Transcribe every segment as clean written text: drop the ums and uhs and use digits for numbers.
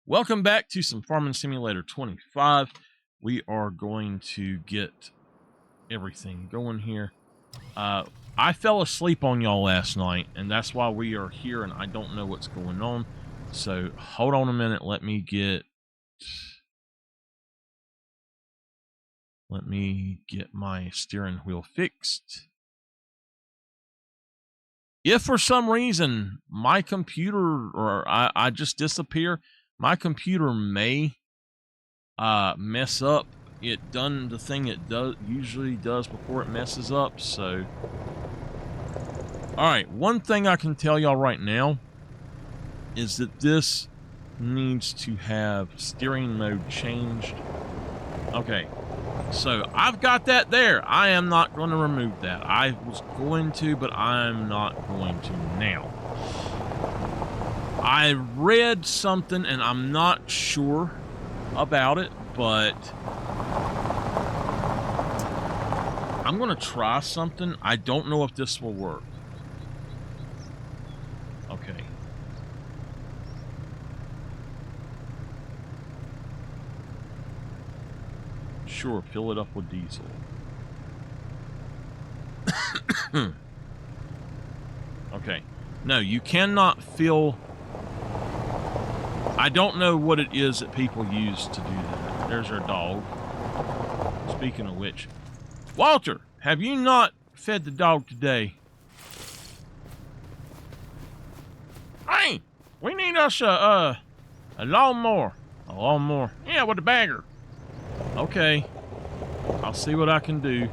Welcome back to some Farming Simulator 25. We are going to get everything going here. I fell asleep on y'all last night, and that's why we are here, and I don't know what's going on. So hold on a minute. Let me get my steering wheel fixed. If for some reason my computer or I just disappear, my computer may mess up. It done the thing it usually does before it messes up. So, all right, one thing I can tell y'all right now is that this needs to have steering mode changed. Okay, so I've got that there. I am not going to remove that. I was going to, but I'm not going to now. I read something, and I'm not sure about it, but I'm going to try something. I don't know if this will work. Okay. Sure, fill it up with diesel. Okay. No, you cannot fill... I don't know what it is that people use to do that. There's our dog. Speaking of which, Walter, have you not fed the dog today? Hey, we need us a lawnmower. A lawnmower. Yeah, with a bagger. Okay. I'll see what I can do.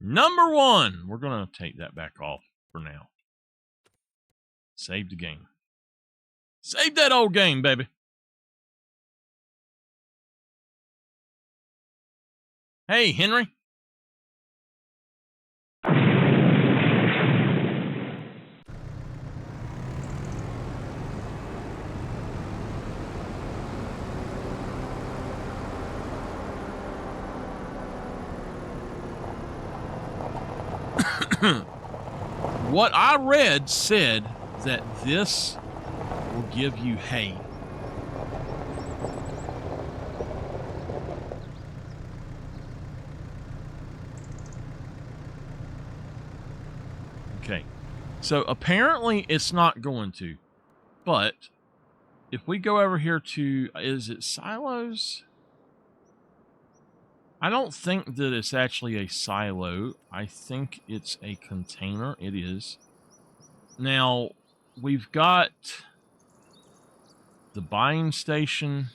Number one. We're going to take that back off for now. Save the game. Save that old game, baby. Hey, Henry. What I read said that this will give you hay. Okay, so apparently it's not going to, but if we go over here to, is it silos? I don't think that it's actually a silo. I think it's a container. It is. Now, we've got the buying station.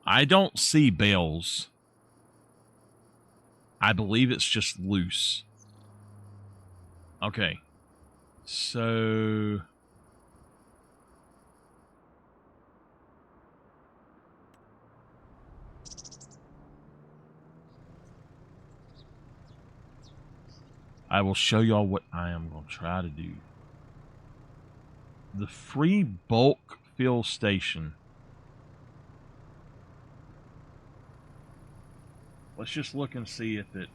I don't see bales. I believe it's just loose. Okay. So... I will show y'all what I am going to try to do. The free bulk fill station. Let's just look and see if it...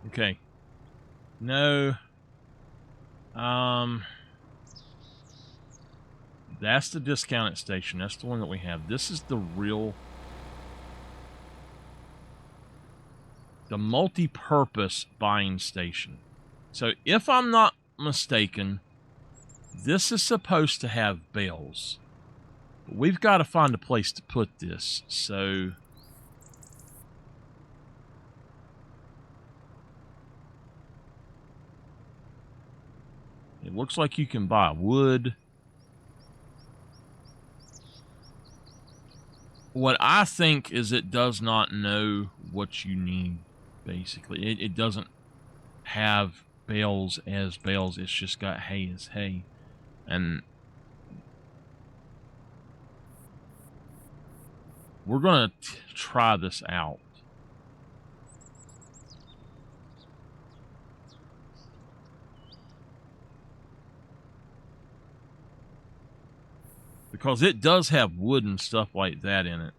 Okay. No. That's the discounted station. That's the one that we have. This is the real... the multi-purpose buying station. So if I'm not mistaken, this is supposed to have bales. But we've got to find a place to put this. So looks like you can buy wood. What I think is it does not know what you need, basically. It doesn't have bales as bales. It's just got hay as hay. And we're going to try this out. Because it does have wood and stuff like that in it.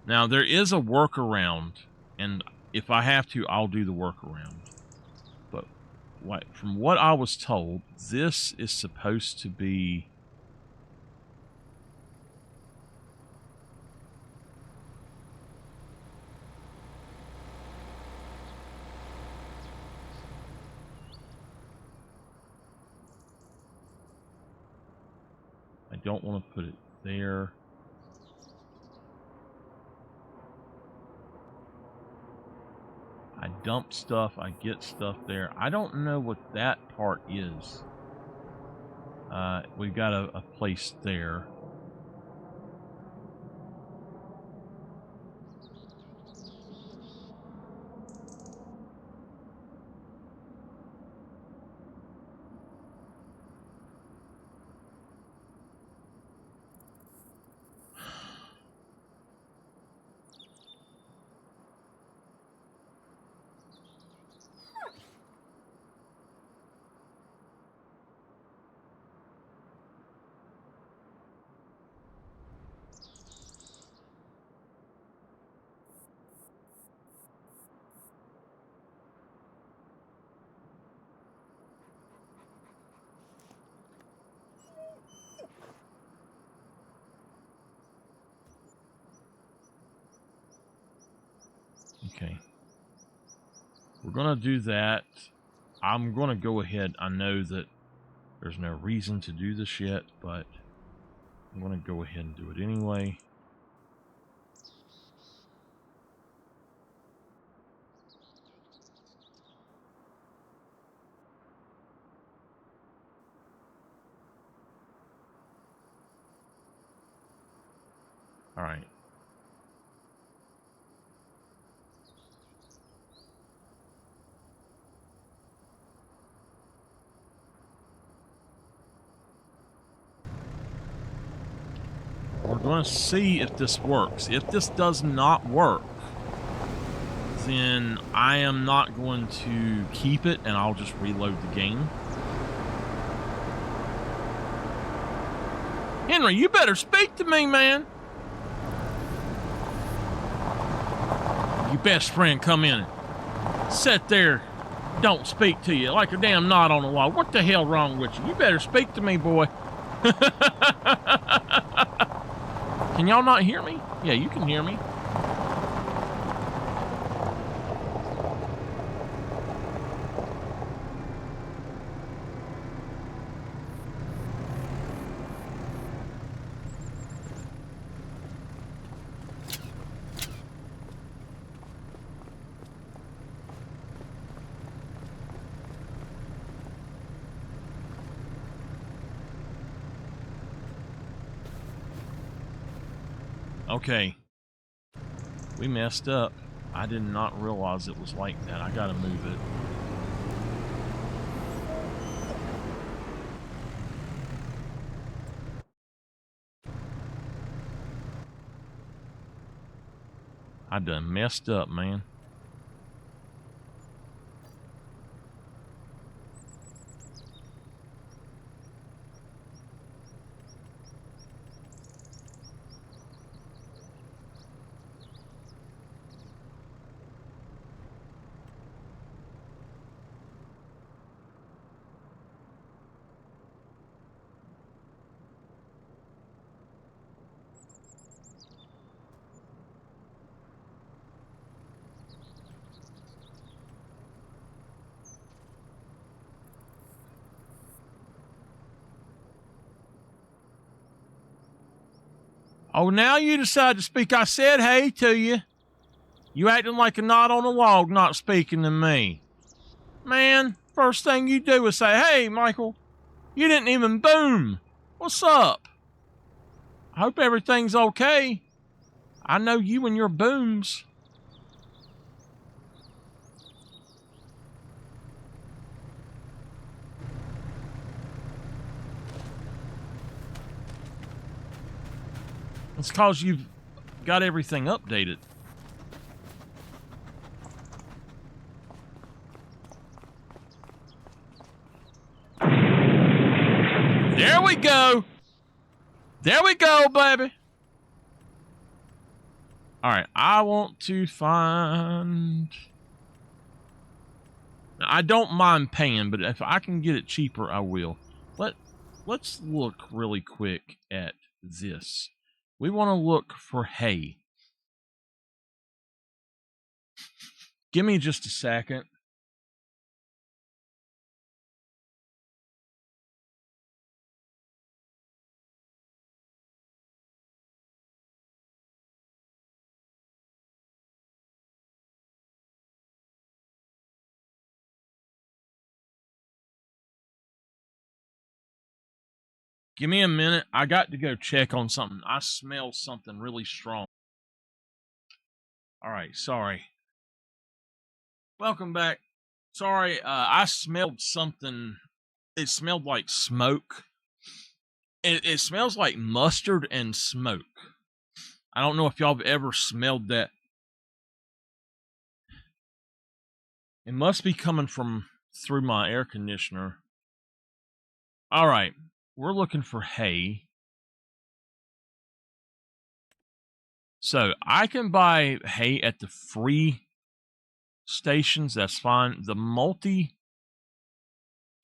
Now, there is a workaround, and if I have to, I'll do the workaround. But from what I was told, this is supposed to be... I don't want to put it there. I dump stuff, I get stuff there. I don't know what that part is. We've got a place there. Okay. We're going to do that. I'm going to go ahead. I know that there's no reason to do this yet, but I'm going to go ahead and do it anyway. All right. We're going to see if this works. If this does not work, then I am not going to keep it, and I'll just reload the game. Henry, you better speak to me, man. Your best friend come in and sit there, don't speak to you like a damn knot on the wall. What the hell wrong with you? You better speak to me, boy. Can y'all not hear me? Yeah, you can hear me. Okay. We messed up. I did not realize it was like that. I gotta move it. I done messed up, man. Oh, now you decide to speak. I said hey to you. You acting like a knot on a log, not speaking to me. Man, First thing you do is say, hey, Michael, you didn't even boom. What's up? I hope everything's okay. I know you and your booms. It's because you've got everything updated. There we go. There we go, baby. All right, I want to find... I don't mind paying, but if I can get it cheaper, I will. Let's look really quick at this. We want to look for hay. Give me just a second. Give me a minute. I got to go check on something. I smell something really strong. All right, sorry. Welcome back. Sorry, I smelled something. It smelled like smoke. It smells like mustard and smoke. I don't know if y'all have ever smelled that. It must be coming from through my air conditioner. All right, we're looking for hay. So I can buy hay at the free stations. That's fine. The multi,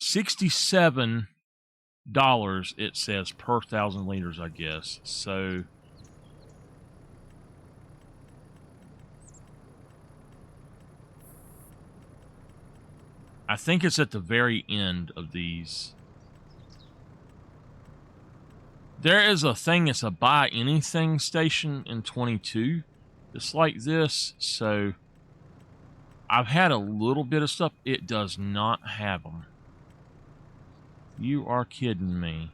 $67. It says per 1,000 liters, I guess. So I think it's at the very end of these. There is a thing, it's a buy anything station in 22. It's like this, so I've had a little bit of stuff. It does not have them. You are kidding me.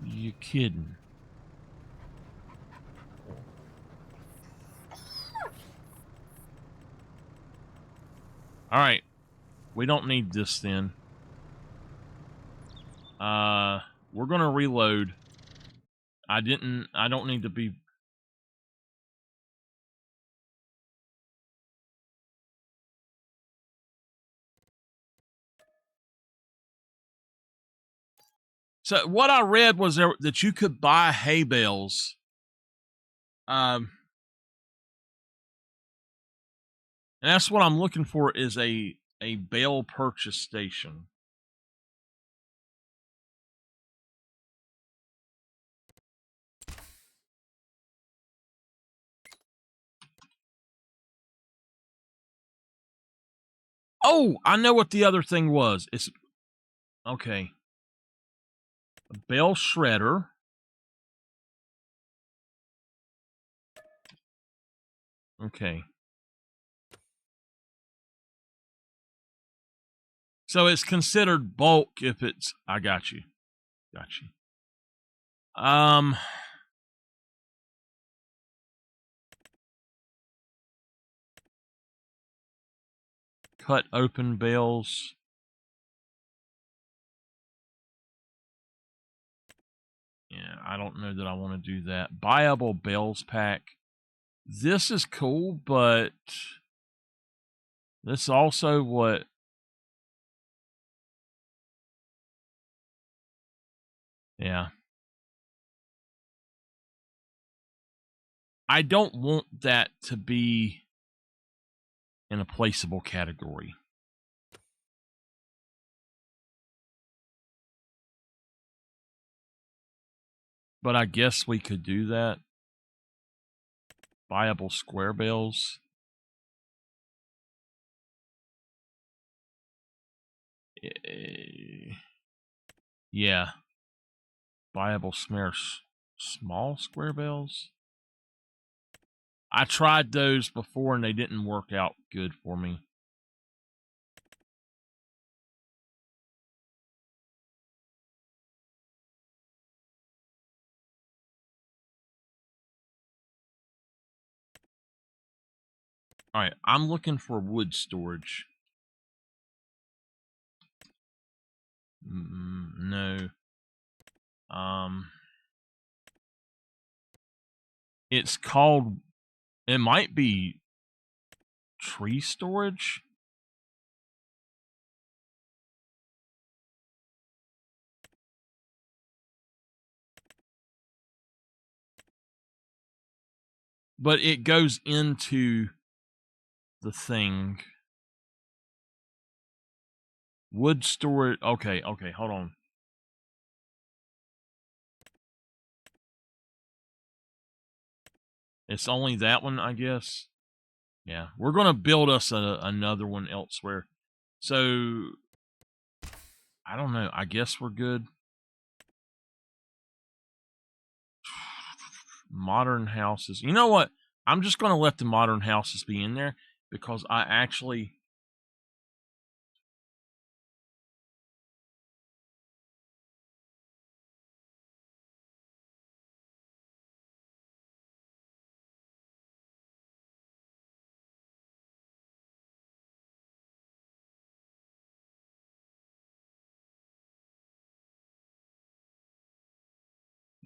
You kidding. All right. We don't need this then. We're going to reload. I don't need to be... So what I read was that you could buy hay bales. And that's what I'm looking for, is a bale purchase station. Oh, I know what the other thing was. It's okay. A bale shredder. Okay. So it's considered bulk if it's... I got you. Got you. Cut open bales. Yeah, I don't know that I want to do that. Buyable bales pack. This is cool, but this is also what... Yeah. I don't want that to be in a placeable category. But I guess we could do that. Buyable square bales. Yeah. Buyable small square bales. I tried those before and they didn't work out good for me. All right, I'm looking for wood storage. No. It's called, it might be tree storage. But it goes into the thing. Wood storage. Okay, hold on. It's only that one, I guess. Yeah, we're going to build us another one elsewhere. So, I don't know. I guess we're good. Modern houses. You know what? I'm just going to let the modern houses be in there because I actually...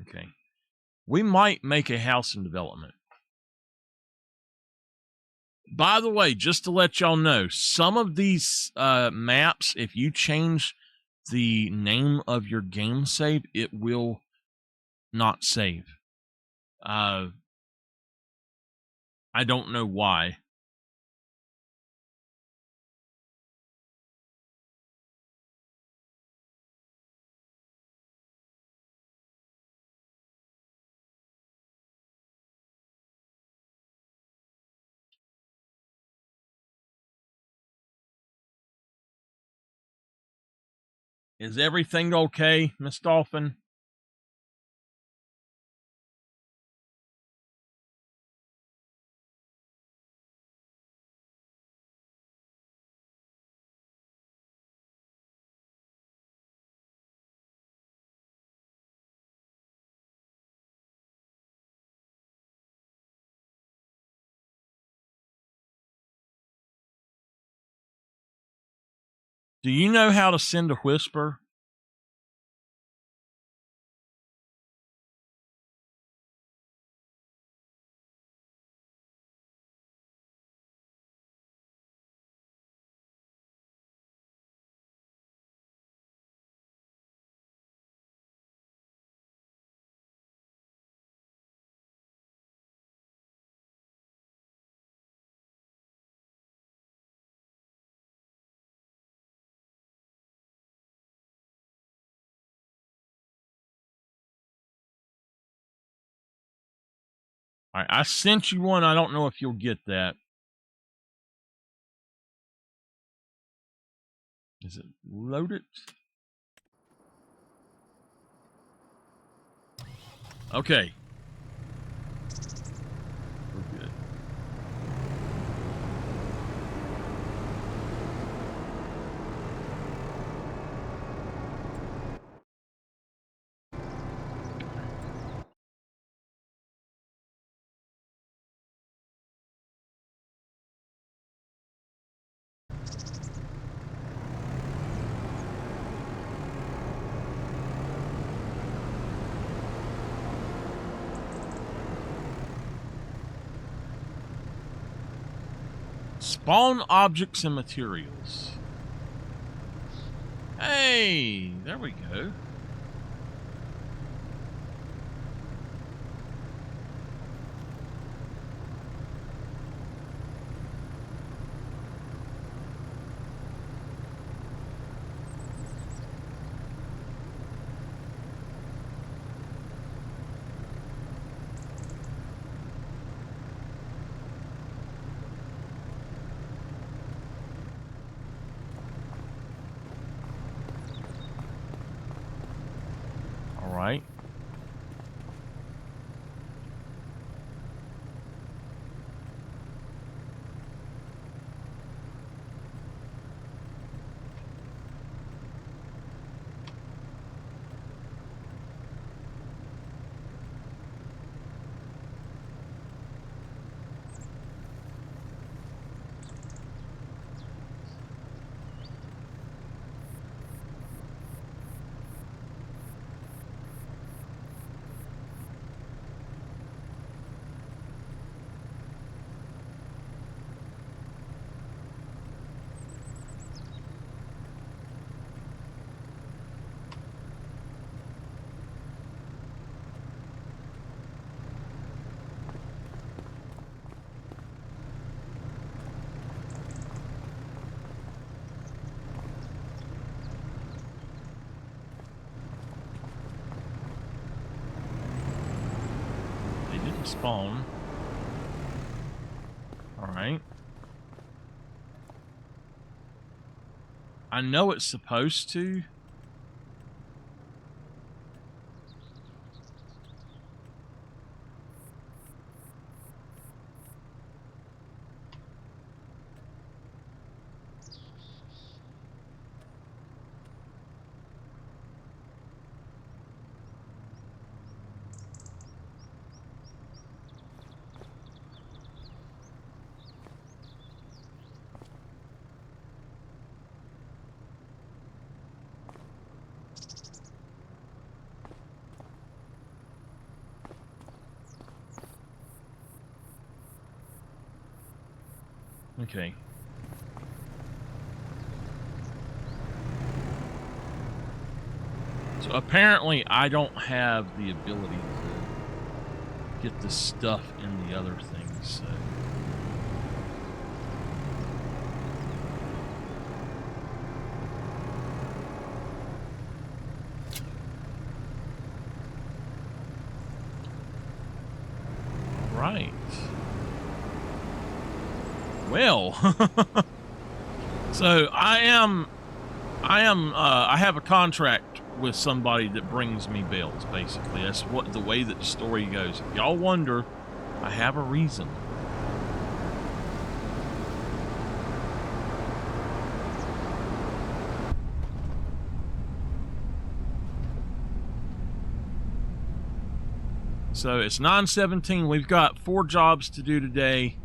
Okay. We might make a house in development. By the way, just to let y'all know, some of these maps, if you change the name of your game save, it will not save. I don't know why. Is everything okay, Miss Dolphin? Do you know how to send a whisper? All right, I sent you one. I don't know if you'll get that. Is it loaded? Okay. We're good. Spawn objects and materials. Hey, there we go. spawn. Alright. I know it's supposed to. Okay. So apparently I don't have the ability to get the stuff in the other things, so. Right. Well, so I have a contract with somebody that brings me bills, basically. That's what the way that the story goes. If y'all wonder, I have a reason. So it's 9:17. We've got 4 jobs to do today.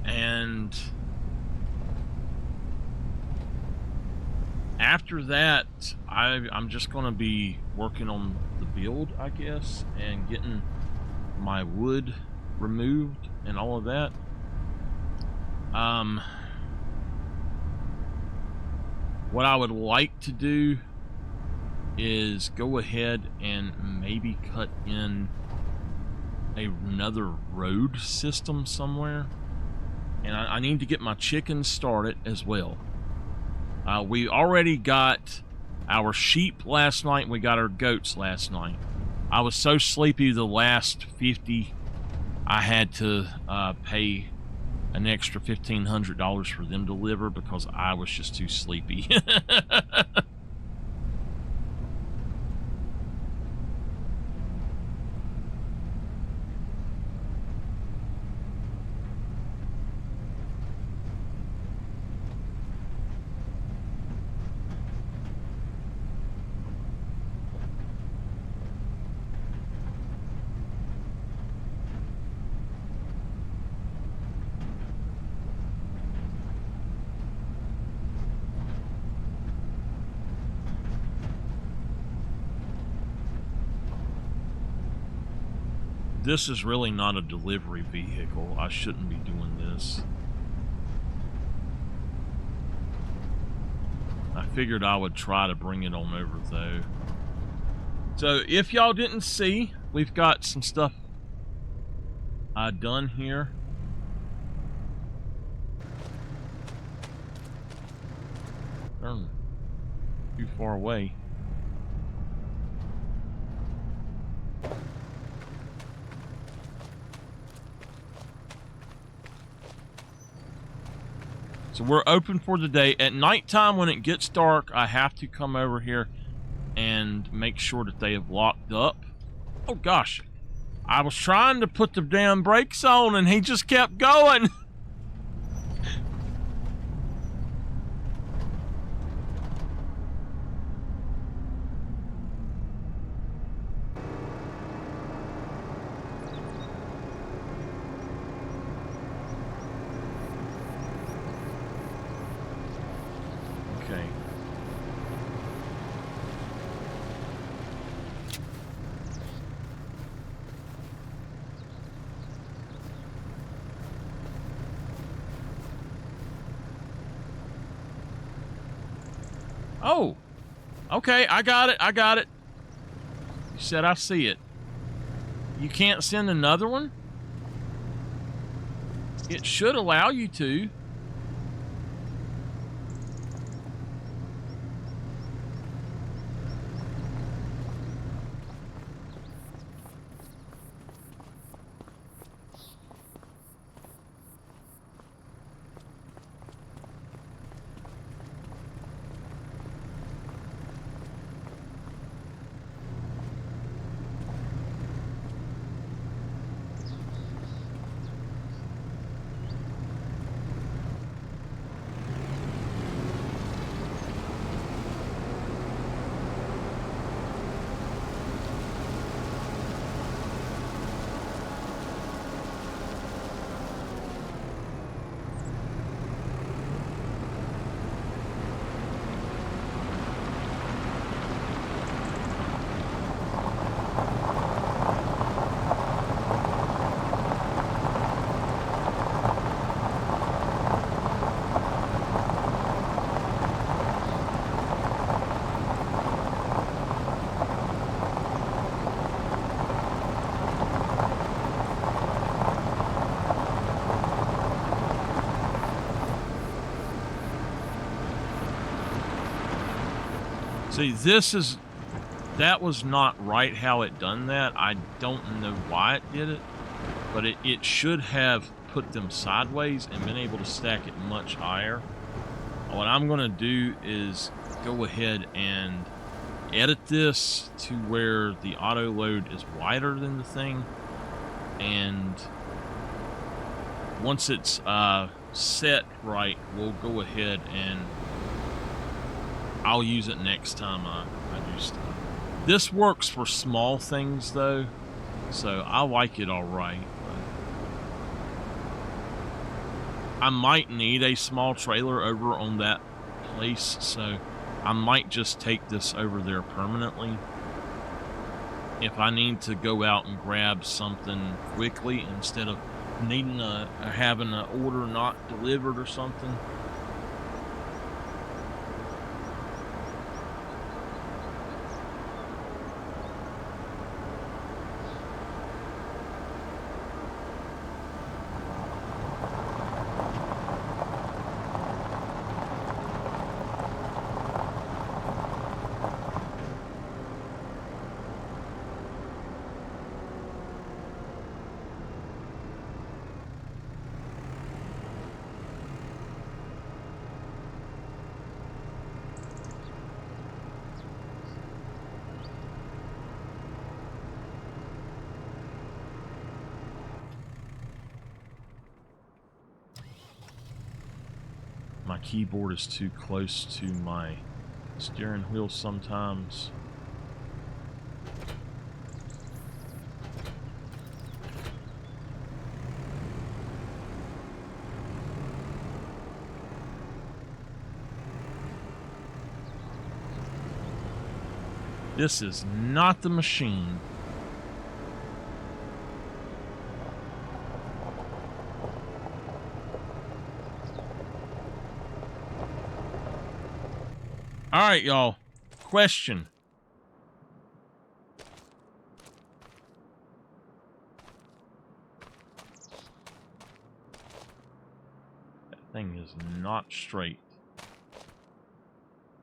And after that, I'm just going to be working on the build, I guess, and getting my wood removed and all of that. What I would like to do is go ahead and maybe cut in another road system somewhere. And I need to get my chickens started as well. We already got our sheep last night. We got our goats last night. I was so sleepy the last 50, I had to pay an extra $1,500 for them to deliver because I was just too sleepy. This is really not a delivery vehicle. I shouldn't be doing this. I figured I would try to bring it on over though. So if y'all didn't see, we've got some stuff done here. Darn, too far away. So we're open for the day. At nighttime, when it gets dark, I have to come over here and make sure that they have locked up. Oh gosh, I was trying to put the damn brakes on and he just kept going. Okay. Oh, okay, I got it, You said I see it. You can't send another one? It should allow you to. See, that was not right how it done that. I don't know why it did it, but it should have put them sideways and been able to stack it much higher. What I'm going to do is go ahead and edit this to where the auto load is wider than the thing, and once it's set right, we'll go ahead and I'll use it next time I do stuff. This works for small things though, so I like it all right. I might need a small trailer over on that place, so I might just take this over there permanently. If I need to go out and grab something quickly instead of needing having an order not delivered or something. My keyboard is too close to my steering wheel sometimes. This is not the machine. All right, y'all. Question. That thing is not straight.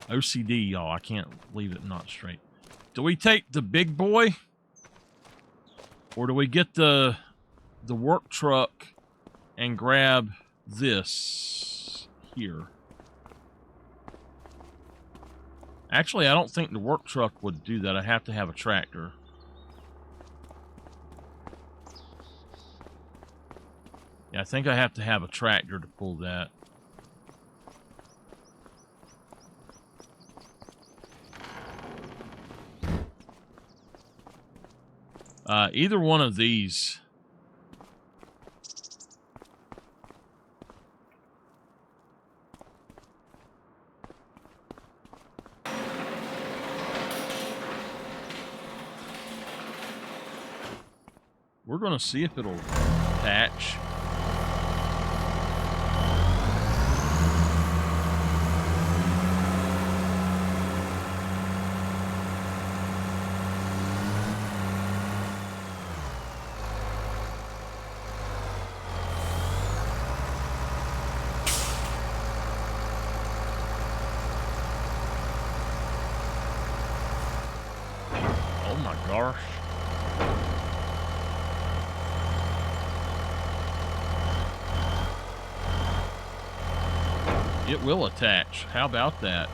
OCD, y'all. I can't leave it not straight. Do we take the big boy? Or do we get the work truck and grab this here? Actually, I don't think the work truck would do that. I have to have a tractor. Yeah, I think I have to have a tractor to pull that. Either one of these. We're going to see if it'll attach. Oh my gosh. It will attach. How about that?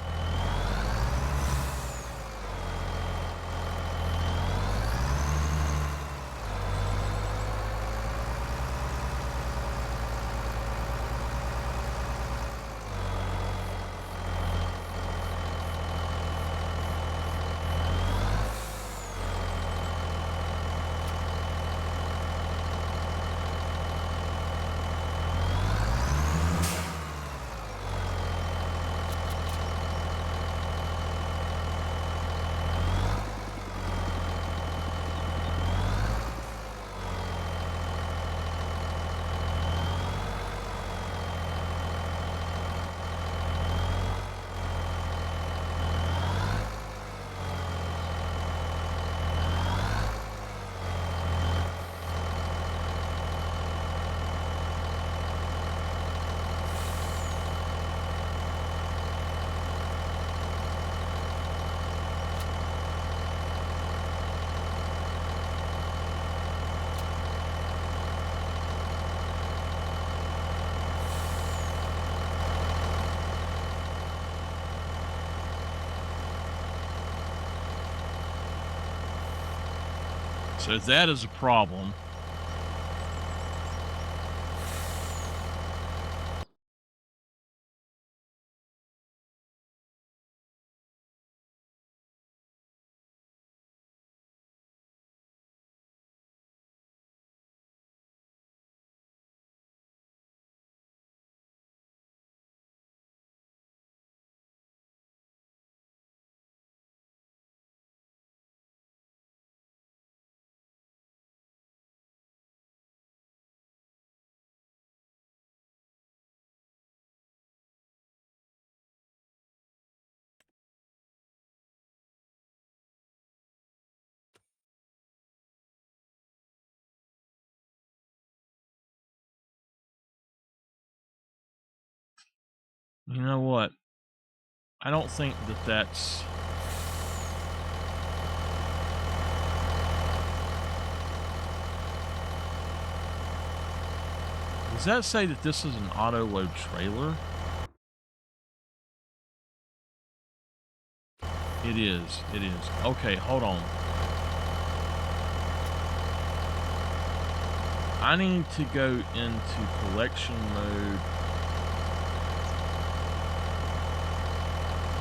So that is a problem. You know what? I don't think that that's... Does that say that this is an auto load trailer? It is. It is. Okay, hold on. I need to go into collection mode.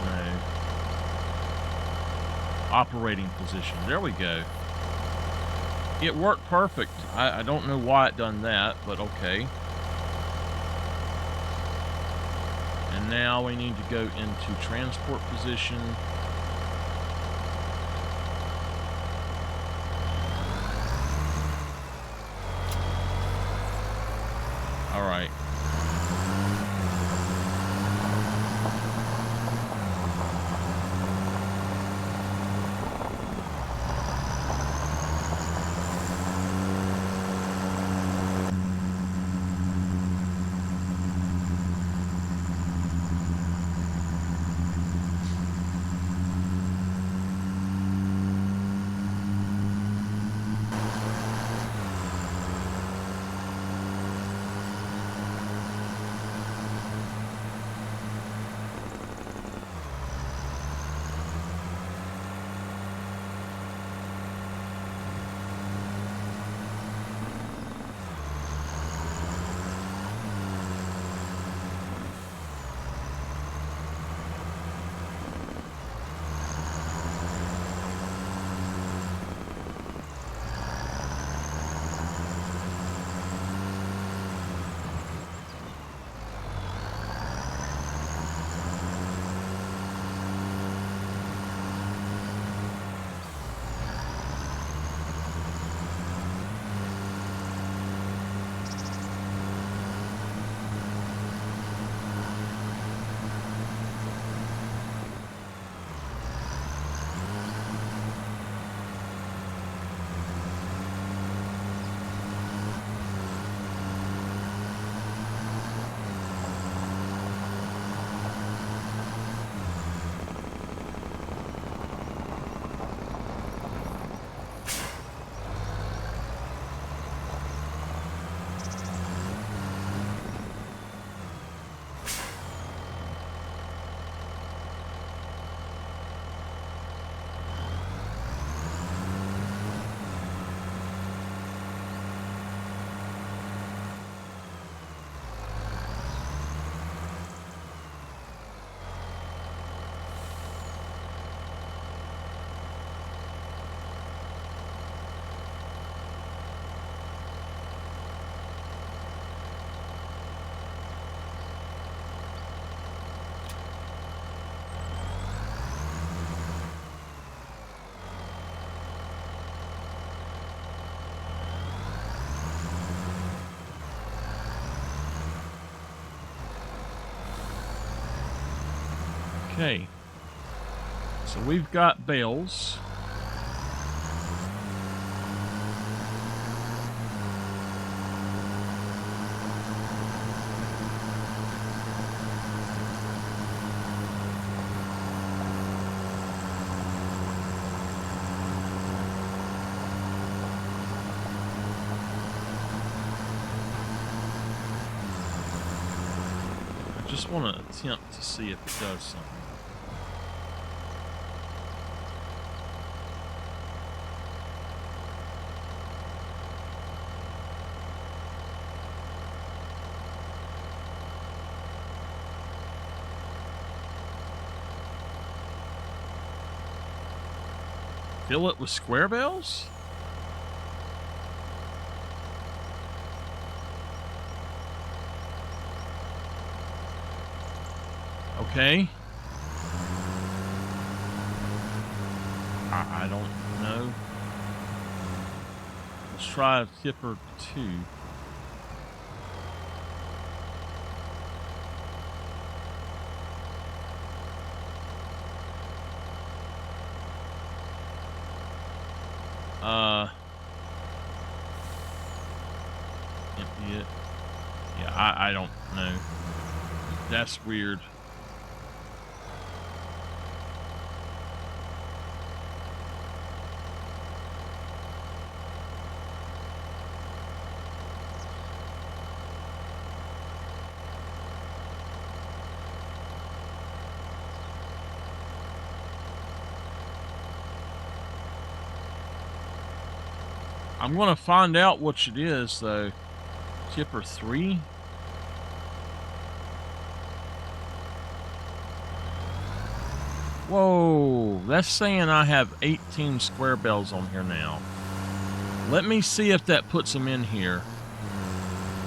No. Operating position. There we go. It worked perfect. I don't know why it done that, but okay. And now we need to go into transport position. All right. Okay. So we've got bales. I just want to attempt to see if it does something. Fill it with square bells? Okay. I don't know. Let's try tipper 2. Empty it. Yeah, I don't know. That's weird. I'm gonna find out what it is though. Tipper 3. Whoa, that's saying I have 18 square bells on here now. Let me see if that puts them in here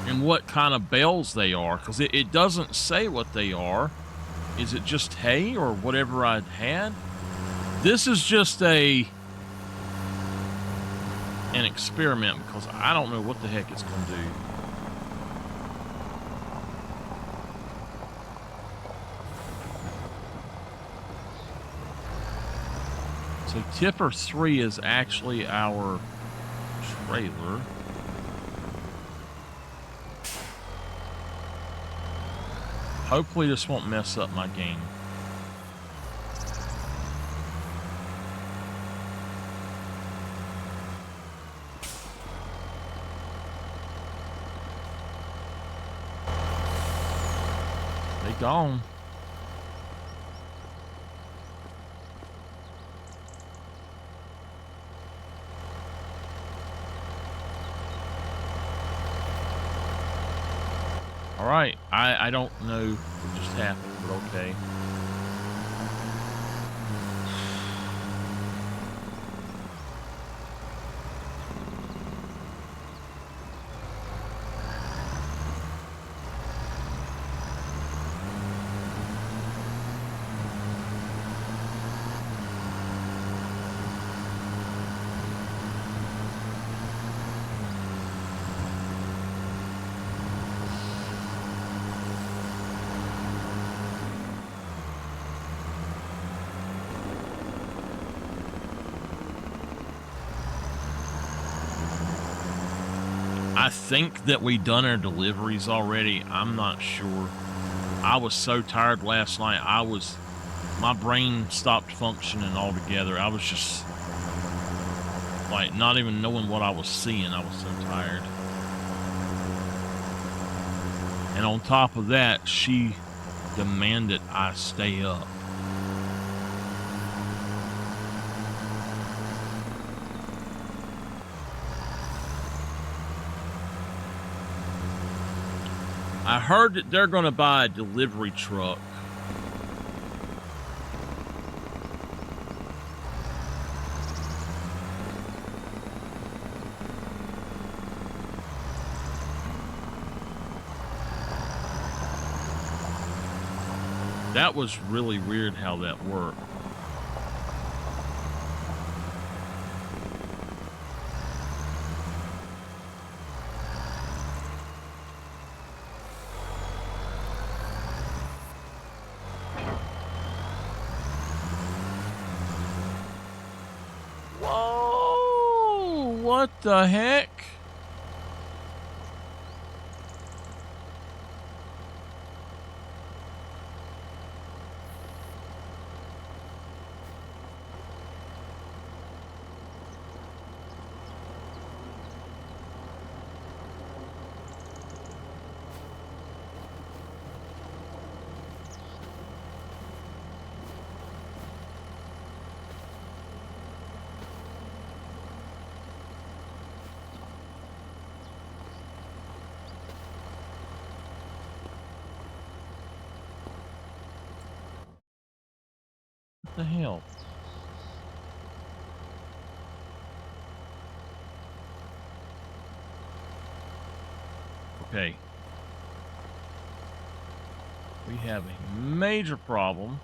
and what kind of bells they are, because it doesn't say what they are. Is it just hay or whatever I'd had? This is just an experiment because I don't know what the heck it's going to do. So tipper 3 is actually our trailer. Hopefully this won't mess up my game. They gone. Alright, I don't know what just happened, but okay. I think that we done our deliveries already. I'm not sure. I was so tired last night. My brain stopped functioning altogether. I was just like not even knowing what I was seeing. I was so tired. And on top of that, she demanded I stay up. I heard that they're going to buy a delivery truck. That was really weird how that worked. What the heck? What the hell? Okay. We have a major problem.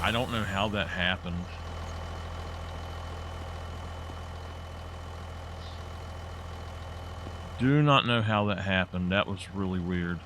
I don't know how that happened. Do not know how that happened. That was really weird.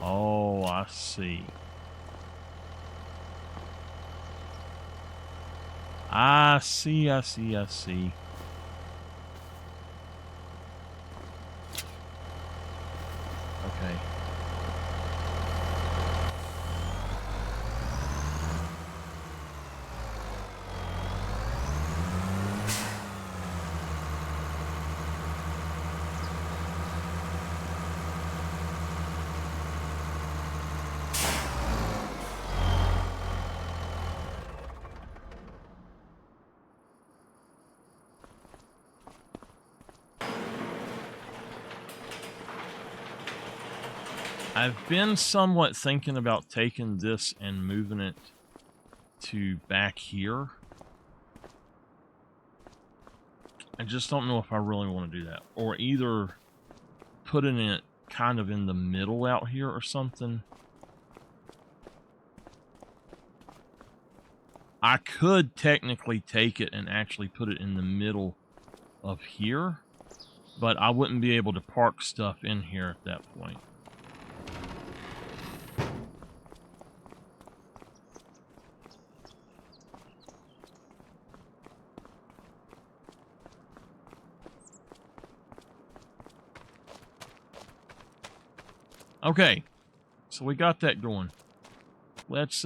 Oh, I see. I see. Okay. I've been somewhat thinking about taking this and moving it to back here. I just don't know if I really want to do that. Or either putting it kind of in the middle out here or something. I could technically take it and actually put it in the middle of here, but I wouldn't be able to park stuff in here at that point. Okay, so we got that going. Let's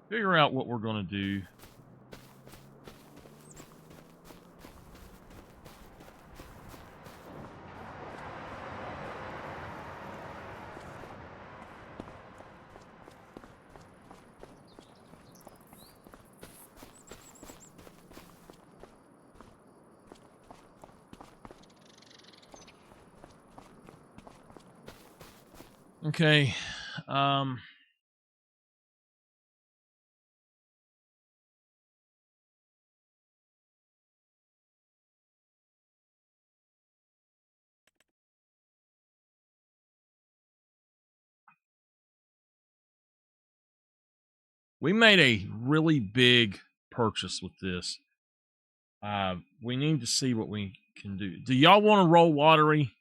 figure out what we're going to do. Okay, we made a really big purchase with this. We need to see what we can do. Do y'all want to roll lottery?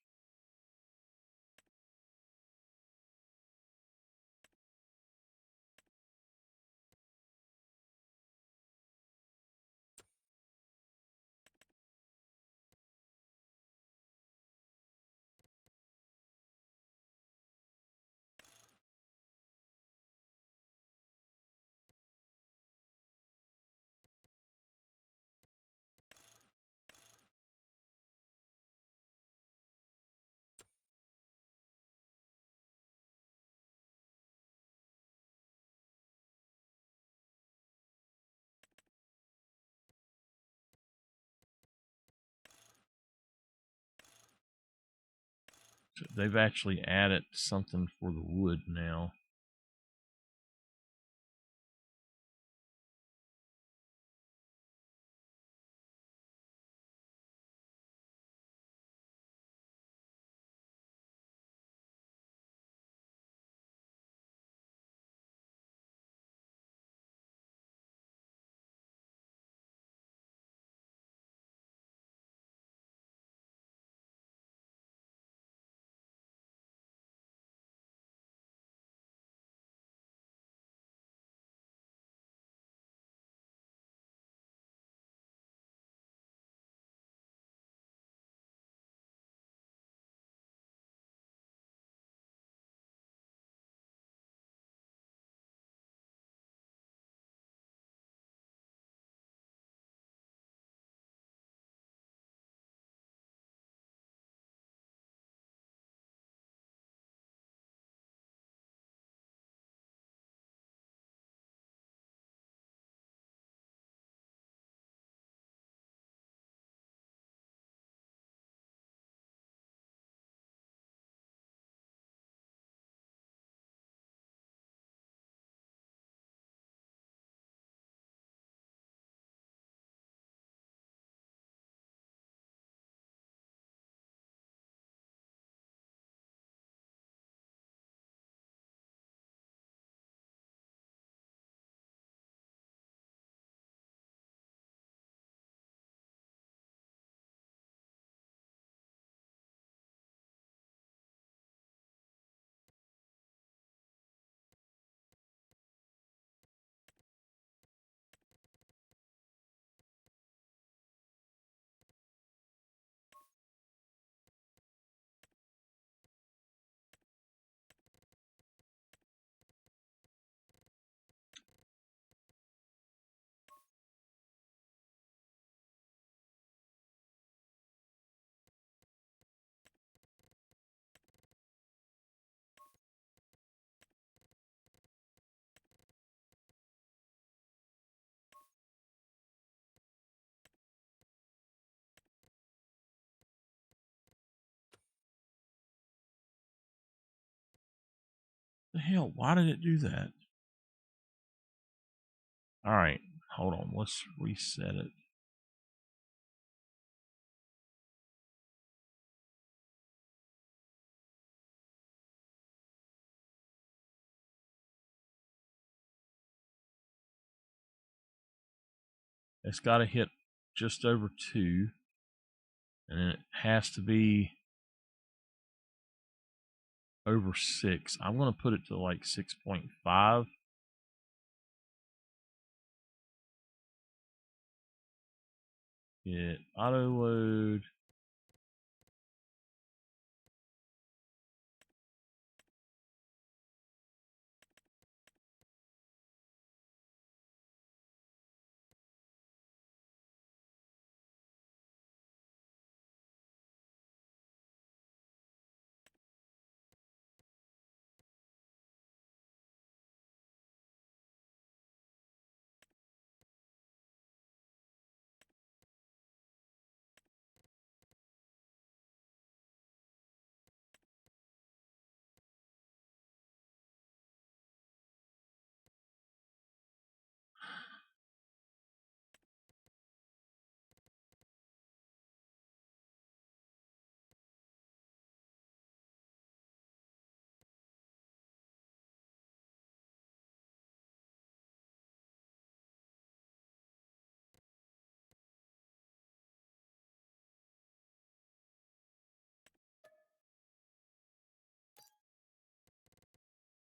They've actually added something for the wood now. The hell? Why did it do that? All right, hold on. Let's reset it. It's got to hit just over 2, and it has to be over 6. I'm going to put it to like 6.5. Hit auto load.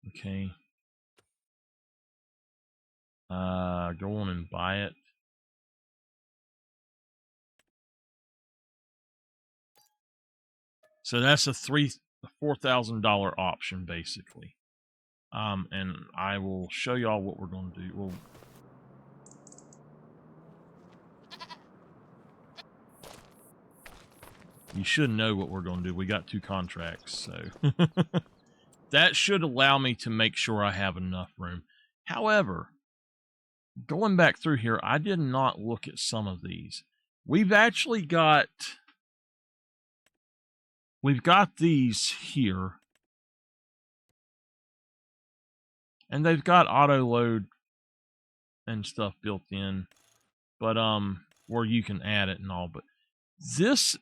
Okay. Go on and buy it. So that's a $4,000 option basically. And I will show y'all what we're going to do. Well, you should know what we're going to do. We got 2 contracts, so that should allow me to make sure I have enough room. However, going back through here, I did not look at some of these. We've actually got we've got these here, and they've got auto load and stuff built in, but where you can add it and all. But this,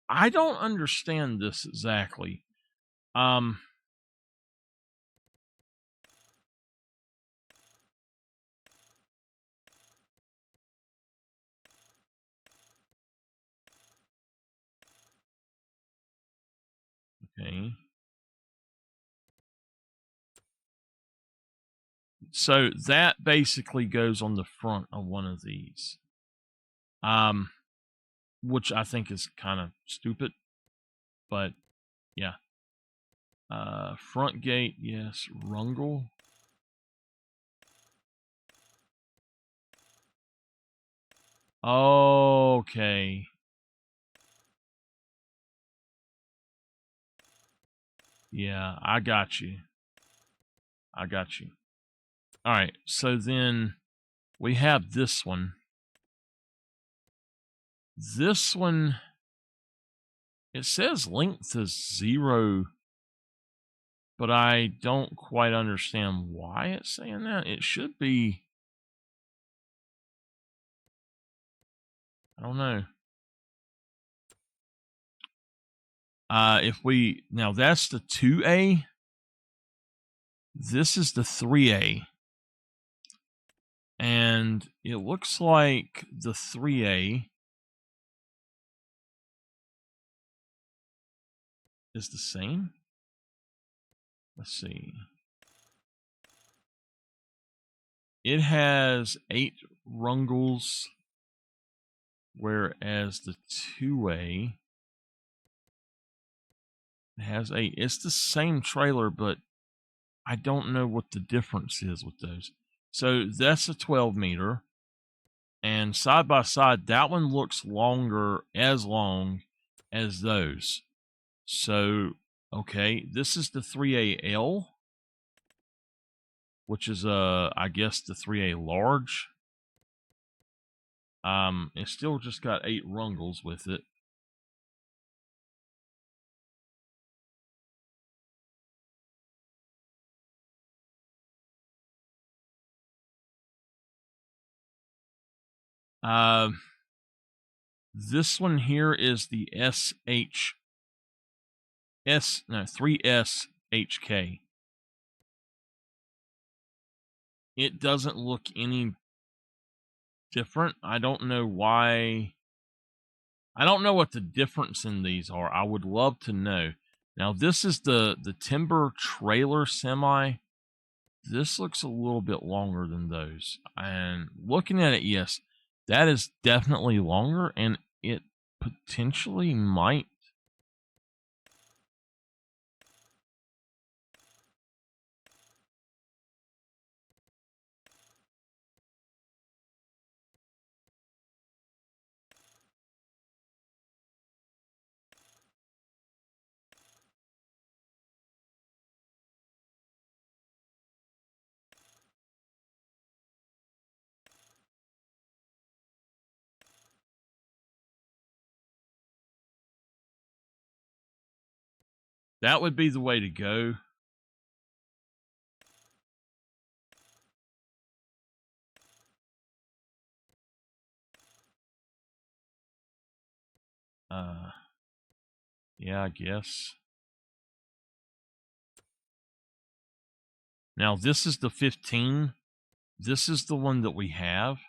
I don't understand this exactly. Okay. So that basically goes on the front of one of these. Which I think is kind of stupid, but yeah. Front gate, yes. Rungle. Okay. Yeah, I got you. I got you. All right, so then we have this one. This one, it says length is 0, but I don't quite understand why it's saying that. It should be, I don't know. If we, now that's the 2A. This is the 3A. And it looks like the 3A is the same. Let's see. It has 8 rungles, whereas the 2A has 8. It's the same trailer, but I don't know what the difference is with those. So that's a 12 meter. And side by side, that one looks longer, as long as those. So, okay, this is the 3AL, which is, I guess, the 3A large. It's still just got 8 rungles with it. This one here is the 3SHK. It doesn't look any different. I don't know why. I don't know what the difference in these are. I would love to know. Now, this is the timber trailer semi. This looks a little bit longer than those. And looking at it, yes, that is definitely longer, and it potentially might. That would be the way to go. Yeah, I guess. Now, this is the 15. This is the one that we have.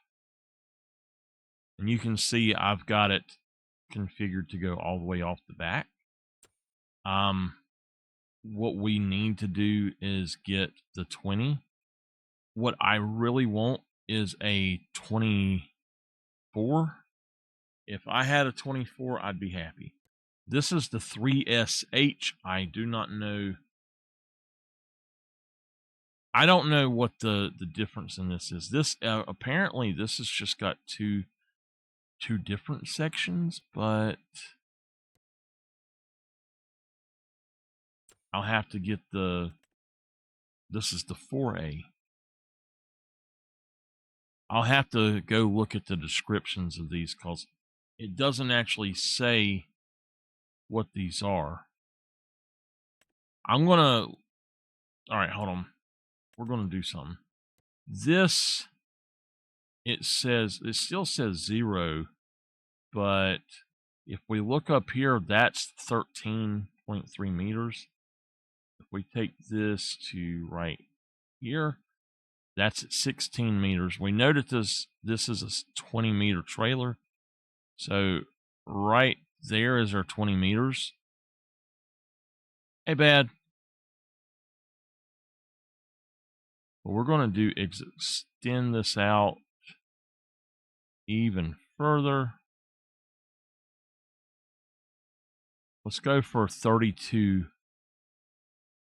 And you can see I've got it configured to go all the way off the back. What we need to do is get the 20. What I really want is a 24. If I had a 24, I'd be happy. This is the 3SH. I do not know. I don't know what the difference in this is. This apparently this has just got two different sections, but I'll have to get the. This is the 4A. I'll have to go look at the descriptions of these because it doesn't actually say what these are. I'm gonna, all right, hold on. We're gonna do something. This, it still says 0, but if we look up here, that's 13.3 meters. If we take this to right here, that's at 16 meters. We know that this is a 20-meter trailer. So right there is our 20 meters. Hey, bad. What we're going to do is extend this out even further. Let's go for 32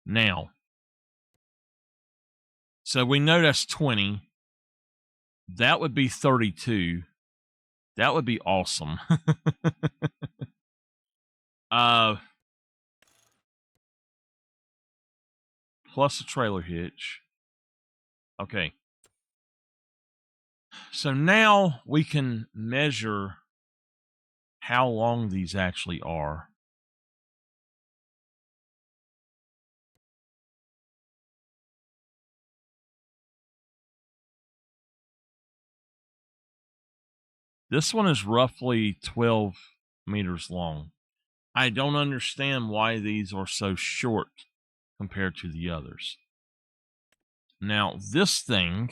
now. So we know that's 20. That would be 32. That would be awesome. Plus a trailer hitch. Okay. So now we can measure how long these actually are. This one is roughly 12 meters long. I don't understand why these are so short compared to the others. Now, this thing,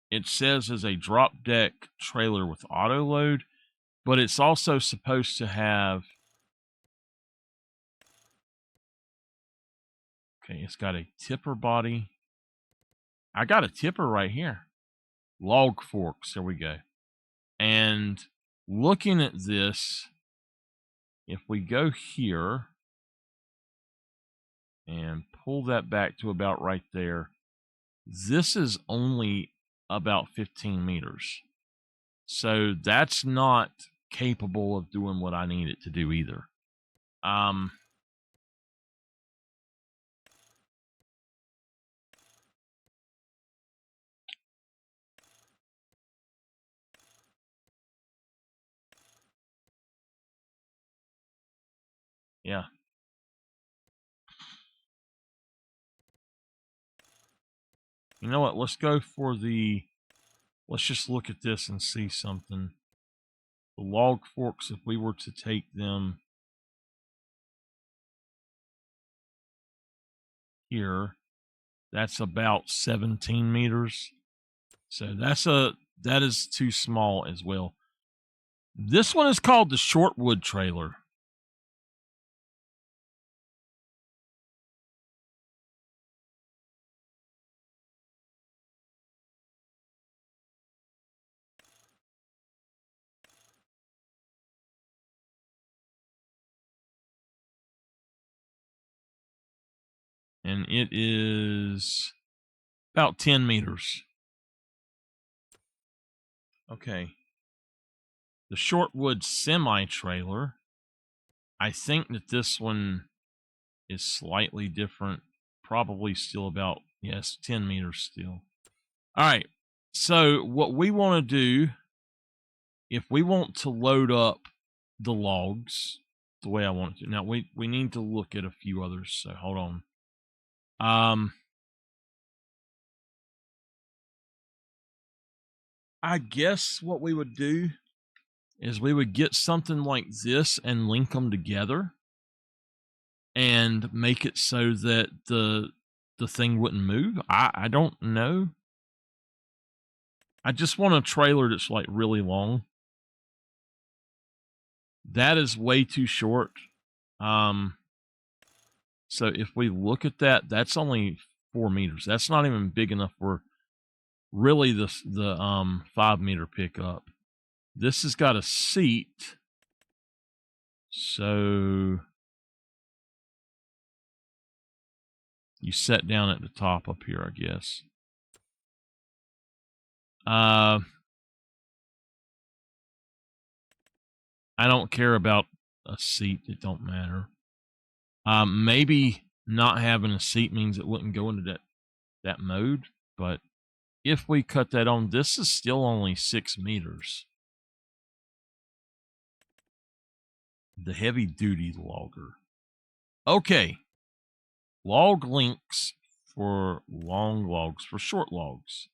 it says is a drop deck trailer with auto load, but it's also supposed to have, okay, it's got a tipper body. I got a tipper right here. Log forks, there we go. And looking at this, if we go here and pull that back to about right there, this is only about 15 meters. So that's not capable of doing what I need it to do either. Yeah. You know what? Let's go for let's just look at this and see something. The log forks, if we were to take them here, that's about 17 meters. So that is too small as well. This one is called the Shortwood trailer. And it is about 10 meters. Okay. The Shortwood semi-trailer, I think that this one is slightly different. Probably still about, yes, 10 meters still. All right. So what we want to do, if we want to load up the logs the way I want to, now we need to look at a few others. So hold on. I guess what we would do is we would get something like this and link them together and make it so that the thing wouldn't move. I don't know. I just want a trailer that's like really long. That is way too short. So if we look at that, that's only 4 meters. That's not even big enough for really the 5-meter pickup. This has got a seat. So you set down at the top up here, I guess. I don't care about a seat. It don't matter. Maybe not having a seat means it wouldn't go into that mode. But if we cut that on, this is still only 6 meters. The heavy duty logger. Okay. Log links for long logs, for short logs.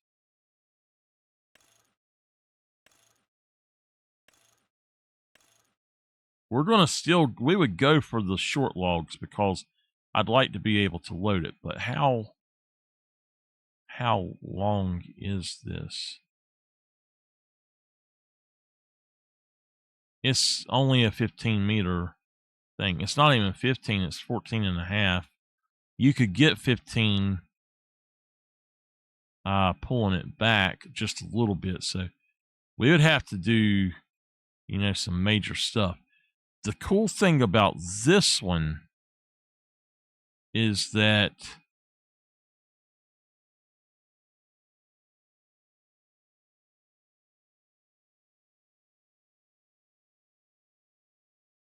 We're going to we would go for the short logs because I'd like to be able to load it. But how long is this? It's only a 15-meter thing. It's not even 15, it's 14 and a half. You could get 15 pulling it back just a little bit. So we would have to do, some major stuff. The cool thing about this one is that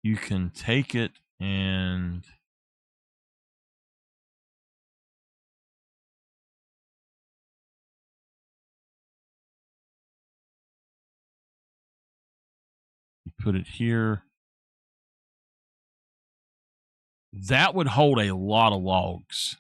you can take it and you put it here. That would hold a lot of logs.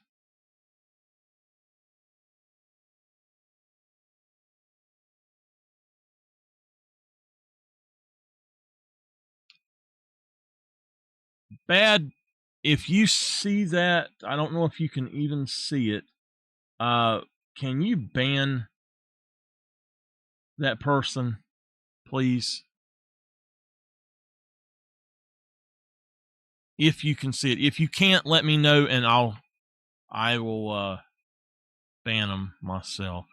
Bad, if you see that, I don't know if you can even see it. Can you ban that person, please? If you can see it. If you can't, let me know and I will ban them myself.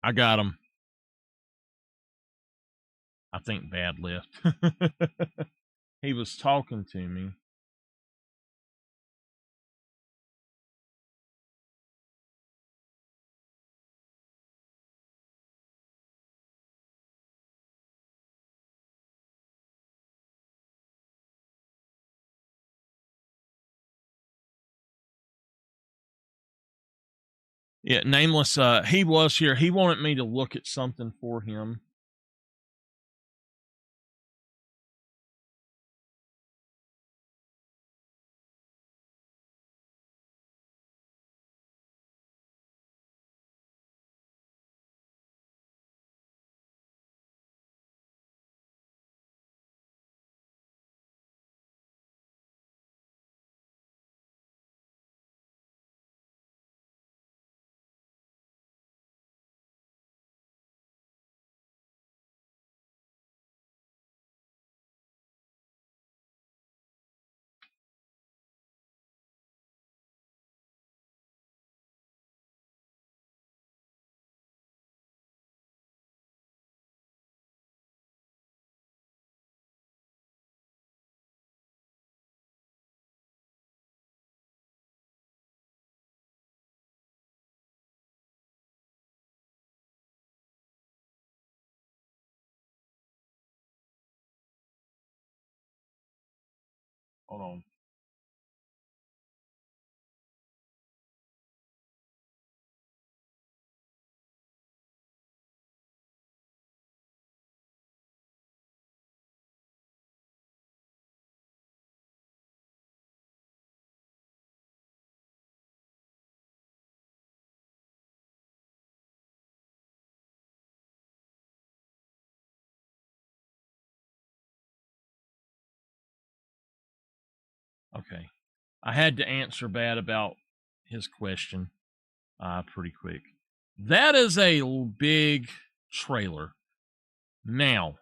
I got him. I think Bad left. He was talking to me. Yeah, Nameless, he was here. He wanted me to look at something for him. Hold on. Okay. I had to answer Bad about his question pretty quick. That is a big trailer. Now,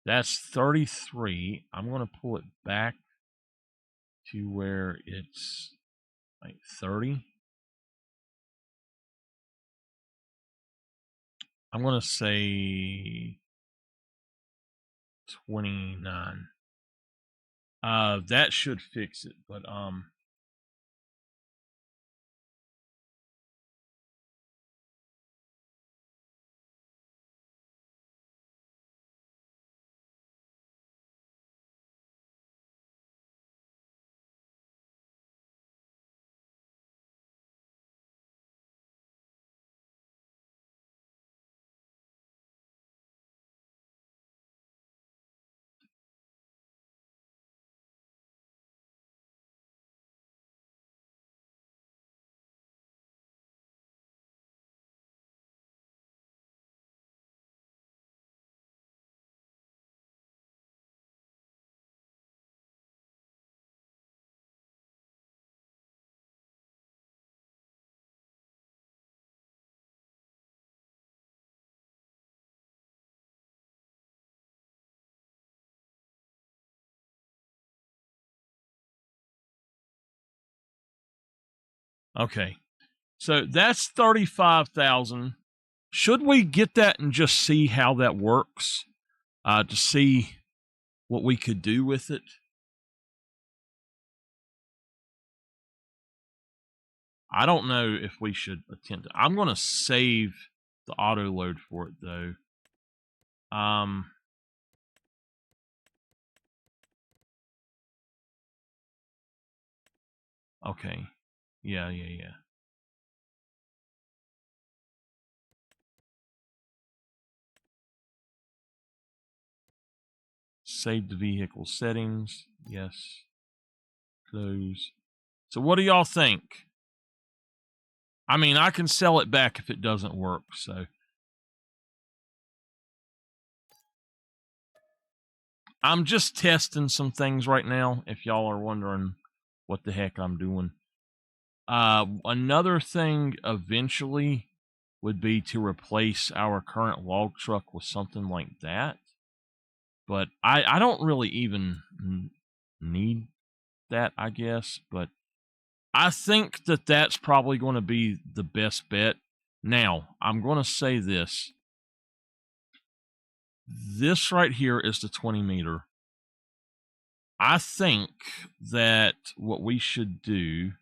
That's 33. I'm going to pull it back to where it's like 30. I'm going to say 29. That should fix it, but okay. So that's 35,000. Should we get that and just see how that works? To see what we could do with it? I don't know if we should attempt it. I'm going to save the auto load for it though. Okay. Yeah. Save the vehicle settings. Yes. Close. So what do y'all think? I mean, I can sell it back if it doesn't work, so. I'm just testing some things right now, if y'all are wondering what the heck I'm doing. Another thing eventually would be to replace our current log truck with something like that. But I don't really even need that, I guess. But I think that that's probably going to be the best bet. Now, I'm going to say this. This right here is the 20 meter. I think that what we should do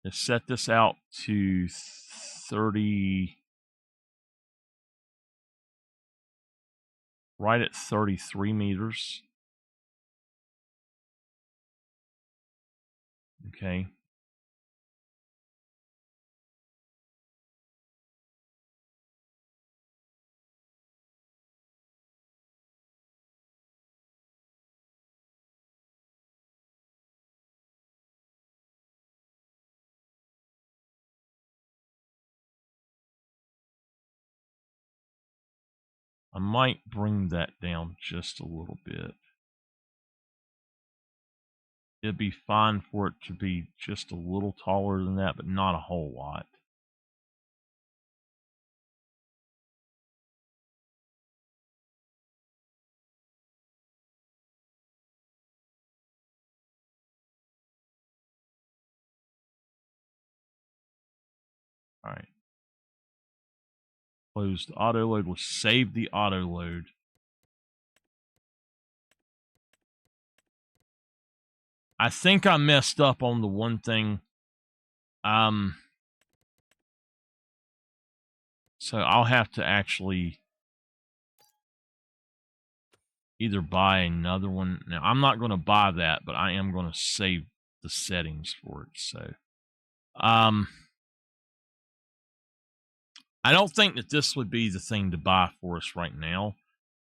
is set this out to 30, right at 33 meters. Okay. I might bring that down just a little bit. It'd be fine for it to be just a little taller than that, but not a whole lot. All right. Close the auto load. We'll save the auto load. I think I messed up on the one thing. So I'll have to actually either buy another one. Now, I'm not going to buy that, but I am going to save the settings for it. So, I don't think that this would be the thing to buy for us right now,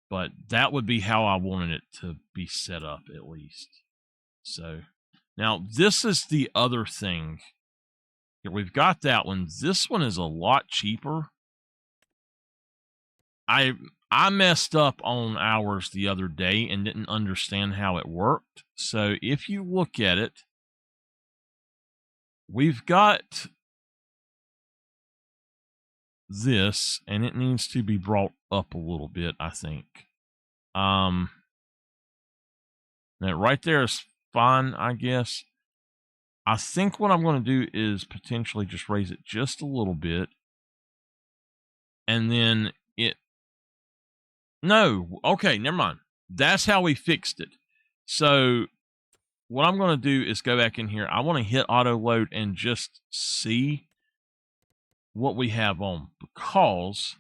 but that would be how I wanted it to be set up at least. So, now this is the other thing. Here, we've got that one. This one is a lot cheaper. I messed up on ours the other day and didn't understand how it worked. So if you look at it, we've got this, and it needs to be brought up a little bit, I think. That right there is fine, I guess. I think what I'm going to do is potentially just raise it just a little bit. And then no, okay, never mind. That's how we fixed it. So what I'm going to do is go back in here. I want to hit auto load and just see what we have on, because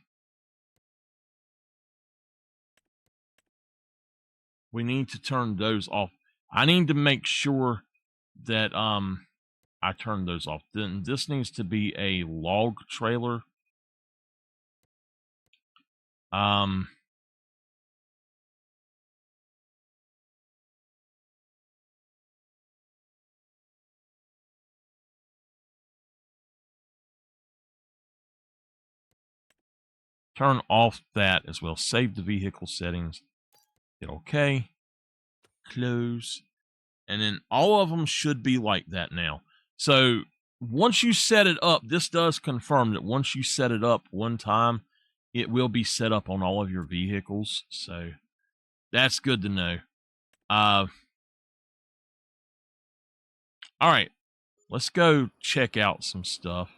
we need to turn those off. I need to make sure that I turn those off. Then this needs to be a log trailer. Turn off that as well. Save the vehicle settings. Hit OK. Close. And then all of them should be like that now. So once you set it up, this does confirm that once you set it up one time, it will be set up on all of your vehicles. So that's good to know. All right. Let's go check out some stuff.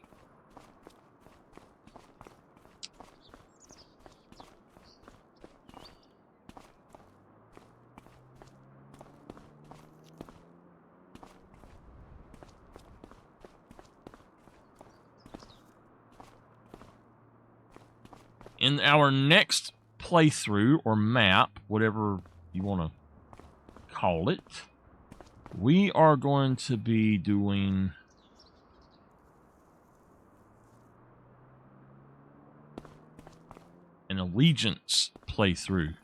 In our next playthrough or map, whatever you want to call it, we are going to be doing an allegiance playthrough.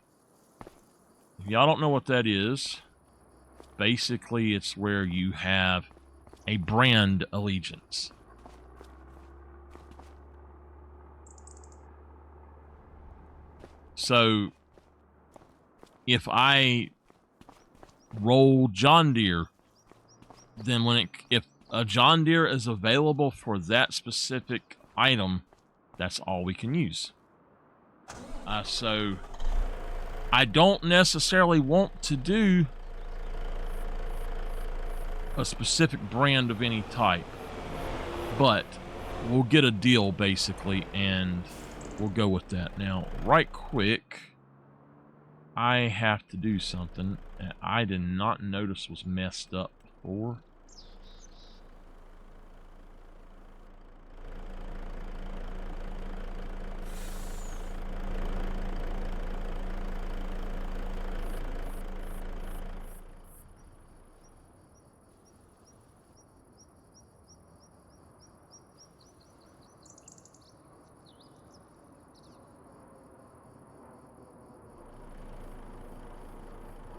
If y'all don't know what that is, basically it's where you have a brand allegiance. So if I roll John Deere, then if a John Deere is available for that specific item, that's all we can use. So I don't necessarily want to do a specific brand of any type, but we'll get a deal basically, and we'll go with that. Now, right quick, I have to do something that I did not notice was messed up before.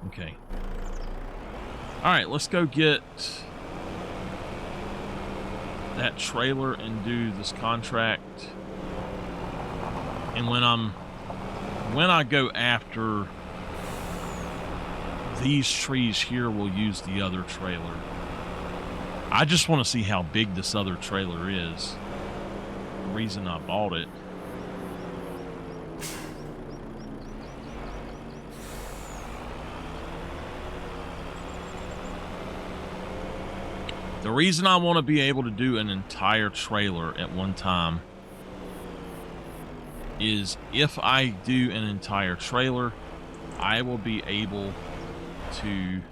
Okay. All right, let's go get that trailer and do this contract. And when I go after these trees here, we'll use the other trailer. I just want to see how big this other trailer is. The reason I bought it. The reason I want to be able to do an entire trailer at one time is if I do an entire trailer, I will be able to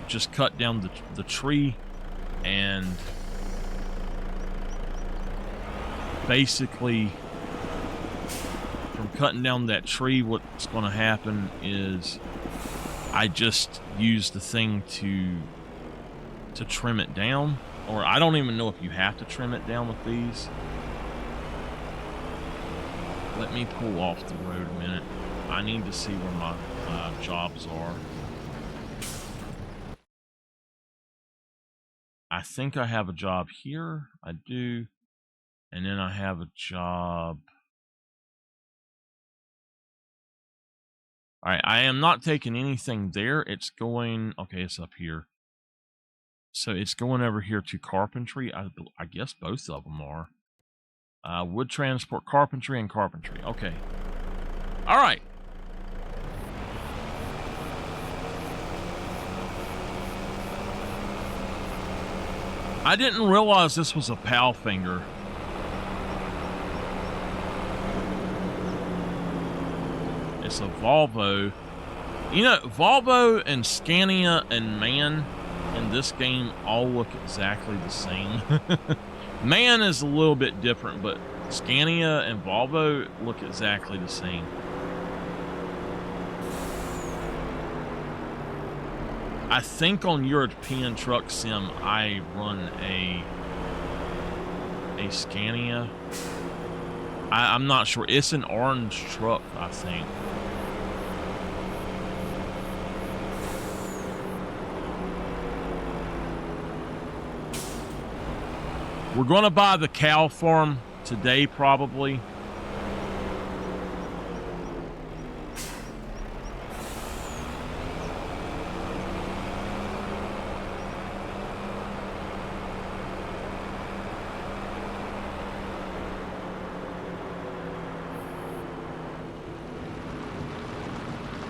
just cut down the tree, and basically from cutting down that tree, what's going to happen is I just use the thing to trim it down. Or I don't even know if you have to trim it down with these. Let me pull off the road a minute. I need to see where my jobs are. I think I have a job here. I do. And then I have a job All right, I am not taking anything there. It's going, okay, it's up here. So it's going over here to carpentry. I guess both of them are. Wood transport, carpentry, and carpentry. Okay. All right. I didn't realize this was a PAL finger. It's a Volvo. You know, Volvo and Scania and MAN in this game all look exactly the same. MAN is a little bit different, but Scania and Volvo look exactly the same. I think on European Truck Sim, I run a Scania. I'm not sure. It's an orange truck, I think. We're going to buy the cow farm today, probably.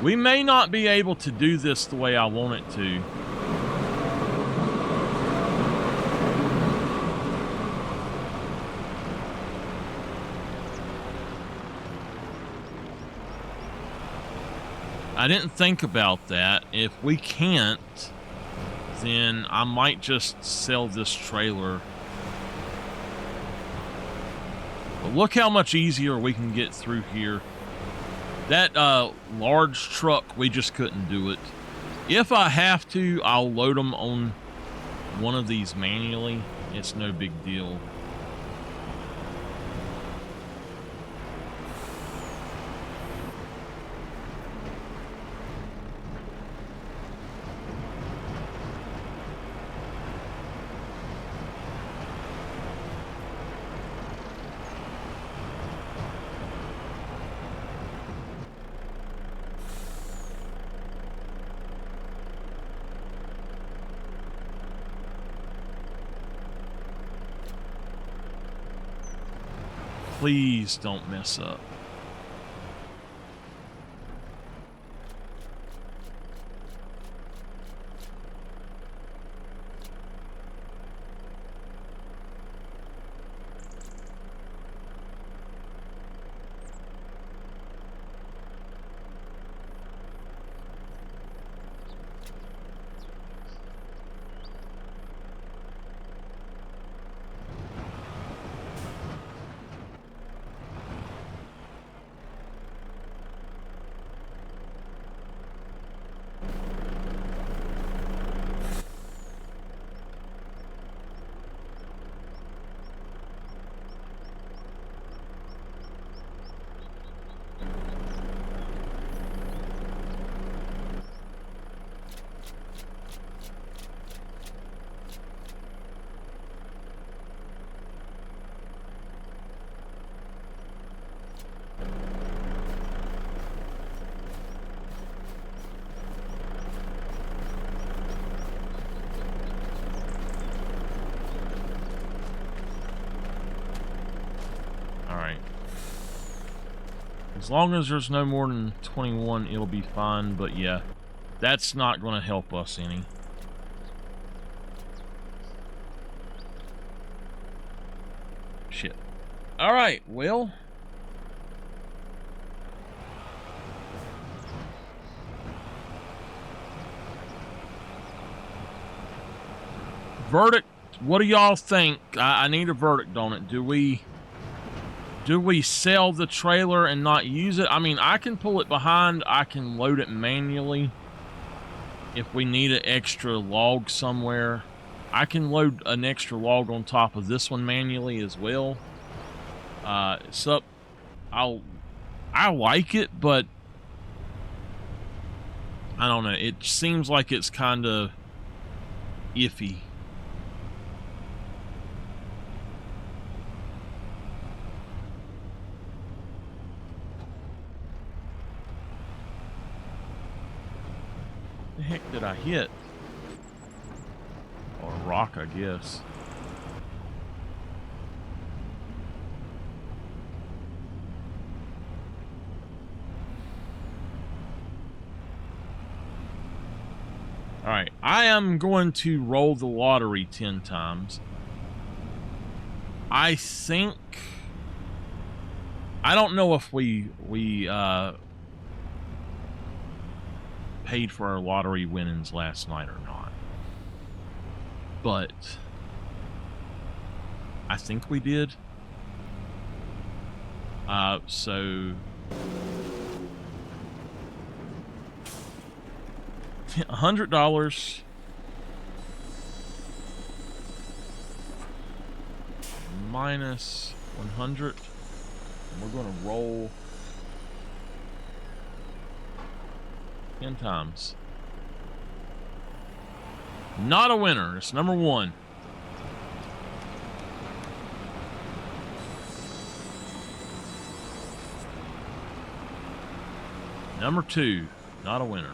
We may not be able to do this the way I want it to. I didn't think about that. If we can't, then I might just sell this trailer. But look how much easier we can get through here. That large truck, we just couldn't do it. If I have to, I'll load them on one of these manually. It's no big deal. Please don't mess up. As long as there's no more than 21, it'll be fine. But yeah, that's not going to help us any. Shit. All right, well. Verdict. What do y'all think? I need a verdict on it. Do we sell the trailer and not use it? I mean, I can pull it behind. I can load it manually. If we need an extra log somewhere, I can load an extra log on top of this one manually as well. It's up. I like it, but I don't know. It seems like it's kind of iffy. the heck did I hit? Or a rock, I guess. All right, I am going to roll the lottery 10 times. I think... I don't know if we paid for our lottery winnings last night or not. But I think we did. So... $100 minus 100. And we're going to roll 10 times. Not a winner. It's number 1. Number 2, not a winner.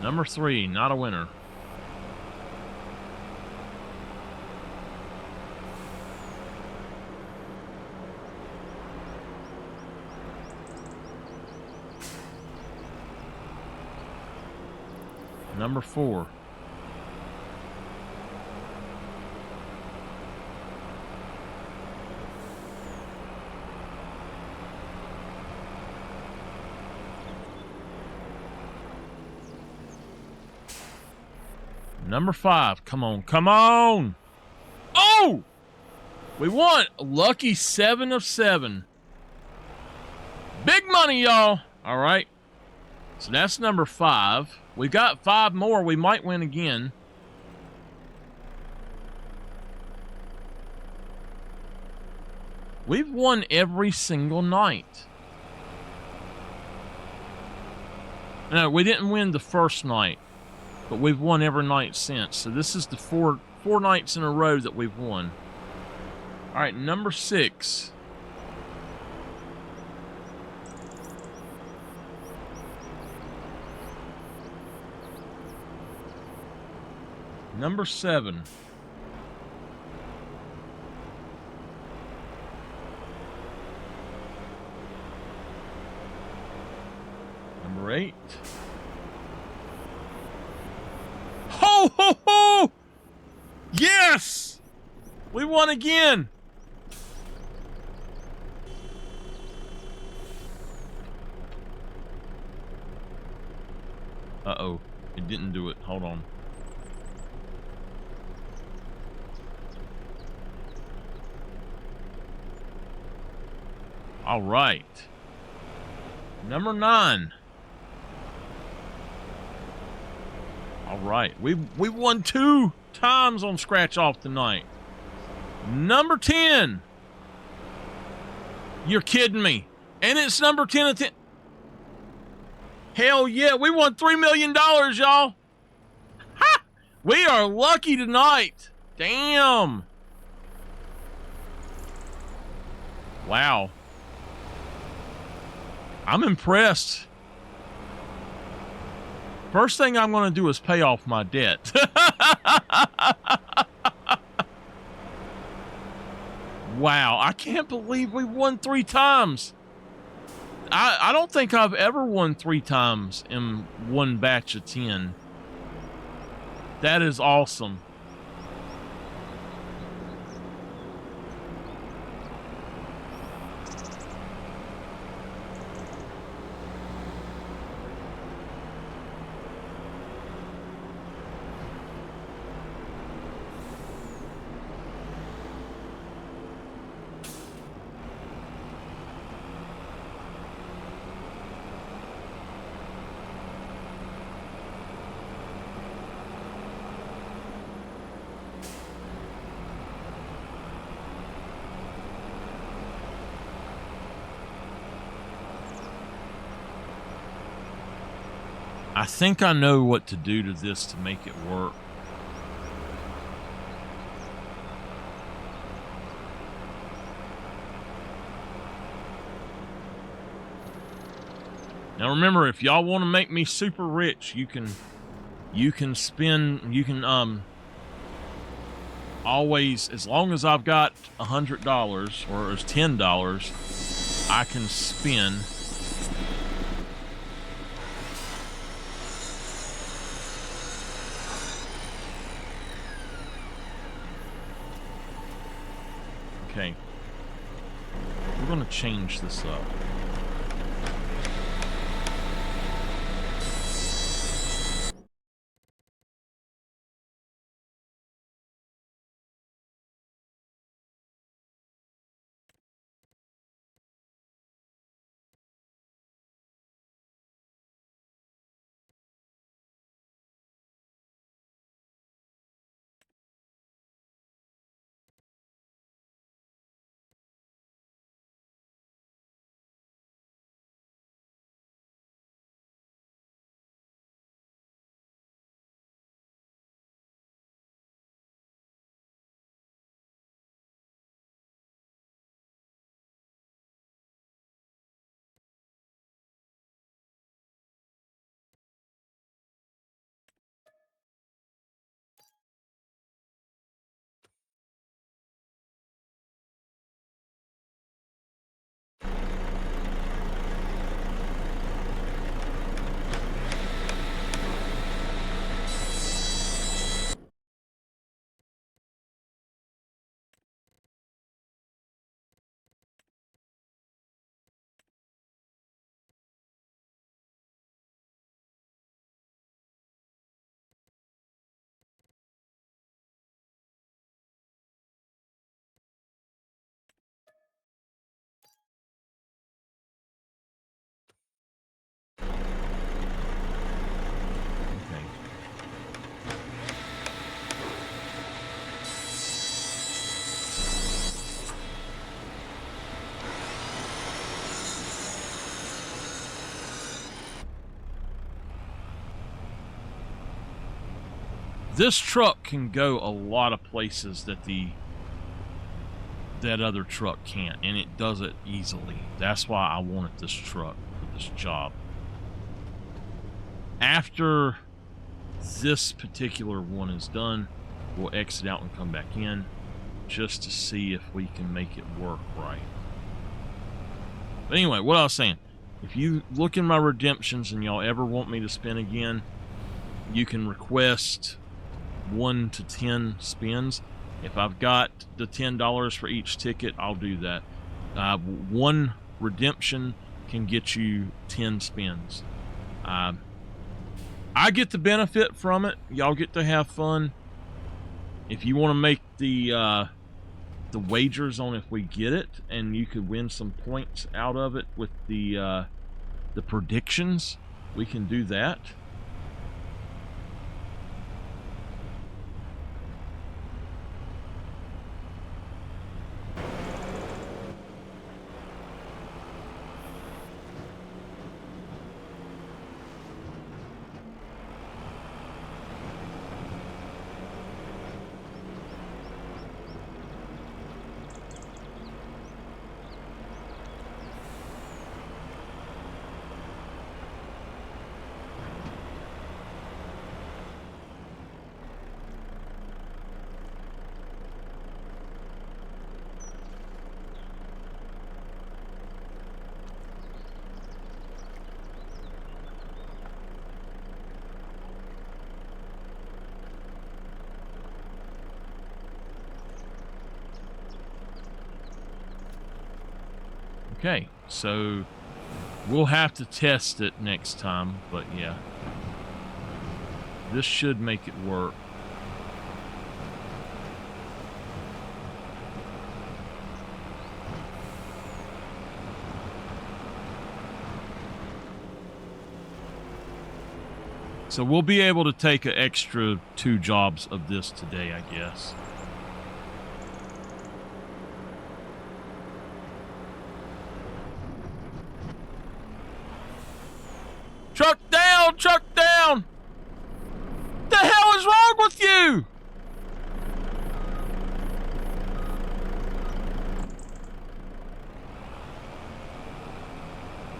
Number 3, not a winner. Number 4. Number 5. Come on. Come on. Oh! We won. Lucky 7 of 7. Big money, y'all. All right. So that's number 5. We've got 5 more. We might win again. We've won every single night. No, we didn't win the first night. But we've won every night since. So this is the four nights in a row that we've won. All right, number 6. Number 7. Number 8. Ho, ho, ho! Yes! We won again! Uh-oh. It didn't do it. Hold on. All right. Number 9. All right. We won 2 times on Scratch Off tonight. Number 10. You're kidding me. And it's number 10 of 10. Hell yeah. We won $3 million, y'all. Ha! We are lucky tonight. Damn. Wow. I'm impressed. First thing I'm going to do is pay off my debt. Wow, I can't believe we won 3 times. I don't think I've ever won 3 times in one batch of 10. That is awesome. I think I know what to do to this to make it work. Now remember, if y'all want to make me super rich, you can always, as long as I've got $100 or as $10, I can spend okay. We're gonna change this up. This truck can go a lot of places that other truck can't, and it does it easily. That's why I wanted this truck for this job. After this particular one is done, we'll exit out and come back in just to see if we can make it work right. But anyway, what I was saying, if you look in my redemptions and y'all ever want me to spin again, you can request 1 to 10 spins. If I've got the $10 for each ticket, I'll do that. One redemption can get you 10 spins. I get the benefit from it. Y'all get to have fun. If you want to make the wagers on if we get it, and you could win some points out of it with the predictions, we can do that. Okay, so we'll have to test it next time, but yeah. This should make it work. So we'll be able to take an extra 2 jobs of this today, I guess. Truck down! Truck down! The hell is wrong with you?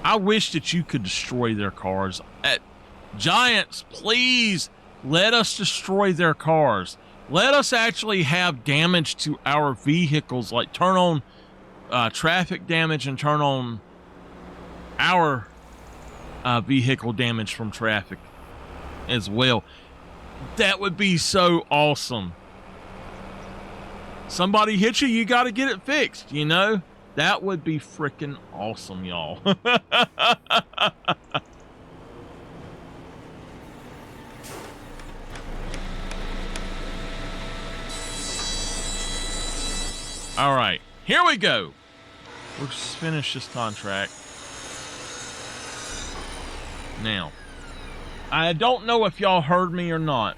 I wish that you could destroy their cars. Giants, please let us destroy their cars. Let us actually have damage to our vehicles, like turn on traffic damage and turn on our vehicle damage from traffic as well. That would be so awesome. Somebody hits you, you got to get it fixed, you know? That would be freaking awesome, y'all. All right, here we go. Let's finish this contract. Now, I don't know if y'all heard me or not.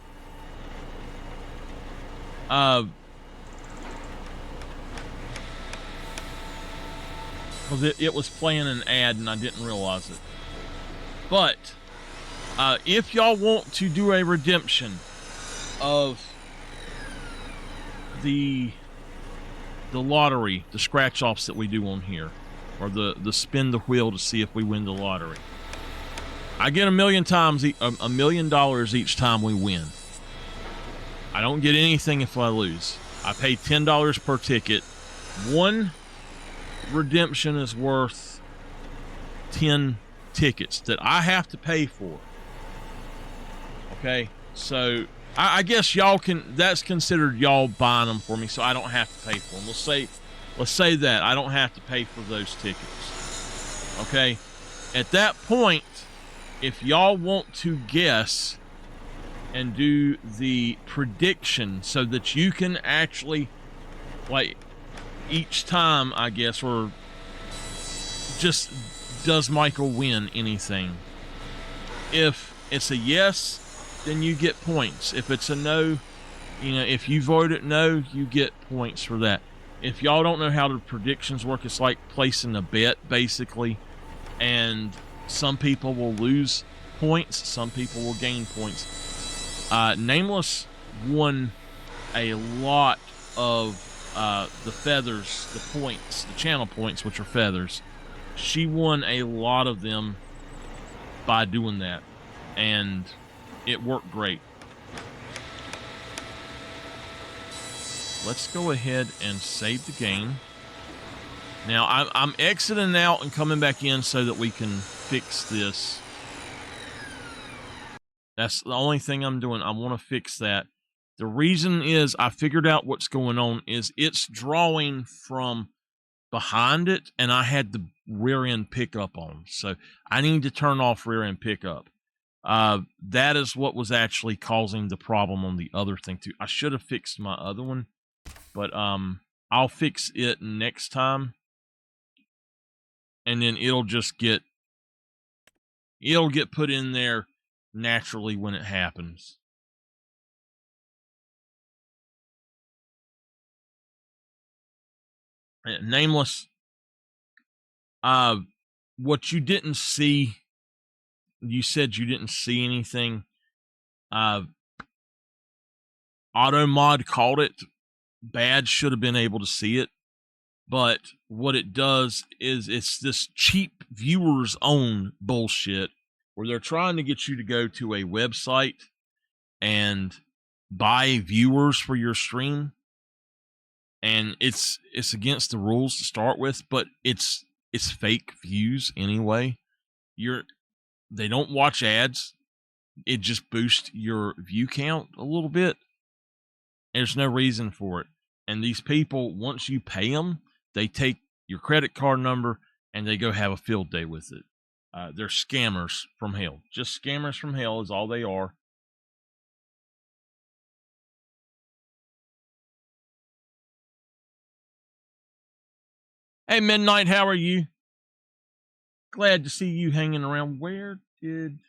Because it was playing an ad and I didn't realize it. But if y'all want to do a redemption of the lottery, the scratch offs that we do on here, or the spin the wheel to see if we win the lottery, I get $1 million each time we win. I don't get anything if I lose. I pay $10 per ticket. One redemption is worth 10 tickets that I have to pay for. Okay, so I guess y'all can. That's considered y'all buying them for me, so I don't have to pay for them. Let's say that I don't have to pay for those tickets. Okay, at that point, if y'all want to guess and do the prediction so that you can actually, like, each time, I guess, or just does Michael win anything? If it's a yes, then you get points. If it's a no, you know, if you voted no, you get points for that. If y'all don't know how the predictions work, it's like placing a bet, basically, and some people will lose points, some people will gain points. Nameless won a lot of the feathers, the points, the channel points, which are feathers. She won a lot of them by doing that, and it worked great. Let's go ahead and save the game. Now, I'm exiting out and coming back in so that we can fix this. That's the only thing I'm doing. I want to fix that. The reason is I figured out what's going on is it's drawing from behind it, and I had the rear end pickup on. So I need to turn off rear end pickup. That is what was actually causing the problem on the other thing too. I should have fixed my other one, but I'll fix it next time, and then it'll get put in there naturally when it happens. Nameless, what you didn't see, you said you didn't see anything. Automod called it. Bad should have been able to see it. But what it does is it's this cheap viewers own bullshit where they're trying to get you to go to a website and buy viewers for your stream. And it's against the rules to start with, but it's fake views anyway. They don't watch ads. It just boosts your view count a little bit. There's no reason for it. And these people, once you pay them, they take your credit card number and they go have a field day with it. They're scammers from hell. Just scammers from hell is all they are. Hey, Midnight, how are you? Glad to see you hanging around. Where did...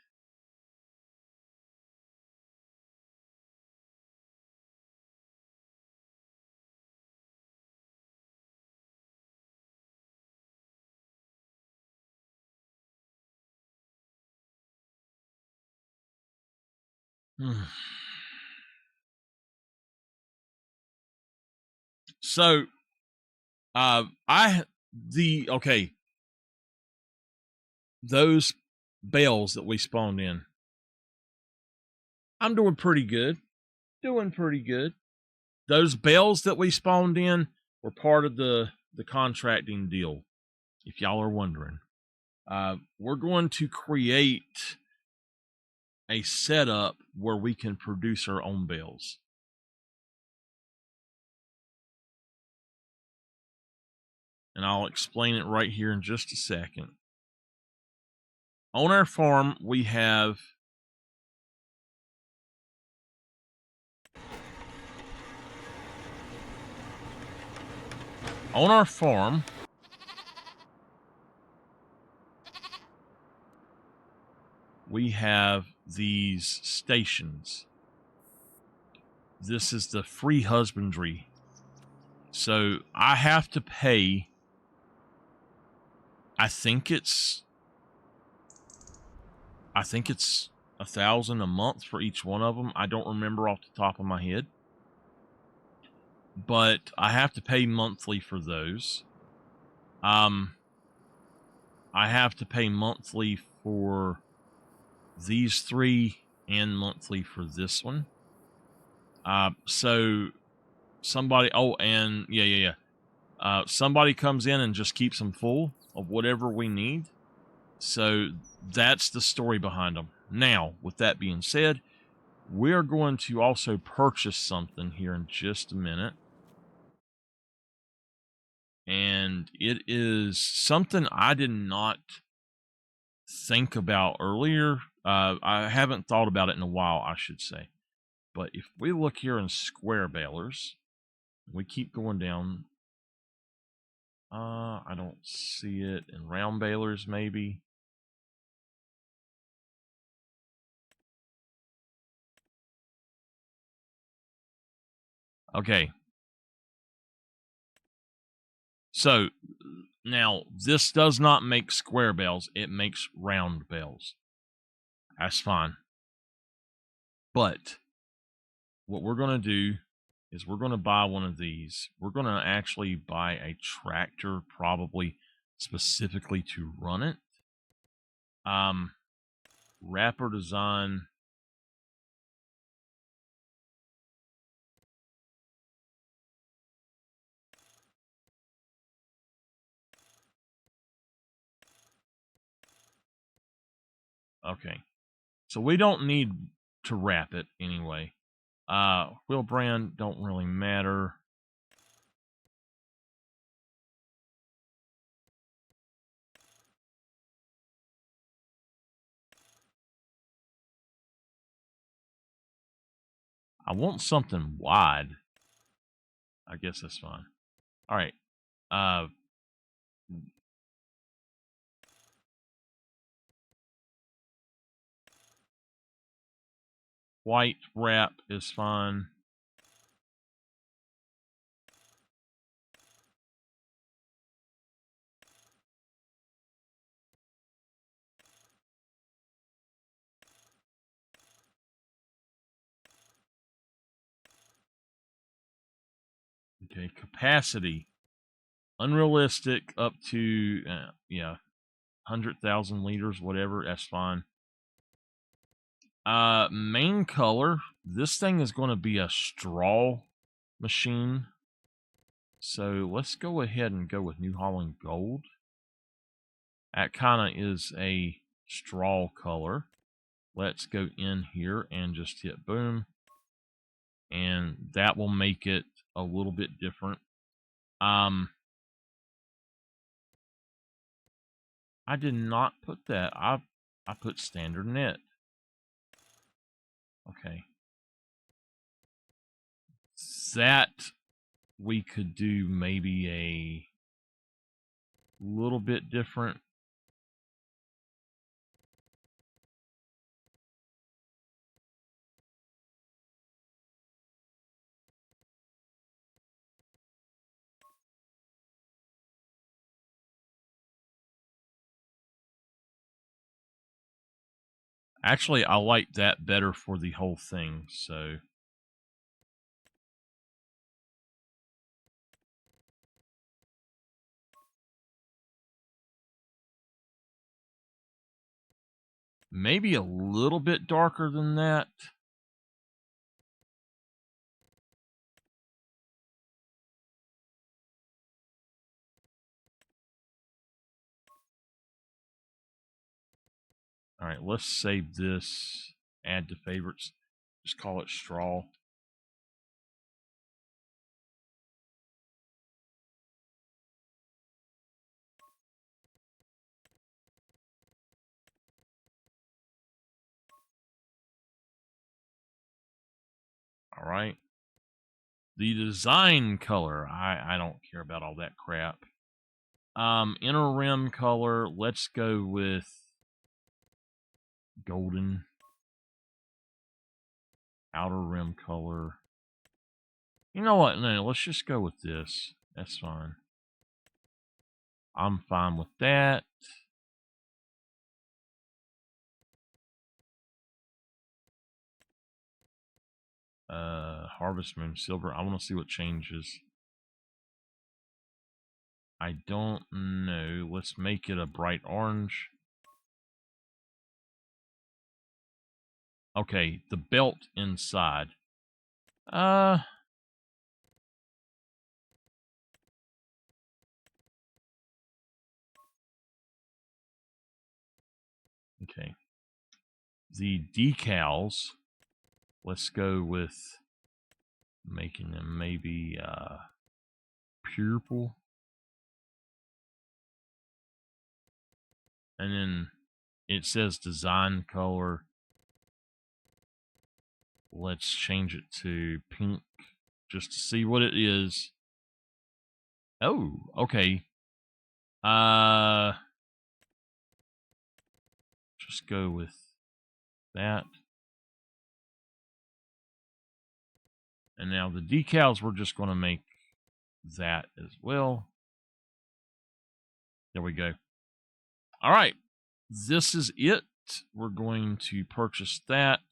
So, okay. those bales that we spawned in. I'm doing pretty good. Doing pretty good. Those bales that we spawned in were part of the contracting deal, if y'all are wondering. We're going to create a setup where we can produce our own bales. And I'll explain it right here in just a second. On our farm, we have we have these stations. This is the free husbandry. So I have to pay, I think it's 1,000 a month for each one of them. I don't remember off the top of my head, but I have to pay monthly for those. I have to pay monthly for these three and monthly for this one. So somebody, somebody comes in and just keeps them full of whatever we need. So that's the story behind them. Now, with that being said, we're going to also purchase something here in just a minute. And it is something I did not think about earlier. I haven't thought about it in a while, I should say. But if we look here in square balers, we keep going down. I don't see it in round balers, maybe. Okay. So now this does not make square bales, it makes round bales. That's fine. But what we're going to do is we're going to buy one of these. We're going to actually buy a tractor, probably specifically to run it. Wrapper design. Okay. So we don't need to wrap it anyway. Wheel brand don't really matter. I want something wide. I guess that's fine. All right. White wrap is fine. Okay, capacity. Unrealistic up to, 100,000 liters, whatever, that's fine. Main color. This thing is going to be a straw machine. So let's go ahead and go with New Holland Gold. That kind of is a straw color. Let's go in here and just hit boom. And that will make it a little bit different. I did not put that. I put standard net. Okay. That we could do maybe a little bit different. Actually, I like that better for the whole thing, so. Maybe a little bit darker than that. All right, let's save this. Add to favorites. Just call it straw. All right. The design color. I don't care about all that crap. Inner rim color. Let's go with golden. Outer rim color. You know what? No, let's just go with this. That's fine. I'm fine with that. Harvest Moon Silver. I want to see what changes. I don't know. Let's make it a bright orange. Okay, the belt inside. Okay. The decals. Let's go with making them maybe purple. And then it says design color. Let's change it to pink just to see what it is. Oh, okay. Just go with that. And now the decals, we're just going to make that as well. There we go. All right. This is it. We're going to purchase that.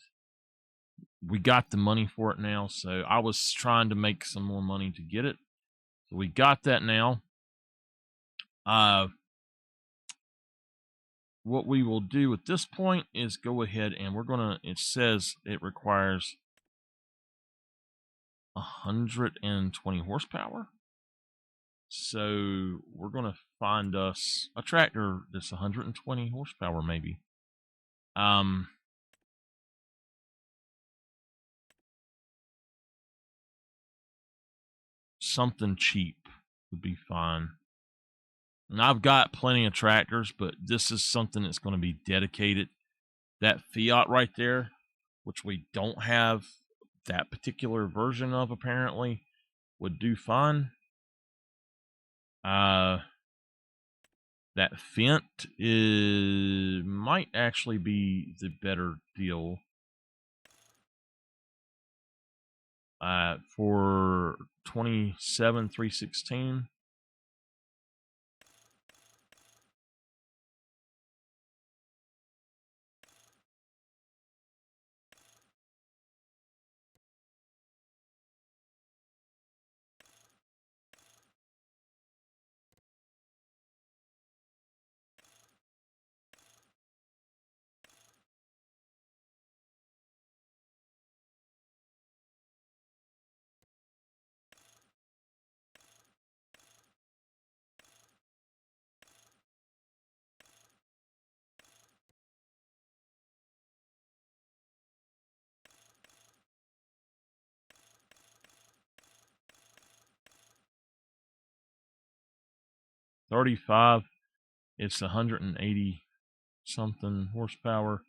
We got the money for it now, so I was trying to make some more money to get it. So we got that now. What we will do at this point is go ahead and we're gonna. It says it requires 120 horsepower. So we're gonna find us a tractor that's 120 horsepower, maybe. Something cheap would be fine. And I've got plenty of tractors, but this is something that's going to be dedicated. That Fiat right there, which we don't have that particular version of apparently, would do fine. That Fent might actually be the better deal. For 27,316. $35. It's 180 something horsepower.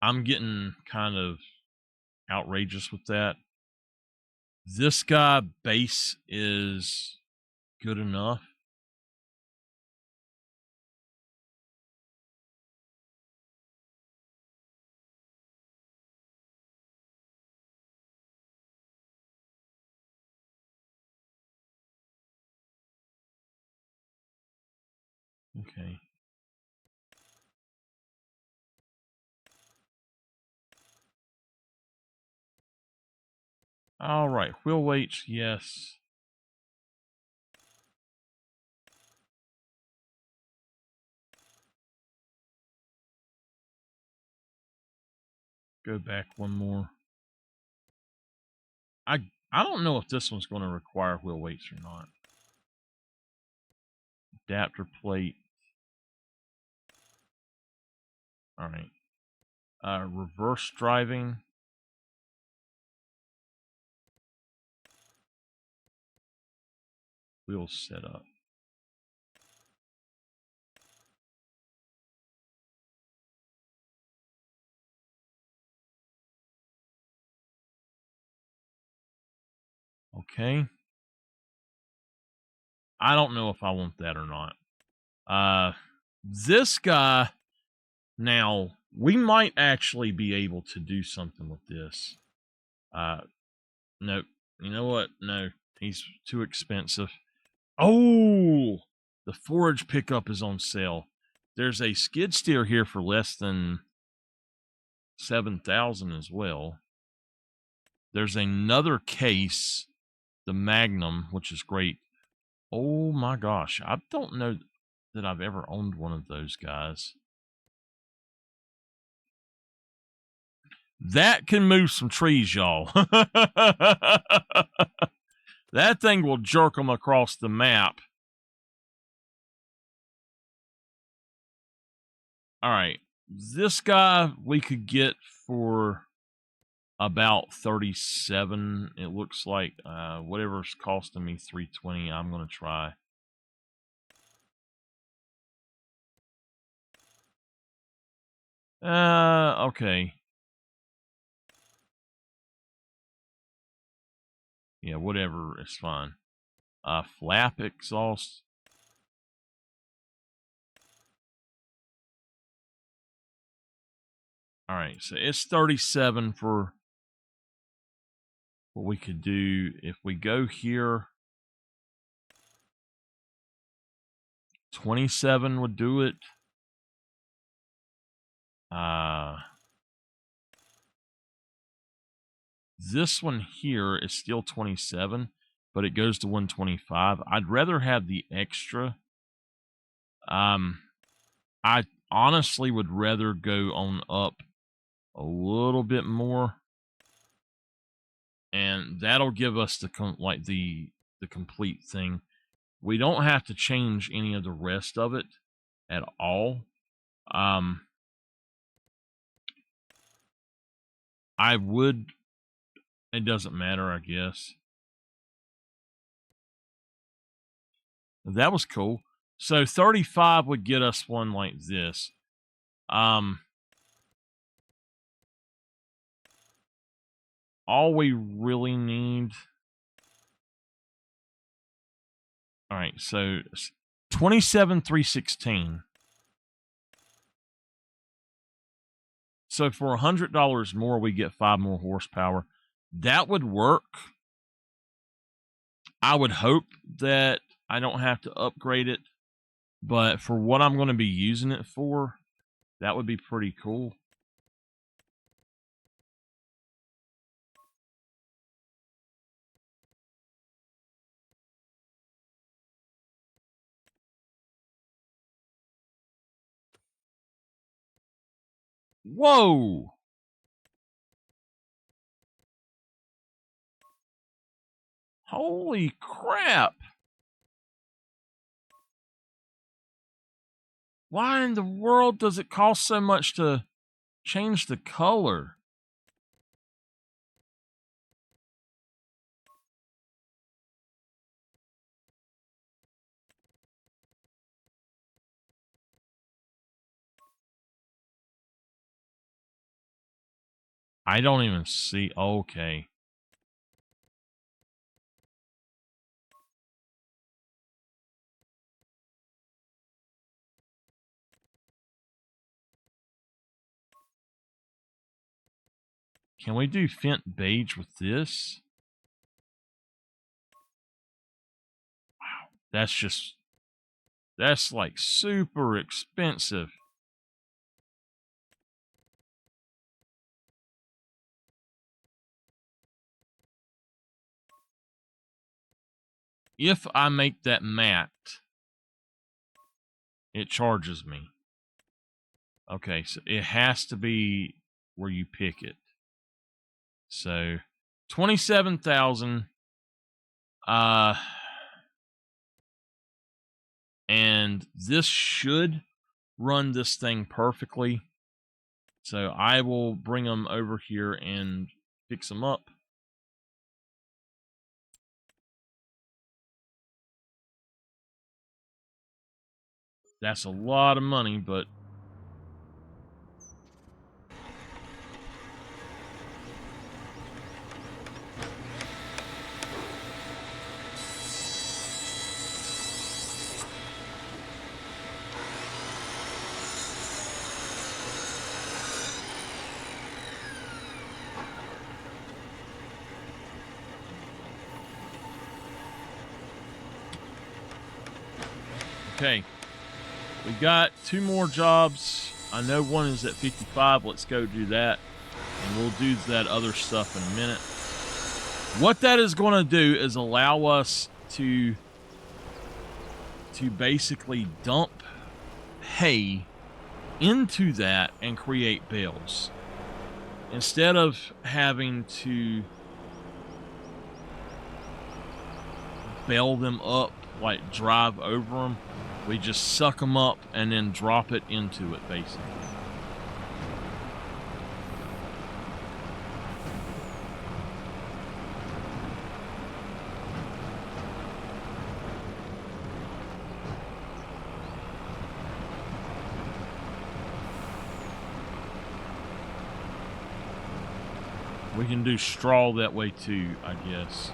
I'm getting kind of outrageous with that. This guy base is good enough. Okay. All right, wheel weights, yes. Go back one more. I don't know if this one's going to require wheel weights or not. Adapter plate. All right. Reverse driving. Wheel setup. Okay. I don't know if I want that or not. This guy, now, we might actually be able to do something with this. Nope. You know what? No, he's too expensive. Oh, the forage pickup is on sale. There's a skid steer here for less than 7,000 as well. There's another case, the Magnum, which is great. Oh my gosh, I don't know that I've ever owned one of those guys. That can move some trees, y'all. That thing will jerk them across the map. All right, this guy we could get for about 37. It looks like whatever's costing me 320. I'm gonna try. Okay. Yeah, whatever is fine. Flap exhaust. All right, so it's 37 for what we could do. If we go here, 27 would do it. This one here is still 27, but it goes to 125. I'd rather have the extra. I honestly would rather go on up a little bit more, and that'll give us the complete thing. We don't have to change any of the rest of it at all. I would. It doesn't matter, I guess. That was cool. So 35 would get us one like this. All we really need. All right, so 27,316. So for $100 more, we get 5 more horsepower. That would work. I would hope that I don't have to upgrade it, but for what I'm going to be using it for, that would be pretty cool. Whoa! Holy crap! Why in the world does it cost so much to change the color? I don't even see. Okay. Can we do Fent beige with this? Wow. That's like super expensive. If I make that matte, it charges me. Okay, so it has to be where you pick it. So 27,000. And this should run this thing perfectly. So I will bring them over here and fix them up. That's a lot of money, but okay. We got 2 more jobs. I know one is at 55. Let's go do that. And we'll do that other stuff in a minute. What that is going to do is allow us to basically dump hay into that and create bales. Instead of having to bale them up, like drive over them, we just suck them up and then drop it into it, basically. We can do straw that way too, I guess.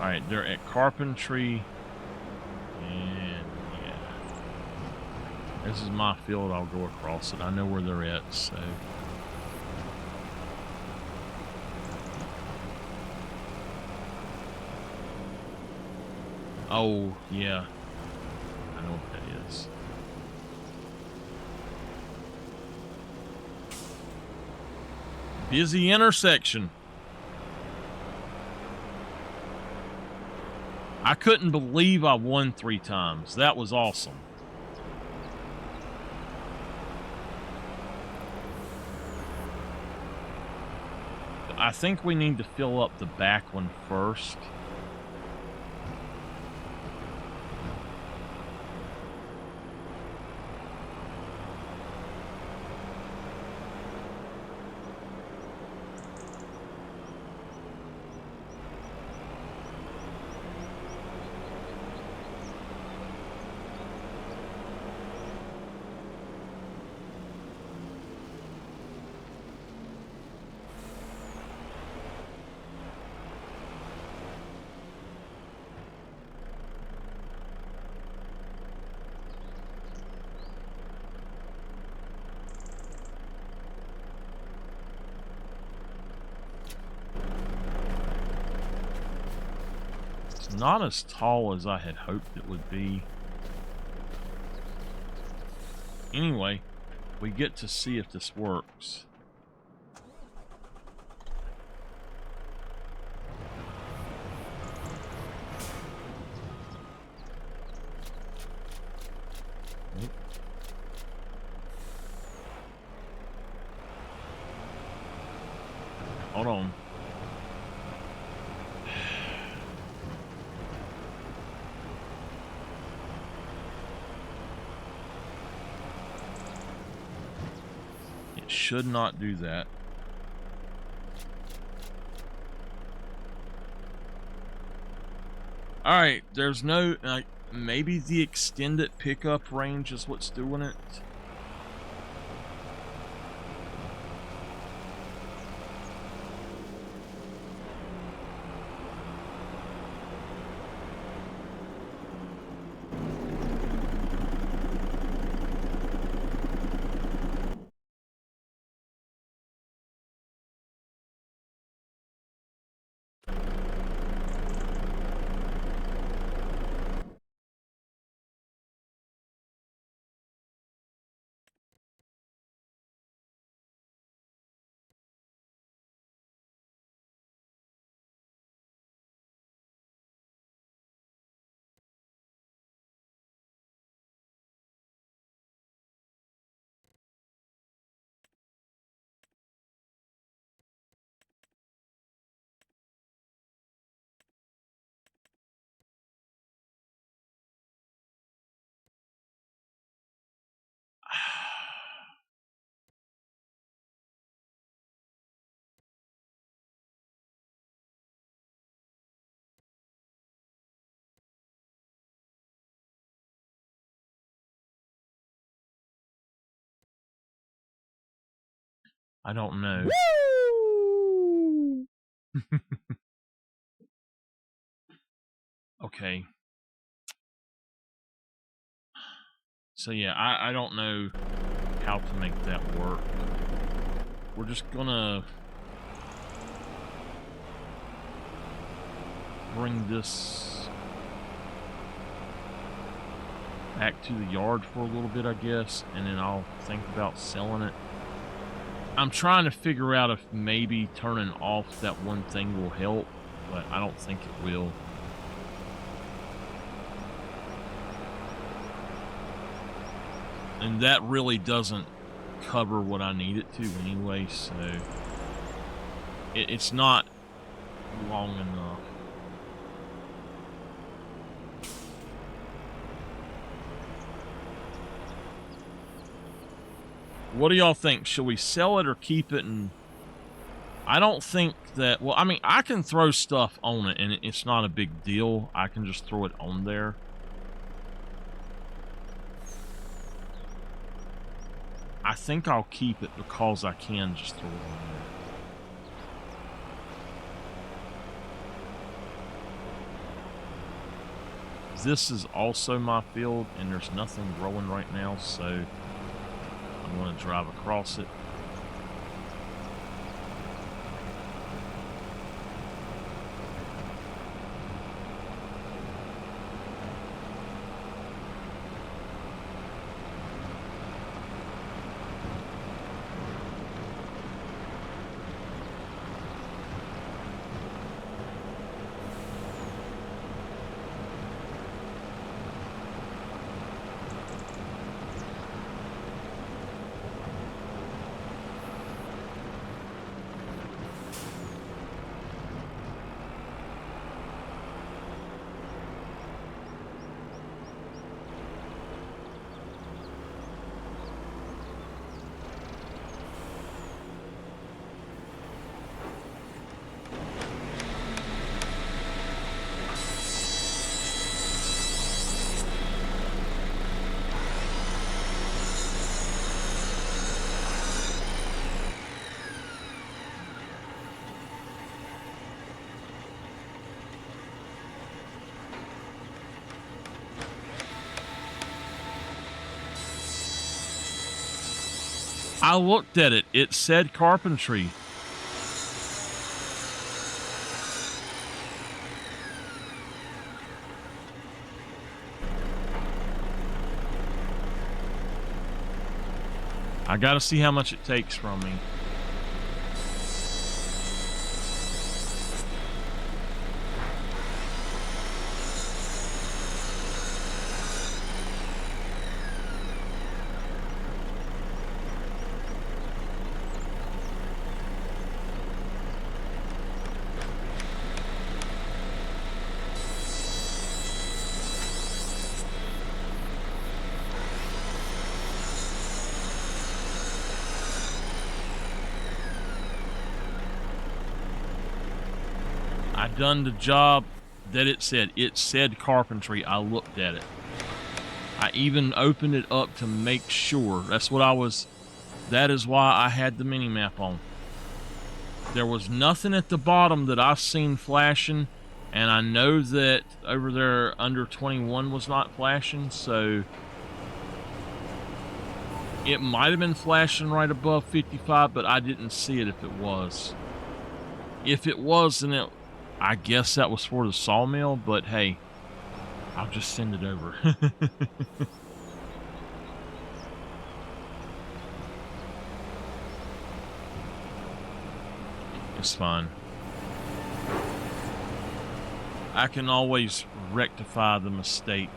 All right, they're at carpentry. And yeah. This is my field. I'll go across it. I know where they're at, so. Oh, yeah. I know what that is. Busy intersection. I couldn't believe I won 3 times. That was awesome. I think we need to fill up the back one first. Not as tall as I had hoped it would be. Anyway, we get to see if this works. Hold on. should not do that. Alright, there's no... maybe the extended pickup range is what's doing it. I don't know. Okay. So yeah, I don't know how to make that work. We're just gonna bring this back to the yard for a little bit, I guess, and then I'll think about selling it. I'm trying to figure out if maybe turning off that one thing will help, but I don't think it will. And that really doesn't cover what I need it to anyway, so it's not long enough. What do y'all think? Should we sell it or keep it? And I don't think that... Well, I mean, I can throw stuff on it, and it's not a big deal. I can just throw it on there. I think I'll keep it because I can just throw it on there. This is also my field, and there's nothing growing right now, so I'm going to drive across it. I looked at it. It said carpentry. I gotta see how much it takes from me. I done the job that it said. It said carpentry. I looked at it. I even opened it up to make sure. That's what I was. That is why I had the mini map on. There was nothing at the bottom that I seen flashing, and I know that over there under 21 was not flashing, so it might have been flashing right above 55, but I didn't see it if it was. If it was, then I guess that was for the sawmill, but hey, I'll just send it over. It's fine. I can always rectify the mistake.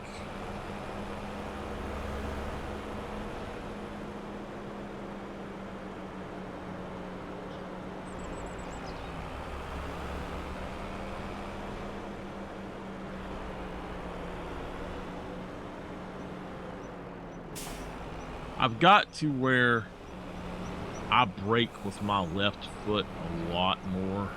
I've got to where I brake with my left foot a lot more.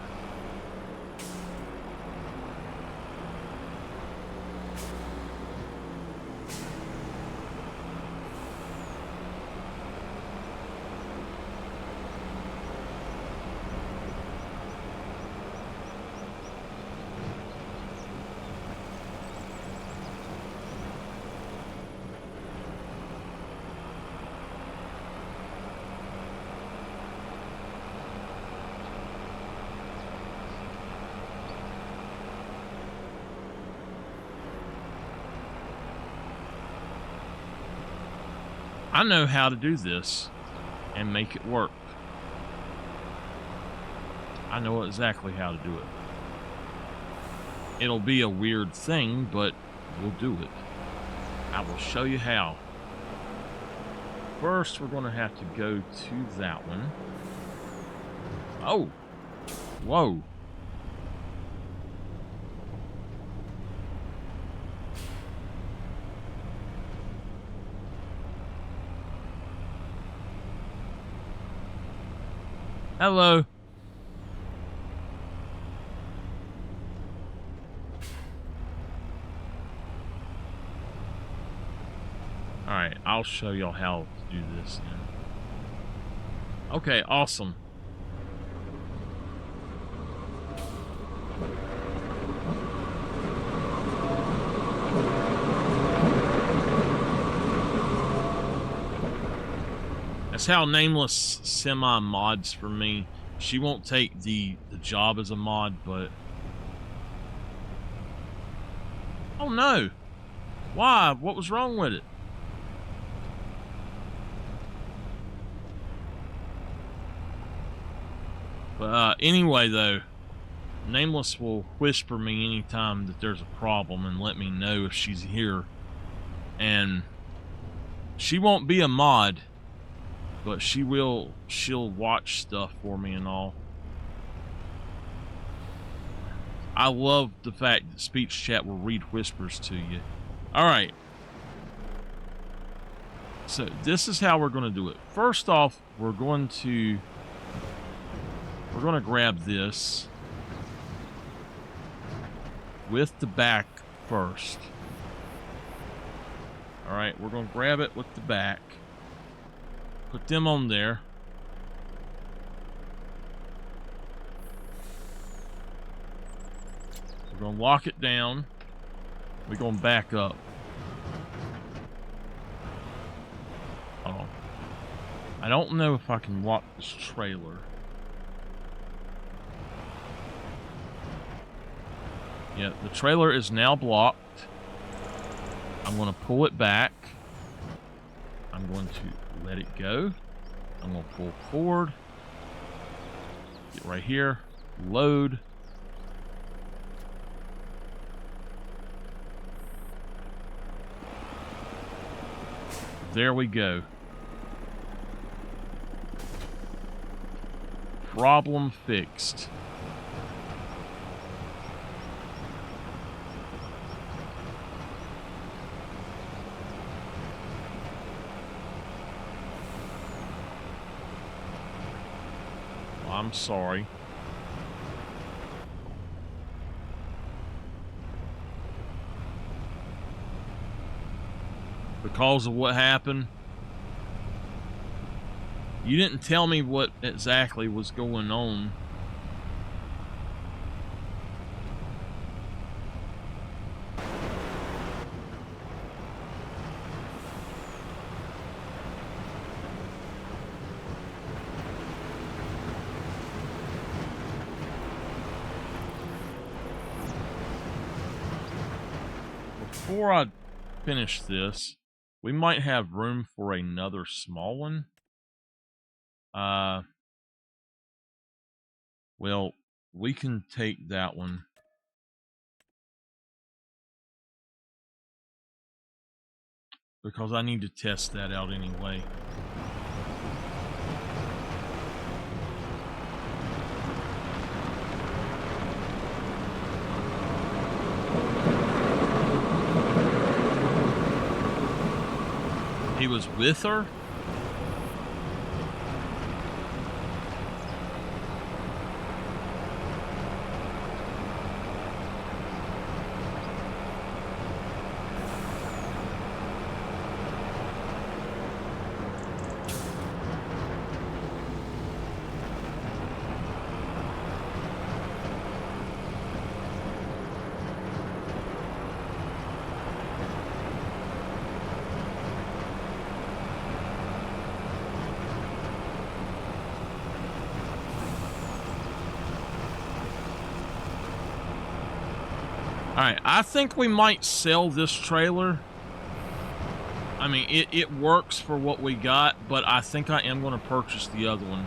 I know how to do this and make it work. I know exactly how to do it. It'll be a weird thing, but we'll do it. I will show you how. First, we're going to have to go to that one. Oh! Whoa! Hello. Alright, I'll show y'all how to do this then. Okay, awesome. That's how Nameless semi-mods for me. She won't take the job as a mod, but... Oh no! Why? What was wrong with it? But anyway though, Nameless will whisper me anytime that there's a problem and let me know if she's here. And she won't be a mod, but she'll watch stuff for me and all. I love the fact that speech chat will read whispers to you. Alright. So this is how we're going to do it. First off, we're going to grab this with the back first. Alright, we're going to grab it with the back. Put them on there. We're going to lock it down. We're going to back up. Hold on. I don't know if I can lock this trailer. Yeah, the trailer is now blocked. I'm going to pull it back. I'm going to let it go. I'm going to pull forward. Get right here. Load. There we go. Problem fixed. I'm sorry. because of what happened. You didn't tell me what exactly was going on. Before I finish this, we might have room for another small one. Well, we can take that one. Because I need to test that out anyway. He was with her? Alright, I think we might sell this trailer. I mean, it works for what we got, but I think I am going to purchase the other one.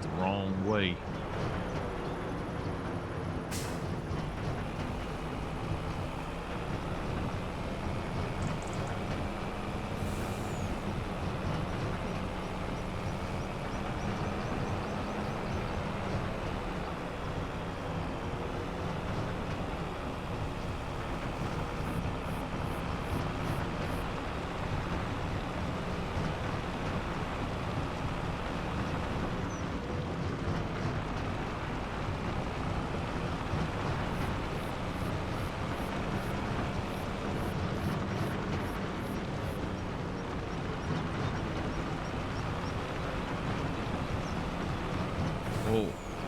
The wrong way.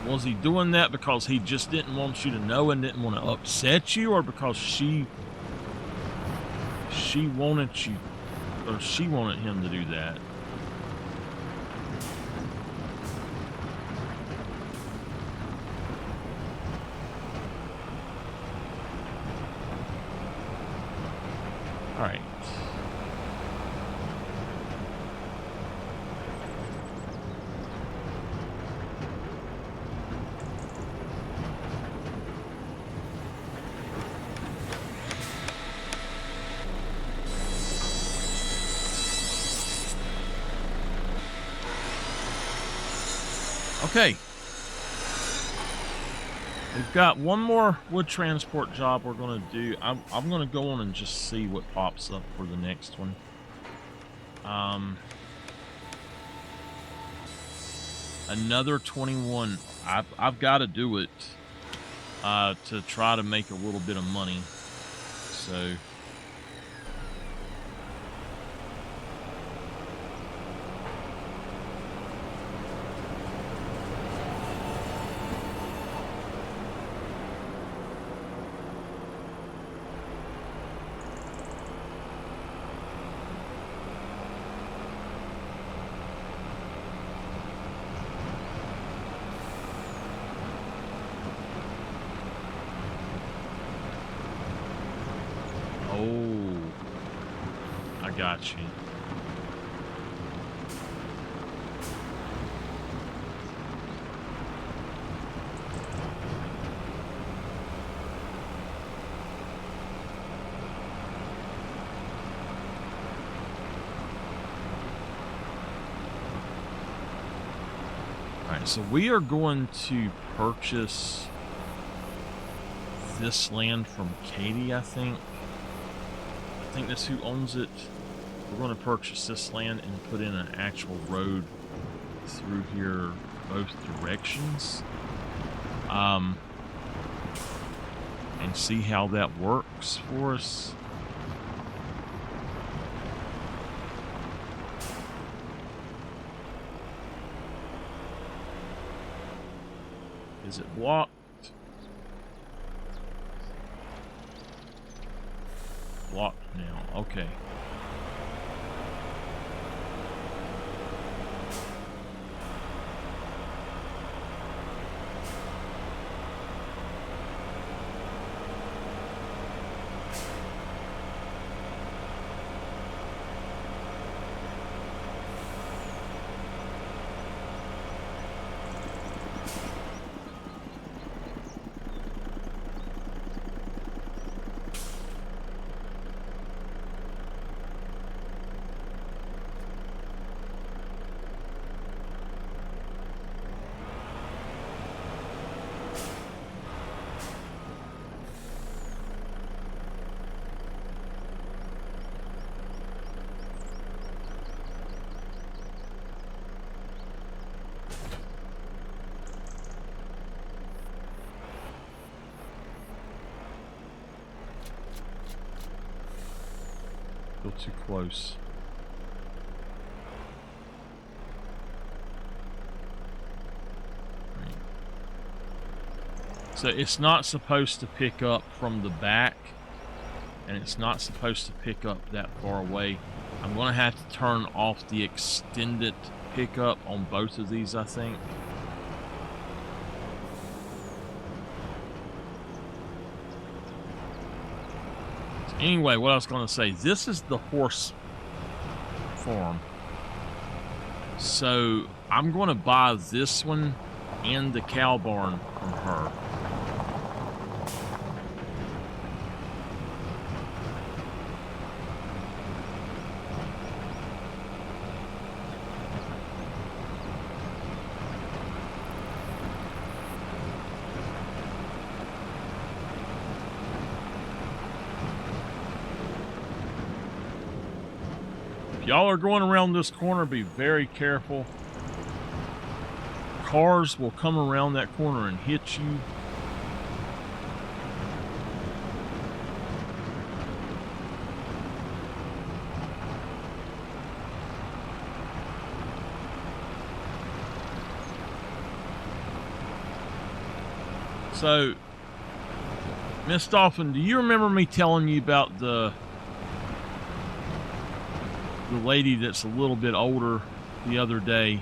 Was he doing that because he just didn't want you to know and didn't want to upset you, or because she wanted you, or she wanted him to do that? All right. Okay. We've got one more wood transport job we're going to do. I'm going to go on and just see what pops up for the next one. Another 21. I've got to do it to try to make a little bit of money. So... Oh, I got you. So we are going to purchase this land from Katie, I think. I think that's who owns it. We're going to purchase this land and put in an actual road through here both directions. And see how that works for us. Is it blocked? Blocked now. Okay. Too close. Right. So it's not supposed to pick up from the back, and it's not supposed to pick up that far away. I'm going to have to turn off the extended pickup on both of these, I think. Anyway, what I was going to say, this is the horse farm. So I'm going to buy this one and the cow barn from her. Y'all are going around this corner, be very careful. Cars will come around that corner and hit you. So, Miss Dolphin, do you remember me telling you about the lady that's a little bit older the other day?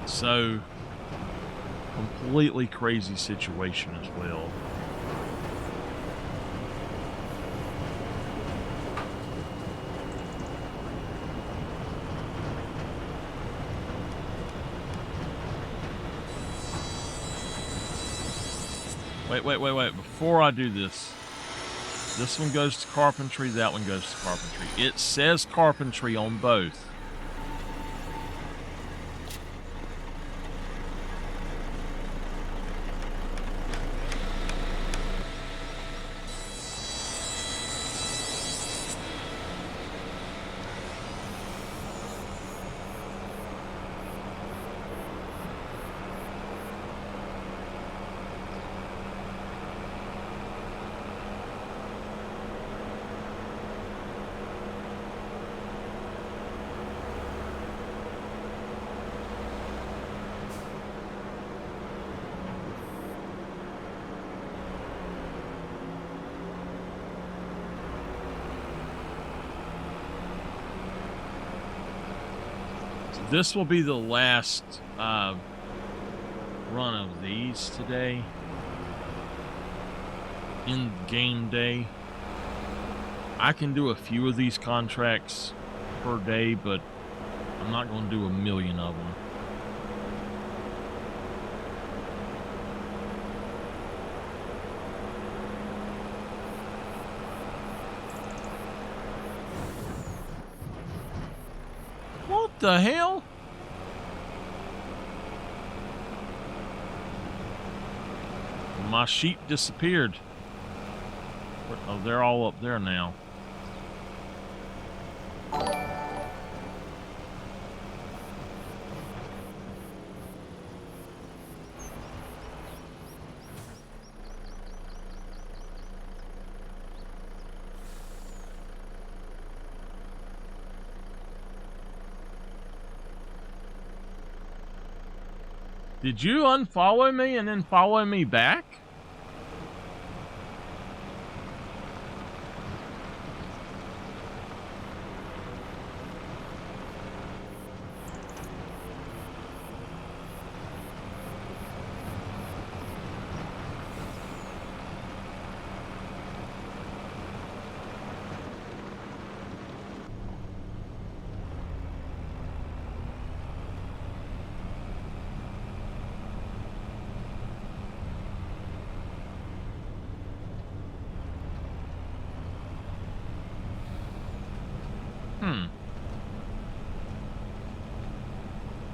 So, completely crazy situation as well. Wait. Before I do this one goes to carpentry, that one goes to carpentry. It says carpentry on both. This will be the last run of these today in game day. I can do a few of these contracts per day, but I'm not going to do a million of them. What the hell? My sheep disappeared. Oh, they're all up there now. Did you unfollow me and then follow me back?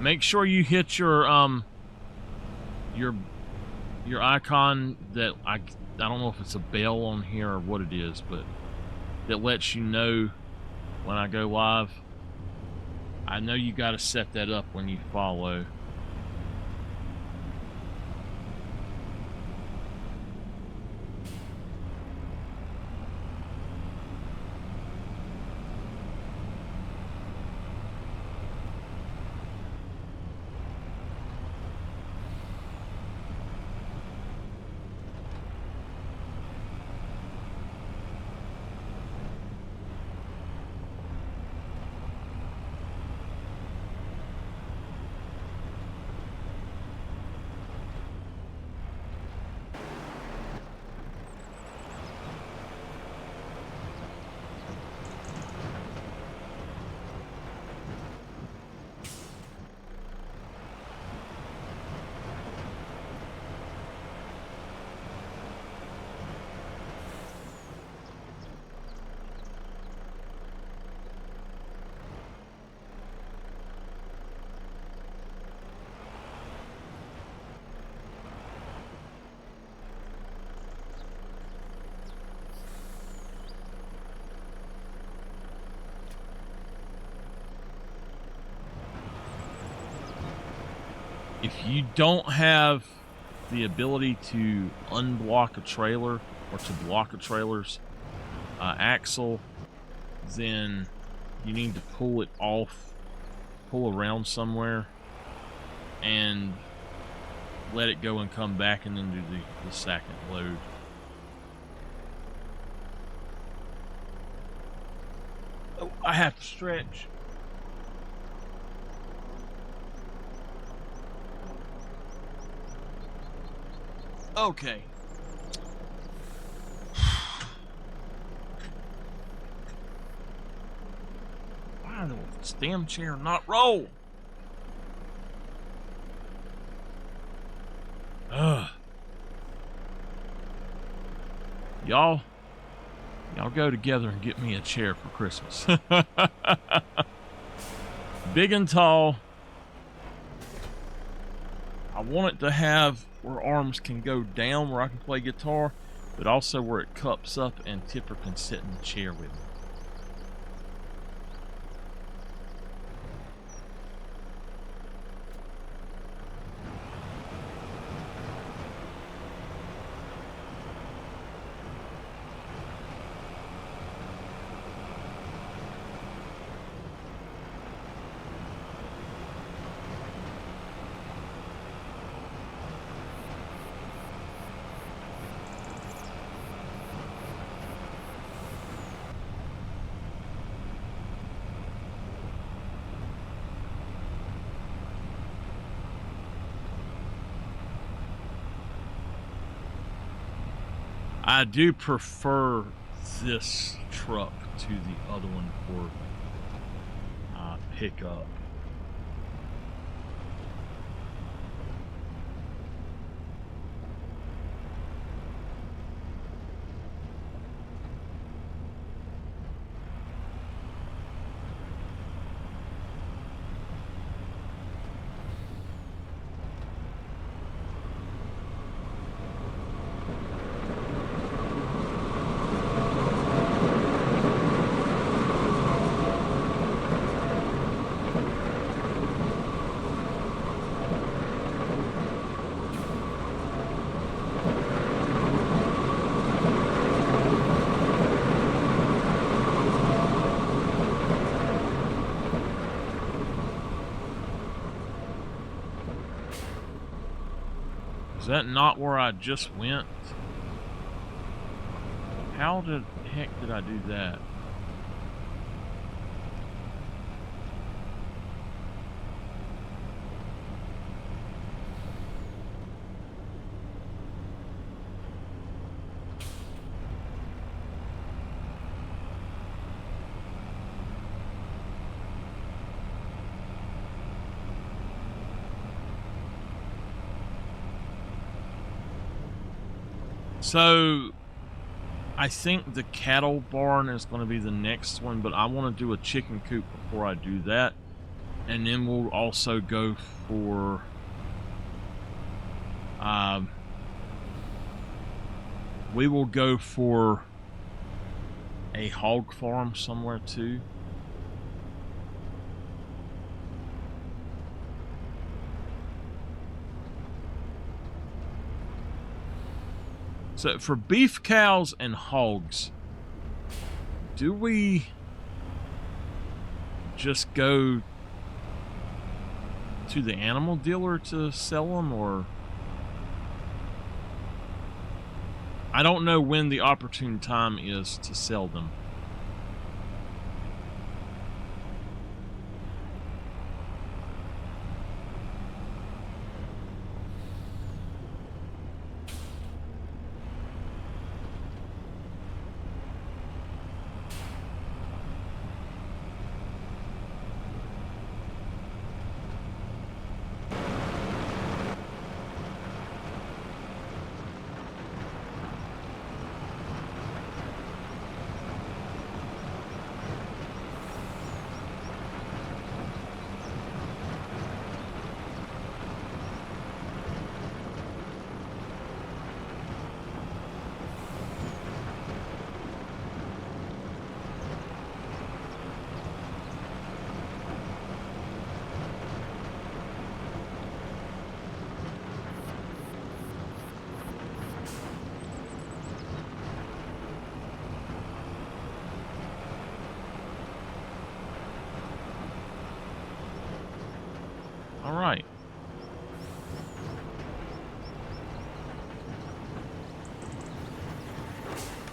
Make sure you hit your icon that I don't know if it's a bell on here or what it is, but that lets you know when I go live. I know you got to set that up when you follow. If you don't have the ability to unblock a trailer or to block a trailer's axle, then you need to pull it off, pull around somewhere, and let it go and come back and then do the second load. Oh, I have to stretch. Okay. Why will this damn chair not roll? Ugh. Y'all go together and get me a chair for Christmas. Big and tall. I want it to have where arms can go down where I can play guitar, but also where it cups up and Tipper can sit in the chair with me. I do prefer this truck to the other one for pickup. Is that not where I just went? How the heck did I do that? So, I think the cattle barn is going to be the next one, but I want to do a chicken coop before I do that. And then we'll also go for... we will go for a hog farm somewhere too. So for beef cows and hogs, do we just go to the animal dealer to sell them, or I don't know when the opportune time is to sell them. All right.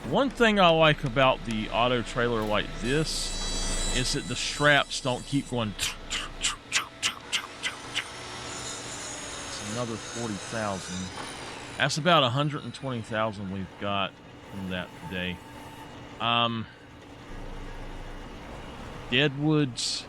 One thing I like about the auto trailer like this is that the straps don't keep going. It's another 40,000. That's about 120,000 we've got from that today. Deadwoods.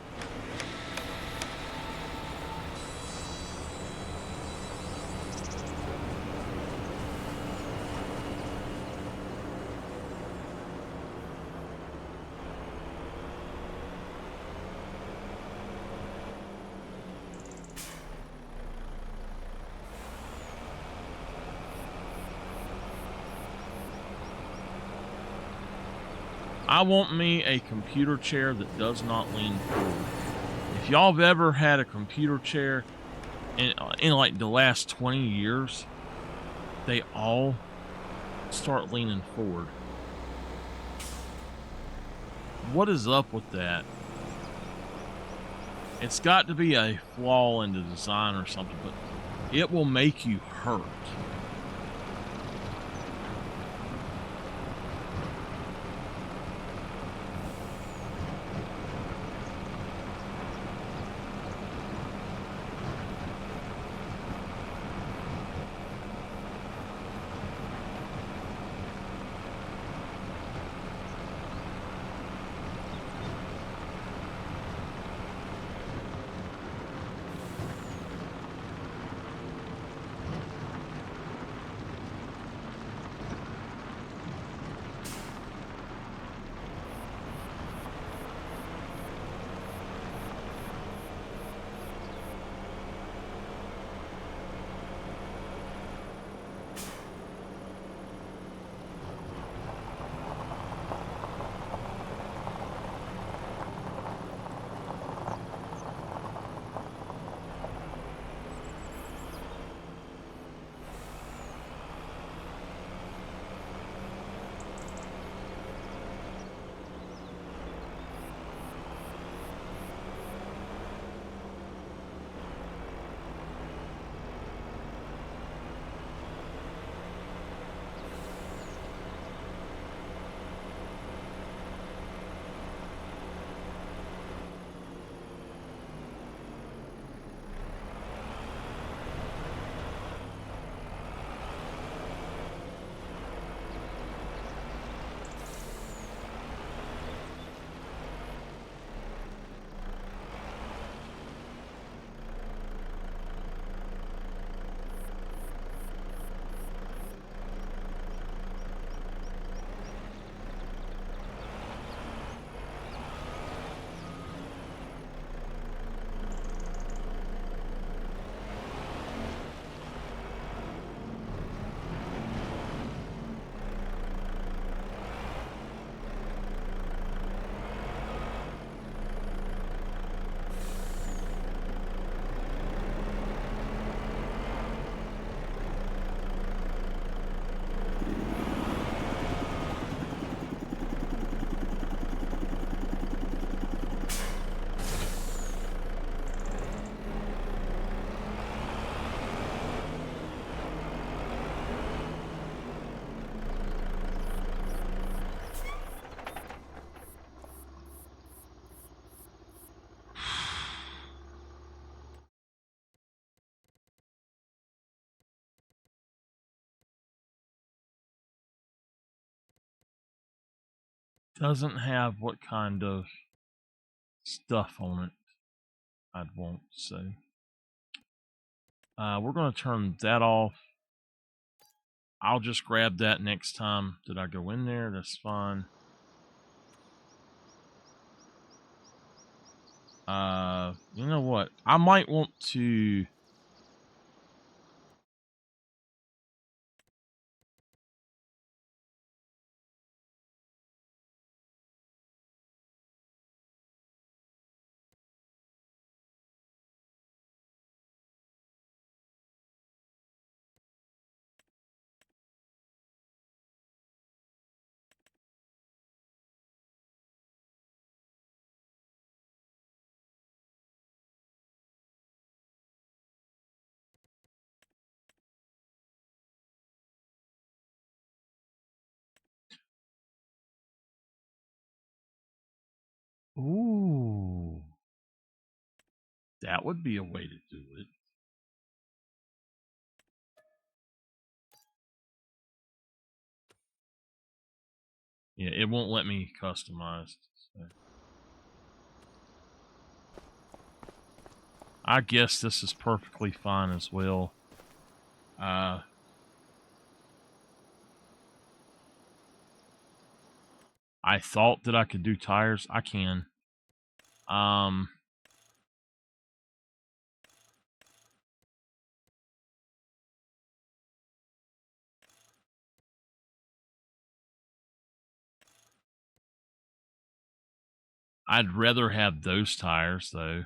I want me a computer chair that does not lean forward. If y'all have ever had a computer chair in like the last 20 years, they all start leaning forward. What is up with that? It's got to be a flaw in the design or something, but it will make you hurt. doesn't have what kind of stuff on it I'd want, so we're going to turn that off. I'll just grab that next time that I go in there. That's fine. You know what? I might want to... Ooh. That would be a way to do it. Yeah, it won't let me customize. So. I guess this is perfectly fine as well. I thought that I could do tires. I can. I'd rather have those tires, though.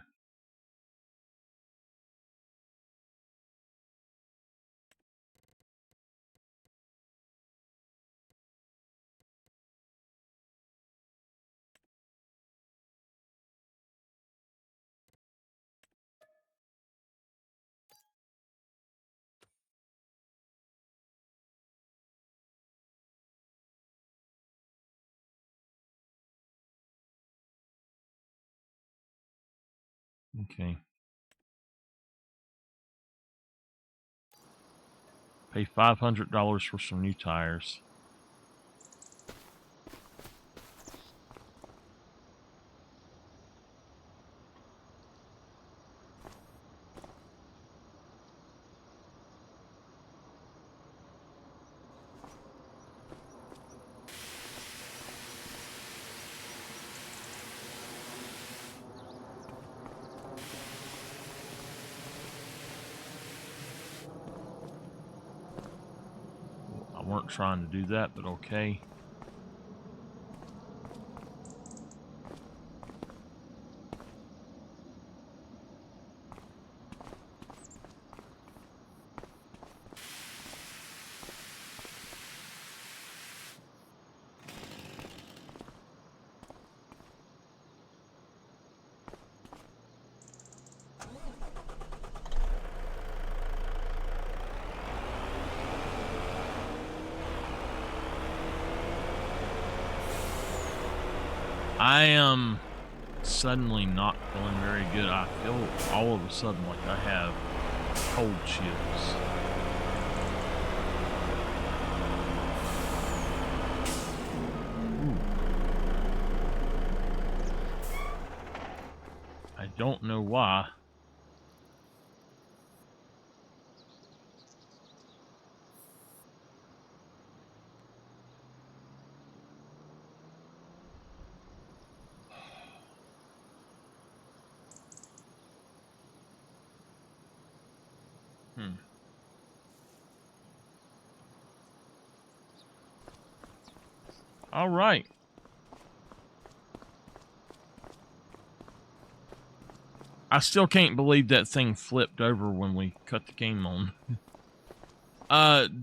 Okay. Pay $500 for some new tires. I weren't trying to do that, but okay. I am suddenly not feeling very good. I feel all of a sudden like I have cold chills. Ooh. I don't know why. All right. I still can't believe that thing flipped over when we cut the game on.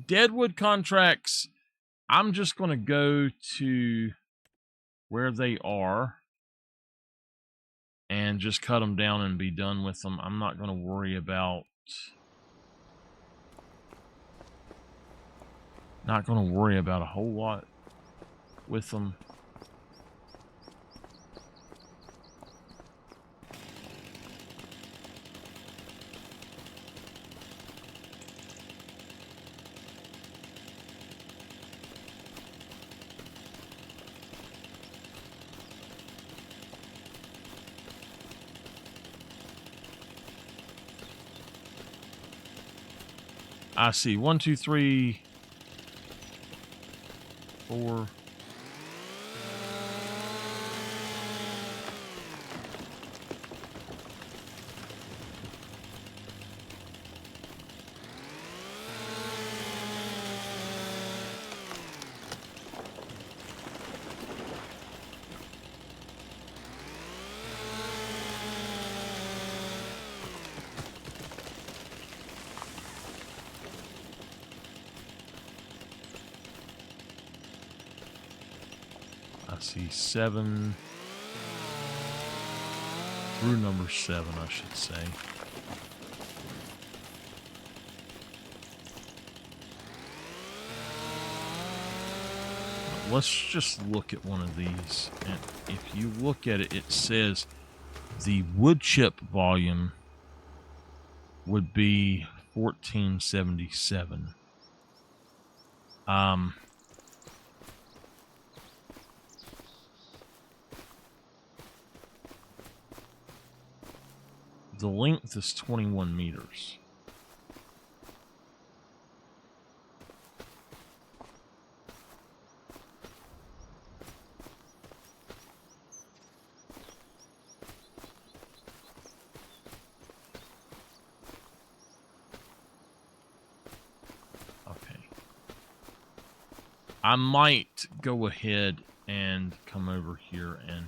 Deadwood contracts, I'm just going to go to where they are and just cut them down and be done with them. I'm not going to worry about... Not going to worry about a whole lot with them. I see 1, 2, 3, 4. I see 7 through number 7, I should say. Let's just look at one of these. And if you look at it, it says the wood chip volume would be 1477. The length is 21 meters. I might go ahead and come over here and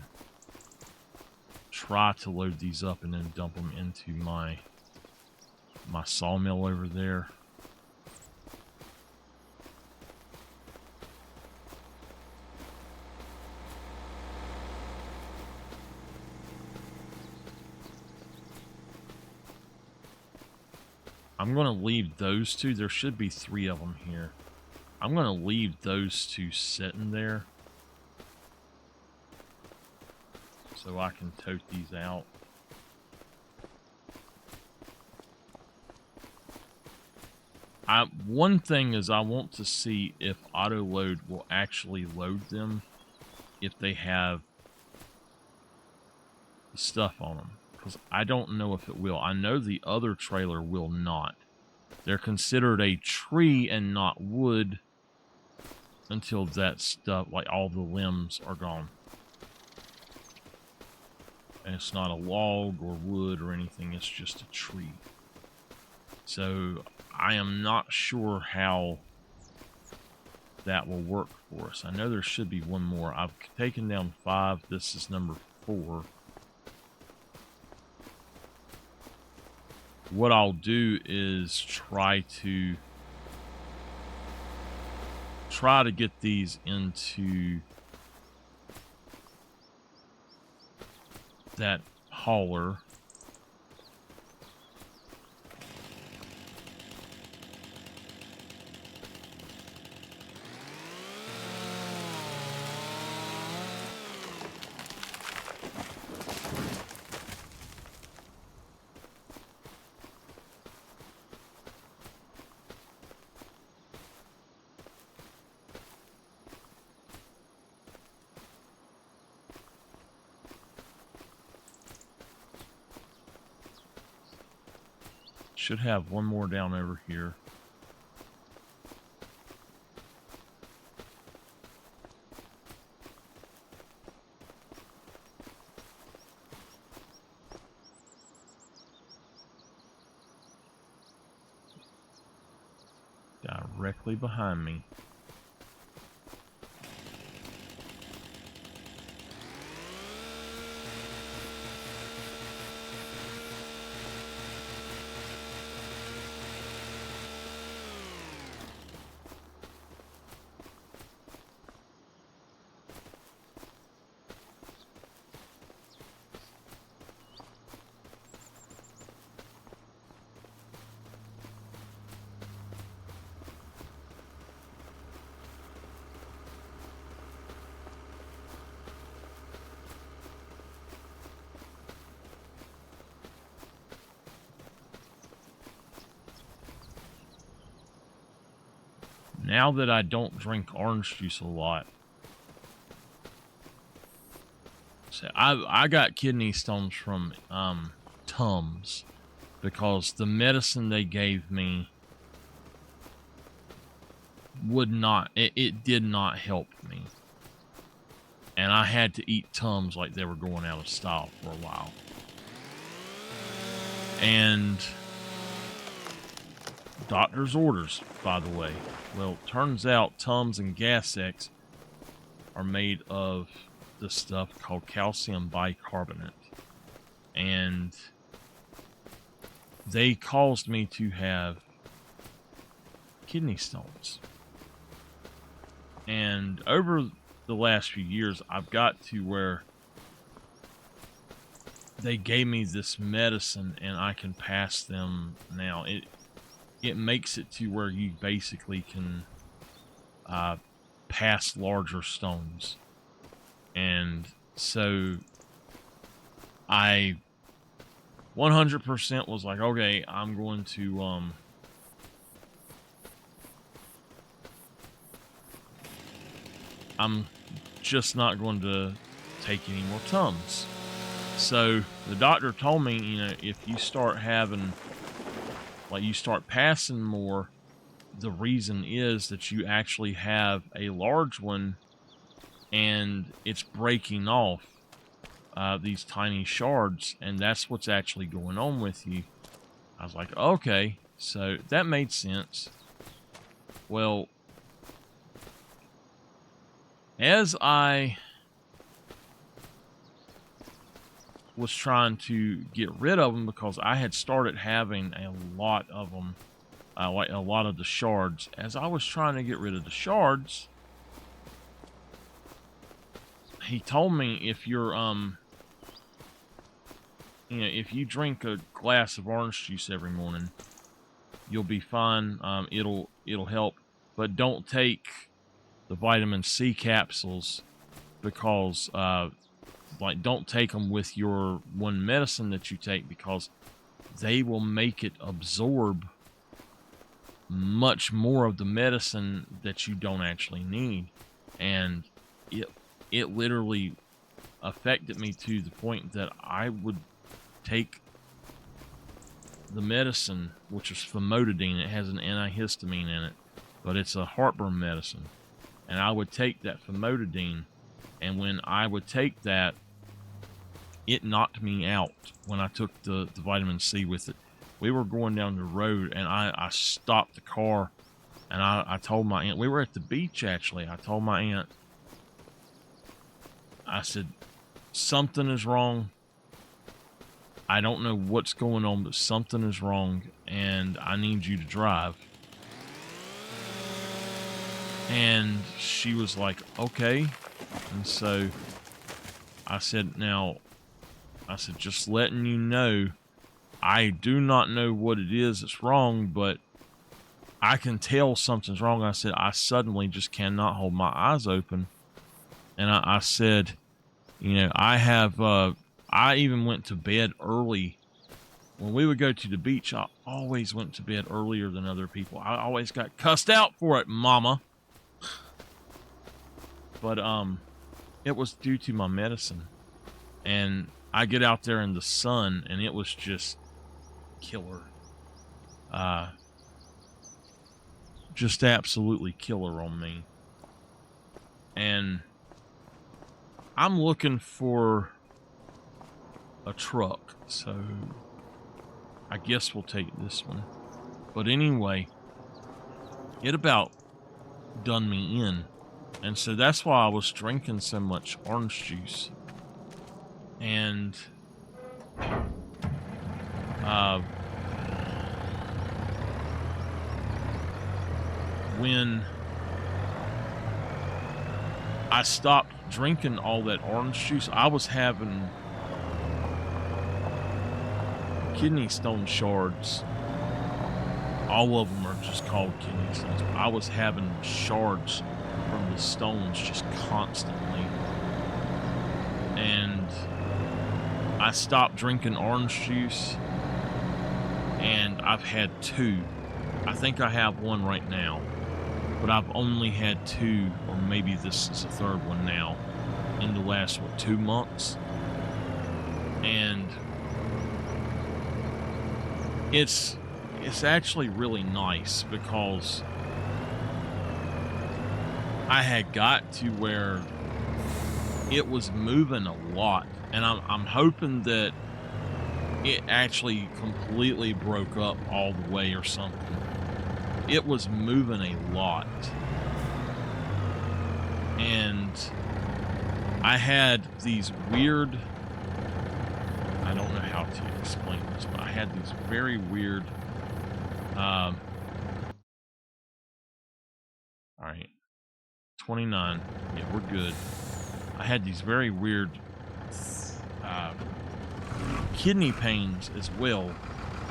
try to load these up and then dump them into my sawmill over there. I'm going to leave those two. There should be 3 of them here. I'm going to leave those 2 sitting there so I can tote these out. One thing is I want to see if auto load will actually load them if they have the stuff on them, because I don't know if it will. I know the other trailer will not. They're considered a tree and not wood until that stuff, like all the limbs, are gone. And it's not a log or wood or anything, it's just a tree. So I am not sure how that will work for us. I know there should be one more. I've taken down 5. This is number 4. What I'll do is try to get these into that hauler. Should have one more down over here. Directly behind me. Now that I don't drink orange juice a lot, so I got kidney stones from Tums because the medicine they gave me would not, it did not help me. And I had to eat Tums like they were going out of style for a while. And doctor's orders, by the way. Well, turns out Tums and Gas X are made of this stuff called calcium bicarbonate. And they caused me to have kidney stones. And over the last few years, I've got to where they gave me this medicine and I can pass them now. It makes it to where you basically can pass larger stones. And so I 100% was like, okay, I'm going to I'm just not going to take any more Tums. So the doctor told me, you know, if you start having, like, you start passing more, the reason is that you actually have a large one and it's breaking off these tiny shards, and that's what's actually going on with you. I was like, okay, so that made sense. Well, as I was trying to get rid of them, because I had started having a lot of them, like a lot of the shards. As I was trying to get rid of the shards, he told me if you're, you know, if you drink a glass of orange juice every morning, you'll be fine. It'll help, but don't take the vitamin C capsules, because like, don't take them with your one medicine that you take, because they will make it absorb much more of the medicine that you don't actually need. And it literally affected me to the point that I would take the medicine, which is famotidine. It has an antihistamine in it, but it's a heartburn medicine. And I would take that famotidine, and when I would take that, it knocked me out when I took the vitamin C with it. We were going down the road, and I stopped the car, and I told my aunt, we were at the beach actually, I told my aunt, I said, something is wrong. I don't know what's going on, but something is wrong, and I need you to drive. And she was like, okay. And so I said, just letting you know, I do not know what it is that's wrong, but I can tell something's wrong. I said, I suddenly just cannot hold my eyes open. And I said, you know, I even went to bed early. When we would go to the beach, I always went to bed earlier than other people. I always got cussed out for it, mama. But it was due to my medicine. And I get out there in the sun, and it was just killer. Just absolutely killer on me. And I'm looking for a truck, so I guess we'll take this one. But anyway, it about done me in. And so that's why I was drinking so much orange juice. And when I stopped drinking all that orange juice, I was having kidney stone shards. All of them are just called kidney stones. I was having shards from the stones just constantly. And I stopped drinking orange juice, and I've had 2. I think I have one right now, but I've only had 2, or maybe this is the 3rd one now, in the last, 2 months. And it's actually really nice, because I had got to where it was moving a lot, and I'm hoping that it actually completely broke up all the way or something. It was moving a lot, and I had these weird, I don't know how to explain this, but I had these very weird, all right, 29, yeah, we're good. I had these very weird kidney pains as well,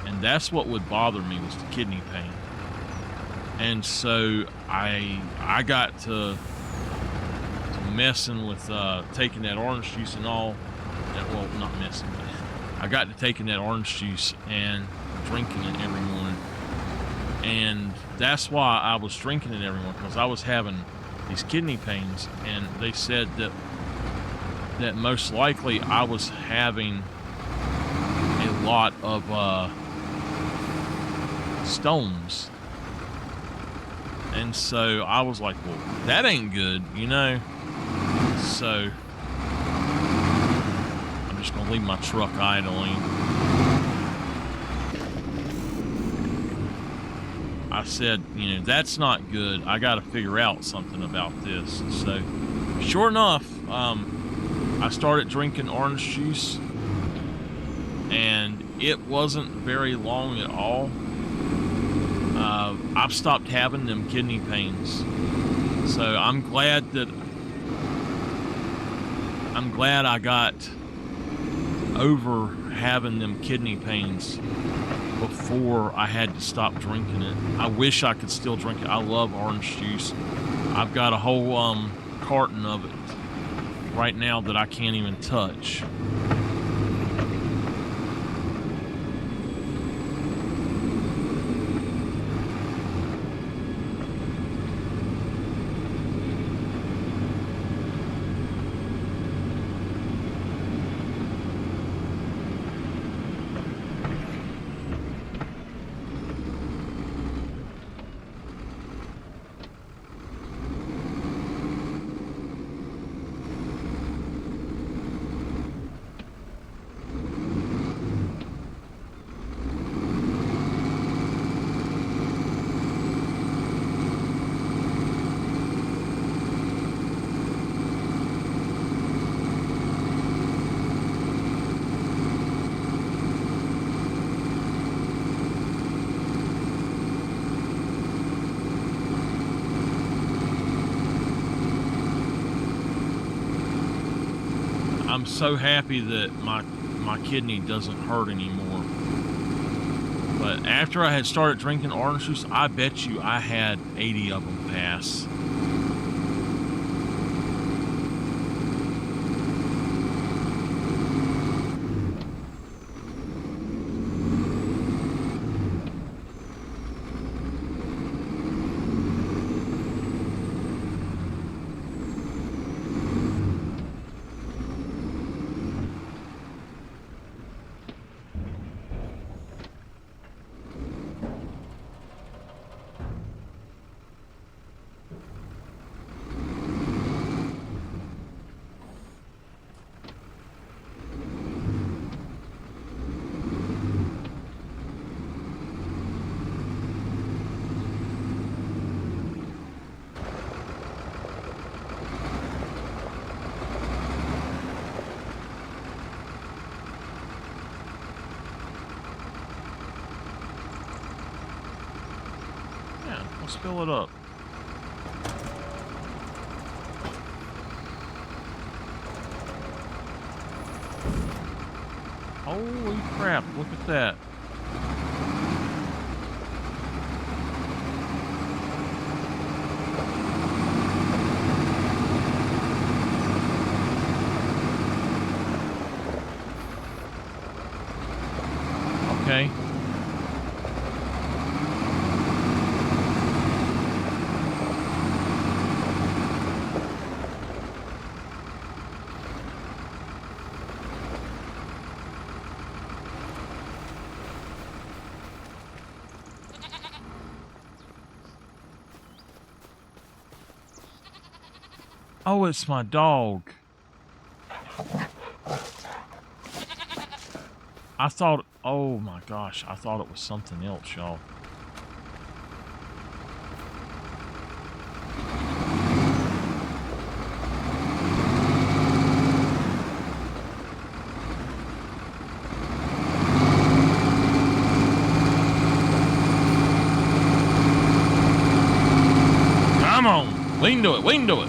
and that's what would bother me, was the kidney pain. And so I got to messing with taking that orange juice and all. Well, not messing, but I got to taking that orange juice and drinking it every morning. And that's why I was drinking it every morning, because I was having these kidney pains, and they said that most likely I was having a lot of stones. And so I was like, well, that ain't good, you know? So I'm just gonna leave my truck idling. I said, you know, that's not good. I got to figure out something about this. So sure enough, I started drinking orange juice, and it wasn't very long at all. I've stopped having them kidney pains. So I'm glad I got over having them kidney pains before I had to stop drinking it. I wish I could still drink it. I love orange juice. I've got a whole carton of it right now that I can't even touch. I'm so happy that my kidney doesn't hurt anymore. But after I had started drinking orange juice, I bet you I had 80 of them pass. Let's fill it up. Holy crap, look at that. Okay. Oh, it's my dog. I thought, oh my gosh, I thought it was something else, y'all. Come on, we can do it, we can do it.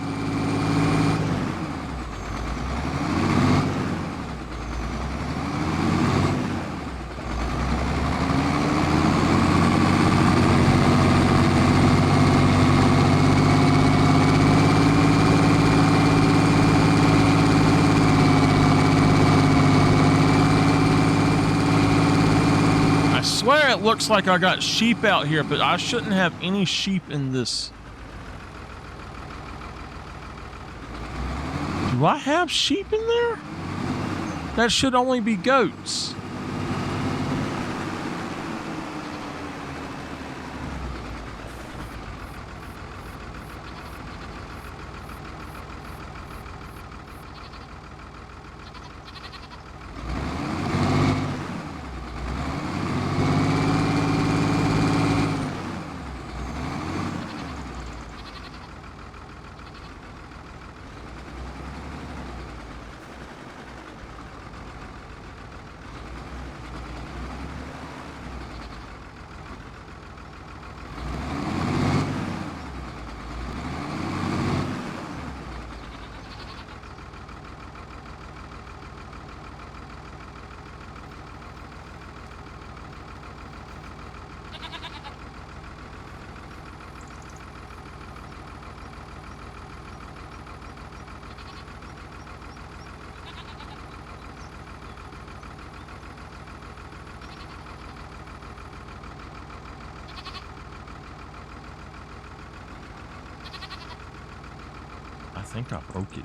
I swear it looks like I got sheep out here, but I shouldn't have any sheep in this. Do I have sheep in there? That should only be goats. I think I broke it.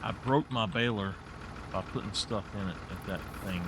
I broke my baler by putting stuff in it at that thing.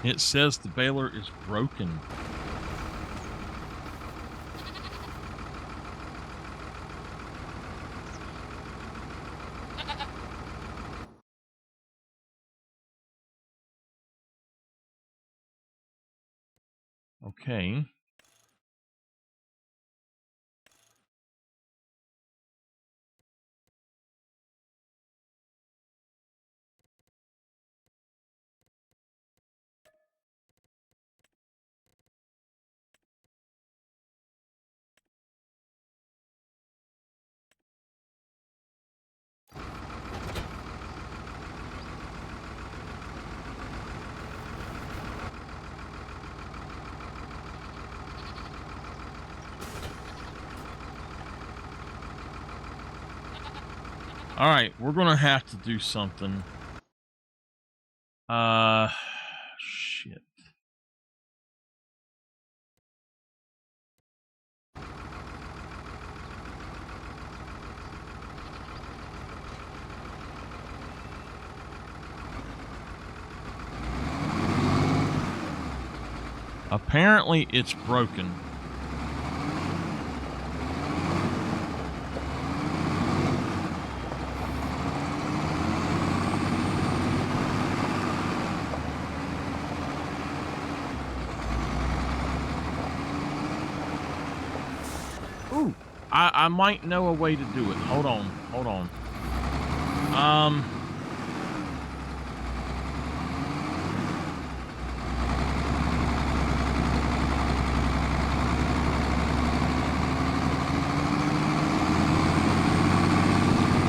It says the baler is broken. Okay. All right, we're gonna have to do something. Shit. Apparently, it's broken. Ooh, I might know a way to do it. Hold on, hold on.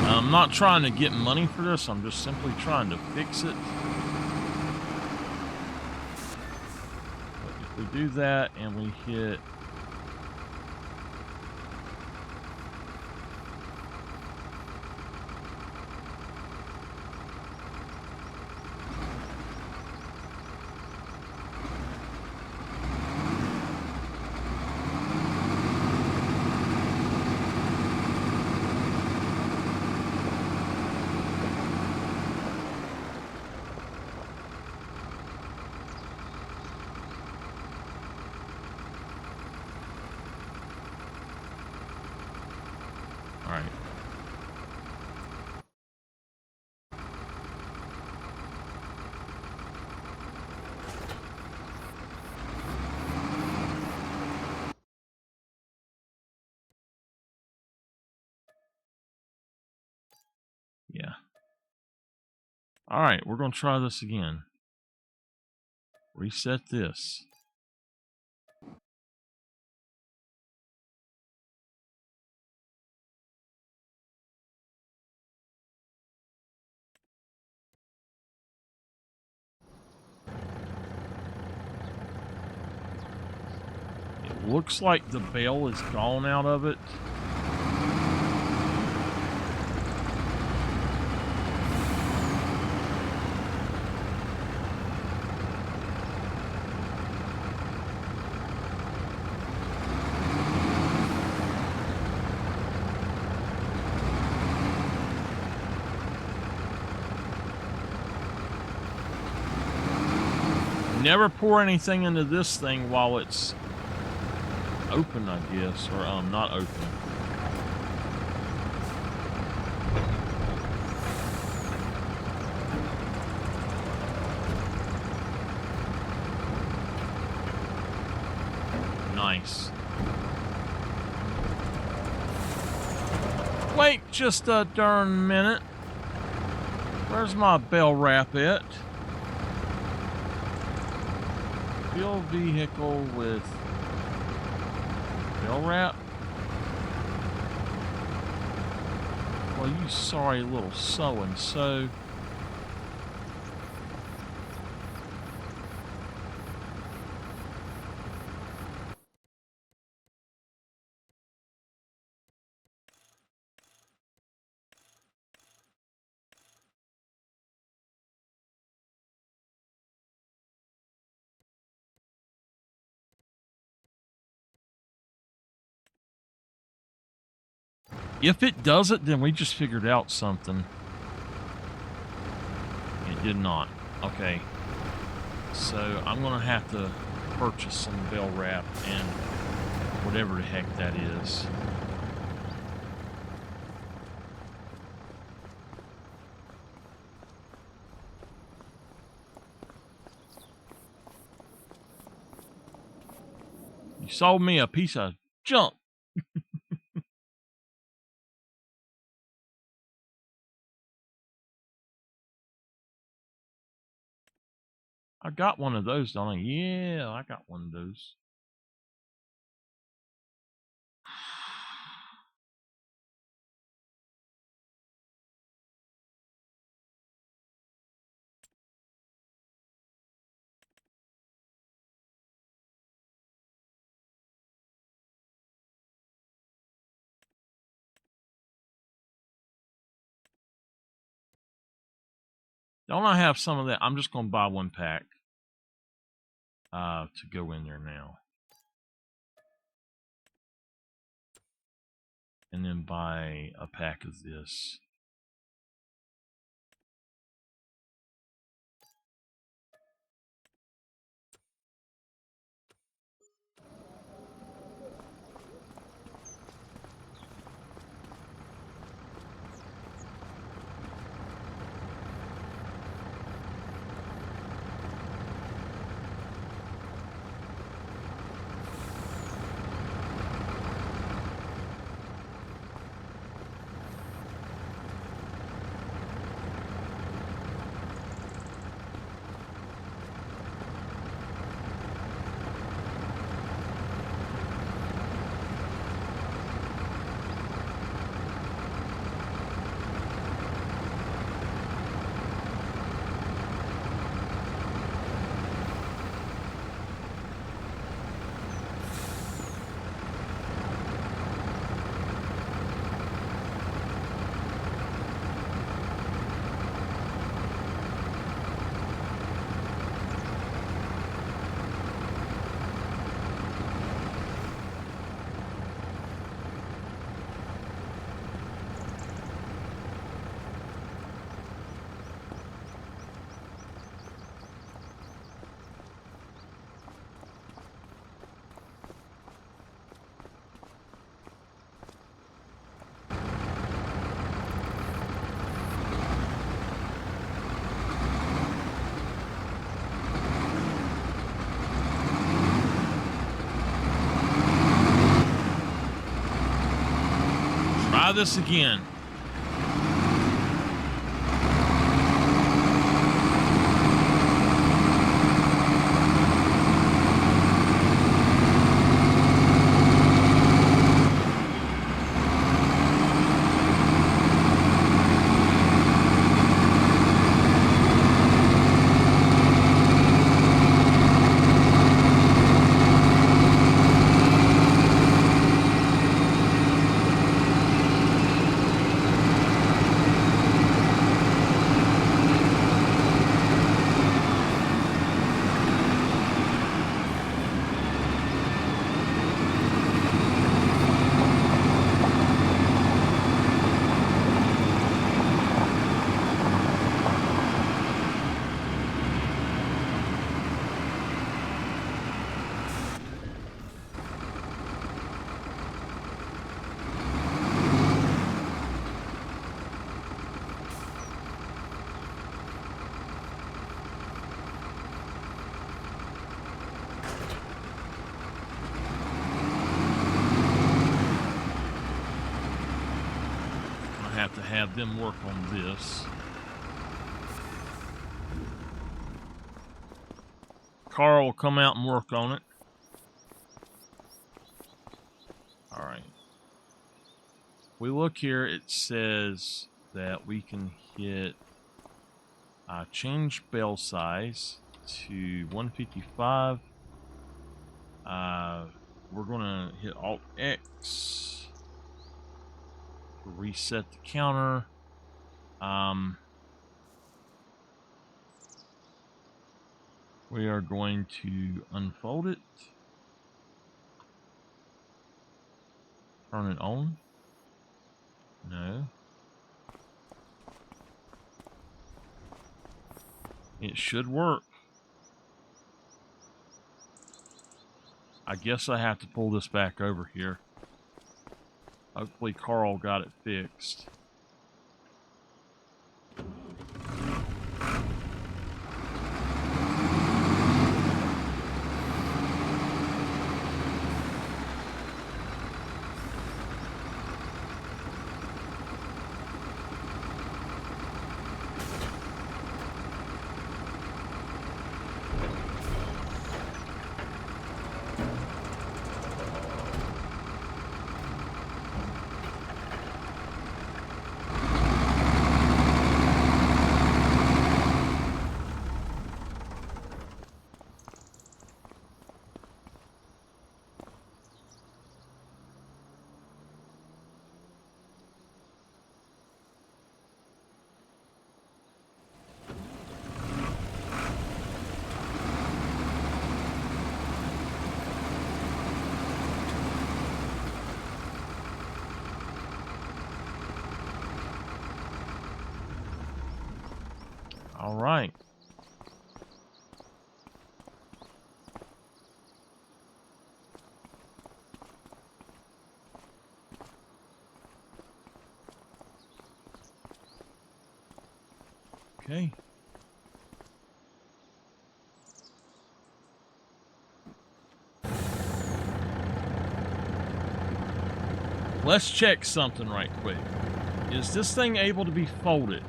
I'm not trying to get money for this. I'm just simply trying to fix it. But if we do that and we hit... All right. Yeah. All right, we're going to try this again. Reset this. It looks like the bell is gone out of it. Never pour anything into this thing while it's open, I guess, or not open. Nice. Wait just a darn minute. Where's my bell wrap at? Fill vehicle with bell wrap? Well, you sorry little so-and-so. If it does it, then we just figured out something. It did not. Okay. So I'm gonna have to purchase some bell wrap and whatever the heck that is. You sold me a piece of junk. I got one of those, don't I? Yeah, I got one of those. Don't I have some of that? I'm just going to buy one pack to go in there now. And then buy a pack of this. Try this again. Have to have them work on this. Carl will come out and work on it. All right. We look here, it says that we can hit change bell size to 155. We're gonna hit Alt X to reset the counter. We are going to unfold it, turn it on. No. It should work. I guess I have to pull this back over here. Hopefully Carl got it fixed. All right. Okay. Let's check something right quick. Is this thing able to be folded?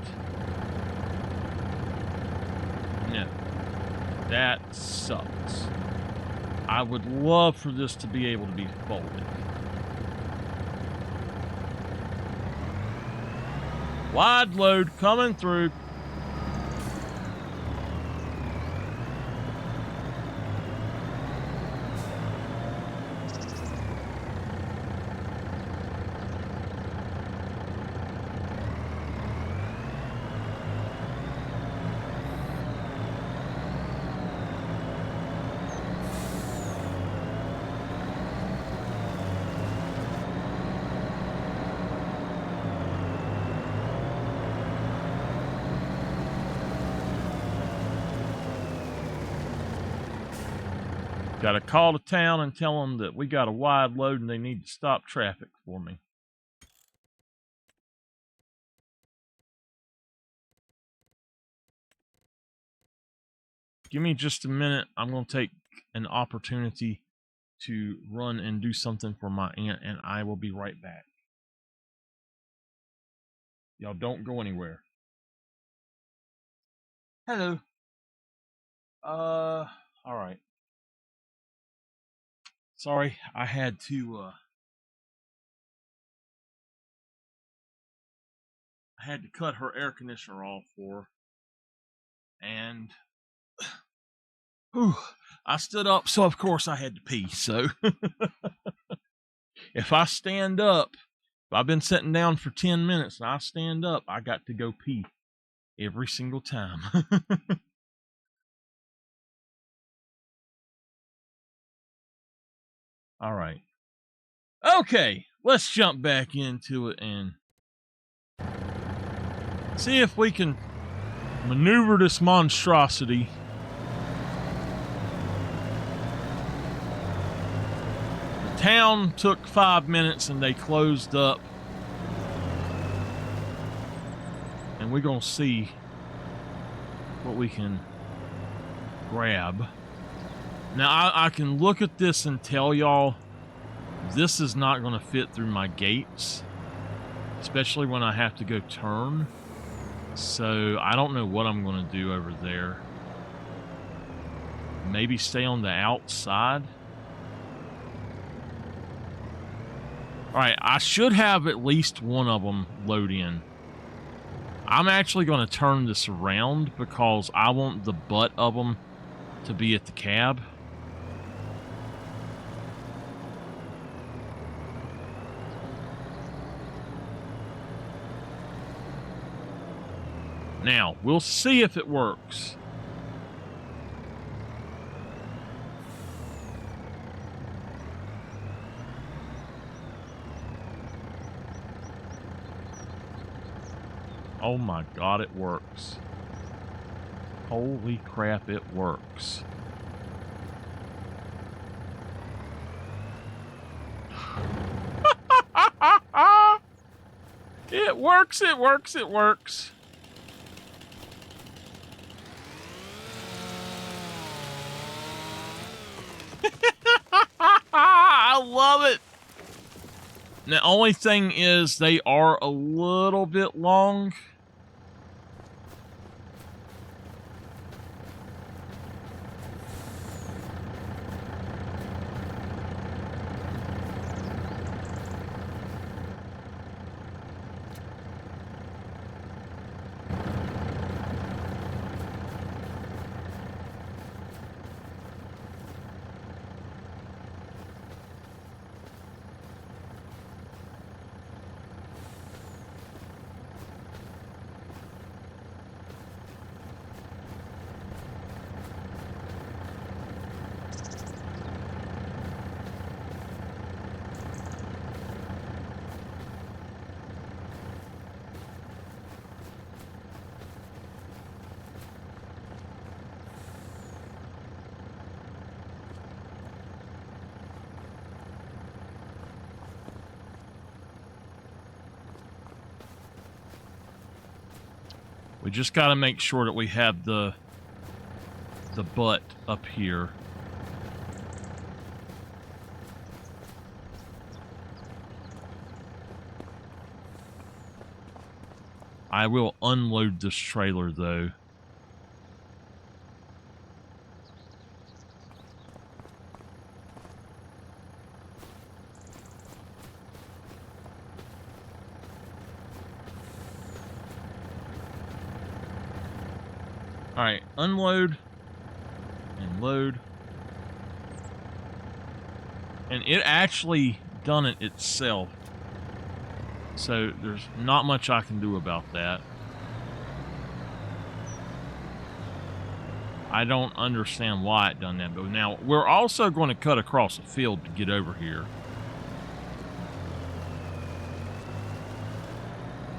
No. That sucks. I would love for this to be able to be folded. Wide load coming through. Got to call to town and tell them that we got a wide load and they need to stop traffic for me. Give me just a minute. I'm going to take an opportunity to run and do something for my aunt, and I will be right back. Y'all don't go anywhere. Hello. All right. Sorry, I had to cut her air conditioner off for her. And I stood up, so of course I had to pee. So if I stand up, if I've been sitting down for 10 minutes and I stand up, I got to go pee every single time. All right. Okay, let's jump back into it and see if we can maneuver this monstrosity. The town took 5 minutes and they closed up. And we're going to see what we can grab. Now, I can look at this and tell y'all this is not going to fit through my gates, especially when I have to go turn. So I don't know what I'm going to do over there. Maybe stay on the outside. All right, I should have at least one of them load in. I'm actually going to turn this around because I want the butt of them to be at the cab. Now, we'll see if it works. Oh my God, it works. Holy crap, it works. It works, it works, it works. I love it. The only thing is they are a little bit long. We just got to make sure that we have the butt up here. I will unload this trailer though. All right, unload and load. And it actually done it itself. So there's not much I can do about that. I don't understand why it done that, but now we're also going to cut across the field to get over here.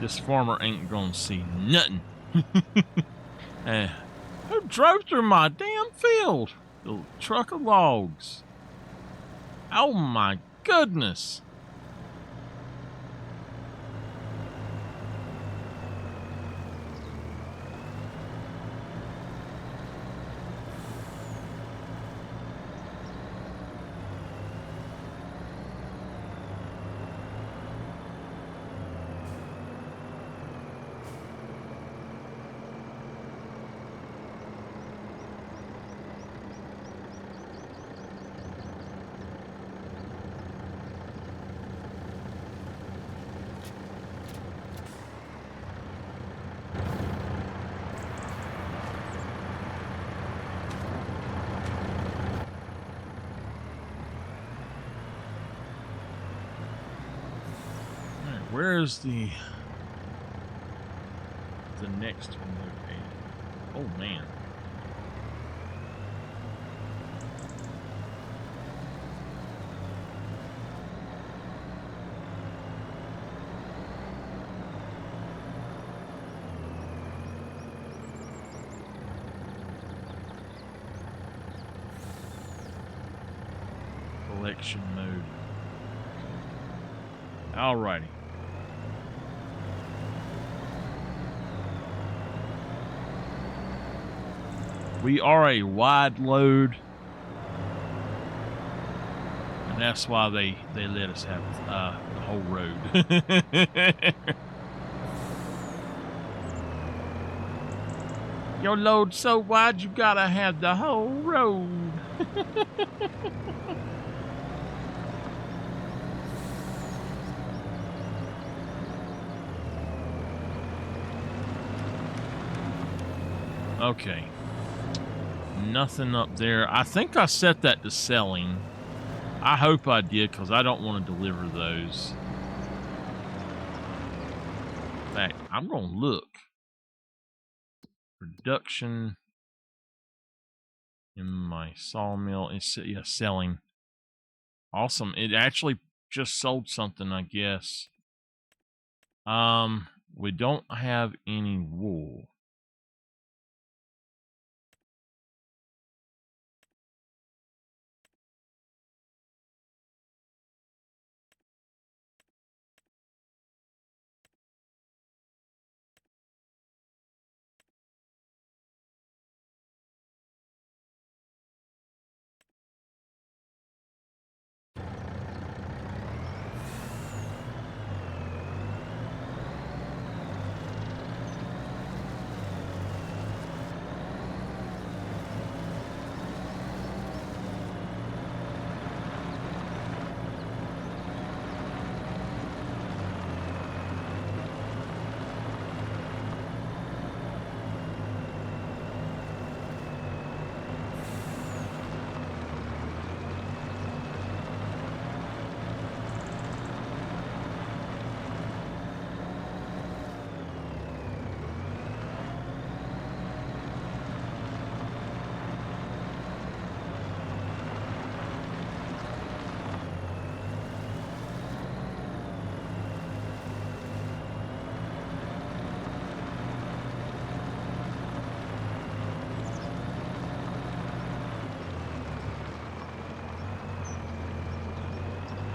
This farmer ain't gonna see nothing. Who drove through my damn field? The truck of logs. Oh my goodness. Where's the next one located? Oh man. Collection mode. Alrighty. We are a wide load, and that's why they let us have the whole road. Your load's so wide, you gotta have the whole road. Okay. Nothing up there. I think I set that to selling. I hope I did, because I don't want to deliver those. In fact, I'm going to look. Production in my sawmill. It's, yeah, selling. Awesome. It actually just sold something, I guess. We don't have any wool.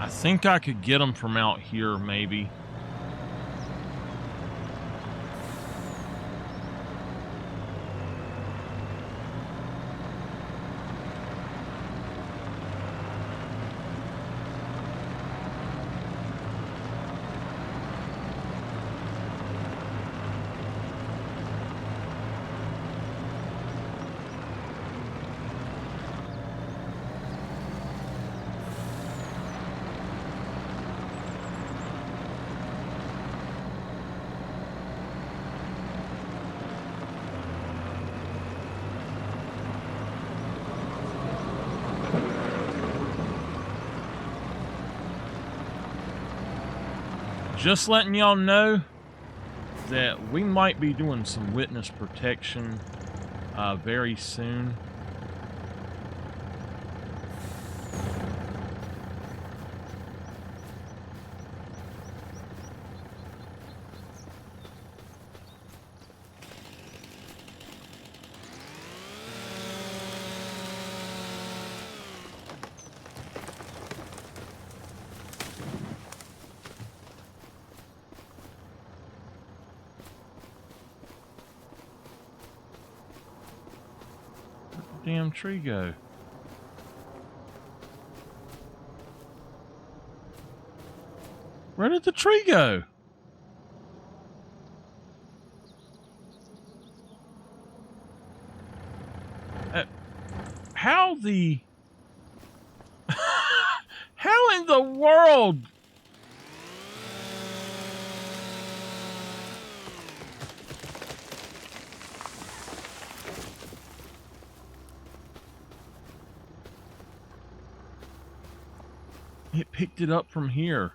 I think I could get them from out here, maybe. Just letting y'all know that we might be doing some witness protection very soon. Damn tree go? Where did the tree go? How the... How in the world? It picked it up from here.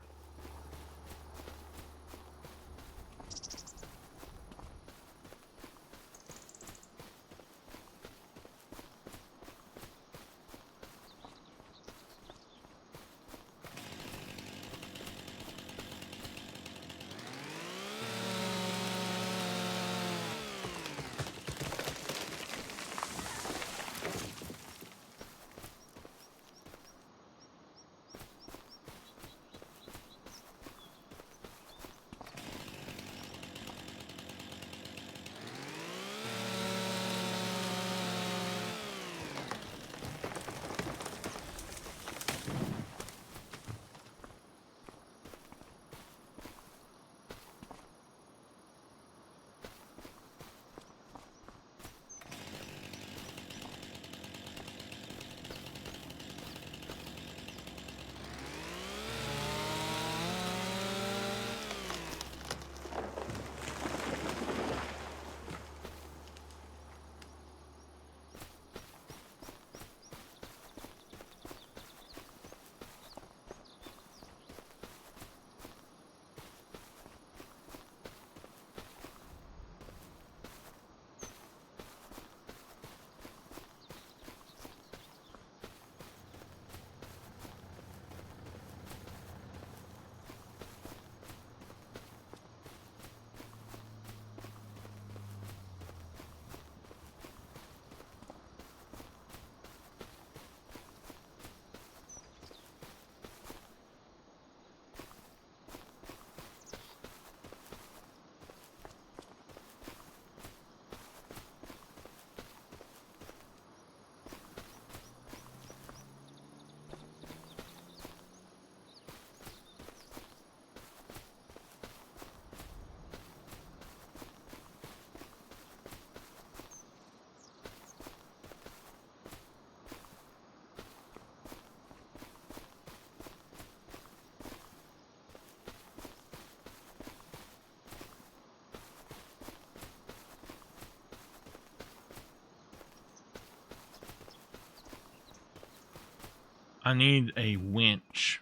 I need a winch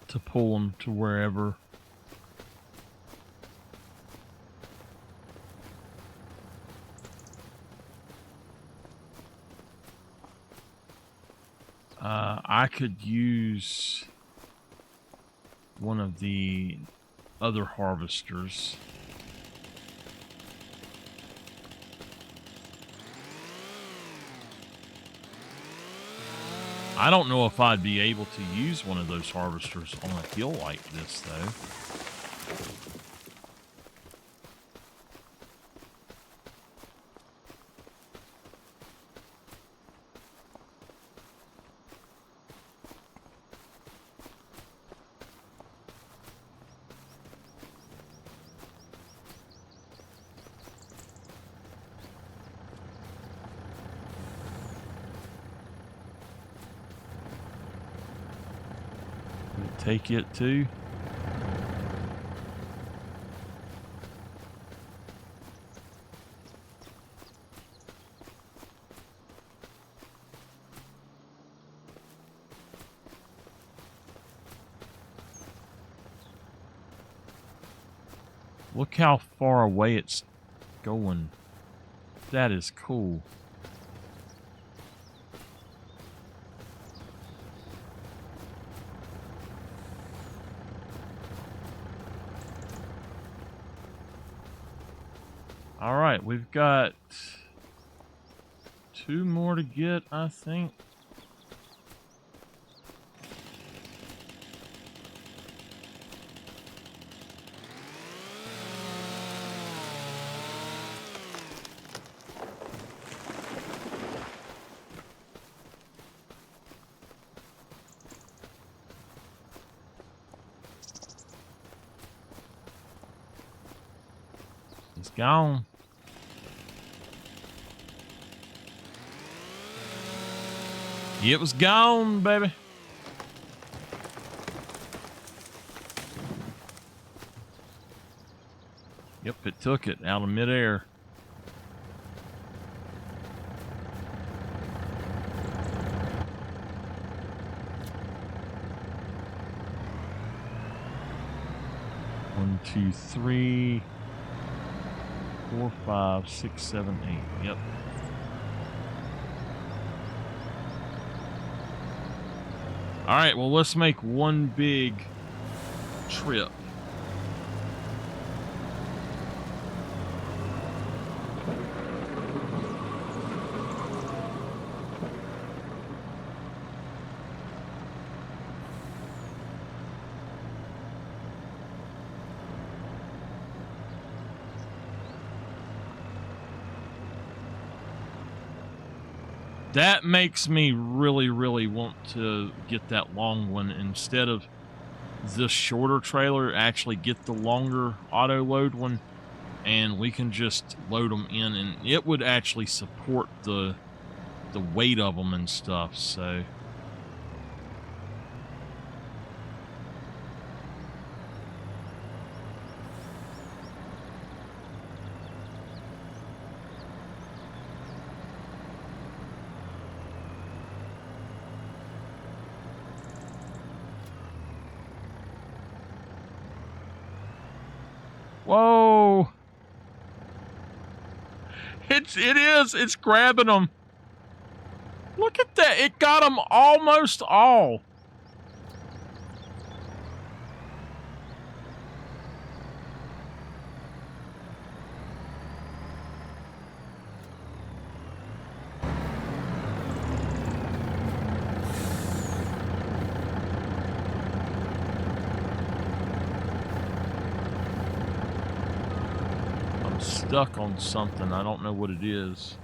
to pull them to wherever. I could use one of the other harvesters. I don't know if I'd be able to use one of those harvesters on a hill like this, though. Take it too. Look how far away it's going. That is cool. All right, we've got 2 more to get, I think. It's gone. It was gone, baby. Yep, it took it out of midair. One, two, three, 4, 5, 6, 7, 8. Yep. All right, well, let's make one big trip. That makes me really, really want to get that long one instead of the shorter trailer. Actually get the longer auto load one, and we can just load them in, and it would actually support the weight of them and stuff. So whoa. It's grabbing them. Look at that. It got them almost all. I'm stuck on something. I don't know what it is.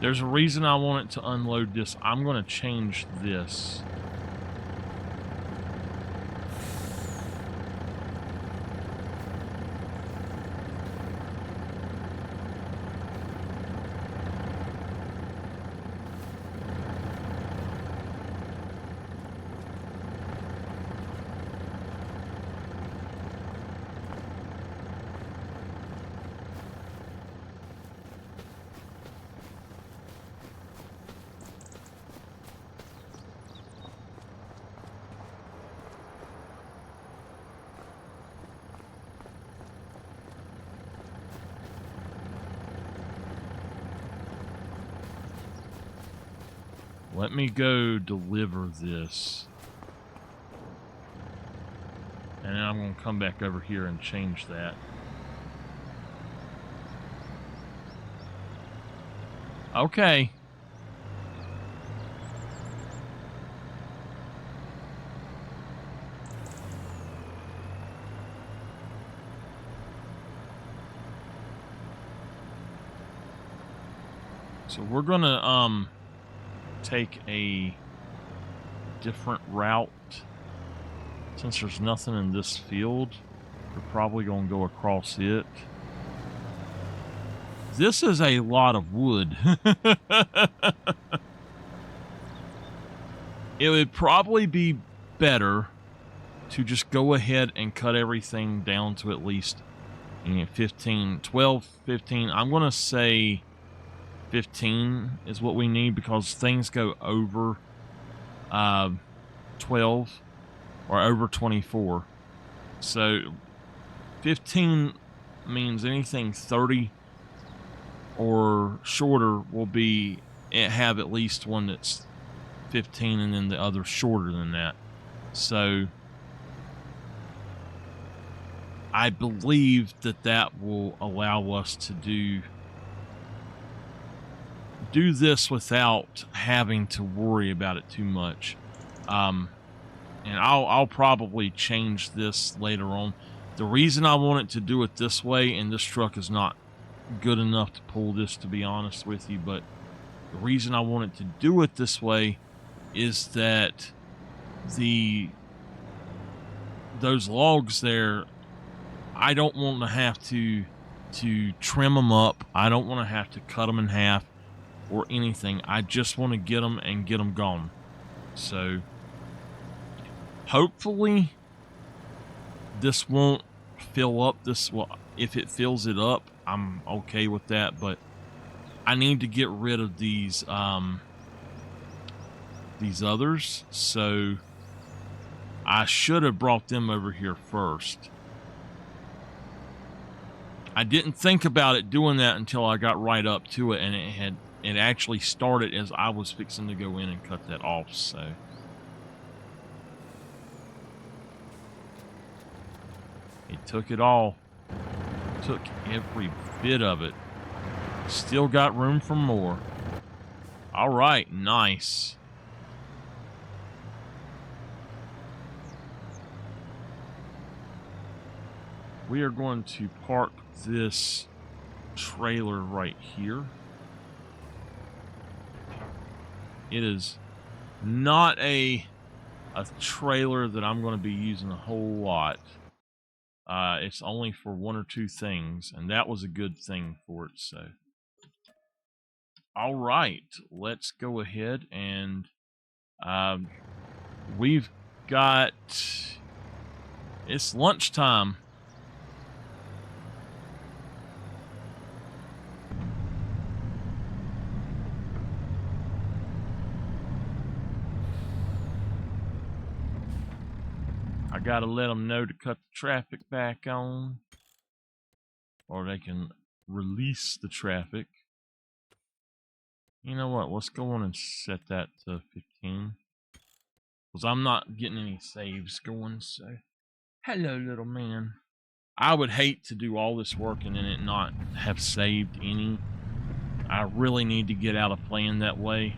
There's a reason I want it to unload this. I'm going to change this. Let me go deliver this. And then I'm going to come back over here and change that. Okay. So we're going to take a different route. Since there's nothing in this field, we're probably going to go across it. This is a lot of wood. It would probably be better to just go ahead and cut everything down to at least 15, 12, 15. I'm going to say 15 is what we need because things go over 12 or over 24. So 15 means anything 30 or shorter will be have at least one that's 15 and then the other shorter than that. So I believe that that will allow us to do this without having to worry about it too much. And I'll probably change this later on. The reason I wanted to do it this way, and this truck is not good enough to pull this, to be honest with you, but the reason I wanted to do it this way is that those logs there, I don't want to have to trim them up. I don't want to have to cut them in half or anything. I just want to get them and get them gone. So hopefully this won't fill up this. Well, if it fills it up, I'm okay with that, but I need to get rid of these others, so I should have brought them over here first. I didn't think about it doing that until I got right up to it, and it actually started as I was fixing to go in and cut that off. So it took it all. Took every bit of it. Still got room for more. All right, nice. We are going to park this trailer right here. It is not a trailer that I'm going to be using a whole lot. It's only for one or two things, and that was a good thing for it. So, all right, let's go ahead and we've got, it's lunchtime. I gotta let them know to cut the traffic back on, or they can release the traffic. You know what? Let's go on and set that to 15, because I'm not getting any saves going. So, hello, little man. I would hate to do all this work and then it not have saved any. I really need to get out of playing that way.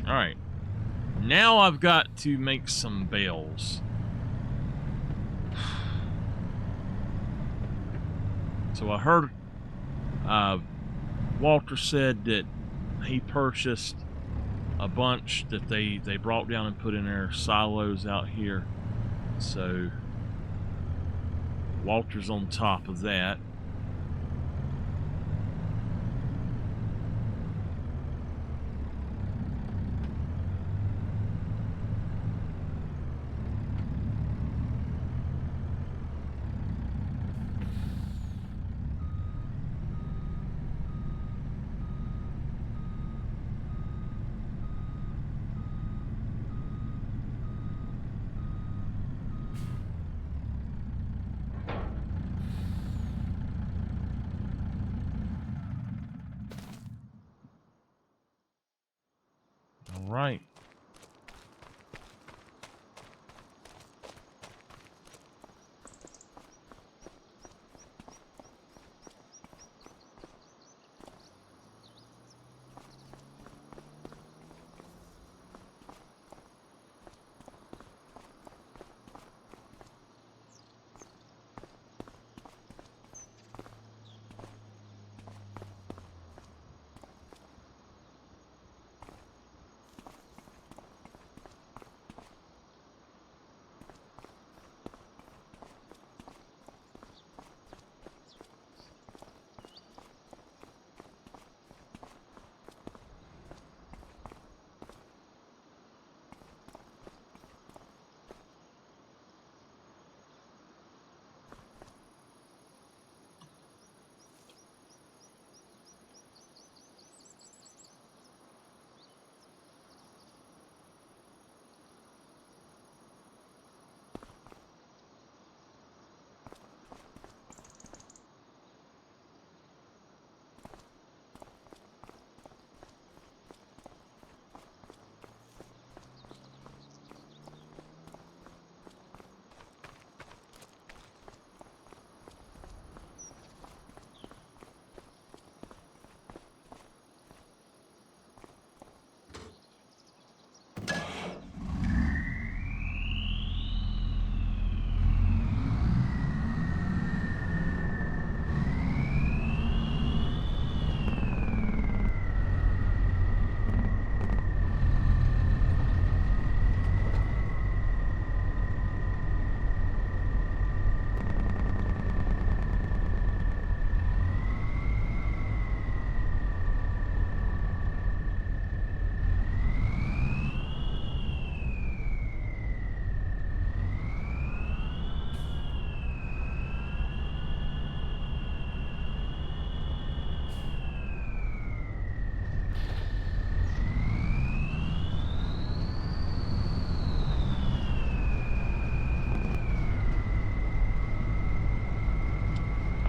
All right, now I've got to make some bales. So I heard Walter said that he purchased a bunch that they brought down and put in their silos out here. So Walter's on top of that. right.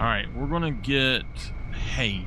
All right, we're gonna get hay.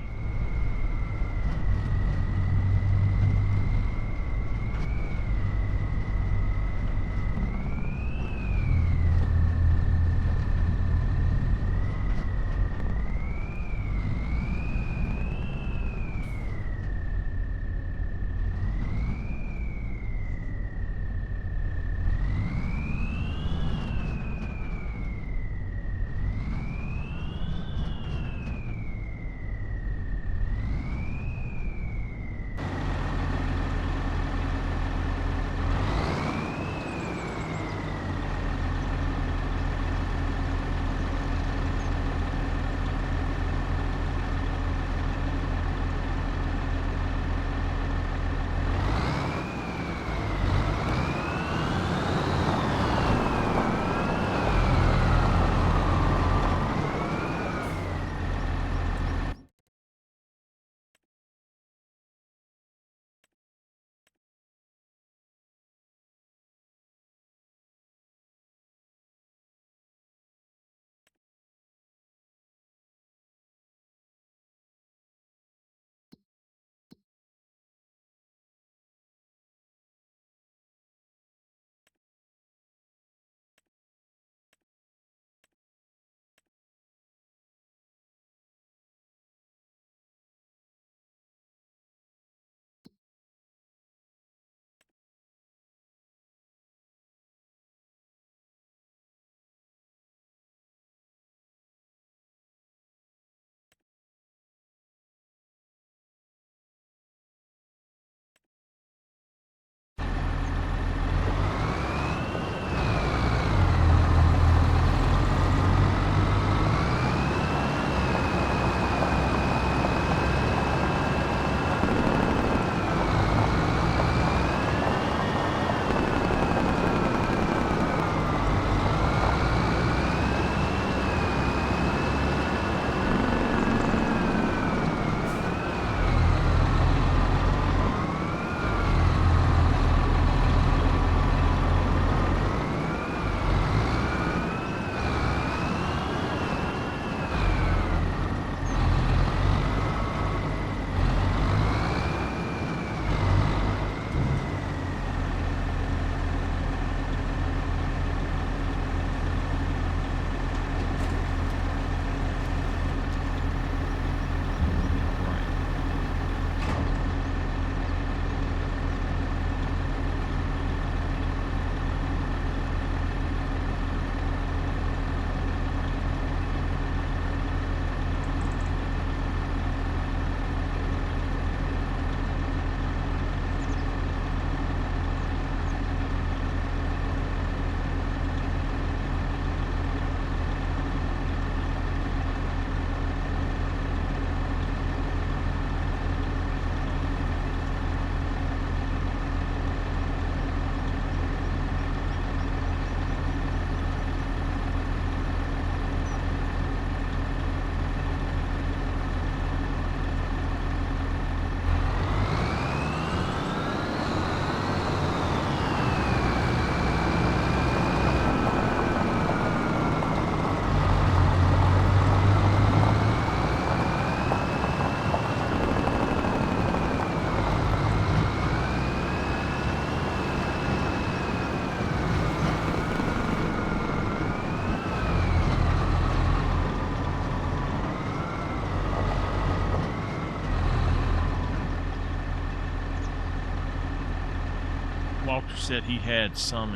Walter said he had some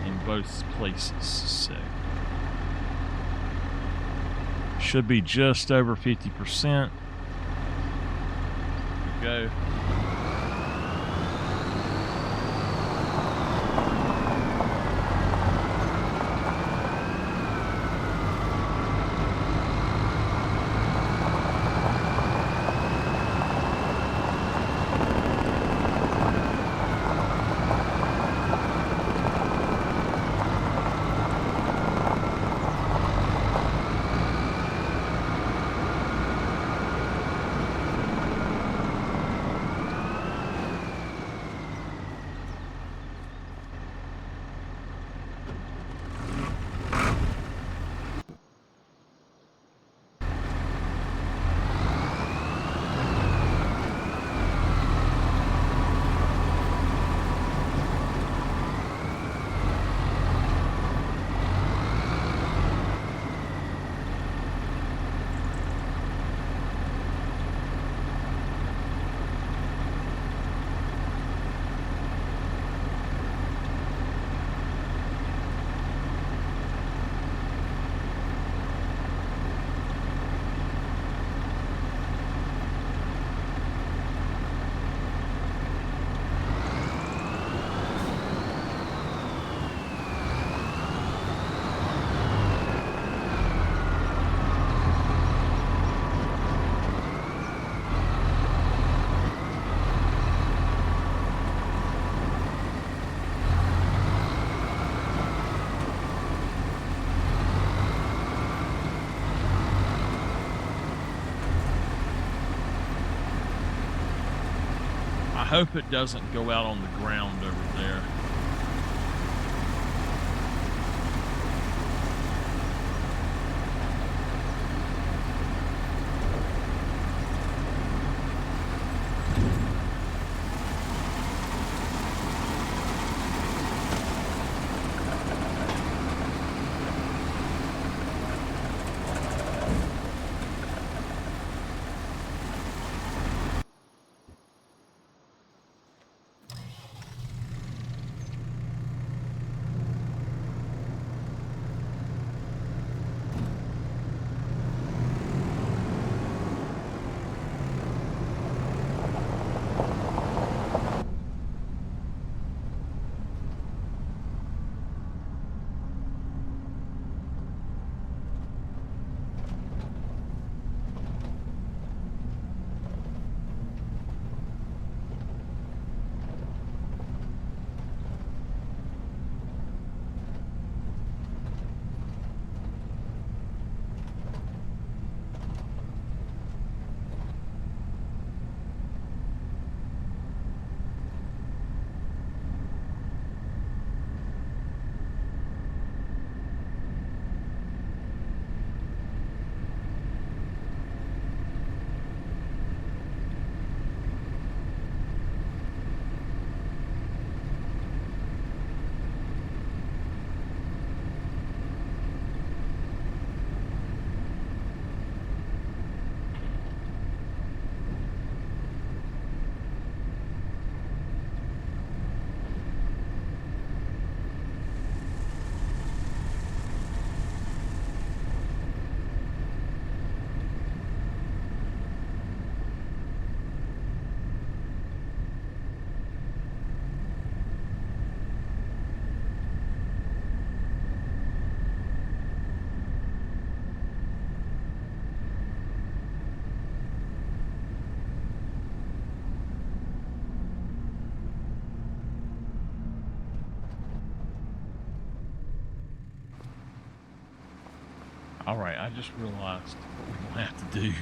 in both places, so should be just over 50%. Go. I hope it doesn't go out on the ground over there. All right, I just realized what we're going to have to do.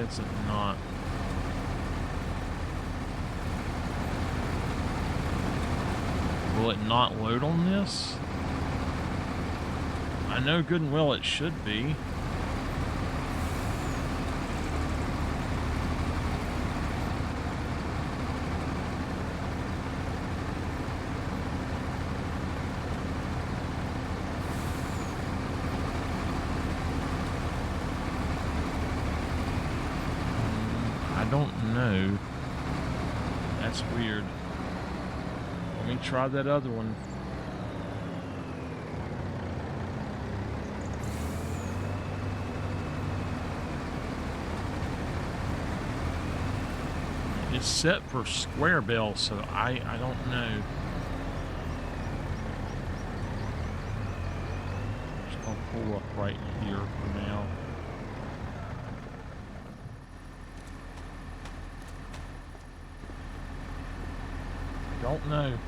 is it not? Will it not load on this? I know good and well it should be. I don't know. That's weird. Let me try that other one. It's set for square bell, so I don't know. Just gonna pull up right here for now. Don't know.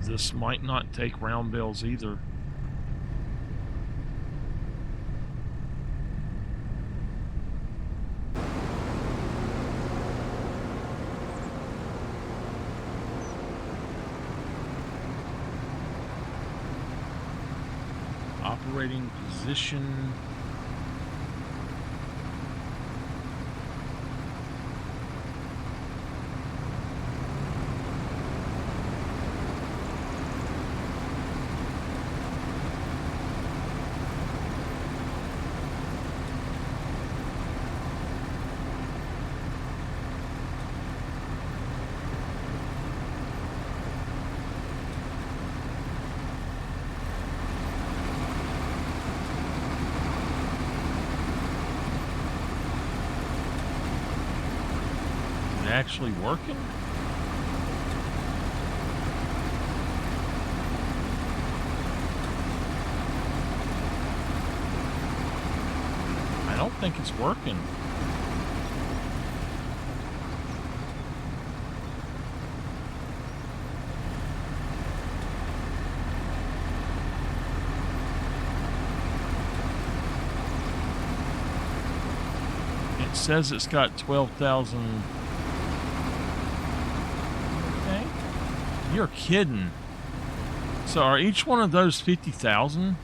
This might not take round bells either. Operating position. Actually working? I don't think it's working. It says it's got 12,000. You're kidding. So are each one of those 50,000?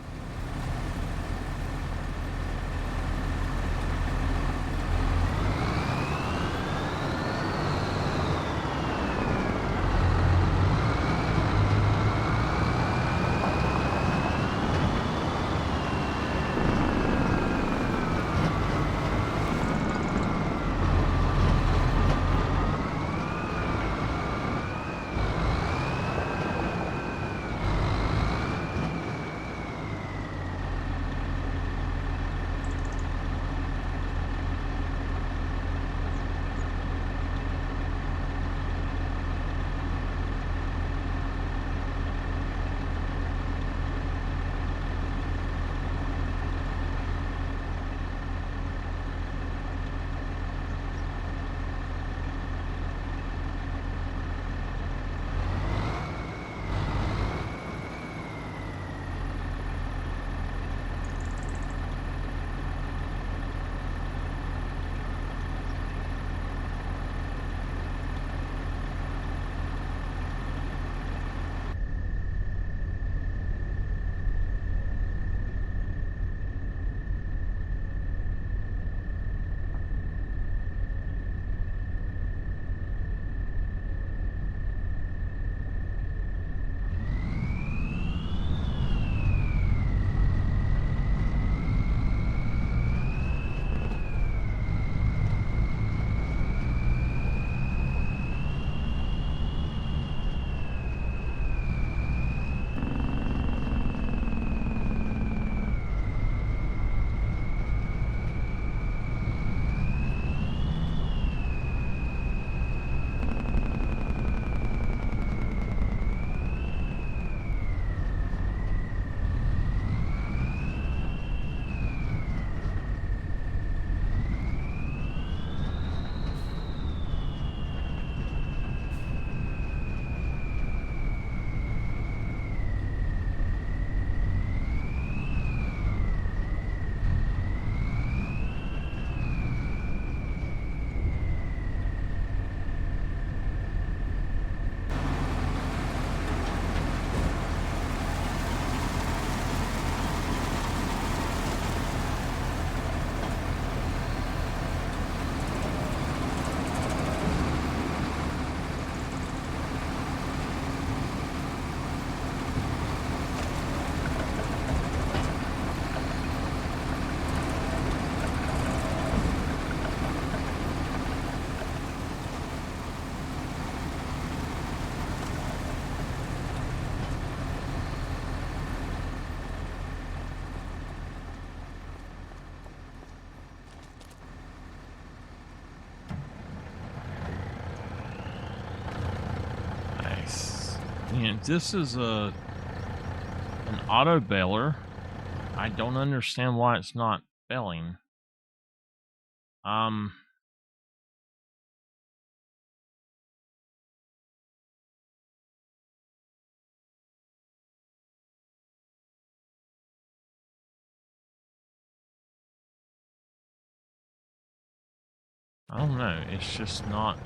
And this is an auto baler. I don't understand why it's not belling. I don't know. It's just not.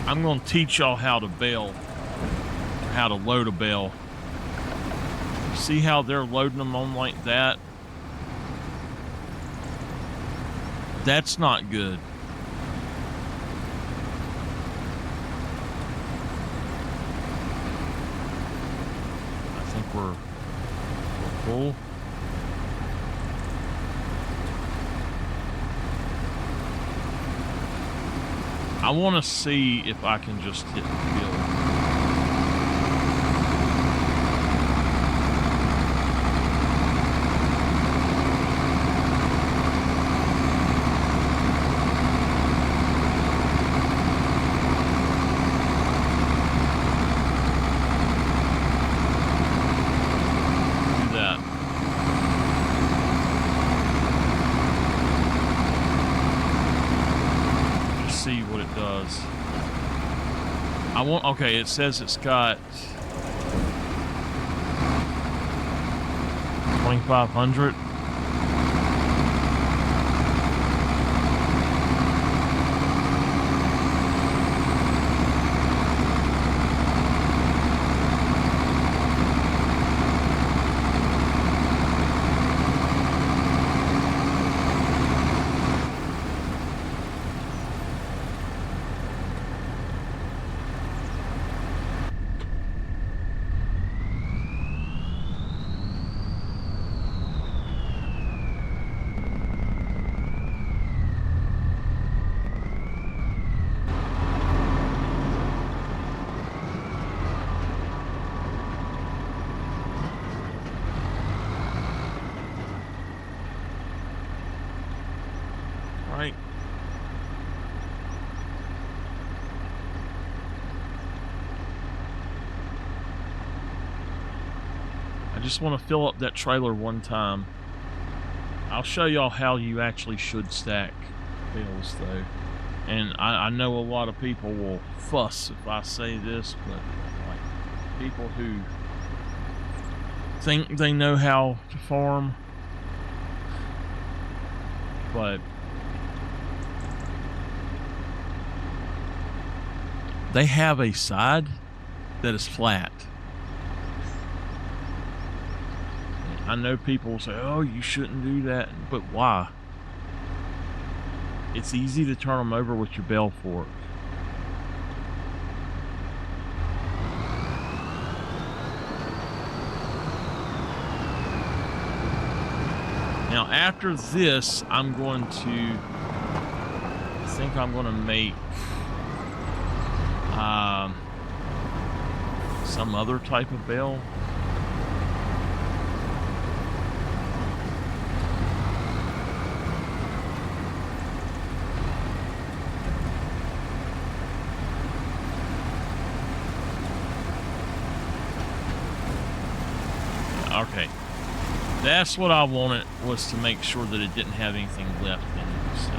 I'm going to teach y'all how to bale, how to load a bale. See how they're loading them on like that? That's not good. I think we're full. I want to see if I can just hit the bill. Do that. Just see what it does. Okay, it says it's got 2,500. Right. I just want to fill up that trailer one time. I'll show y'all how you actually should stack bales though. And I know a lot of people will fuss if I say this, but like people who think they know how to farm, but they have a side that is flat. I know people say, oh, you shouldn't do that, but why? It's easy to turn them over with your bale fork. Now after this, I think I'm going to make some other type of bale. Okay, that's what I wanted, was to make sure that it didn't have anything left in it. So.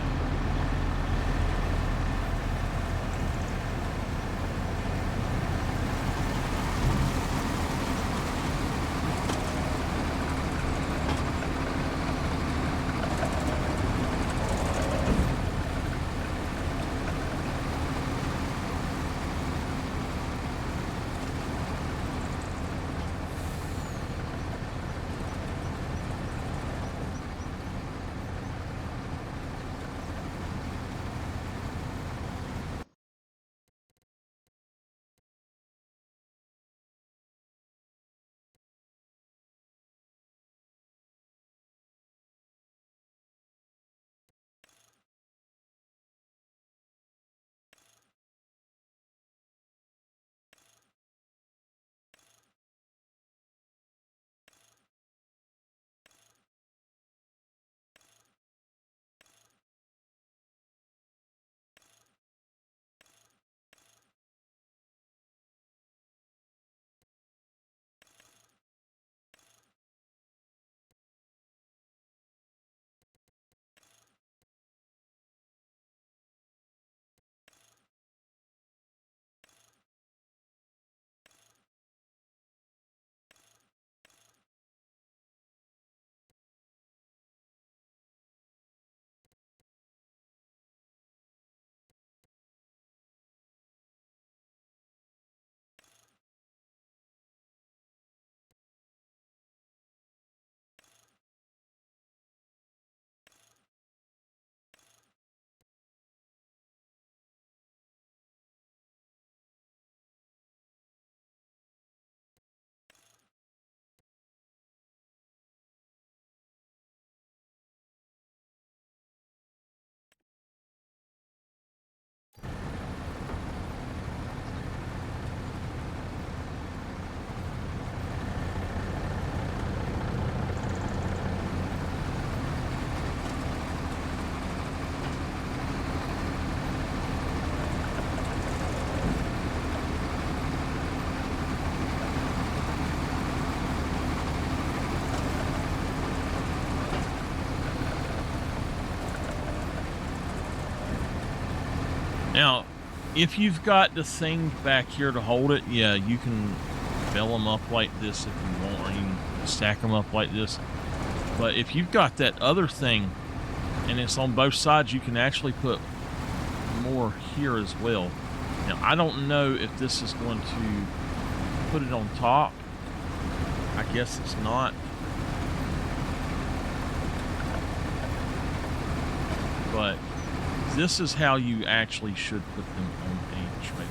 Now, if you've got the thing back here to hold it, yeah, you can fill them up like this if you want, or you can stack them up like this. But if you've got that other thing and it's on both sides, you can actually put more here as well. Now, I don't know if this is going to put it on top. I guess it's not. But this is how you actually should put them on a trailer.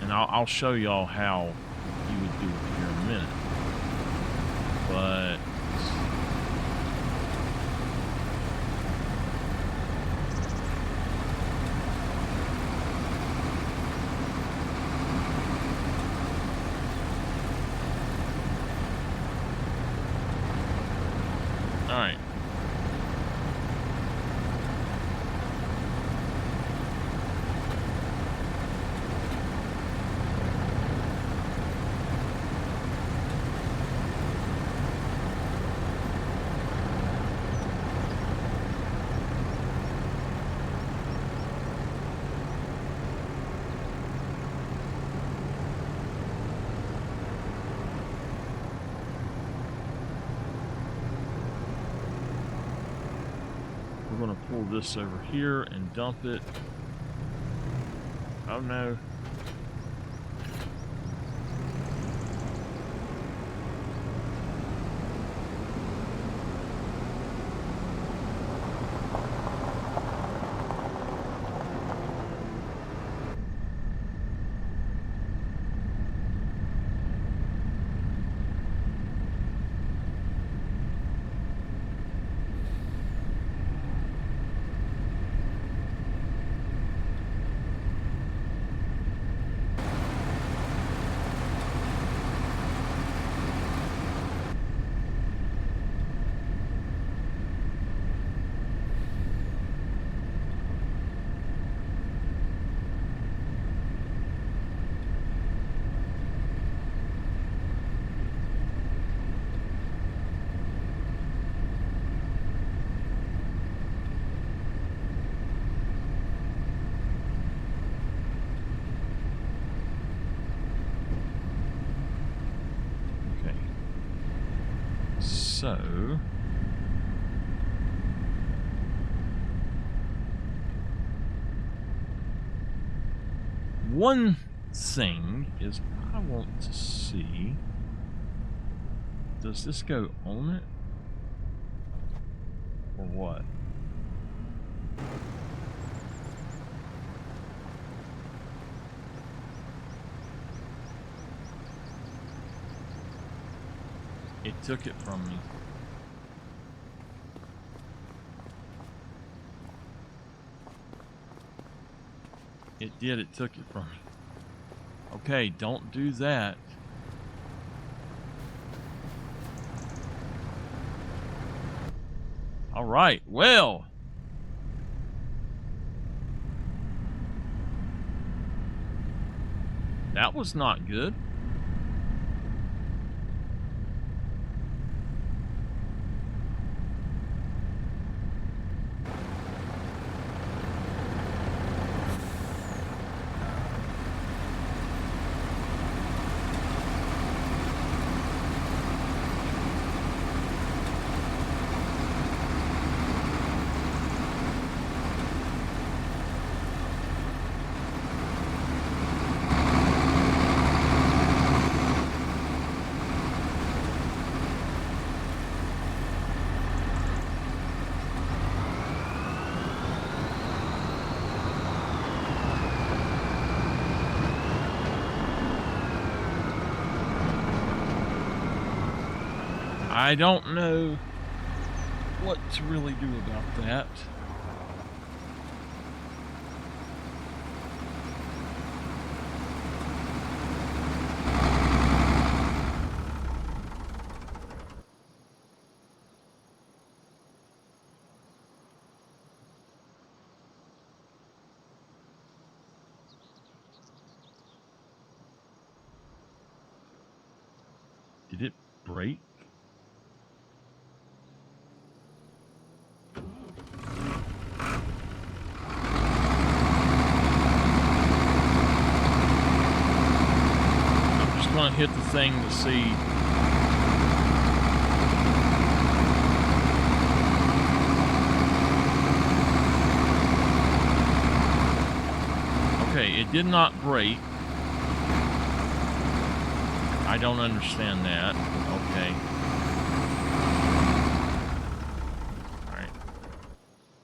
And I'll show y'all how you would do it here in a minute. But all right. We're going to pull this over here and dump it. Oh no. So one thing is I want to see, does this go on it or what? It took it from me. It did, it took it from me. Okay, don't do that. All right, well. That was not good. I don't know what to really do about that. Did it break? thing to see. Okay, it did not break. I don't understand that. Okay. Alright.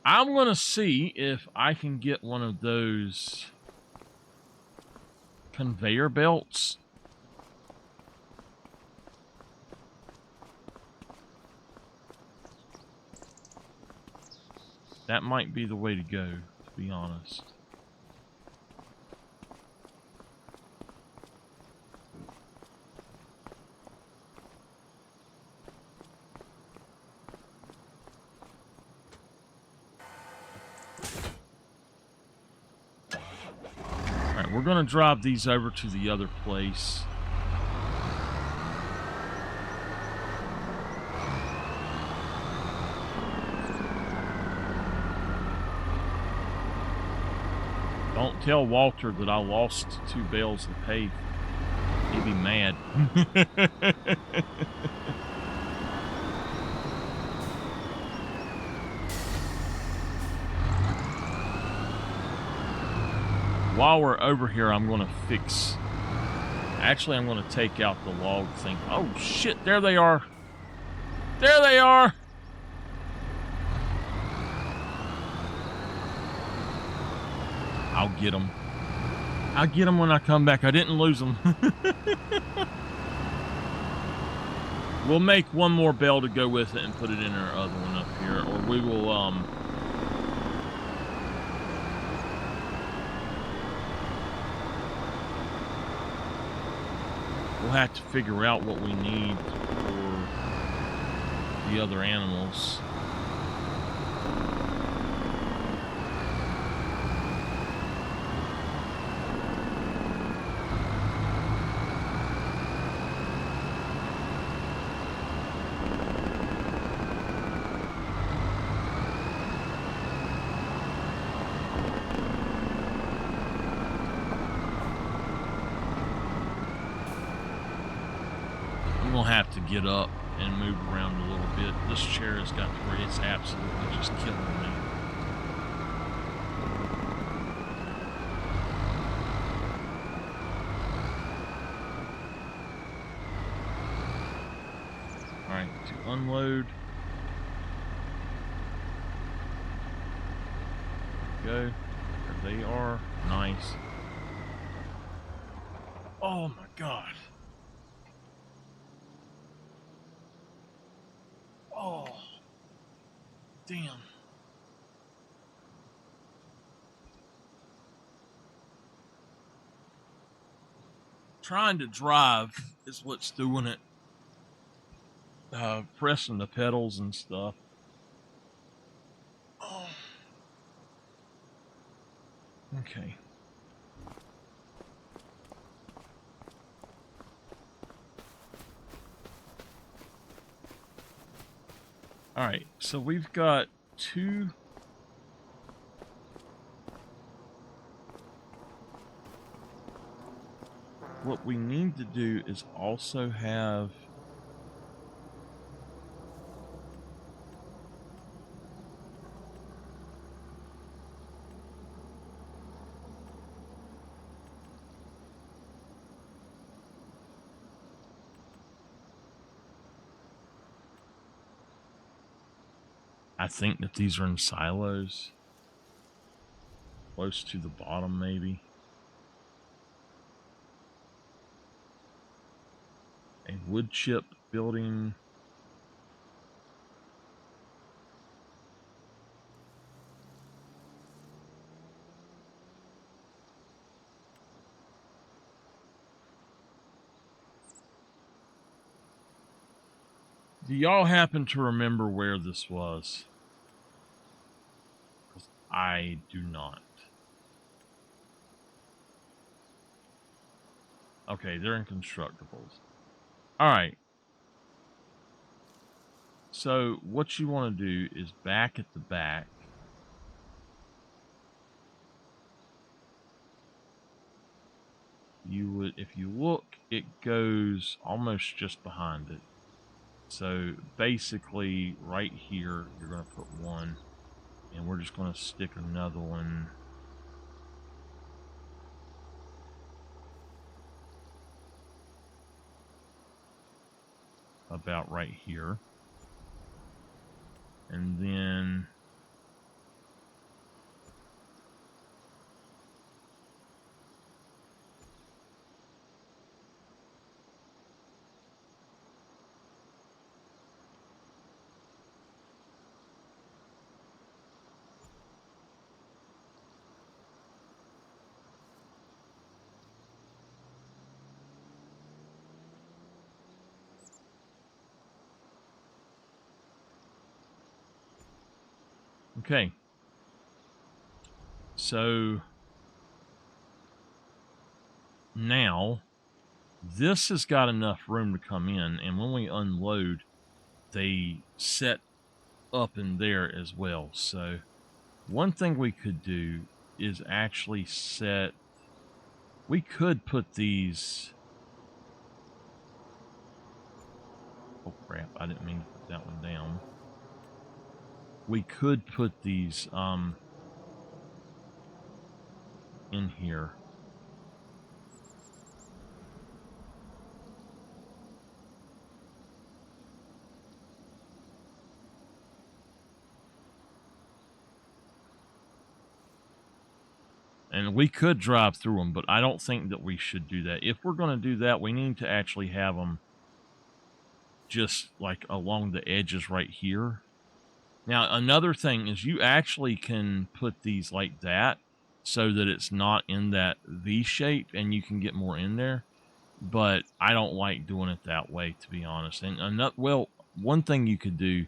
I'm gonna see if I can get one of those conveyor belts. That might be the way to go, to be honest. Alright, we're gonna drive these over to the other place. Don't tell Walter that I lost 2 bales of hay. He'd be mad. While we're over here, I'm going to fix... Actually, I'm going to take out the log thing. Oh, shit. There they are. There they are. I'll get them. I'll get them when I come back. I didn't lose them. We'll make one more bell to go with it and put it in our other one up here. Or we will, we'll have to figure out what we need for the other animals. Have to get up and move around a little bit. This chair has got to where it's absolutely just killing me. Alright, to unload. Go. There they are. Nice. Oh my god. Oh, damn. Trying to drive is what's doing it. Pressing the pedals and stuff. Oh. Okay. All right, so we've got 2. What we need to do is also have I think that these are in silos. Close to the bottom, maybe. A wood chip building. Do y'all happen to remember where this was? I do not. Okay, they're in constructibles. Alright. So, what you want to do is back at the back. if you look, it goes almost just behind it. So basically right here, you're going to put one, and we're just going to stick another one about right here. And then okay. So now this has got enough room to come in, and when we unload, they set up in there as well. So one thing we could do is actually set, we could put these, oh crap, I didn't mean to put that one down. We could put these in here. And we could drive through them, but I don't think that we should do that. If we're going to do that, we need to actually have them just like along the edges right here. Now, another thing is you actually can put these like that so that it's not in that V shape and you can get more in there. But I don't like doing it that way, to be honest. And another, well, one thing you could do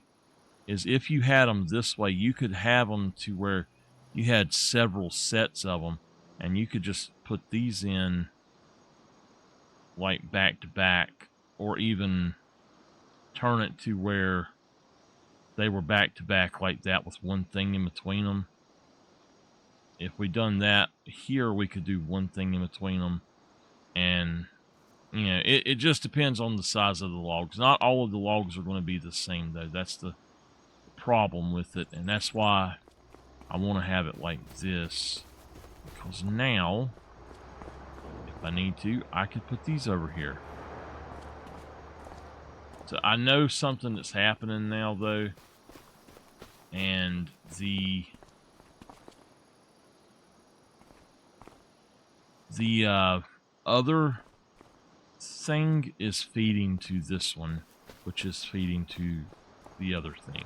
is if you had them this way, you could have them to where you had several sets of them, and you could just put these in like back to back, or even turn it to where they were back to back like that with one thing in between them. If we done that here, we could do one thing in between them, and you know, it just depends on the size of the logs. Not all of the logs are going to be the same, though. That's the problem with it, and that's why I want to have it like this, because now if I need to, I could put these over here. So I know something that's happening now, though, and the other thing is feeding to this one, which is feeding to the other thing,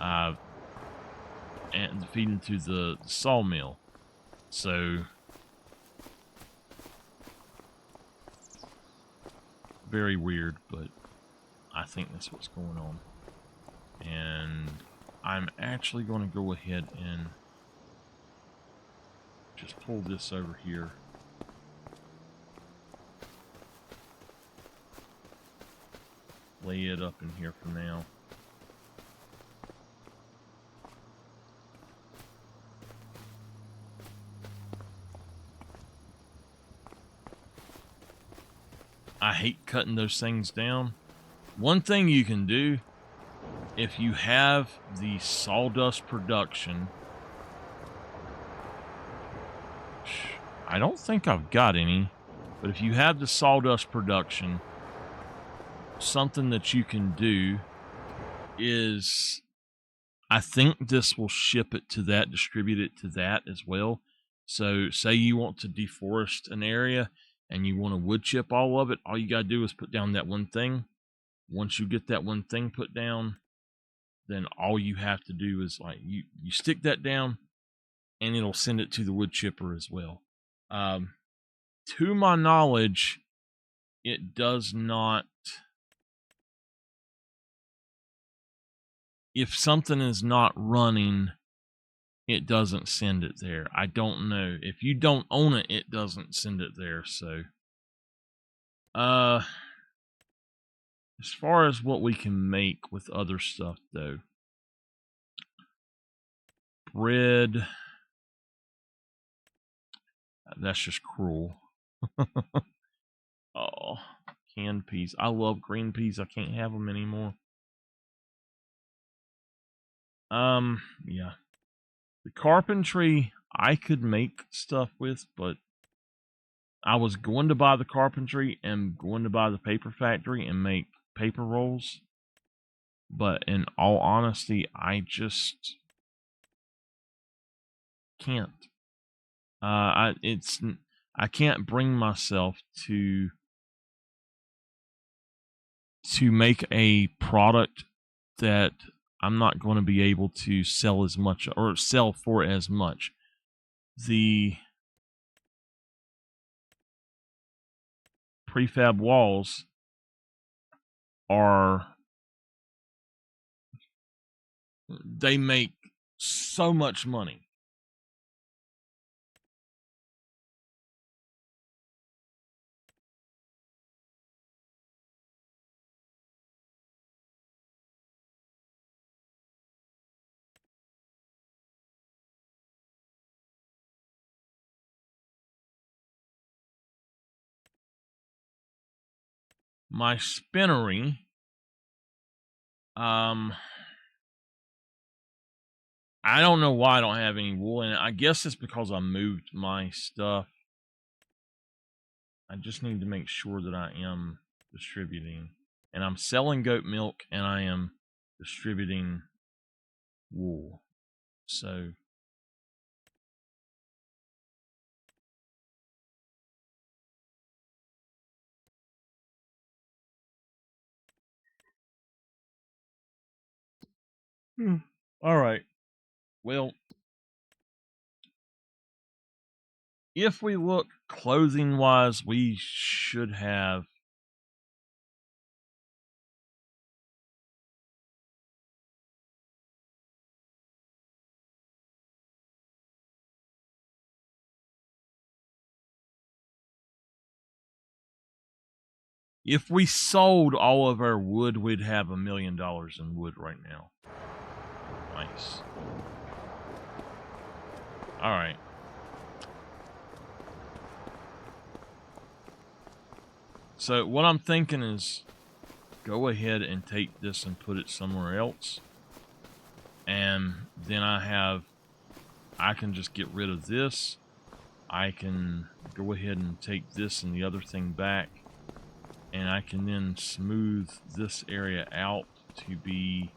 and feeding to the sawmill. So very weird, but I think that's what's going on. And I'm actually going to go ahead and just pull this over here. Lay it up in here for now. I hate cutting those things down. One thing you can do, if you have the sawdust production, I don't think I've got any, but if you have the sawdust production, something that you can do is, I think this will ship it to that, distribute it to that as well. So say you want to deforest an area and you want to wood chip all of it, all you got to do is put down that one thing. Once you get that one thing put down, then all you have to do is like you stick that down and it'll send it to the wood chipper as well. To my knowledge, it does not. If something is not running, it doesn't send it there. I don't know. If you don't own it, it doesn't send it there. So, as far as what we can make with other stuff, though, bread, that's just cruel. Oh, canned peas. I love green peas. I can't have them anymore. Yeah. The carpentry I could make stuff with, but I was going to buy the carpentry and going to buy the paper factory and make paper rolls. But in all honesty, I just can't. I can't bring myself to make a product that I'm not going to be able to sell as much or sell for as much. The prefab walls they make so much money. My spinnery, I don't know why I don't have any wool in it. I guess it's because I moved my stuff. I just need to make sure that I am distributing. And I'm selling goat milk and I am distributing wool. So all right. Well, if we look clothing wise, we should have if we sold all of our wood, we'd have $1 million in wood right now. Nice. All right. So what I'm thinking is go ahead and take this and put it somewhere else. And then I can just get rid of this. I can go ahead and take this and the other thing back. And I can then smooth this area out to be,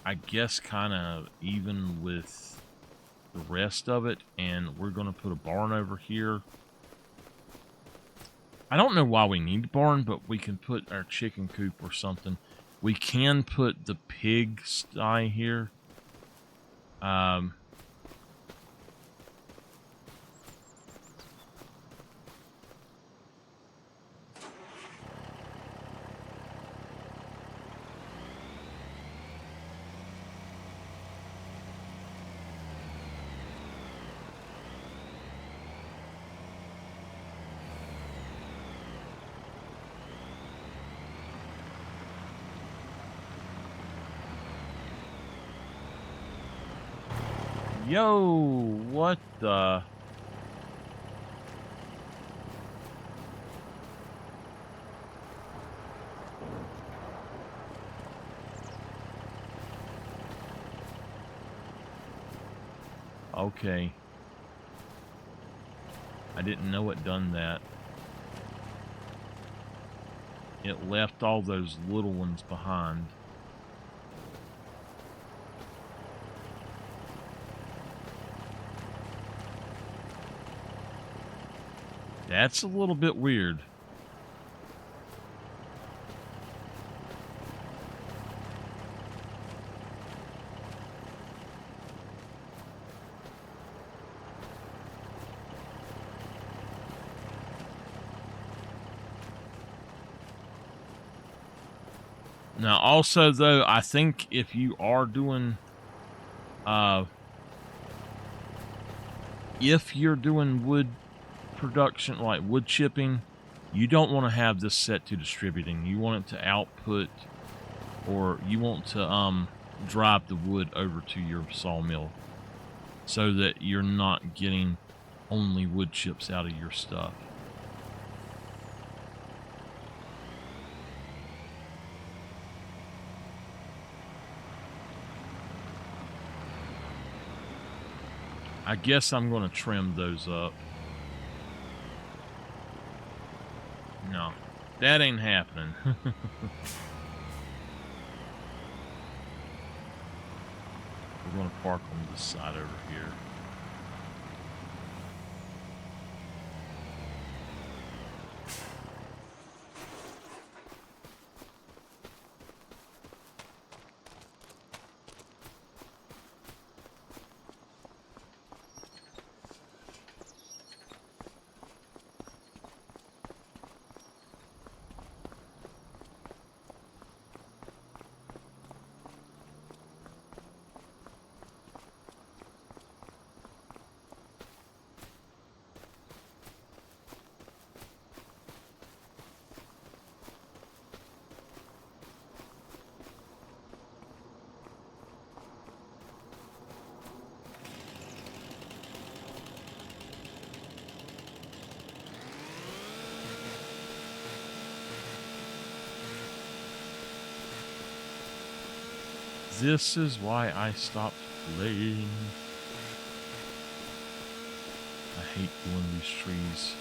I guess, kind of even with the rest of it. And we're going to put a barn over here. I don't know why we need a barn, but we can put our chicken coop or something. We can put the pig sty here. Yo, what the? Okay. I didn't know it done that. It left all those little ones behind. That's a little bit weird. Now, also, though, I think if you are doing, if you're doing wood production, like wood chipping, you don't want to have this set to distributing. You want it to output, or you want to drive the wood over to your sawmill so that you're not getting only wood chips out of your stuff. I guess I'm going to trim those up. No, that ain't happening. We're going to park on this side over here. This is why I stopped playing. I hate doing these trees.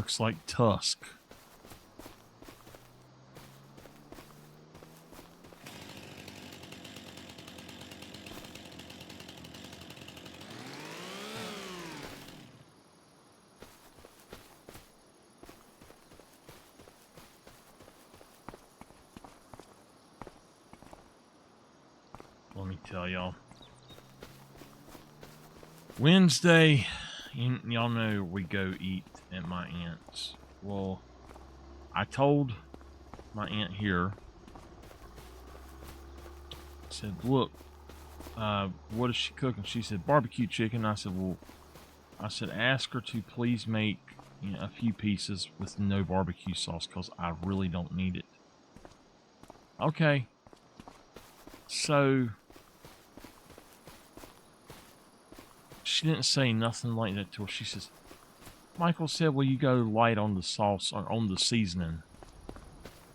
looks like Tusk. Let me tell y'all. Wednesday, y'all know we go eat at my aunt's. Well, I told my aunt here, I said, look, what is she cooking? She said, barbecue chicken. I said, well, ask her to please make a few pieces with no barbecue sauce because I really don't need it. Okay. So, she didn't say nothing like that to her. She says, Michael said, well, you go light on the sauce or on the seasoning.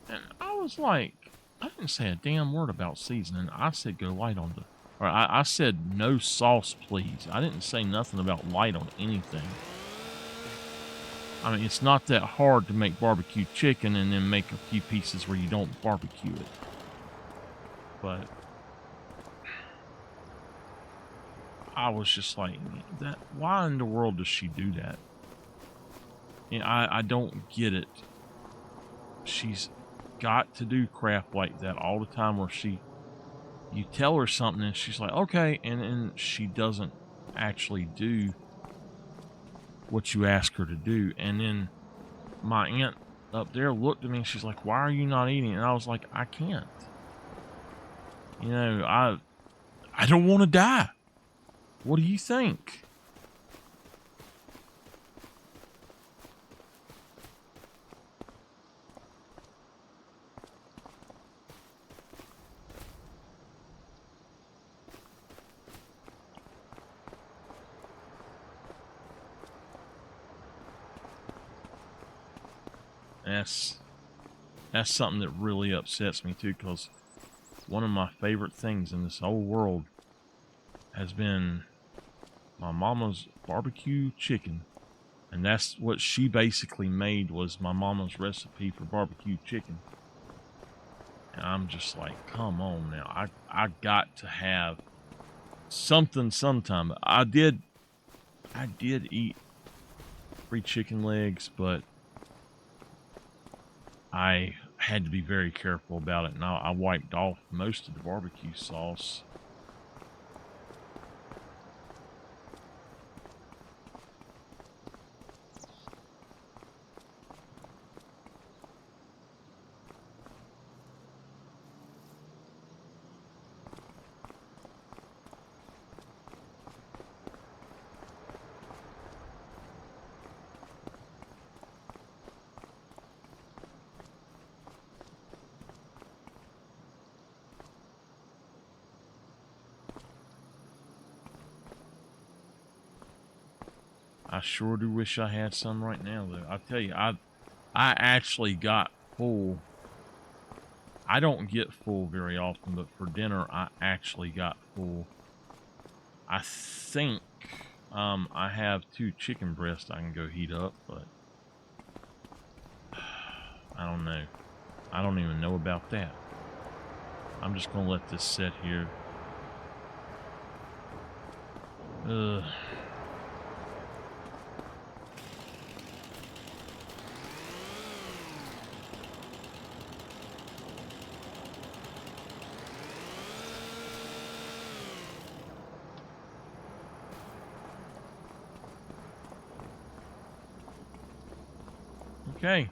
And I was like, I didn't say a damn word about seasoning. I said go light on the, or I said no sauce, please. I didn't say nothing about light on anything. I mean, it's not that hard to make barbecue chicken and then make a few pieces where you don't barbecue it. But I was just like, that. Why in the world does she do that? I don't get it. She's got to do crap like that all the time where you tell her something and she's like, okay, and then she doesn't actually do what you ask her to do. And then my aunt up there looked at me and she's like, why are you not eating? And I was like, I can't. I don't want to die. What do you think? That's something that really upsets me too, because one of my favorite things in this whole world has been my mama's barbecue chicken. And that's what she basically made, was my mama's recipe for barbecue chicken. And I'm just like, come on now. I got to have something sometime. I did eat 3 chicken legs, but I had to be very careful about it. And I wiped off most of the barbecue sauce. I sure do wish I had some right now, though. I tell you, I actually got full. I don't get full very often, but for dinner, I actually got full. I think I have 2 chicken breasts I can go heat up, but I don't know. I don't even know about that. I'm just going to let this sit here. Ugh. Okay.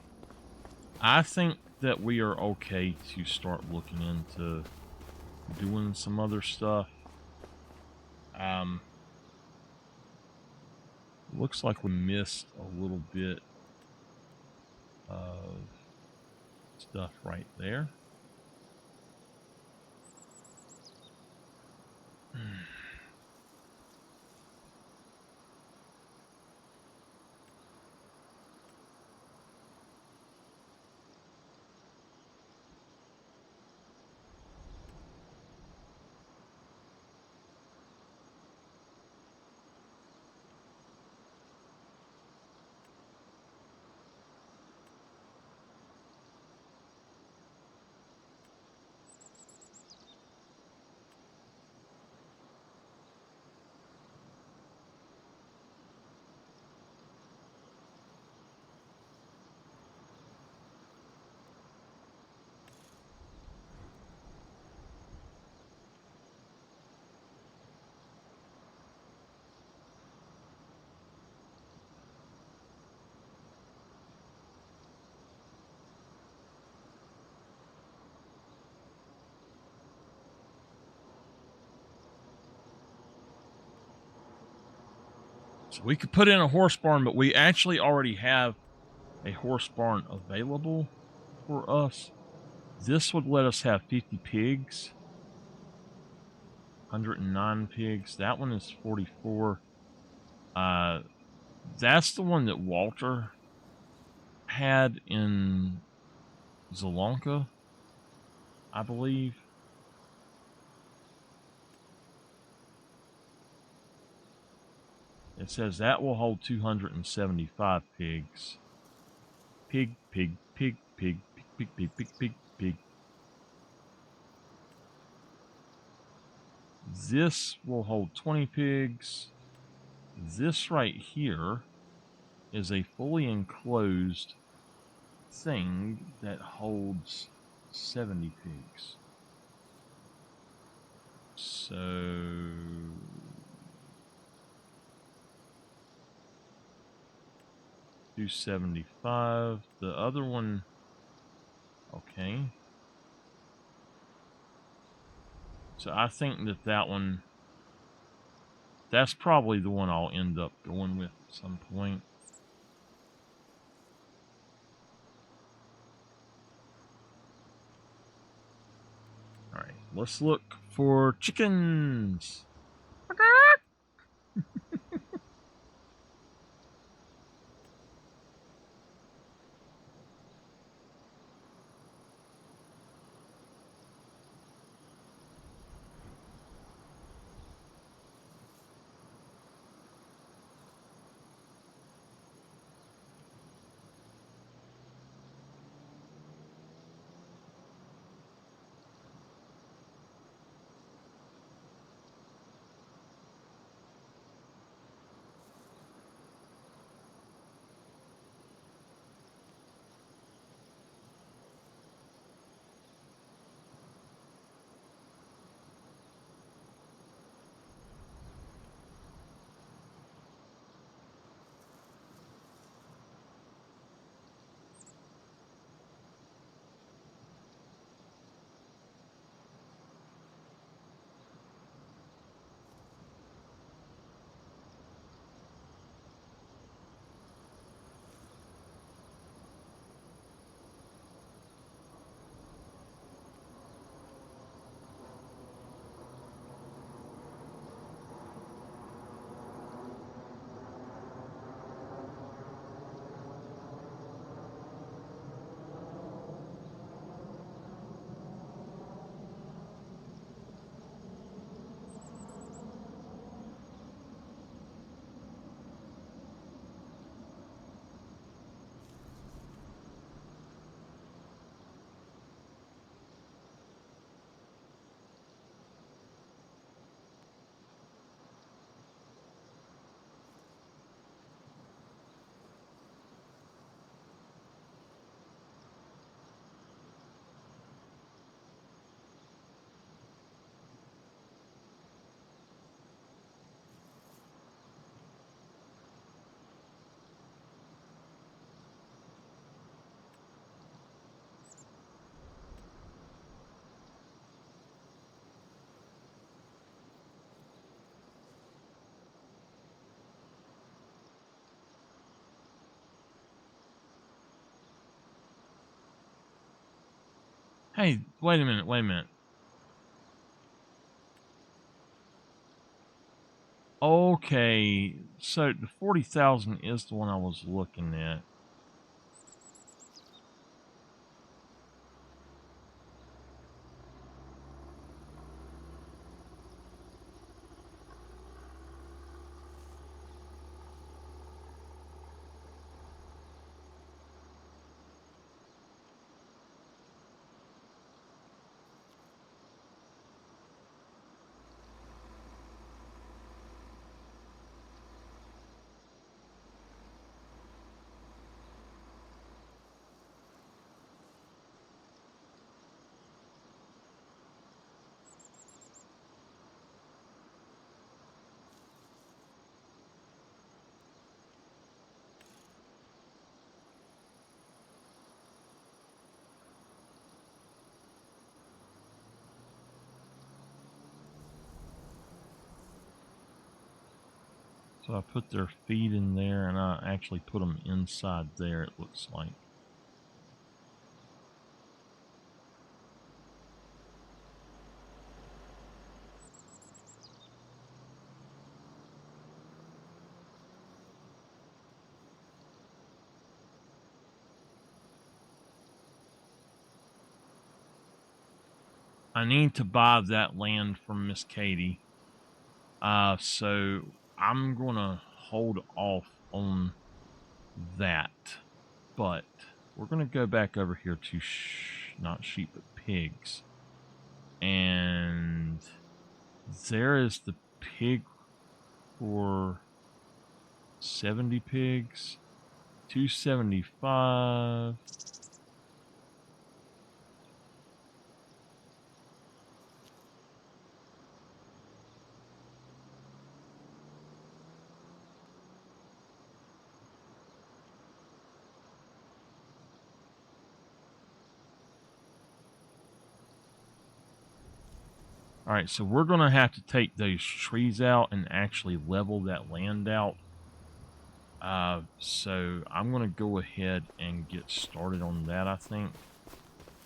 I think that we are okay to start looking into doing some other stuff. Looks like we missed a little bit of stuff right there. So we could put in a horse barn, but we actually already have a horse barn available for us. This would let us have 50 pigs. 109 pigs. That one is 44. That's the one that Walter had in Zelonka, I believe. It says that will hold 275 pigs. Pig, pig, pig, pig, pig, pig, pig, pig, pig, pig. This will hold 20 pigs. This right here is a fully enclosed thing that holds 70 pigs. So 275. The other one, okay. So I think that one, that's probably the one I'll end up going with at some point. All right, let's look for chickens. Hey, wait a minute, wait a minute. Okay, so the 40,000 is the one I was looking at. So I put their feet in there, and I actually put them inside there, it looks like. I need to buy that land from Miss Katie. So I'm going to hold off on that. But we're going to go back over here to not sheep, but pigs. And there is the pig for 70 pigs, 275. All right, so we're going to have to take those trees out and actually level that land out. So I'm going to go ahead and get started on that, I think.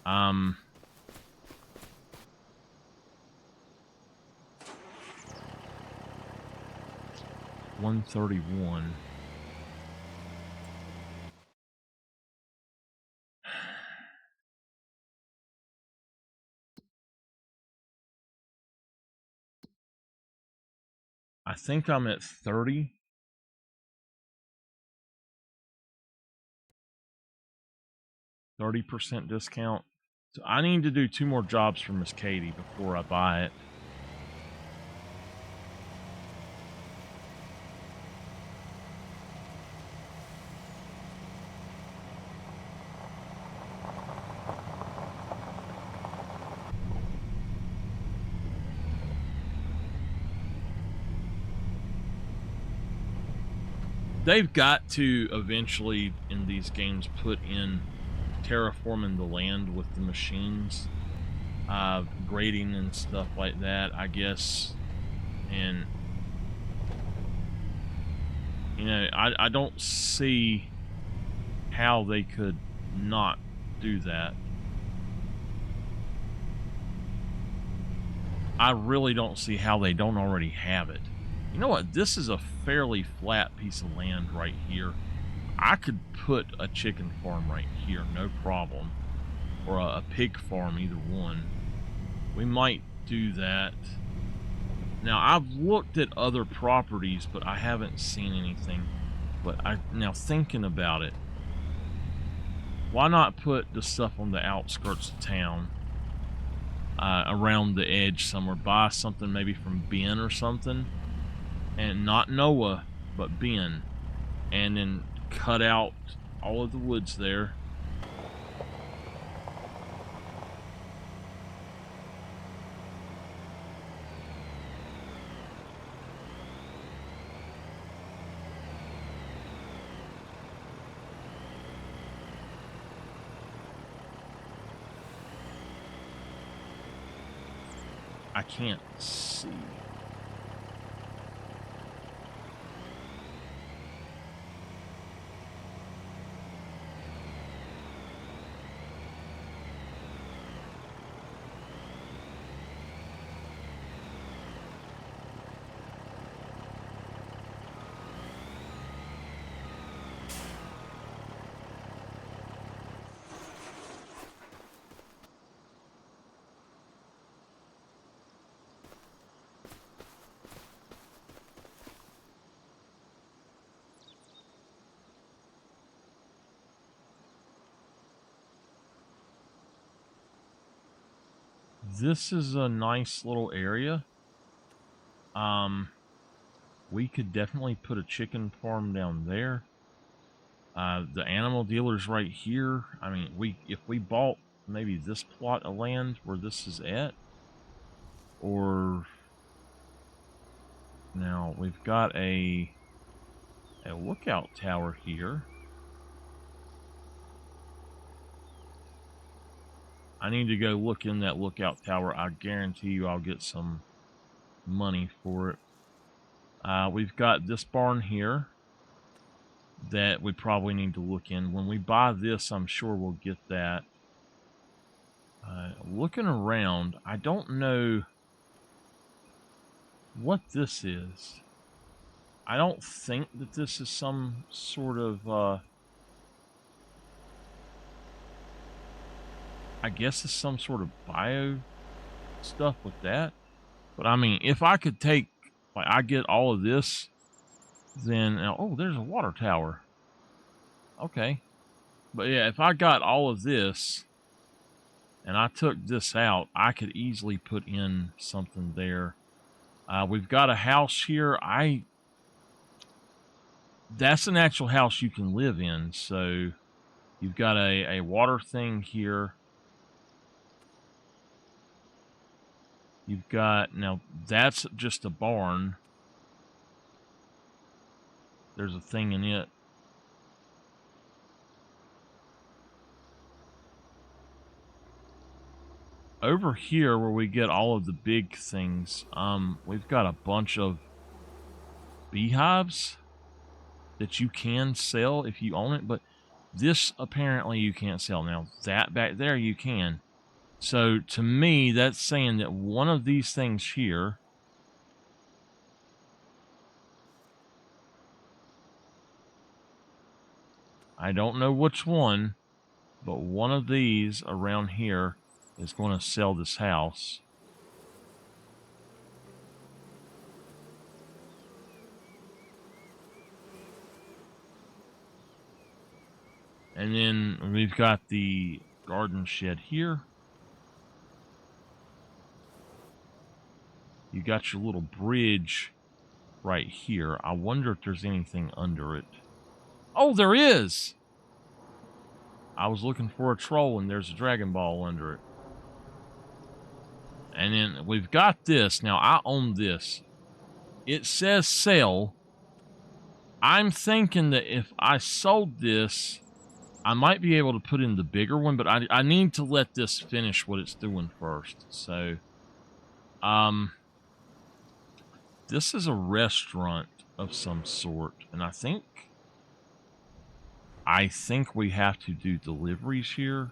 131. I think I'm at 30. 30% discount. So I need to do 2 more jobs for Miss Katie before I buy it. They've got to eventually in these games put in terraforming the land with the machines, grading and stuff like that, I guess. And you know, I don't see how they could not do that. I really don't see how they don't already have it. You know what? This is a fairly flat piece of land right here. I could put a chicken farm right here, no problem. Or a pig farm, either one. We might do that. Now, I've looked at other properties, but I haven't seen anything. But now thinking about it, why not put the stuff on the outskirts of town? Around the edge somewhere. Buy something maybe from Ben or something. And not Noah, but Ben. And then cut out all of the woods there. I can't see. This is a nice little area. We could definitely put a chicken farm down there. The animal dealer's right here. I mean, if we bought maybe this plot of land where this is at, or now we've got a lookout tower here. I need to go look in that lookout tower. I guarantee you I'll get some money for it. We've got this barn here that we probably need to look in. When we buy this, I'm sure we'll get that. Looking around, I don't know what this is. I don't think that this is some sort of, I guess it's some sort of bio stuff with that. But I mean, if I could take, like, I get all of this, then, oh, there's a water tower. Okay. But yeah, if I got all of this and I took this out, I could easily put in something there. We've got a house here. That's an actual house you can live in. So you've got a water thing here. You've got, now that's just a barn. There's a thing in it. Over here where we get all of the big things, we've got a bunch of beehives that you can sell if you own it, but this apparently you can't sell. Now that back there you can. So to me, that's saying that one of these things here, I don't know which one, but one of these around here is going to sell this house. And then we've got the garden shed here. You got your little bridge right here. I wonder if there's anything under it. Oh, there is! I was looking for a troll and there's a Dragon Ball under it. And then we've got this. Now, I own this. It says sell. I'm thinking that if I sold this, I might be able to put in the bigger one, but I need to let this finish what it's doing first. So, this is a restaurant of some sort, and I think we have to do deliveries here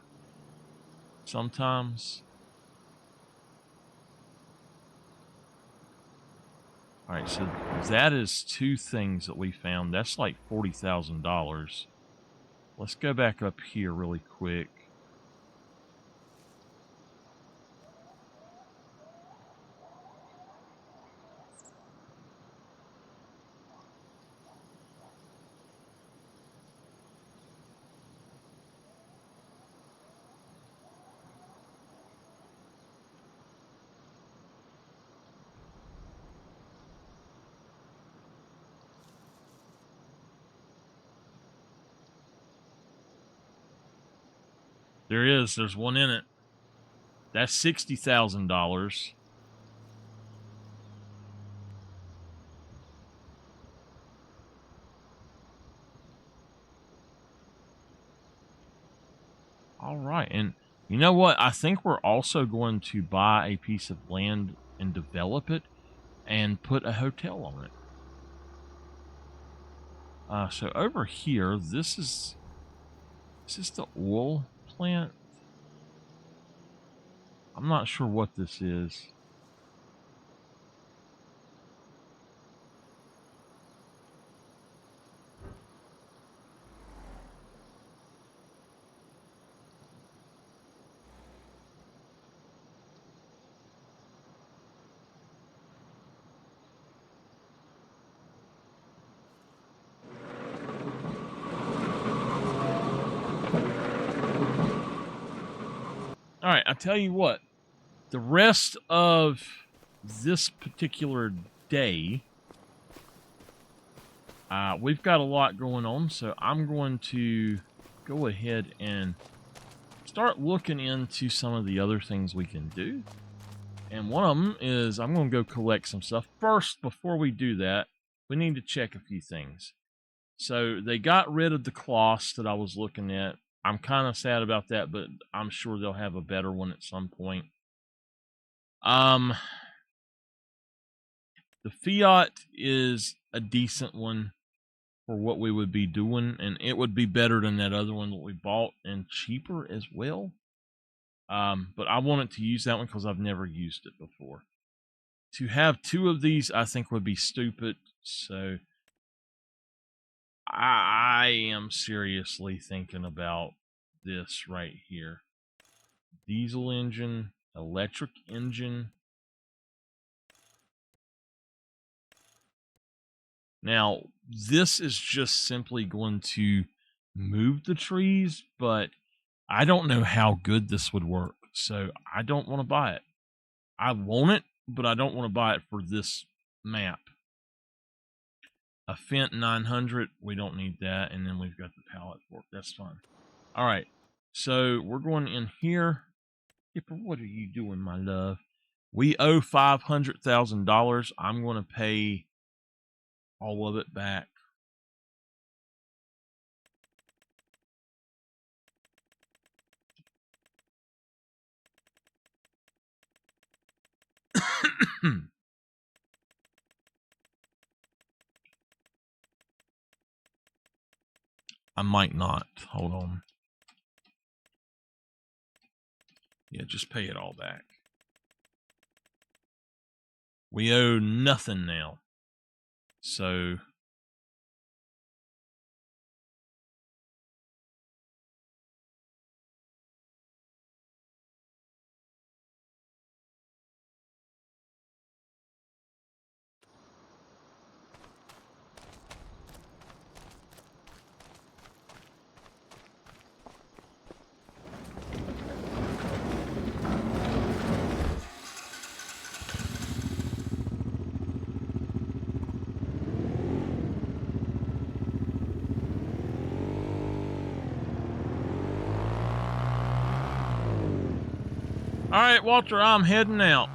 sometimes. All right, so that is two things that we found. That's like $40,000. Let's go back up here really quick. There's one in it. That's $60,000. All right, and you know what? I think we're also going to buy a piece of land and develop it and put a hotel on it. So over here, this is the oil plant? I'm not sure what this is. All right, I tell you what. The rest of this particular day, we've got a lot going on, so I'm going to go ahead and start looking into some of the other things we can do. And one of them is I'm going to go collect some stuff. First, before we do that, we need to check a few things. So they got rid of the cloths that I was looking at. I'm kind of sad about that, but I'm sure they'll have a better one at some point. The Fiat is a decent one for what we would be doing, and it would be better than that other one that we bought and cheaper as well. But I wanted to use that one because I've never used it before. To have two of these, I think, would be stupid. So I am seriously thinking about this right here. Diesel engine, electric engine. Now, this is just simply going to move the trees, but I don't know how good this would work. So I don't want to buy it. I want it, but I don't want to buy it for this map. A Fendt 900, we don't need that. And then we've got the pallet fork. That's fine. All right. So we're going in here. Dipper, what are you doing, my love? We owe $500,000. I'm going to pay all of it back. I might not. Hold on. Yeah, just pay it all back. We owe nothing now. So all right, Walter, I'm heading out.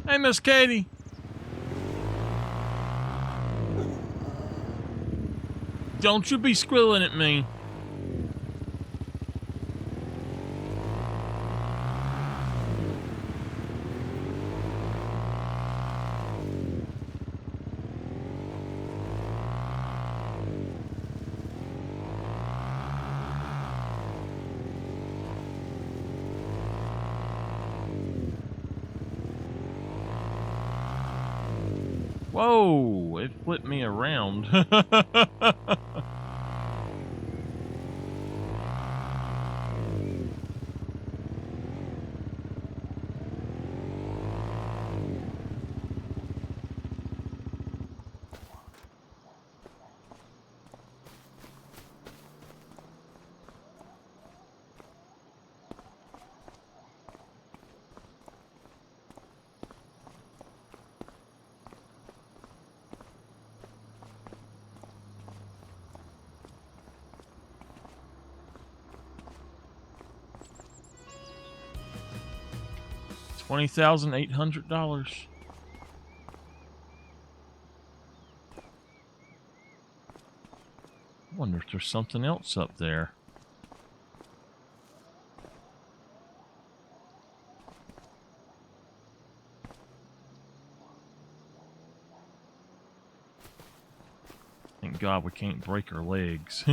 Hey, Miss Katie. Don't you be squealing at me. Whoa, it flipped me around. $20,800. I wonder if there's something else up there. Thank God we can't break our legs.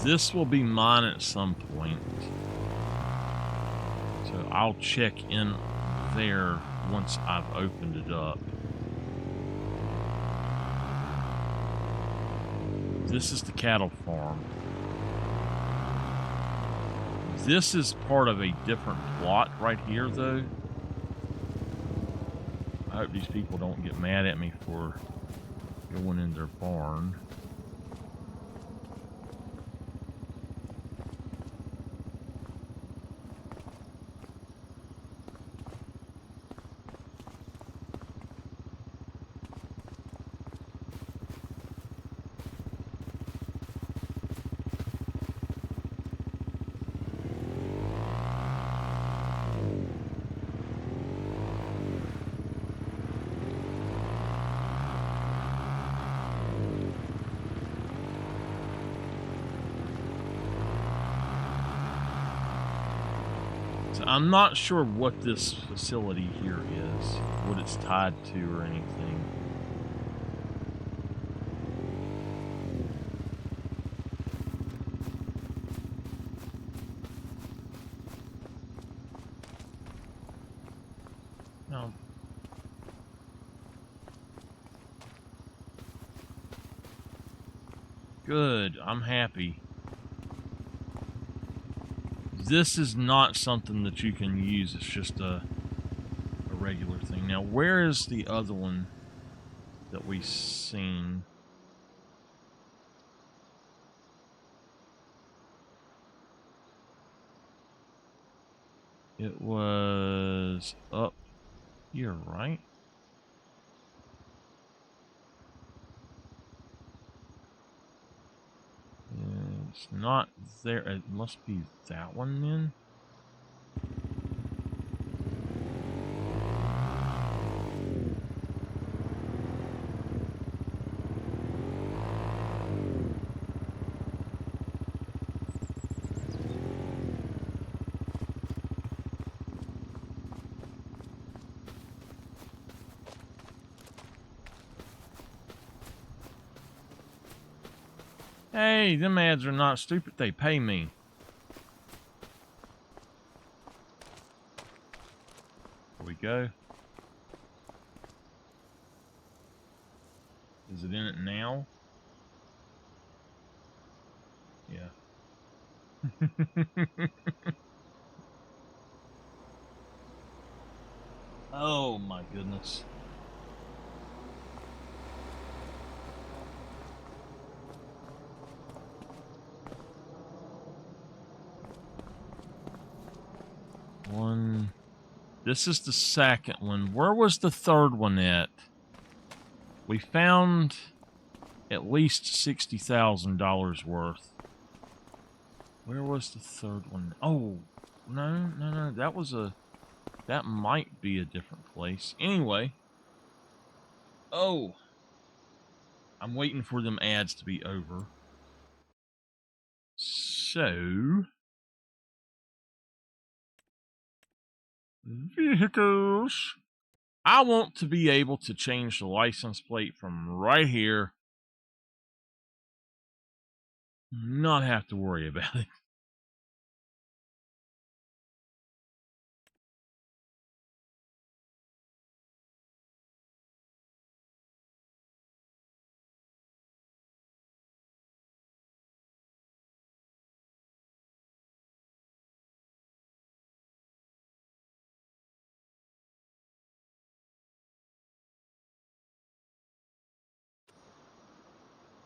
This will be mine at some point. So I'll check in there once I've opened it up. This is the cattle farm. This is part of a different plot right here, though. I hope these people don't get mad at me for going in their barn. I'm not sure what this facility here is, what it's tied to or anything. No. Good, I'm happy. This is not something that you can use. It's just a regular thing. Now, where is the other one that we've seen? It was up here, right? It's not there. It must be that one then. Hey, them ads are not stupid. They pay me. Here we go. Is it in it now? Yeah. Oh my goodness. One. This is the second one. Where was the third one at? We found at least $60,000 worth. Where was the third one? Oh, no. That might be a different place. Anyway. Oh. I'm waiting for them ads to be over. So. Vehicles. I want to be able to change the license plate from right here. Not have to worry about it.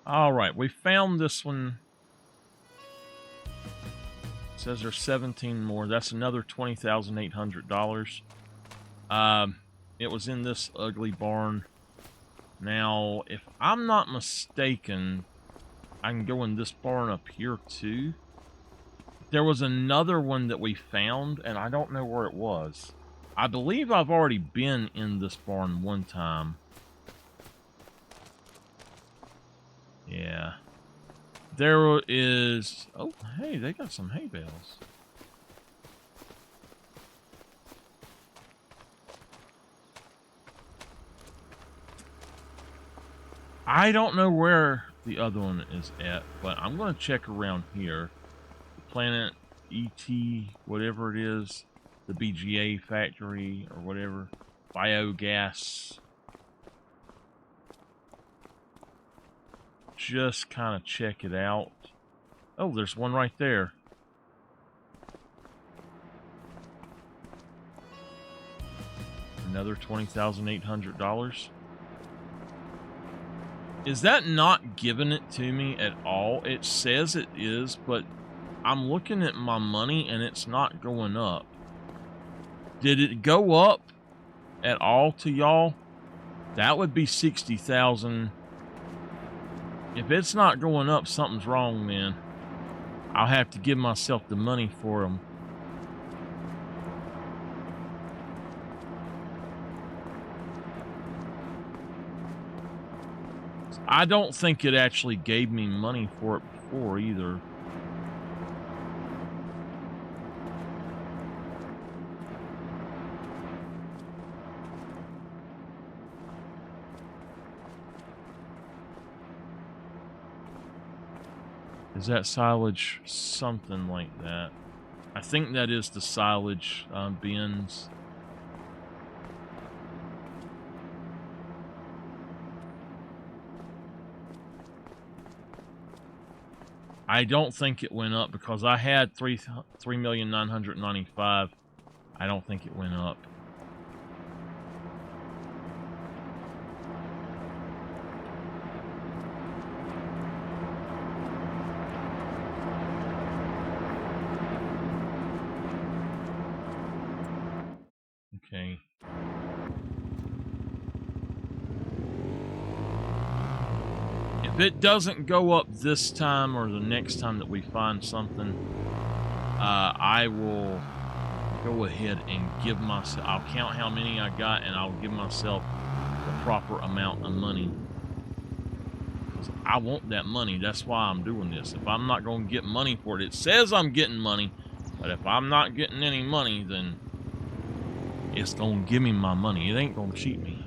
All right, we found this one. It says there's 17 more. That's another $20,800. It was in this ugly barn. Now, if I'm not mistaken, I can go in this barn up here too. There was another one that we found, and I don't know where it was. I believe I've already been in this barn one time. Yeah. There is... Oh, hey, they got some hay bales. I don't know where the other one is at, but I'm going to check around here. Planet ET, whatever it is, the BGA factory or whatever, biogas. Just kind of check it out. Oh, there's one right there. Another $20,800. Is that not giving it to me at all? It says it is, but I'm looking at my money and it's not going up. Did it go up at all to y'all? That would be 60,000. If it's not going up, something's wrong then. I'll have to give myself the money for them. I don't think it actually gave me money for it before either. Is that silage something like that? I think that is the silage bins. I don't think it went up because I had 3,995,000. I don't think it went up. Okay. If it doesn't go up this time or the next time that we find something, I will go ahead and give myself, I'll count how many I got and I'll give myself the proper amount of money. Because I want that money. That's why I'm doing this. If I'm not going to get money for it, it says I'm getting money, but if I'm not getting any money, then it's going to give me my money. It ain't going to cheat me.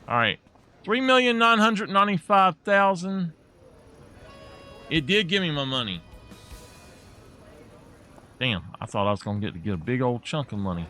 All right, 3,995,000. It did give me my money. Damn, I thought I was gonna get a big old chunk of money.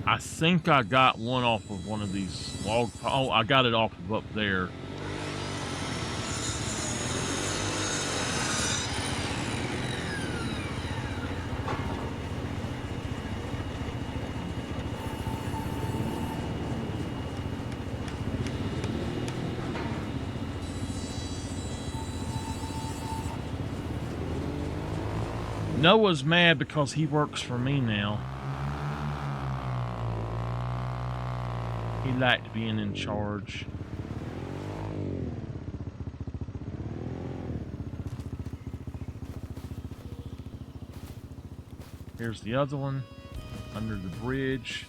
I think I got one off of one of these log. Oh, I got it off of up there. Noah's mad because he works for me now. He liked being in charge. Here's the other one, under the bridge.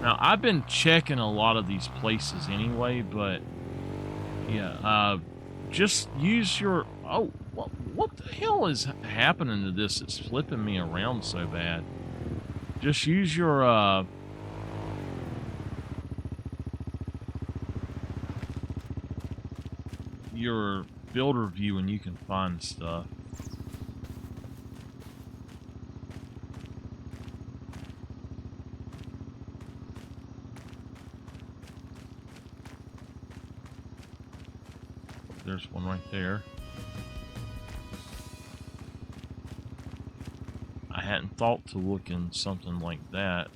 Now, I've been checking a lot of these places anyway, but yeah, just use your, oh, what the hell is happening to this? It's flipping me around so bad. Just use your, your builder view and you can find stuff. There's one right there. thought to look in something like that.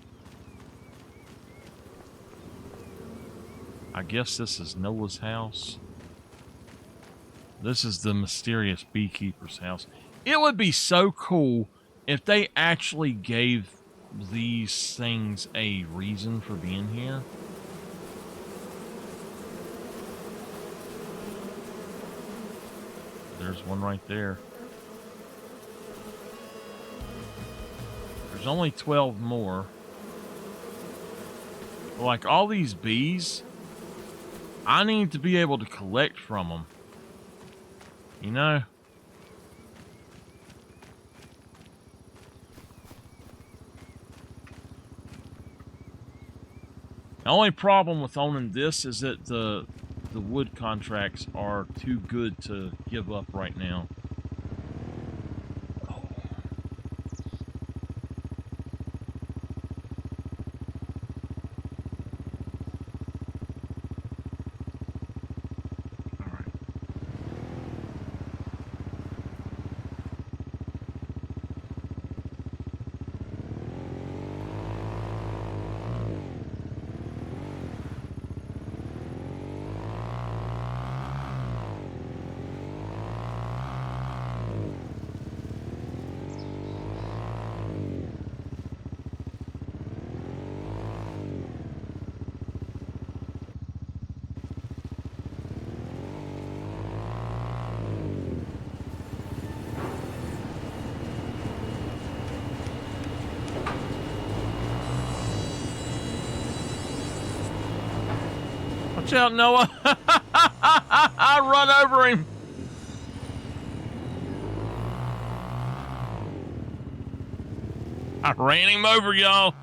I guess this is Noah's house. This is the mysterious beekeeper's house. It would be so cool if they actually gave these things a reason for being here. There's one right there. There's only 12 more. Like all these bees, I need to be able to collect from them. You know? The only problem with owning this is that the wood contracts are too good to give up right now. Watch out, Noah. I run over him. I ran him over, y'all.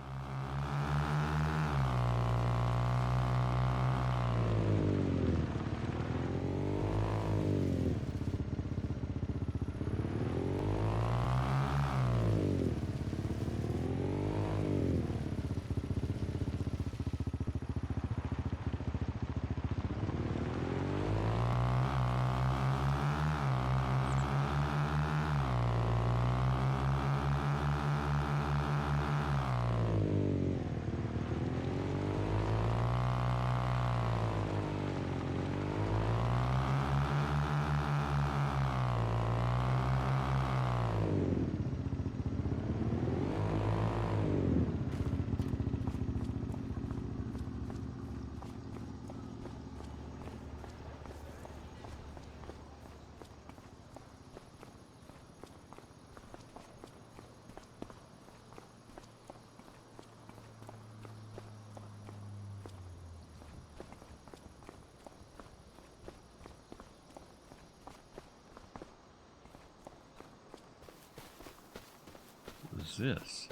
What is this?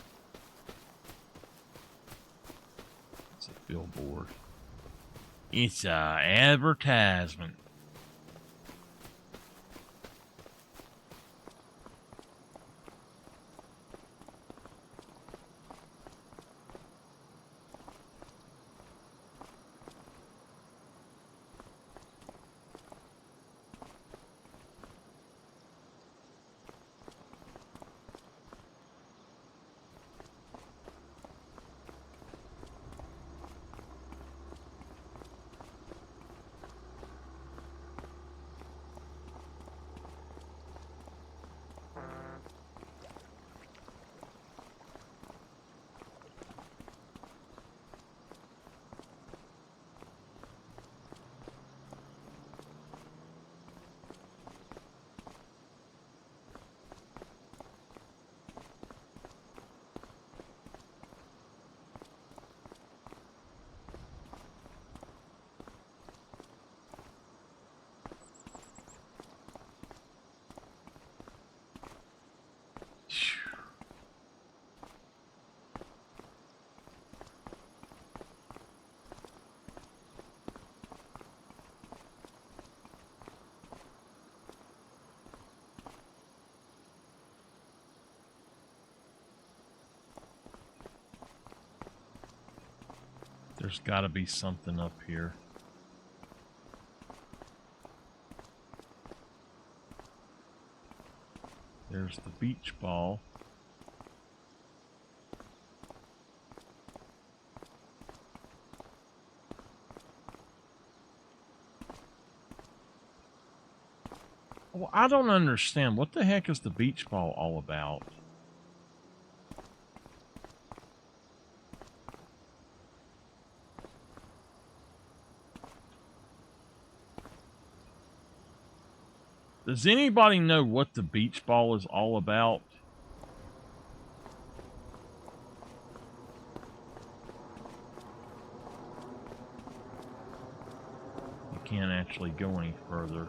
It's a billboard. It's an advertisement. There's got to be something up here. There's the beach ball. Well, I don't understand. What the heck is the beach ball all about? Does anybody know what the beach ball is all about? You can't actually go any further.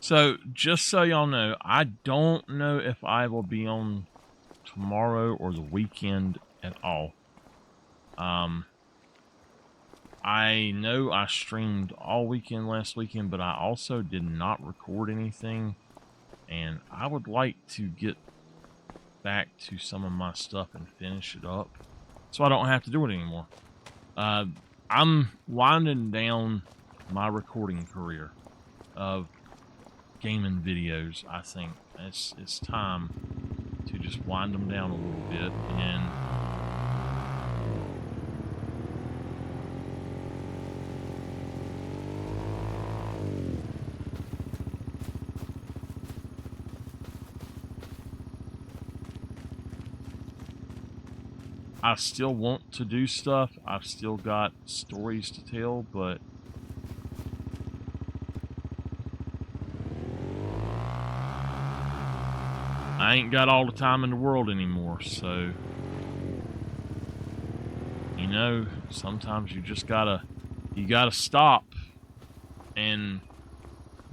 So, just so y'all know, I don't know if I will be on tomorrow or the weekend at all. I know I streamed all weekend last weekend, but I also did not record anything, and I would like to get back to some of my stuff and finish it up so I don't have to do it anymore. I'm winding down my recording career of gaming videos. I think it's time to just wind them down a little bit, and I still want to do stuff. I've still got stories to tell, but I ain't got all the time in the world anymore, so, you know, sometimes you just gotta stop and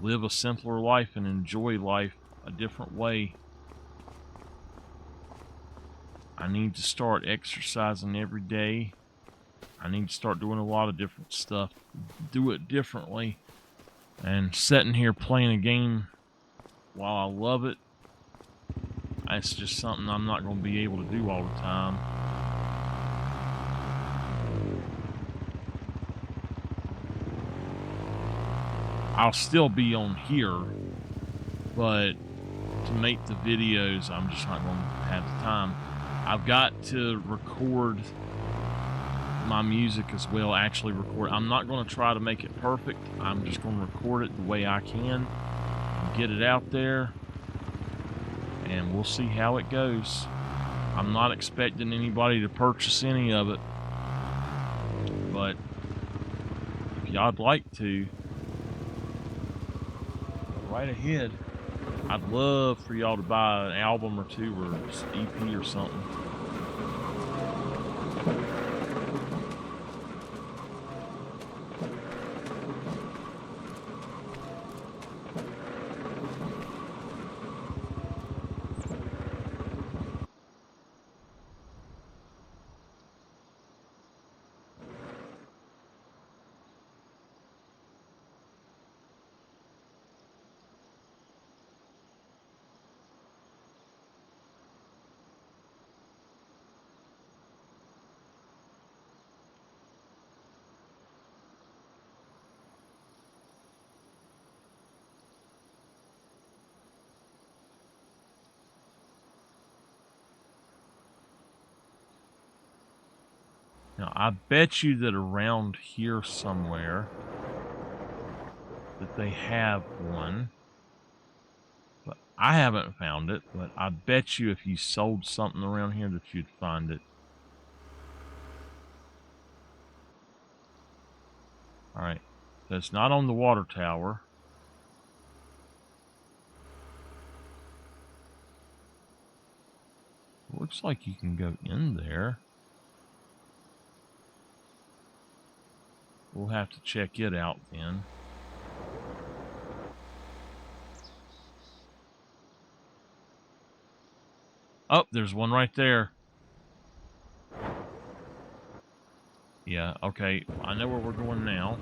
live a simpler life and enjoy life a different way. I need to start exercising every day. I need to start doing a lot of different stuff, do it differently, and sitting here playing a game while I love it, it's just something I'm not going to be able to do all the time. I'll still be on here, but to make the videos, I'm just not going to have the time. I've got to record my music as well, actually record. I'm not going to try to make it perfect. I'm just going to record it the way I can and get it out there, and we'll see how it goes. I'm not expecting anybody to purchase any of it, but if y'all'd like to, right ahead. I'd love for y'all to buy an album or two or EP or something. Now, I bet you that around here somewhere that they have one, but I haven't found it, but I bet you if you sold something around here that you'd find it. All right, so it's not on the water tower. Looks like you can go in there. We'll have to check it out then. Oh, there's one right there. Yeah, okay. I know where we're going now.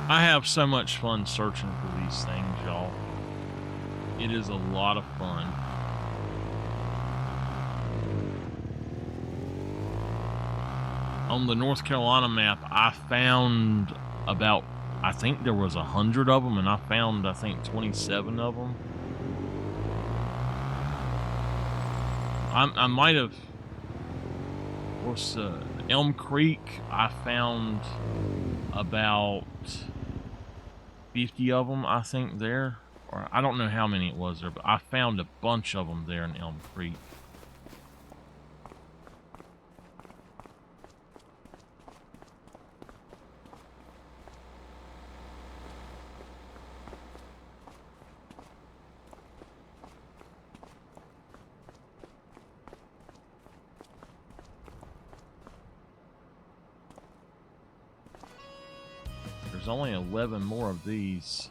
I have so much fun searching for these things, y'all. It is a lot of fun. On the North Carolina map, I found about, I think there was 100 of them, and I found, I think, 27 of them. I might have, Elm Creek, I found about 50 of them, I think, there. Or I don't know how many it was there, but I found a bunch of them there in Elm Creek. There's only 11 more of these.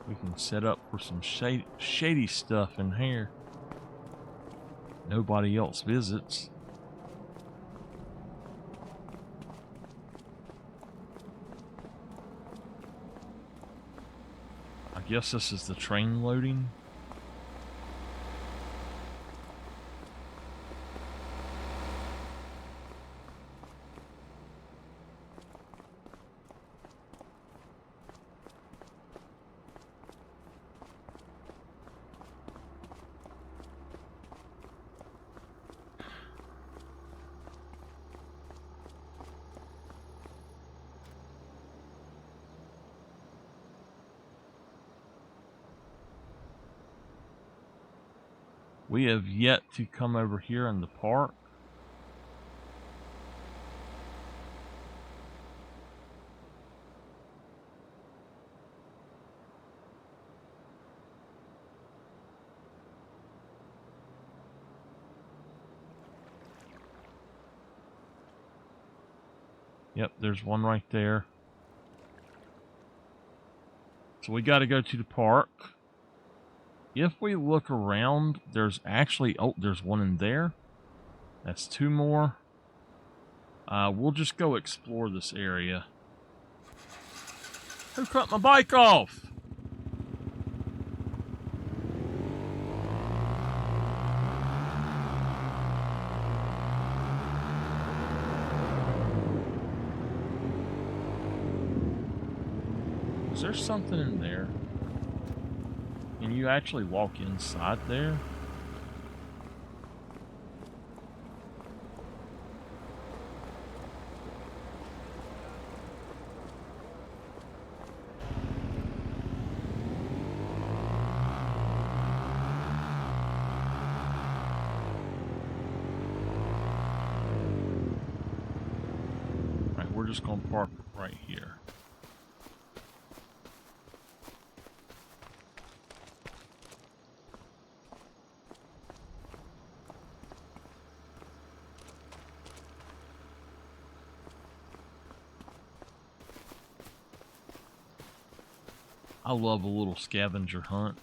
We can set up for some shady stuff in here. Nobody else visits. I guess this is the train loading. We have yet to come over here in the park. Yep, there's one right there. So we got to go to the park. If we look around, there's actually, oh, there's one in there. That's two more. We'll just go explore this area. Who cut my bike off? Is there something in there? Can you actually walk inside there? Right, we're just gonna park right here. I love a little scavenger hunt.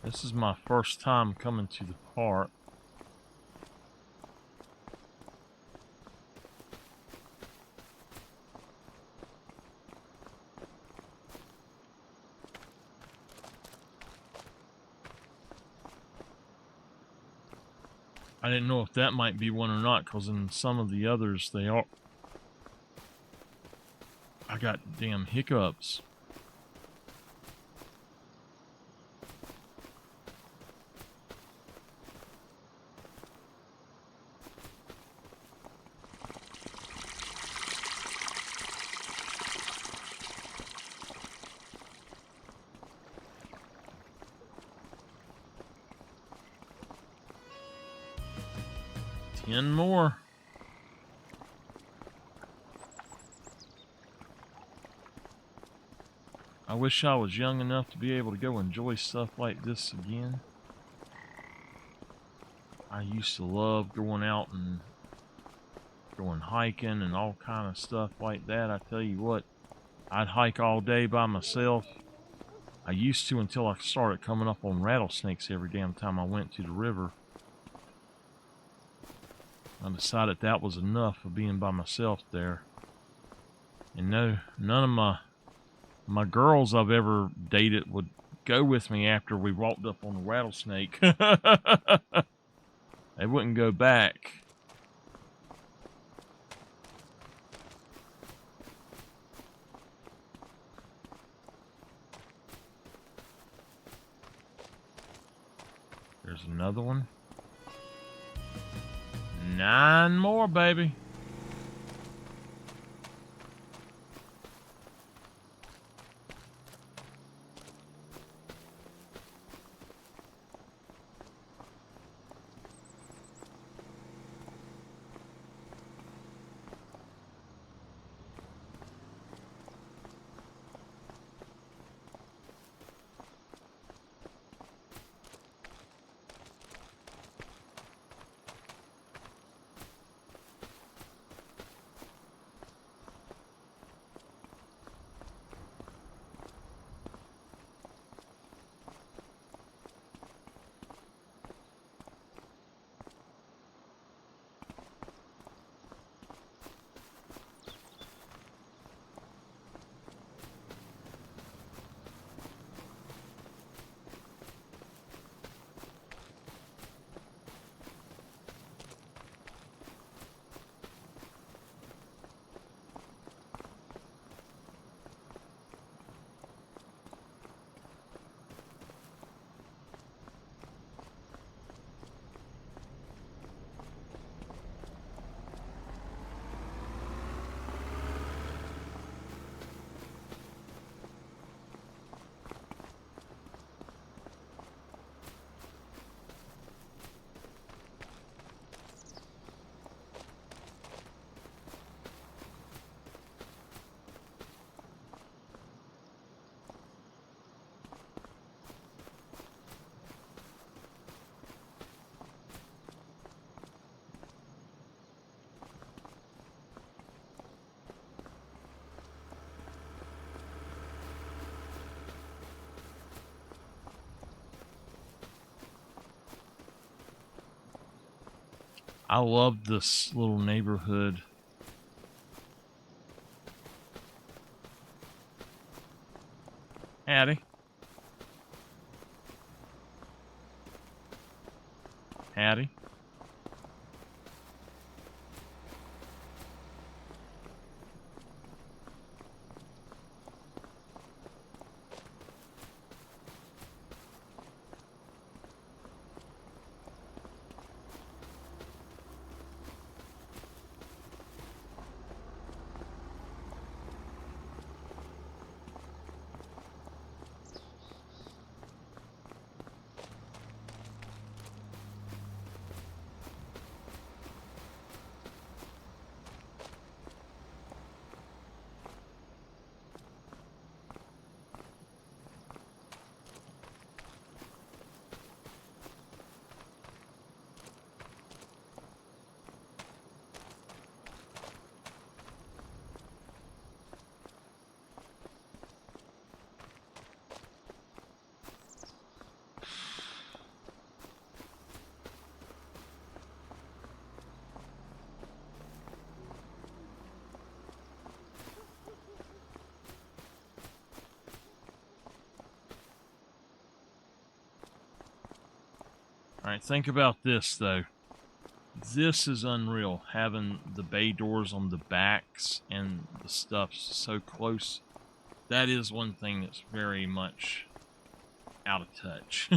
This is my first time coming to the park. I didn't know if that might be one or not, because in some of the others they are. I got damn hiccups. 10 more. I wish I was young enough to be able to go enjoy stuff like this again. I used to love going out and going hiking and all kind of stuff like that. I tell you what, I'd hike all day by myself. I used to until I started coming up on rattlesnakes every damn time I went to the river. I decided that was enough of being by myself there. And no, none of my girls I've ever dated would go with me after we walked up on the rattlesnake. They wouldn't go back. There's another one. 9 more, baby. I love this little neighborhood. Hattie. Hattie. All right, think about this, though. This is unreal, having the bay doors on the backs and the stuff so close. That is one thing that's very much out of touch.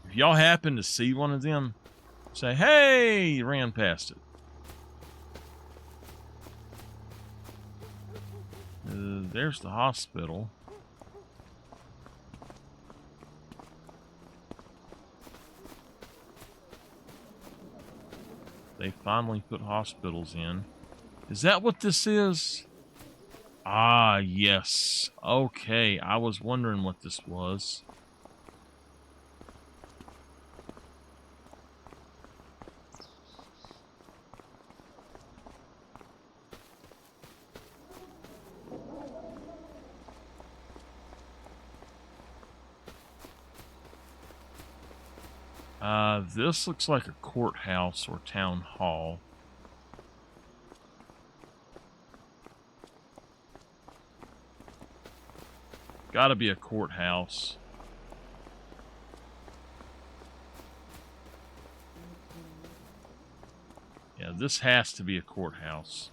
If y'all happen to see one of them, say, hey, you ran past it. There's the hospital. They finally put hospitals in. Is that what this is? Ah, yes. Okay, I was wondering what this was. This looks like a courthouse or town hall. Gotta be a courthouse. Yeah, this has to be a courthouse.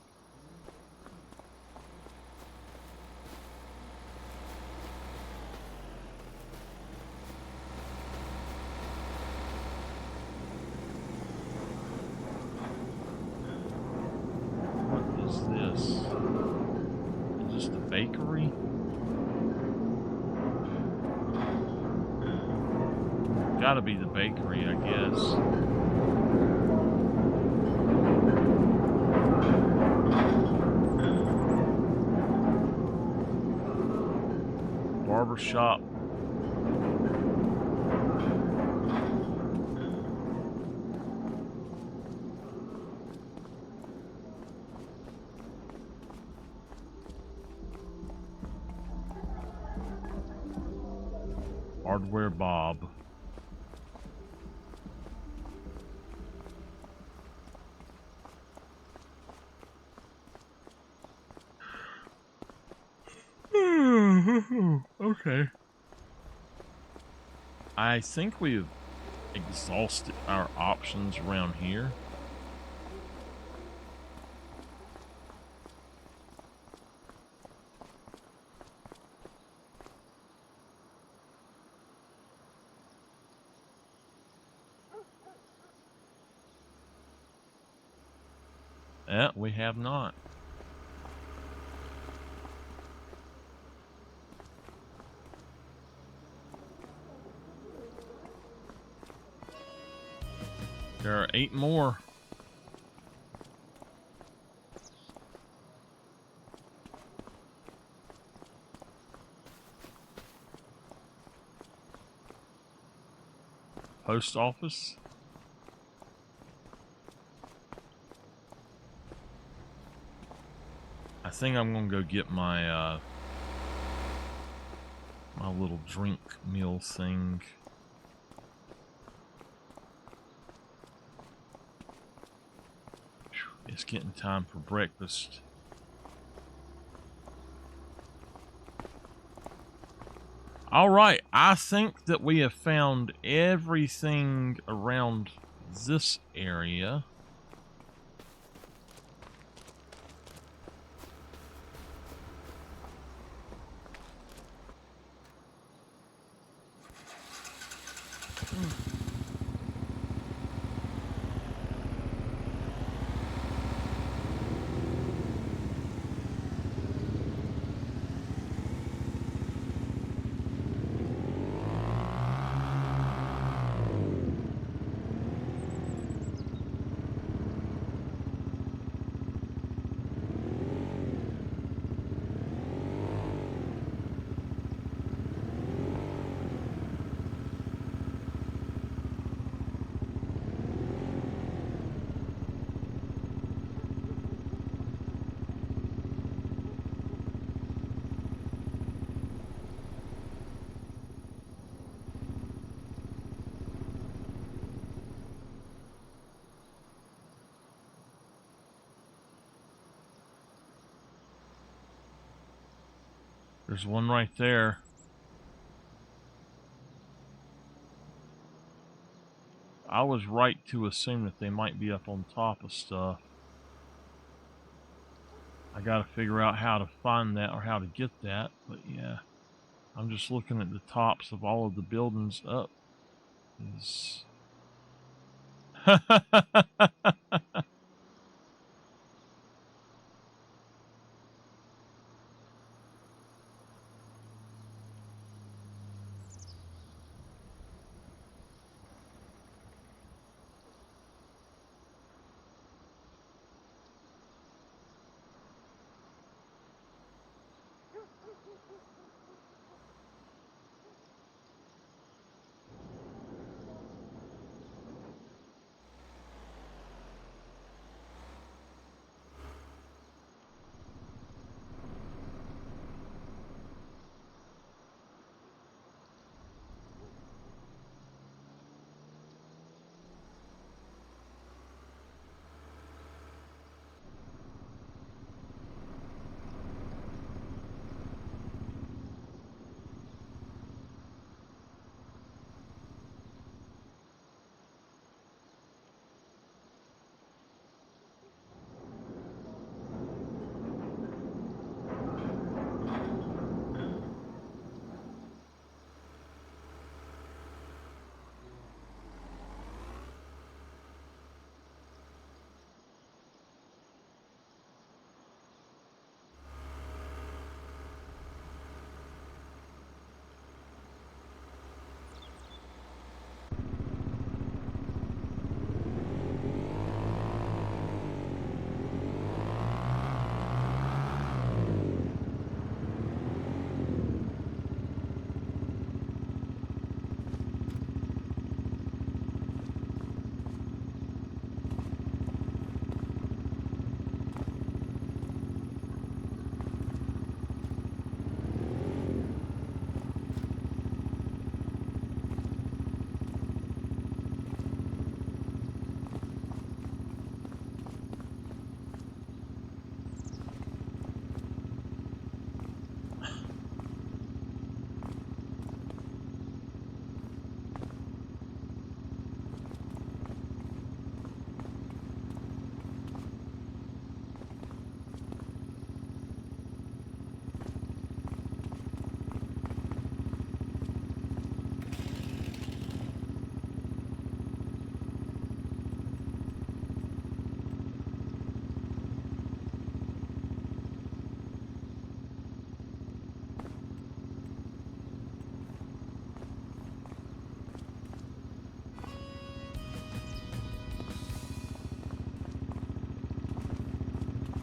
What is this? Is this the bakery? Gotta be the bakery, I guess. Barber shop. Hardware Bob. Okay. I think we've exhausted our options around here. We have not. There are 8 more. Post office. I think I'm gonna go get my my little drink meal thing. It's getting time for breakfast. All right, I think that we have found everything around this area. There's one right there. I was right to assume that they might be up on top of stuff. I gotta figure out how to find that or how to get that, but yeah. I'm just looking at the tops of all of the buildings up. Is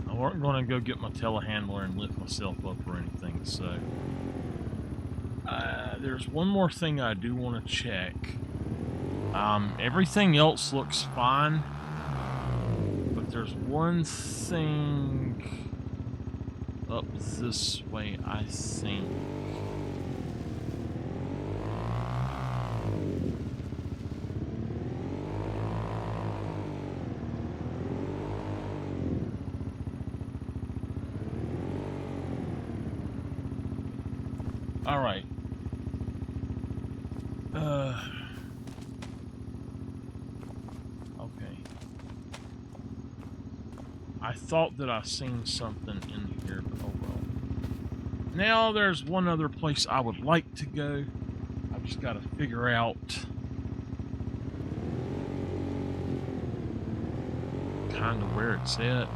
I weren't going to go get my telehandler and lift myself up or anything, so there's one more thing I do want to check. Everything else looks fine, but there's one thing up this way, I think. All right. Okay. I thought that I seen something in here, but oh well. Now there's one other place I would like to go. I've just got to figure out kind of where it's at.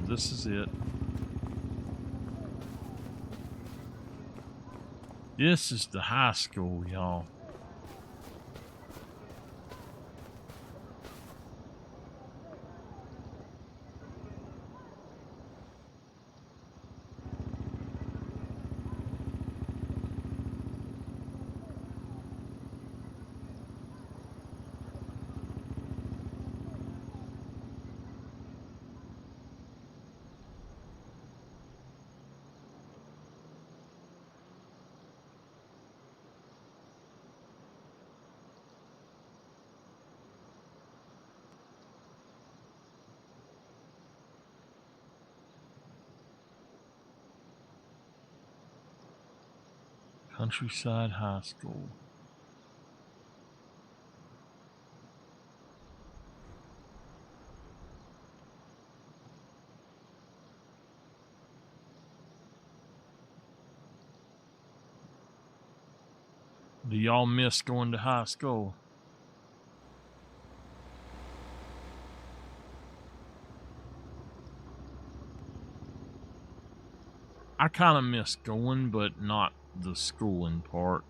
This is it. This is the high school, y'all. Countryside High School. Do y'all miss going to high school? I kind of miss going, but not the schooling part.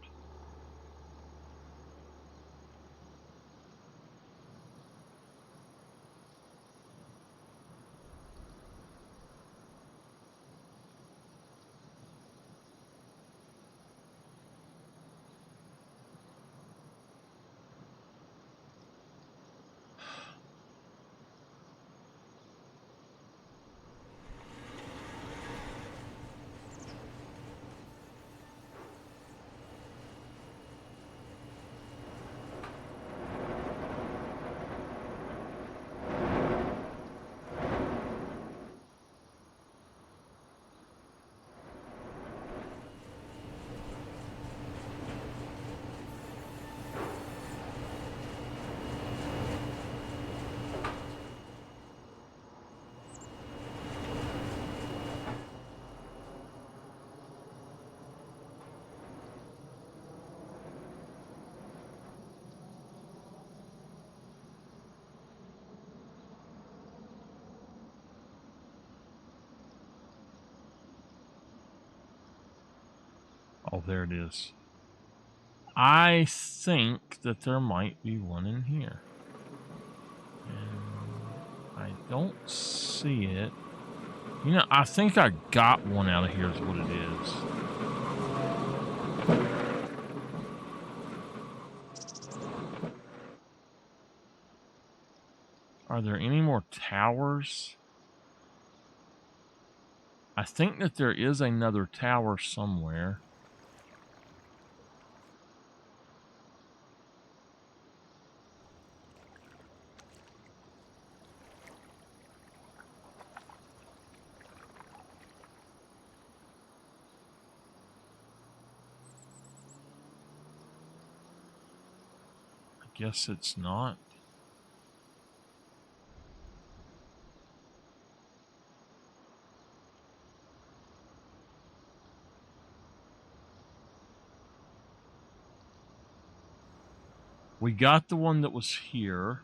Oh, there it is. I think that there might be one in here. And I don't see it. You know, I think I got one out of here is what it is. Are there any more towers? I think that there is another tower somewhere. I guess it's not. We got the one that was here.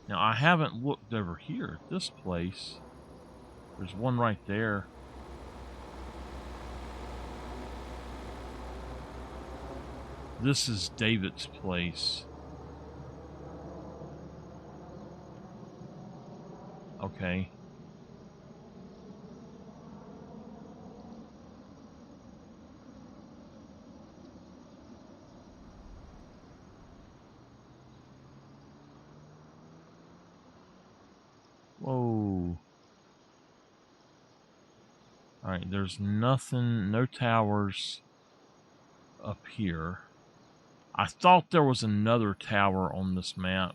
Now, I haven't looked over here at this place. There's one right there. This is David's place. Okay. Whoa. Alright, there's nothing, no towers up here. I thought there was another tower on this map.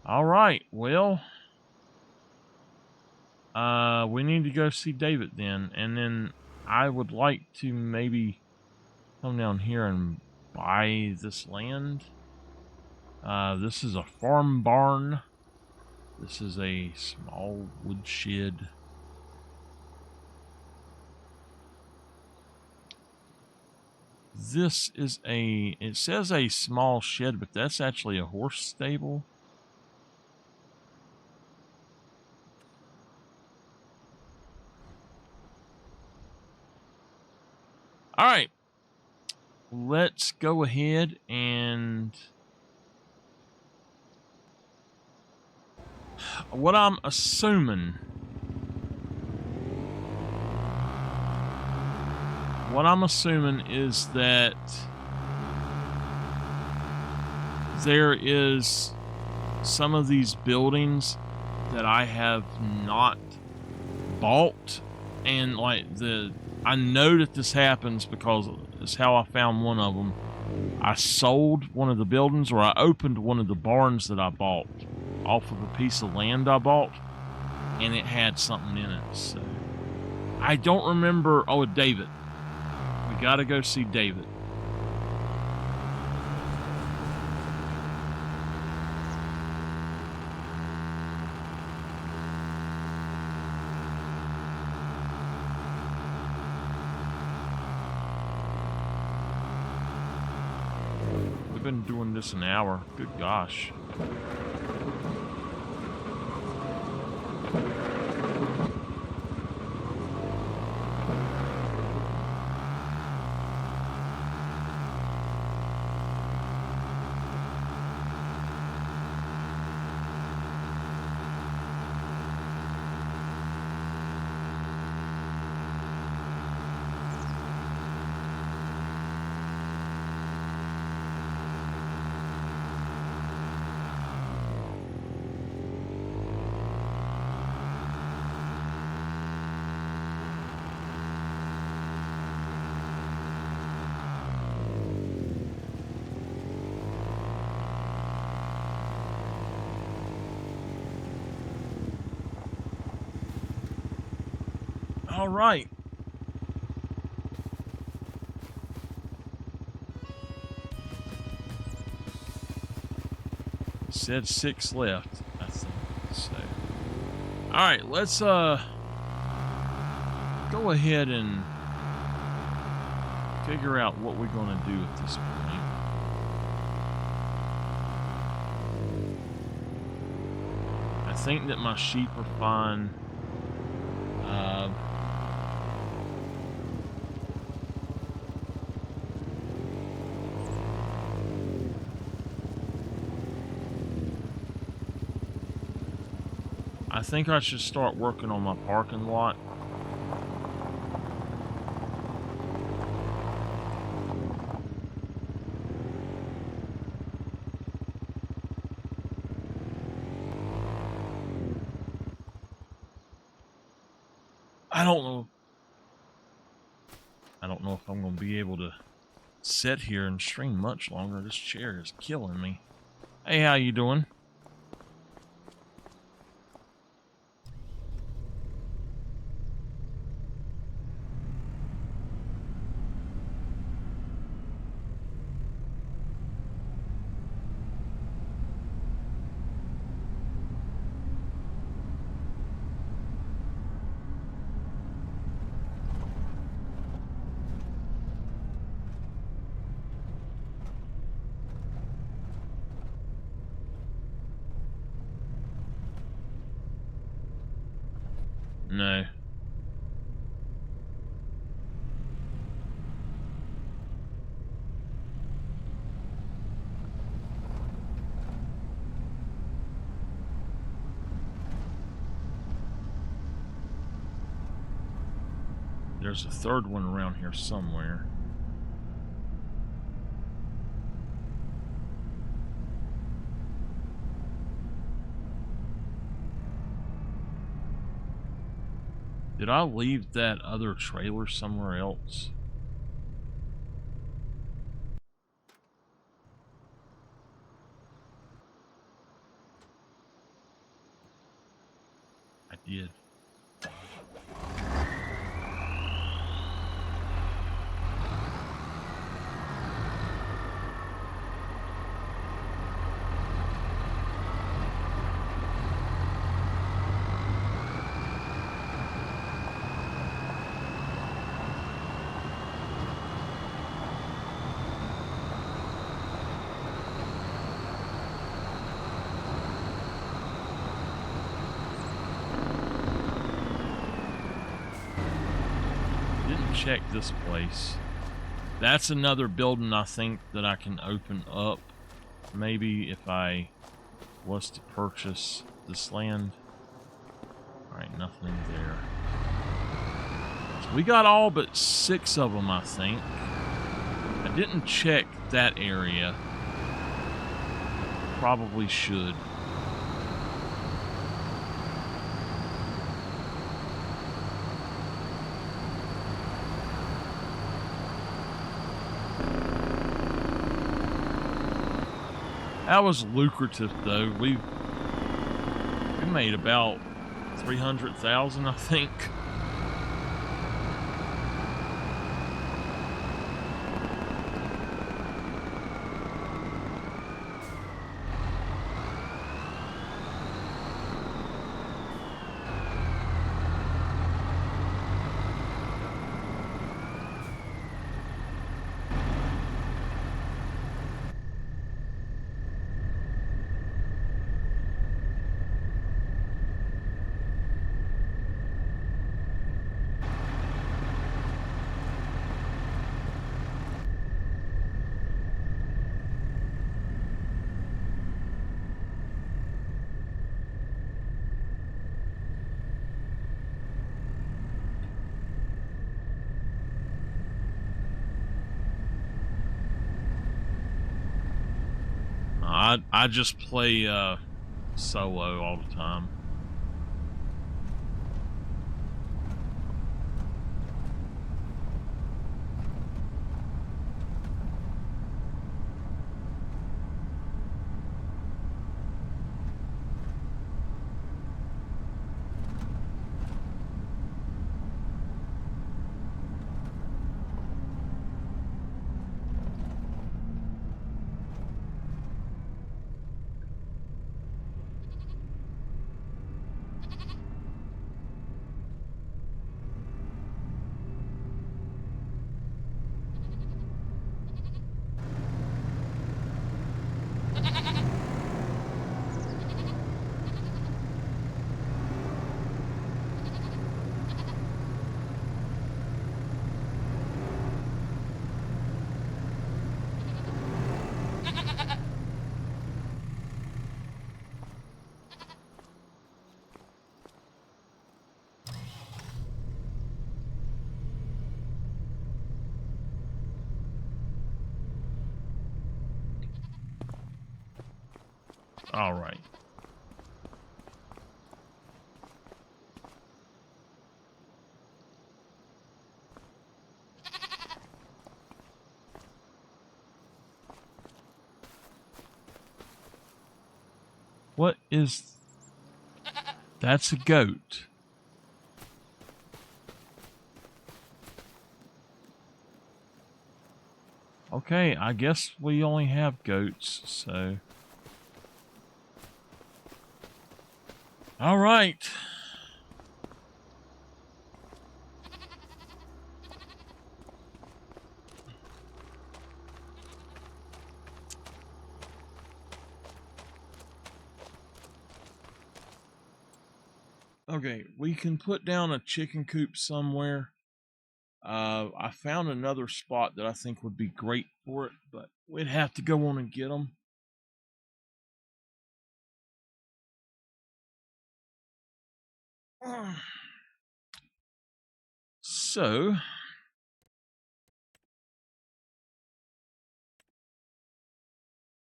Alright, well, we need to go see David then, and then I would like to maybe come down here and buy this land. This is a farm barn. This is a small woodshed. This is it says a small shed, but that's actually a horse stable. All right, let's go ahead and what I'm assuming is that there is some of these buildings that I have not bought, and like I know that this happens because it's how I found one of them. I sold one of the buildings, or I opened one of the barns that I bought off of a piece of land I bought, and it had something in it. So I don't remember. Oh, David. We got to go see David. been doing this an hour. Good gosh. All right. It said 6 left, I think. So, all right, let's go ahead and figure out what we're going to do at this point. I think that my sheep are fine. I think I should start working on my parking lot. I don't know if I'm going to be able to sit here and stream much longer. This chair is killing me. Hey, how you doing? No. There's a third one around here somewhere. Did I leave that other trailer somewhere else? I did. Check this place. That's another building I think that I can open up. Maybe if I was to purchase this land. Alright, nothing there. So we got all but 6 of them, I think. I didn't check that area. Probably should. That was lucrative, though. We made about 300,000, I think. I just play solo all the time. All right. What is... That's a goat. Okay, I guess we only have goats, so... All right. Okay, we can put down a chicken coop somewhere. I found another spot that I think would be great for it, but we'd have to go on and get them. So,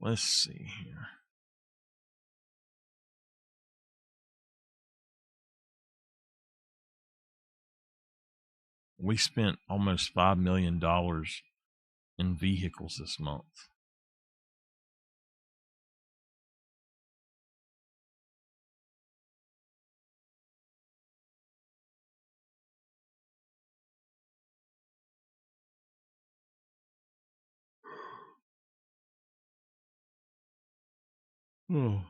let's see here. We spent almost $5 million in vehicles this month. Oh.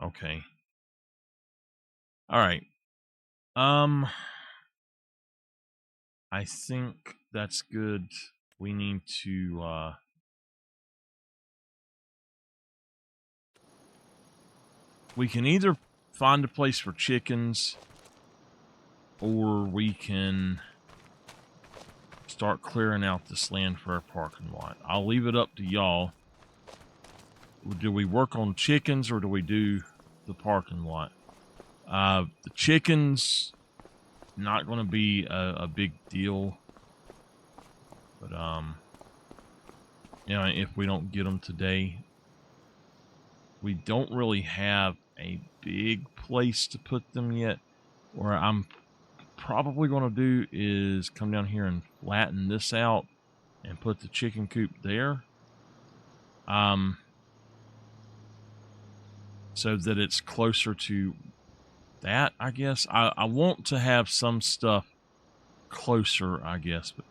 Okay. All right. I think that's good. We need to we can either find a place for chickens, or we can start clearing out this land for our parking lot. I'll leave it up to y'all. Do we work on chickens or do we do the parking lot? The chickens, not going to be a big deal, but you know, if we don't get them today, we don't really have a big place to put them yet. What I'm probably going to do is come down here and flatten this out and put the chicken coop there. So that it's closer to that, I guess. I want to have some stuff closer, I guess. But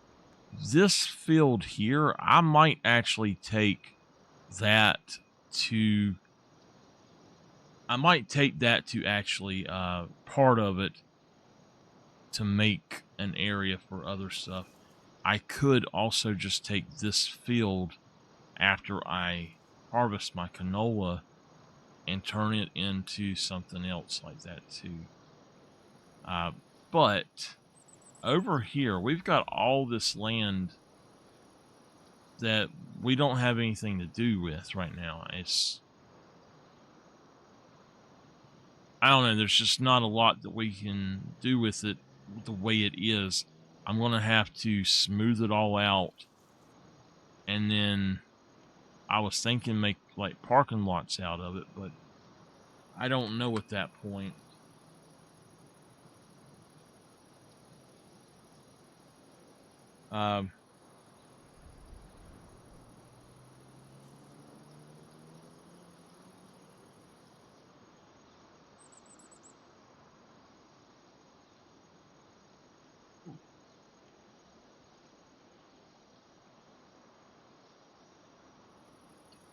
this field here, I might actually take that to... I might take that to actually part of it to make an area for other stuff. I could also just take this field after I harvest my canola and turn it into something else like that too. But over here, we've got all this land that we don't have anything to do with right now. I don't know, there's just not a lot that we can do with it the way it is. I'm going to have to smooth it all out. And then I was thinking make like parking lots out of it, but I don't know at that point.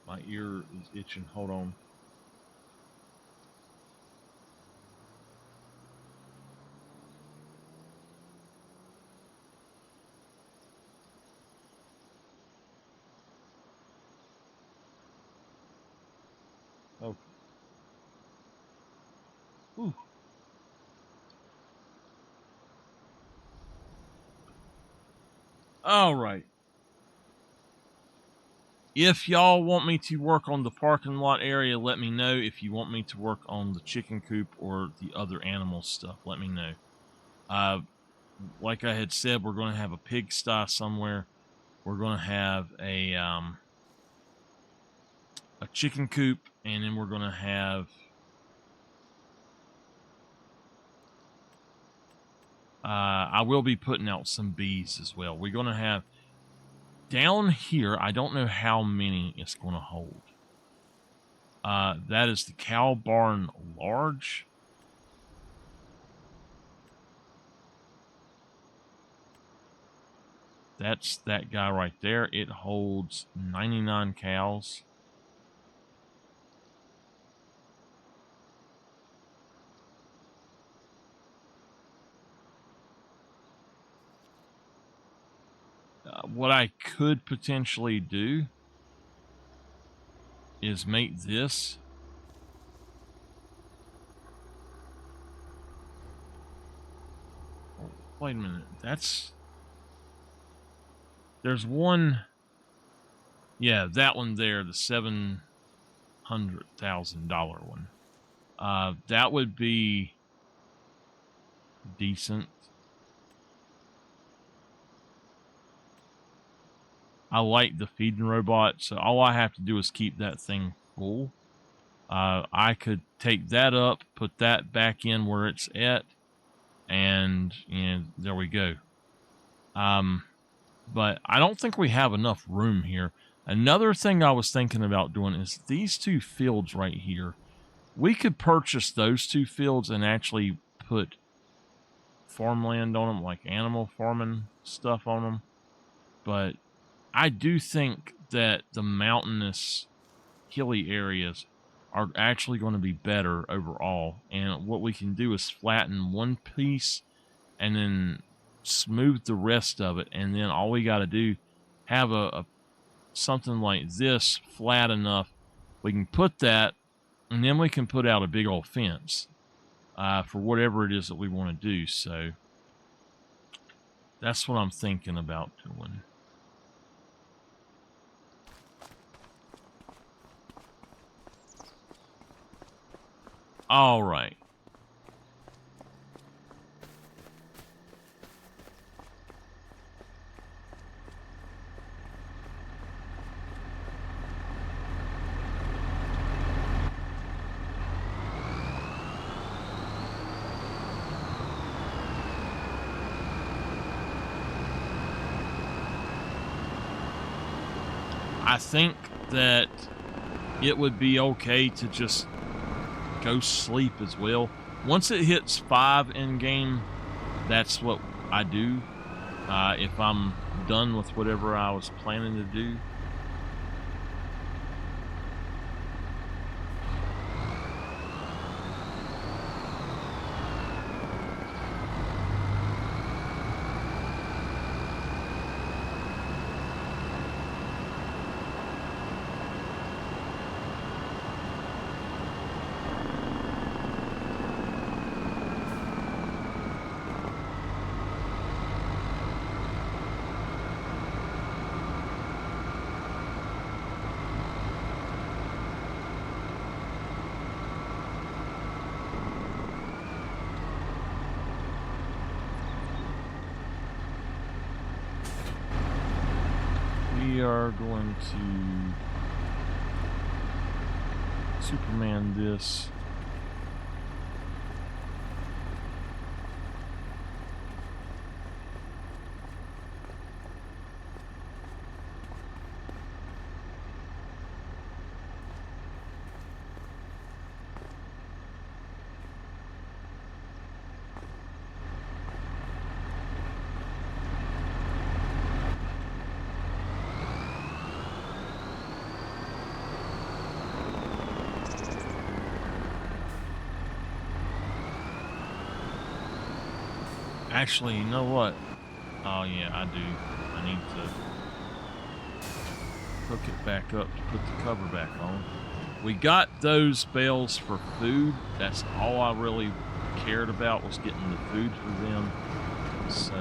My ear is itching. Hold on. Oh. Ooh. All right. If y'all want me to work on the parking lot area, let me know. If you want me to work on the chicken coop or the other animal stuff, let me know. Like I had said, we're going to have a pigsty somewhere. We're going to have a chicken coop, and then we're going to have I will be putting out some bees as well. We're going to have down here, I don't know how many it's going to hold. That is the cow barn large. That's that guy right there. It holds 99 cows. What I could potentially do is make this. Oh, wait a minute. There's one. Yeah, that one there, the $700,000 one. That would be decent. I like the feeding robot, so all I have to do is keep that thing full. I could take that up, put that back in where it's at, and there we go. But I don't think we have enough room here. Another thing I was thinking about doing is these two fields right here. We could purchase those two fields and actually put farmland on them, like animal farming stuff on them. But I do think that the mountainous, hilly areas are actually going to be better overall. And what we can do is flatten one piece and then smooth the rest of it. And then all we got to do, have a something like this flat enough, we can put that, and then we can put out a big old fence for whatever it is that we want to do. So that's what I'm thinking about doing. All right. I think that it would be okay to just go sleep as well. Once it hits 5 in game, that's what I do. If I'm done with whatever I was planning to do. we are going to Superman this. Actually, you know what? Oh yeah, I do. I need to hook it back up to put the cover back on. We got those bales for food. That's all I really cared about, was getting the food for them. So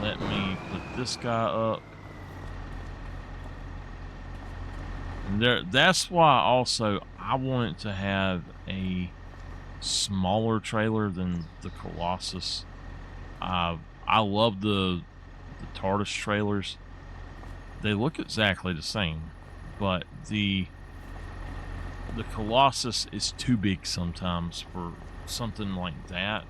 let me put this guy up. And that's why also I wanted to have a smaller trailer than the Colossus. I love the TARDIS trailers. They look exactly the same, but the Colossus is too big sometimes for something like that.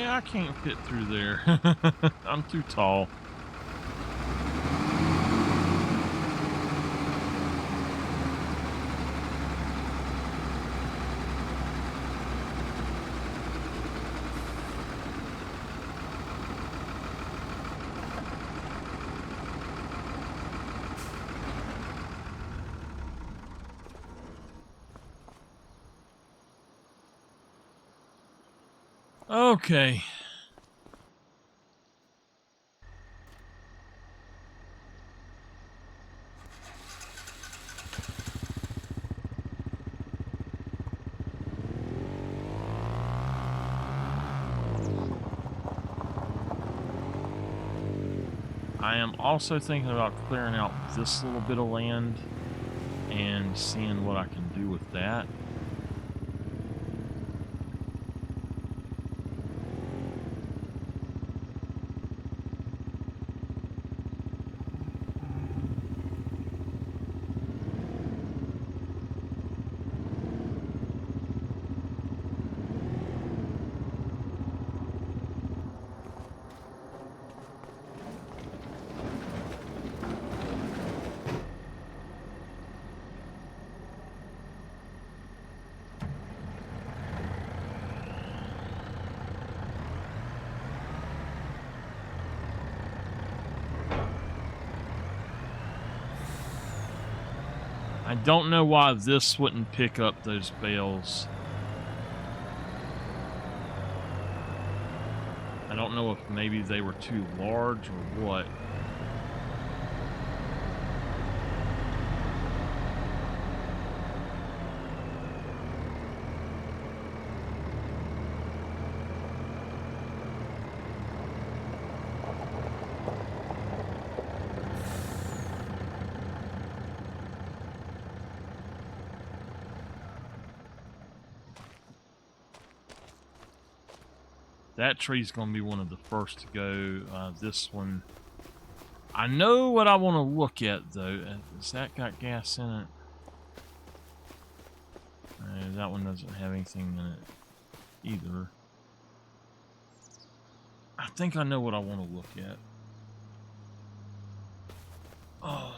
I can't fit through there. I'm too tall. Okay. I am also thinking about clearing out this little bit of land and seeing what I can do with that. I don't know why this wouldn't pick up those bales. I don't know if maybe they were too large or what. That tree's going to be one of the first to go. This one, I know what I want to look at, though. Has that got gas in it? That one doesn't have anything in it either. I think I know what I want to look at. Oh.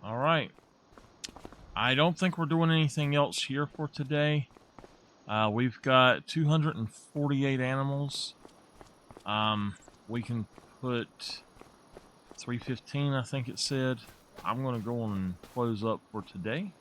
All right. I don't think we're doing anything else here for today. We've got 248 animals. We can put 315, I think it said. I'm going to go on and close up for today.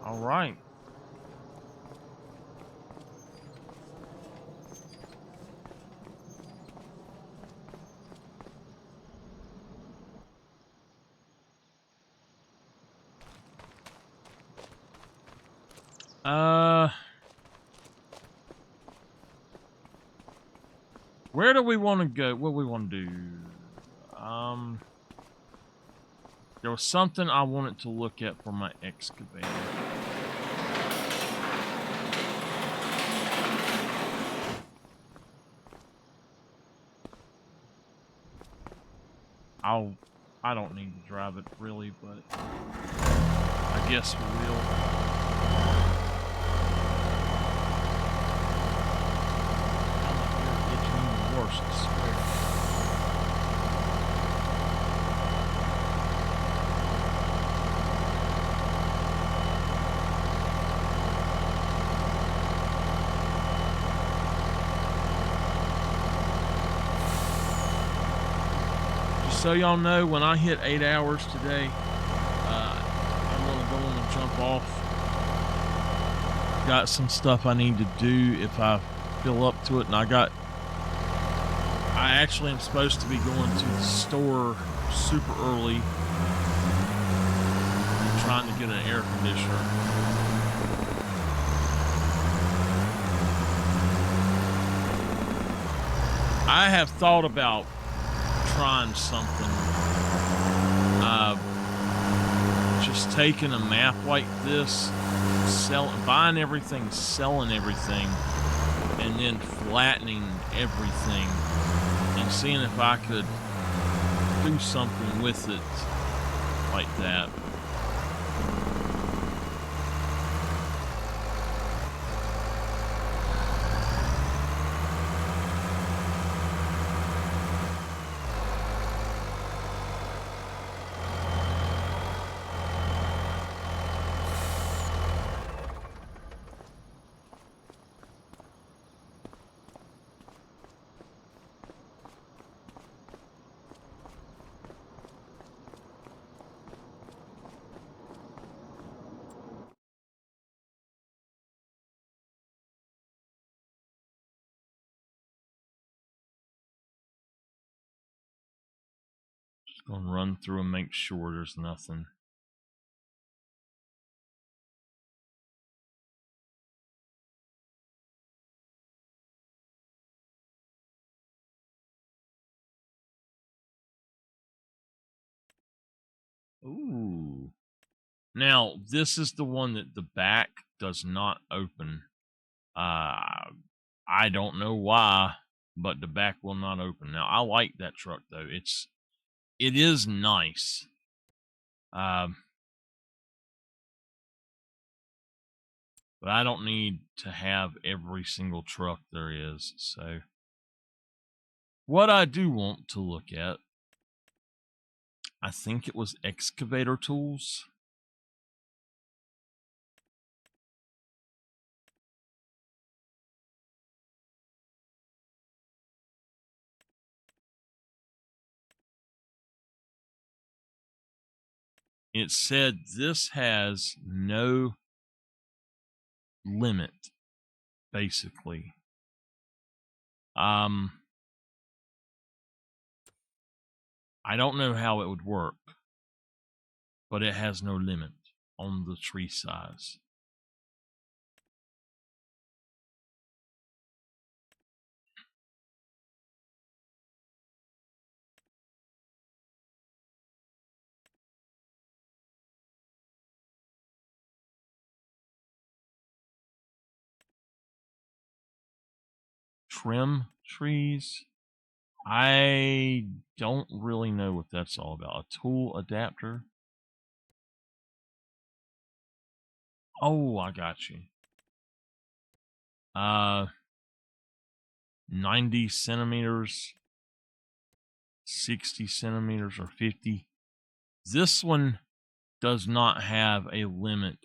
All right. Where do we want to go? What do we want to do? There was something I wanted to look at for my excavator. I don't need to drive it really, but I guess we will. I'm itching even worse, I swear. So y'all know, when I hit 8 hours today, I'm going to go on and jump off. I've got some stuff I need to do if I fill up to it, and I actually am supposed to be going to the store super early and trying to get an air conditioner. I have thought about trying something, just taking a map like this, buying everything, selling everything, and then flattening everything and seeing if I could do something with it like that. Gonna run through and make sure there's nothing. Ooh. Now, this is the one that the back does not open. I don't know why, but the back will not open. Now, I like that truck though. It is nice. But I don't need to have every single truck there is. So, what I do want to look at, I think it was excavator tools. It said this has no limit, basically. I don't know how it would work, but it has no limit on the tree size. Trim trees. I don't really know what that's all about. A tool adapter. Oh, I got you. 90 centimeters, 60 centimeters, or 50. This one does not have a limit.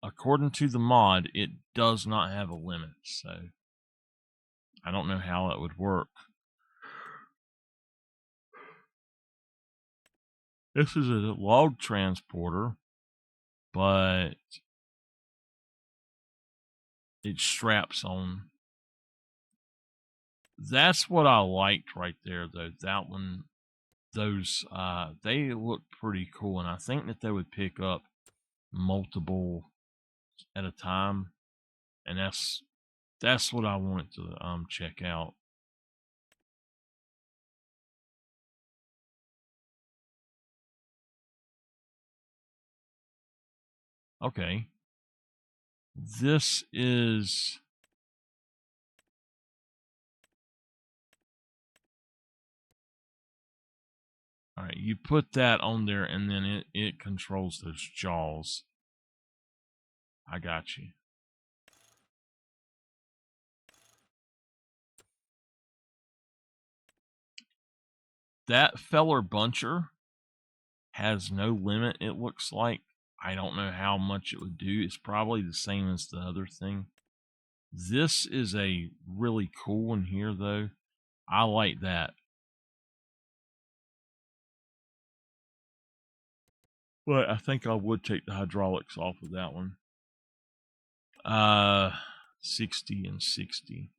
According to the mod, it does not have a limit. So I don't know how it would work. This is a log transporter, but it straps on. That's what I liked right there, though. That one, those, they look pretty cool, and I think that they would pick up multiple at a time, and that's what I wanted to check out. Okay, this is. All right, you put that on there, and then it controls those jaws. I got you. That feller buncher has no limit, it looks like. I don't know how much it would do. It's probably the same as the other thing. This is a really cool one here, though. I like that. But I think I would take the hydraulics off of that one. 60 and 60.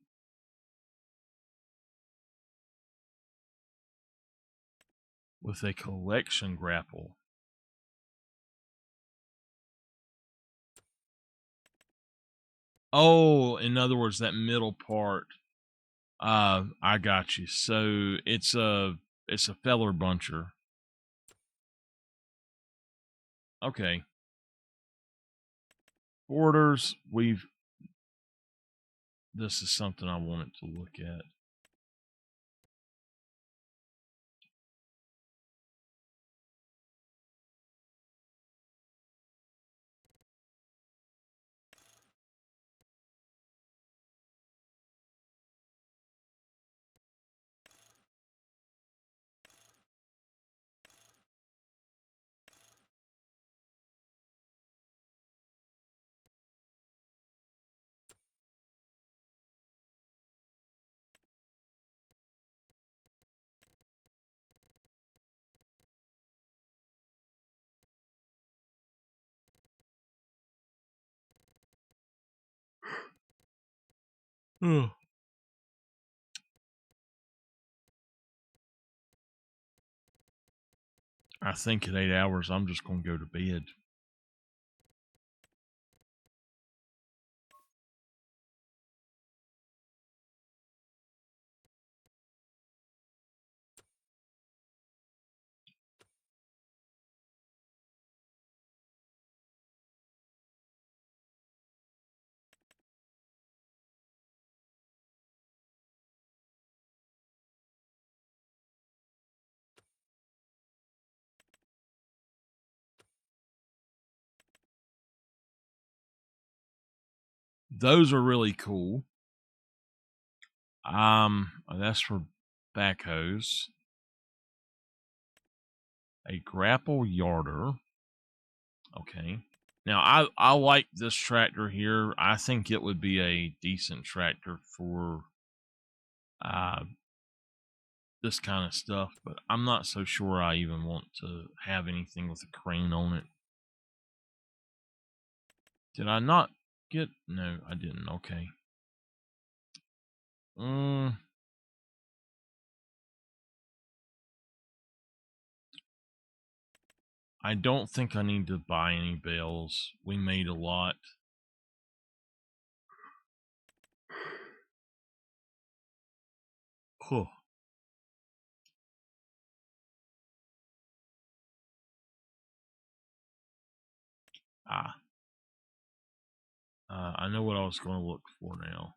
With a collection grapple. Oh, in other words, that middle part. I got you. So it's a feller buncher. Okay. Borders, this is something I wanted to look at. Oh. I think at 8 hours, I'm just going to go to bed. Those are really cool. That's for backhoes. A grapple yarder. Okay. Now I like this tractor here. I think it would be a decent tractor for this kind of stuff, but I'm not so sure I even want to have anything with a crane on it. Did I not get? No, I didn't. Okay. I don't think I need to buy any bales. We made a lot. Huh. I know what I was going to look for now.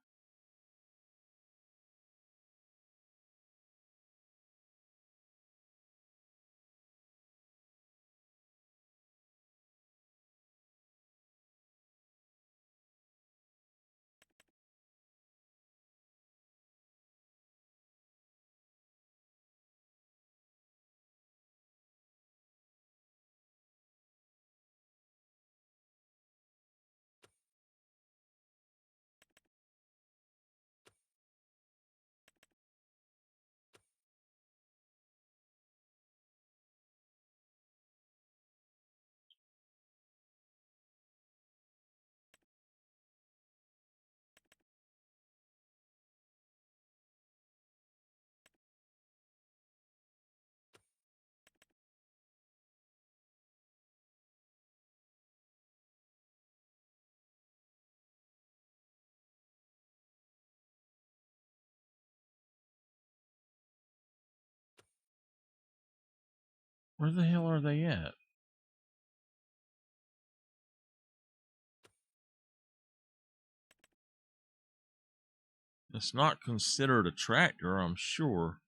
Where the hell are they at? It's not considered a tractor, I'm sure.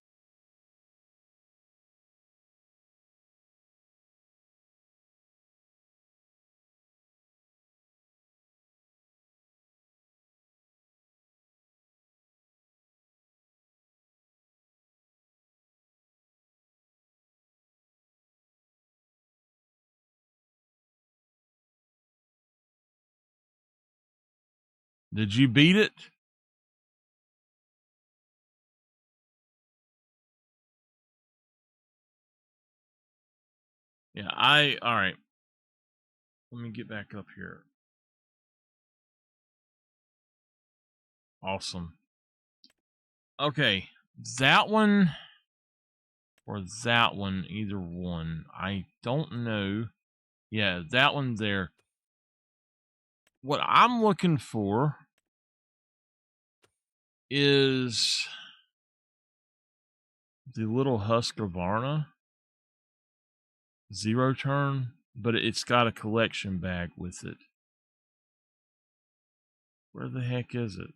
Did you beat it? Yeah, all right. Let me get back up here. Awesome. Okay, that one or that one, either one. I don't know. Yeah, that one there. What I'm looking for is the little Husqvarna zero turn, but it's got a collection bag with it. Where the heck is it?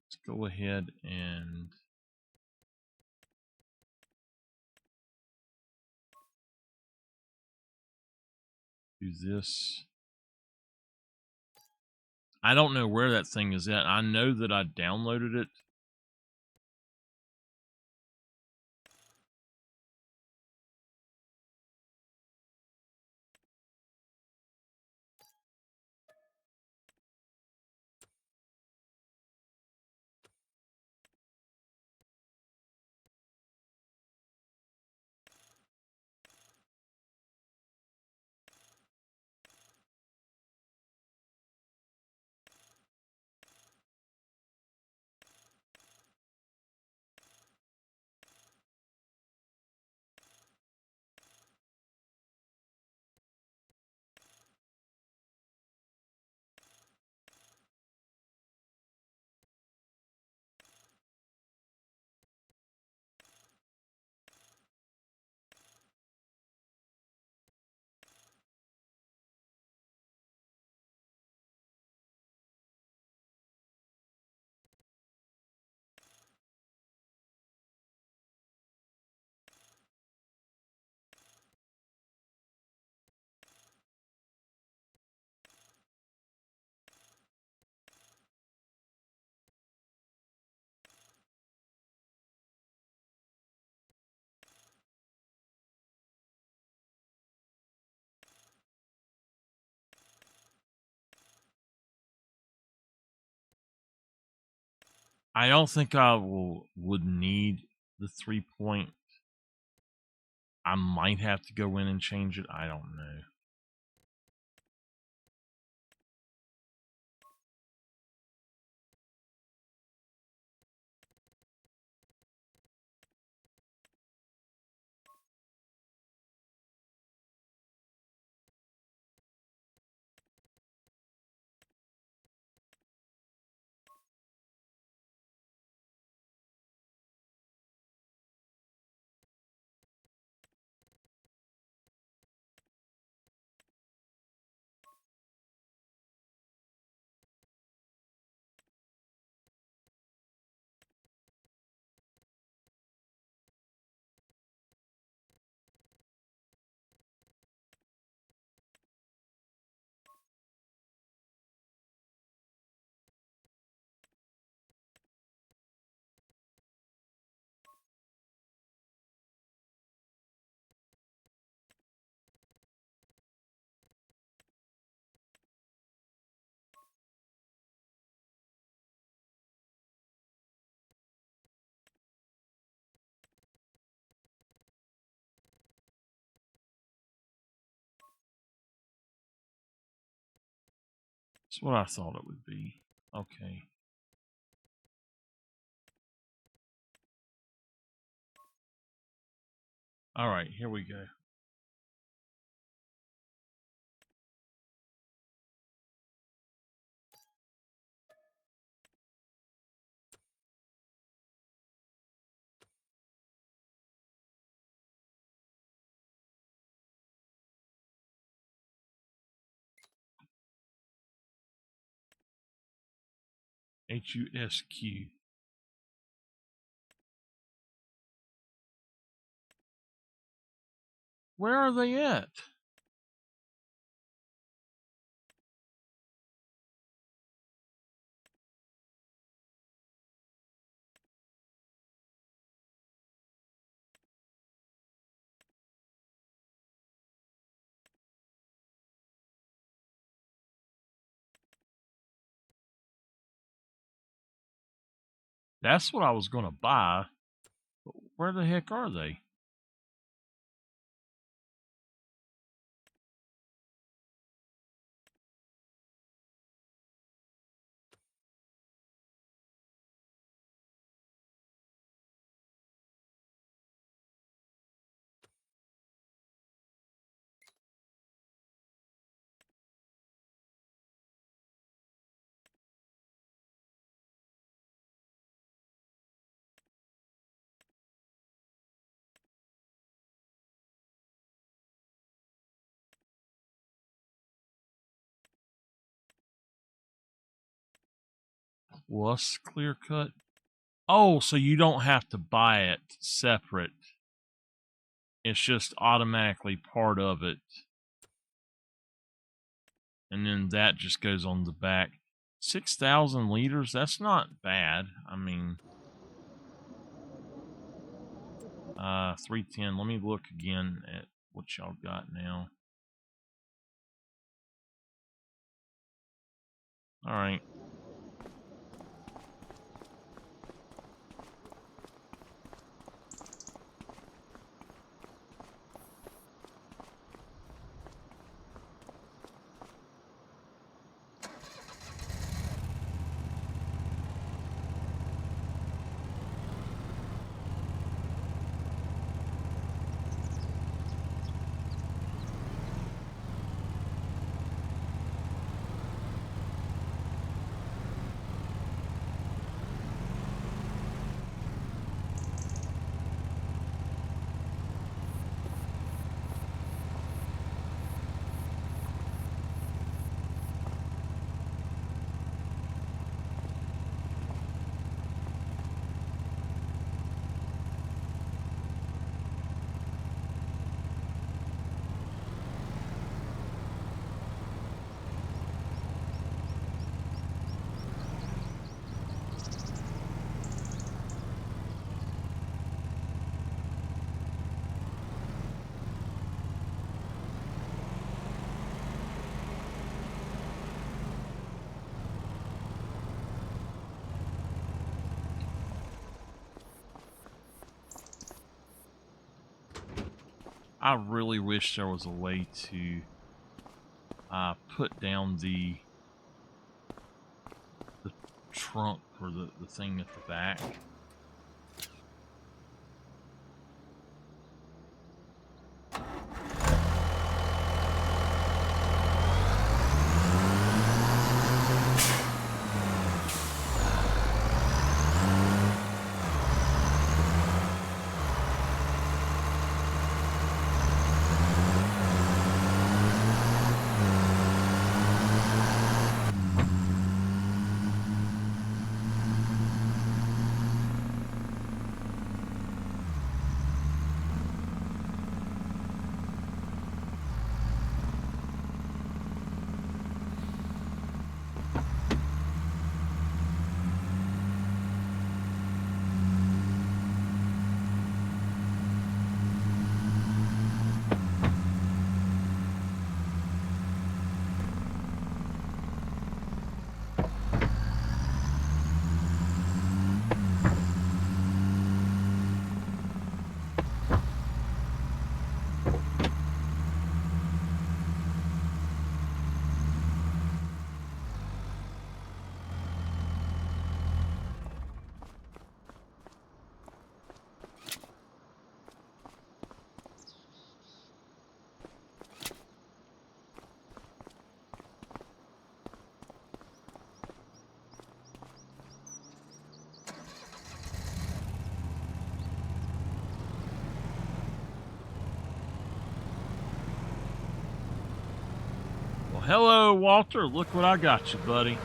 Let's go ahead and do this. I don't know where that thing is at. I know that I downloaded it. I don't think I would need the 3-point. I might have to go in and change it. I don't know. That's what I thought it would be. Okay. All right, here we go. HUSQ. Where are they at? That's what I was going to buy. But where the heck are they? Was clear cut? Oh, so you don't have to buy it separate. It's just automatically part of it. And then that just goes on the back. 6,000 liters, that's not bad. I mean, 310. Let me look again at what y'all got now. All right. I really wish there was a way to put down the trunk or the thing at the back. Hello, Walter. Look what I got you, buddy.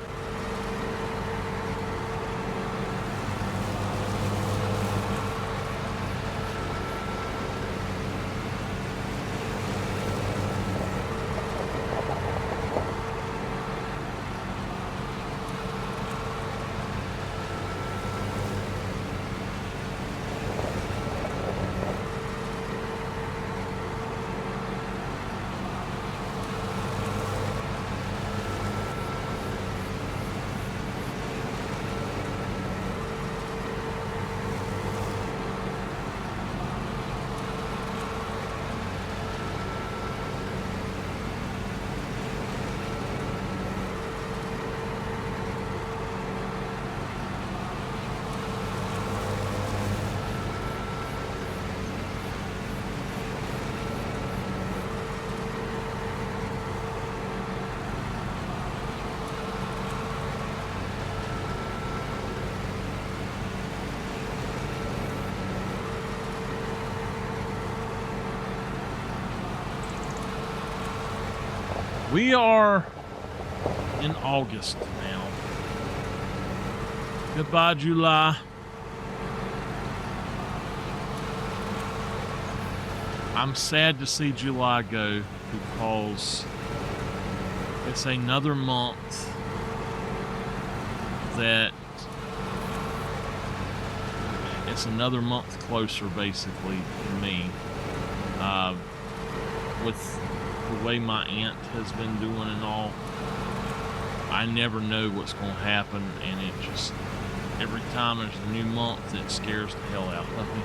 We are in August now. Goodbye, July. I'm sad to see July go because it's another month that it's another month closer, basically, for me. With the way my aunt has been doing and all, I never know what's going to happen, and it just, every time there's a new month, it scares the hell out of me.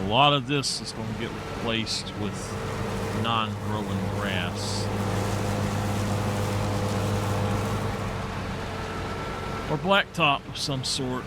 lot of this is going to get replaced with non-growing grass. Or blacktop of some sort.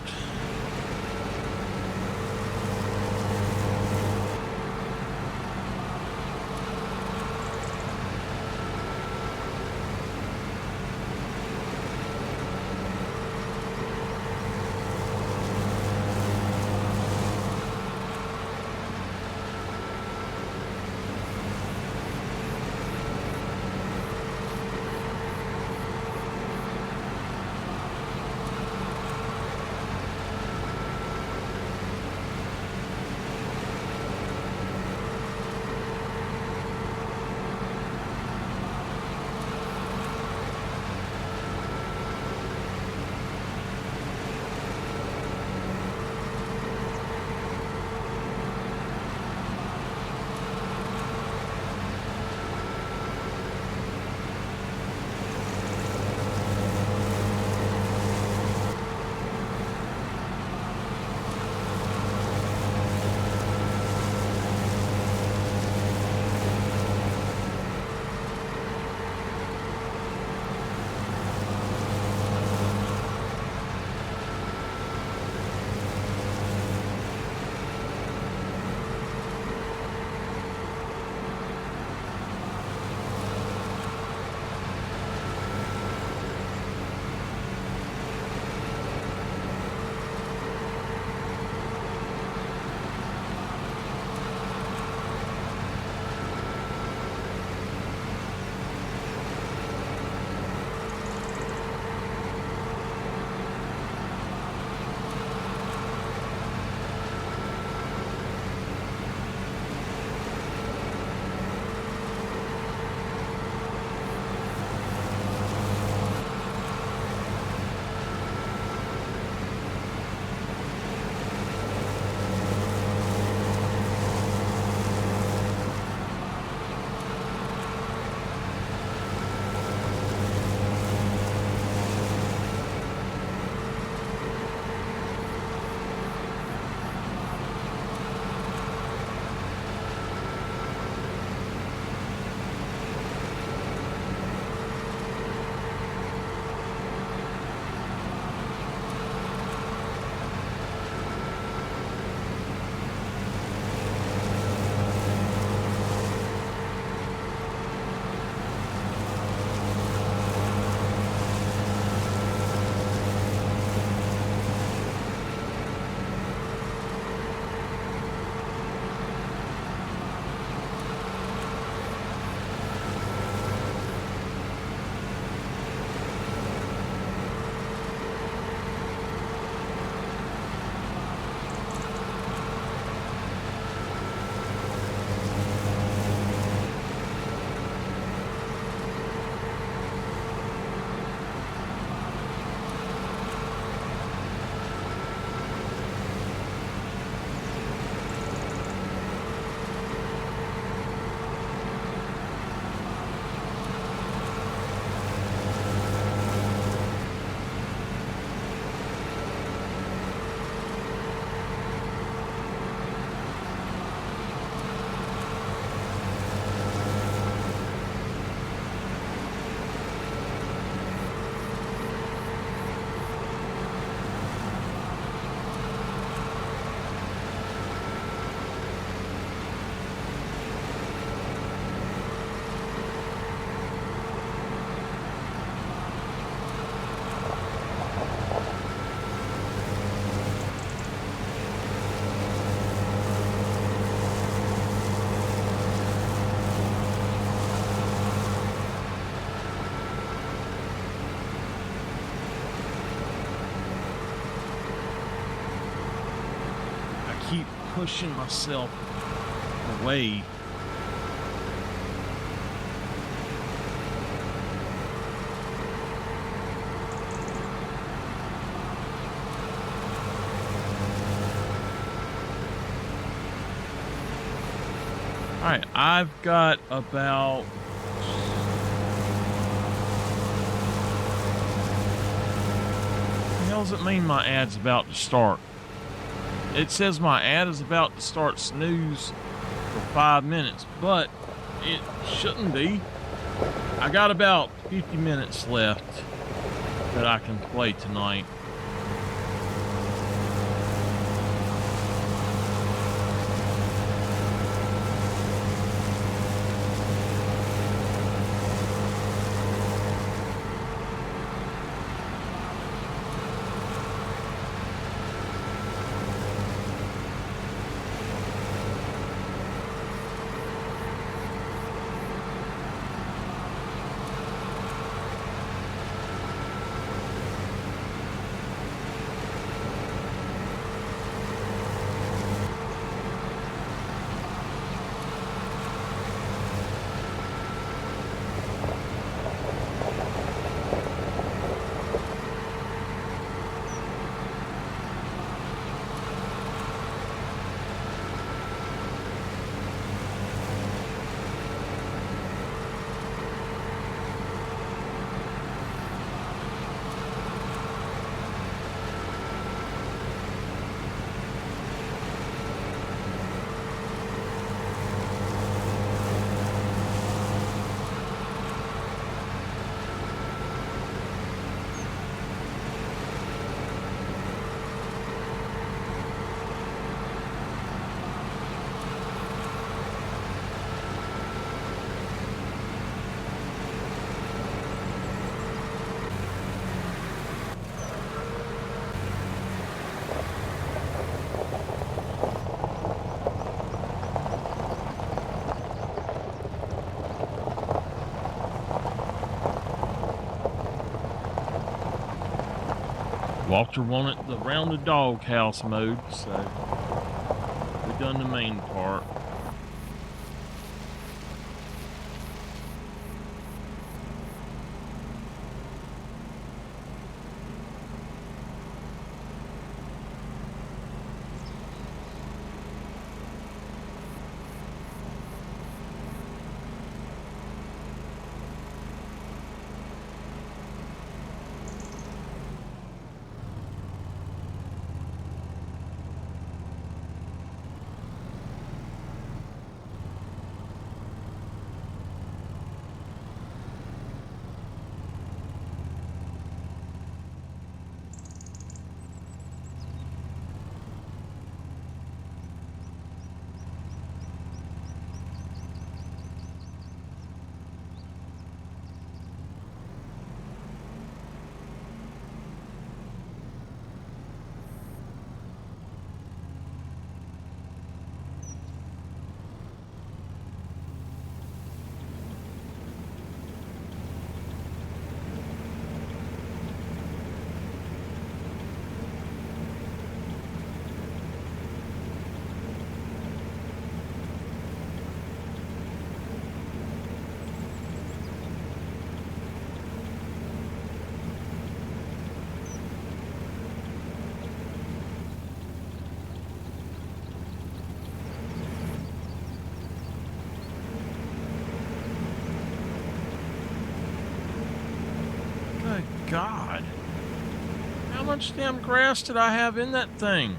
keep pushing myself away. All right, I've got about what the hell does it mean my ad's about to start? It says my ad is about to start snooze for 5 minutes, but it shouldn't be. I got about 50 minutes left that I can play tonight. Walter wanted the round the doghouse mode, so we done the main part. God, how much damn grass did I have in that thing?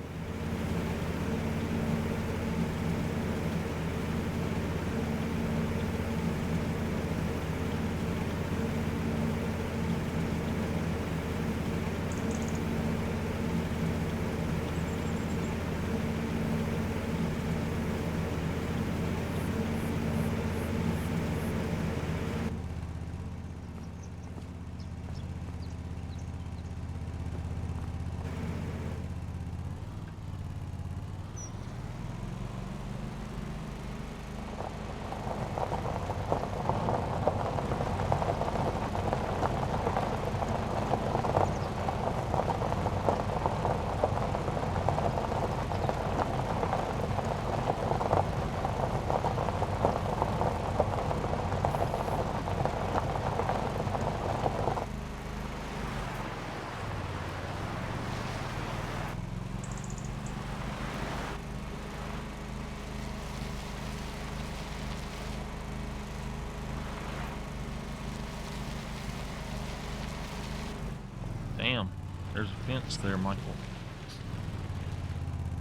Damn, there's a fence there, Michael.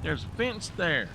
There's a fence there.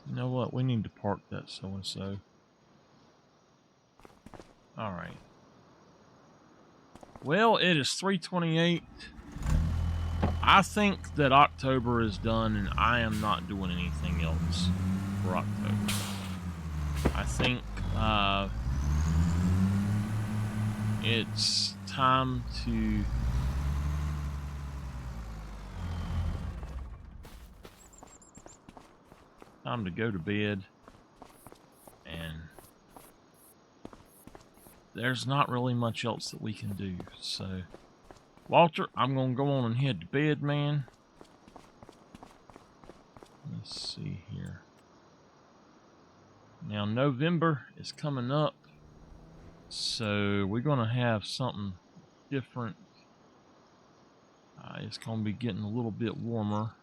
You know what? We need to park that so-and-so. All right. Well, it is 3:28. I think that October is done, and I am not doing anything else for October. I think it's time to go to bed, and there's not really much else that we can do. So, Walter, I'm gonna go on and head to bed, man. Let's see here. Now, November is coming up, so we're gonna have something different. It's gonna be getting a little bit warmer.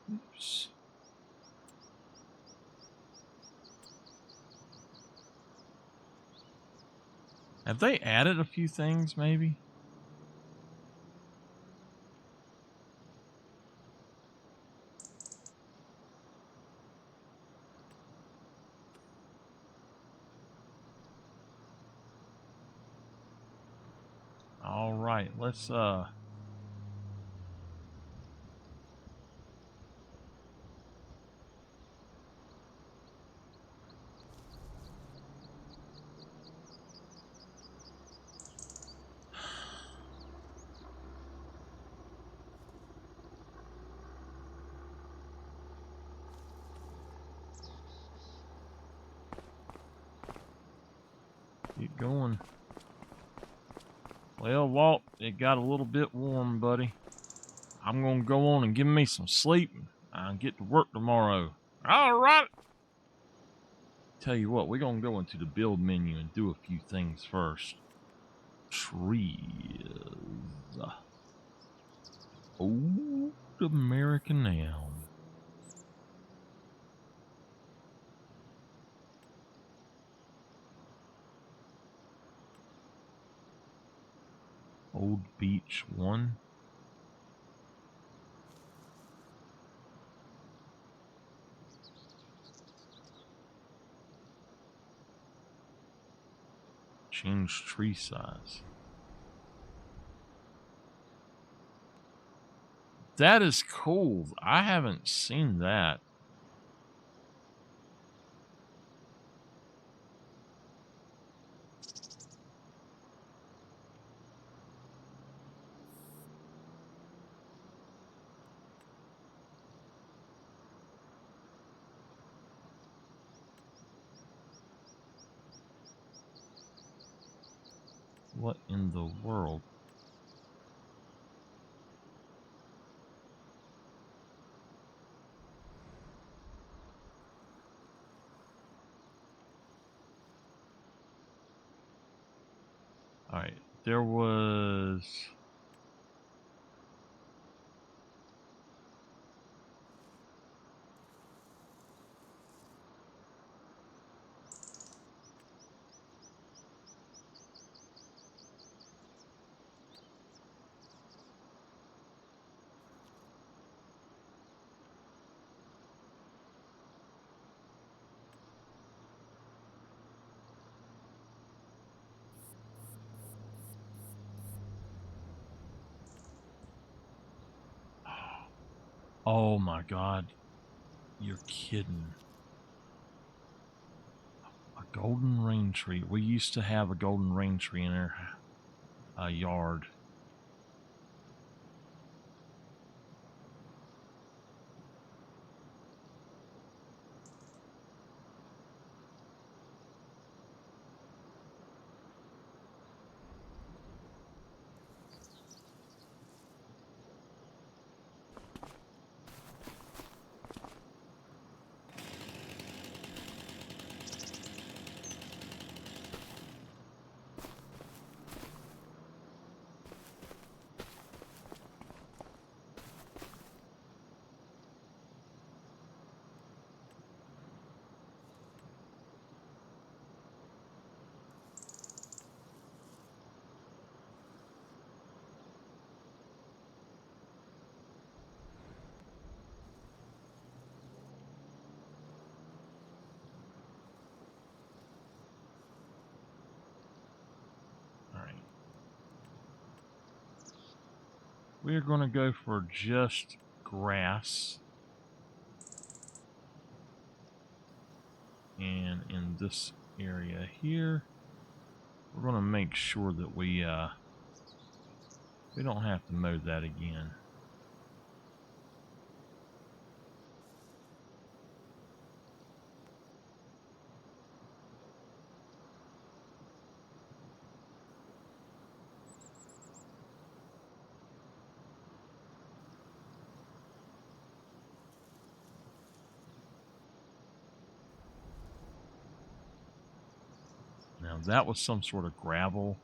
Oops. Have they added a few things, maybe? All right, let's keep going. Well, Walt, it got a little bit warm, buddy. I'm gonna go on and give me some sleep. I'll get to work tomorrow. All right. Tell you what, we're gonna go into the build menu and do a few things first. Trees. Old American elm. Old Beech 1. Change tree size. That is cool. I haven't seen that. What in the world? All right, there was... Oh my God. You're kidding. A golden rain tree. We used to have a golden rain tree in our yard. We're going to go for just grass. And in this area here, we're going to make sure that we don't have to mow that again. Now that was some sort of gravel.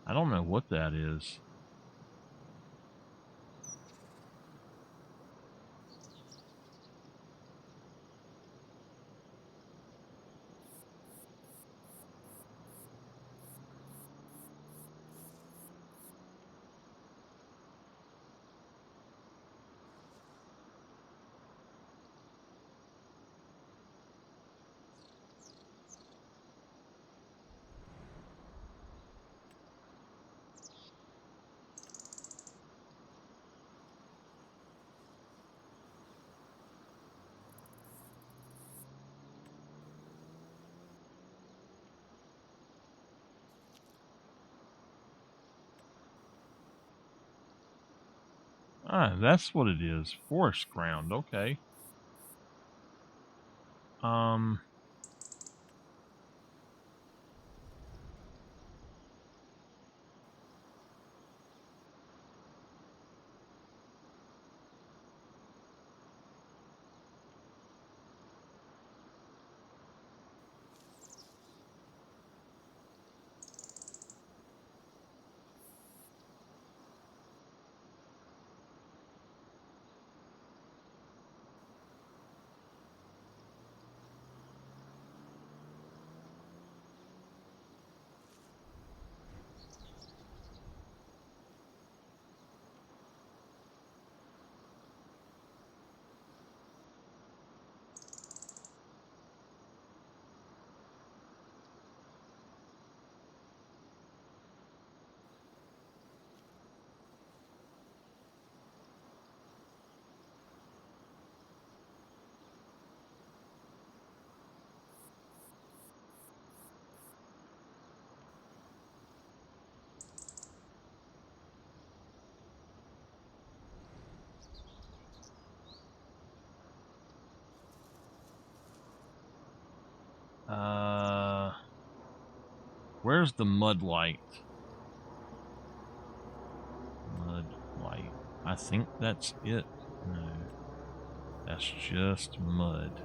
I don't know what that is. Ah, that's what it is. Forest ground. Okay. Where's the mud light? Mud light. I think that's it. No. That's just mud.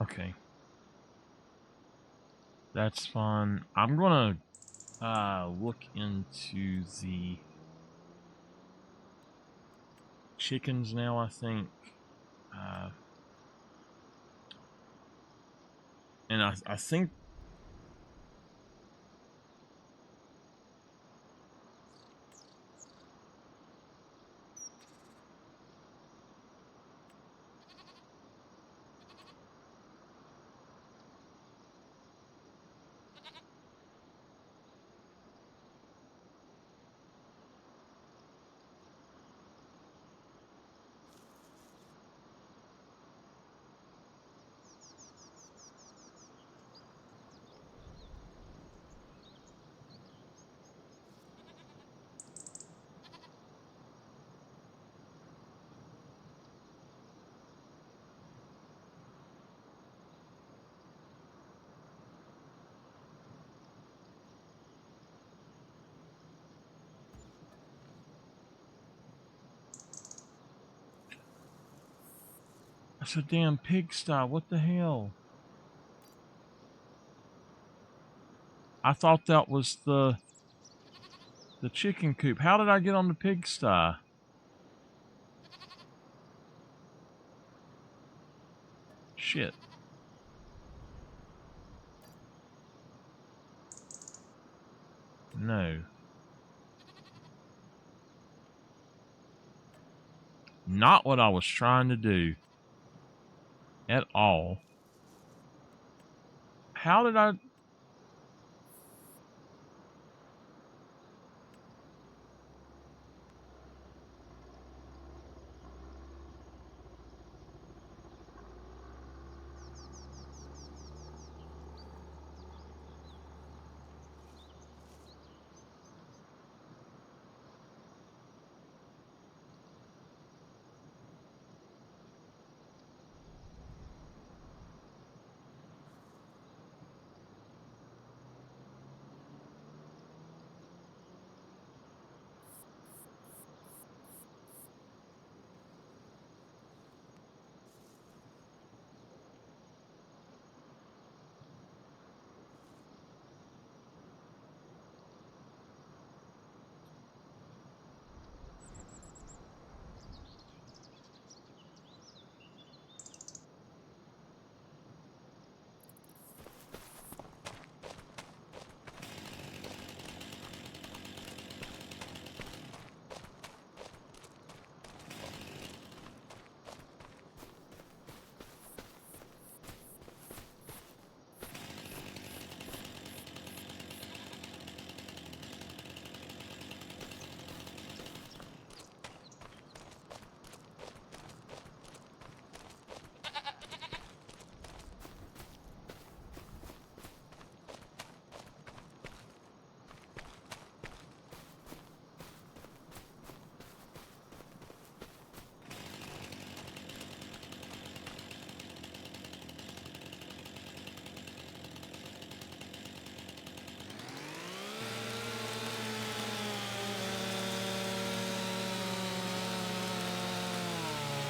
Okay. That's fine. I'm gonna look into the chickens now, I think. And I think that's a damn pigsty. What the hell? I thought that was the chicken coop. How did I get on the pigsty? Shit. No. Not what I was trying to do. At all. How did I...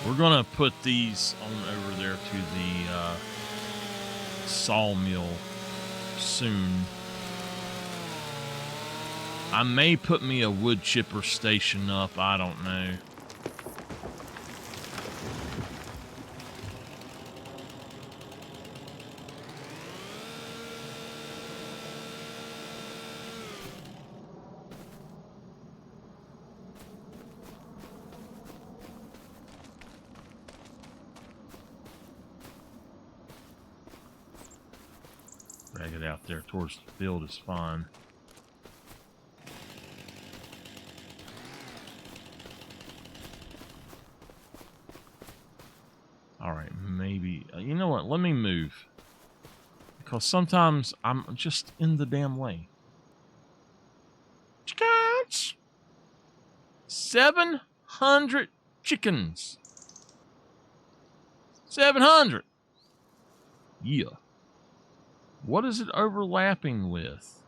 We're gonna put these on over there to the sawmill soon. I may put me a wood chipper station up. I don't know. Drag it out there towards the field is fine. All right, maybe. You know what? Let me move. Because sometimes I'm just in the damn way. Chickens! 700 chickens. 700. Yeah. What is it overlapping with?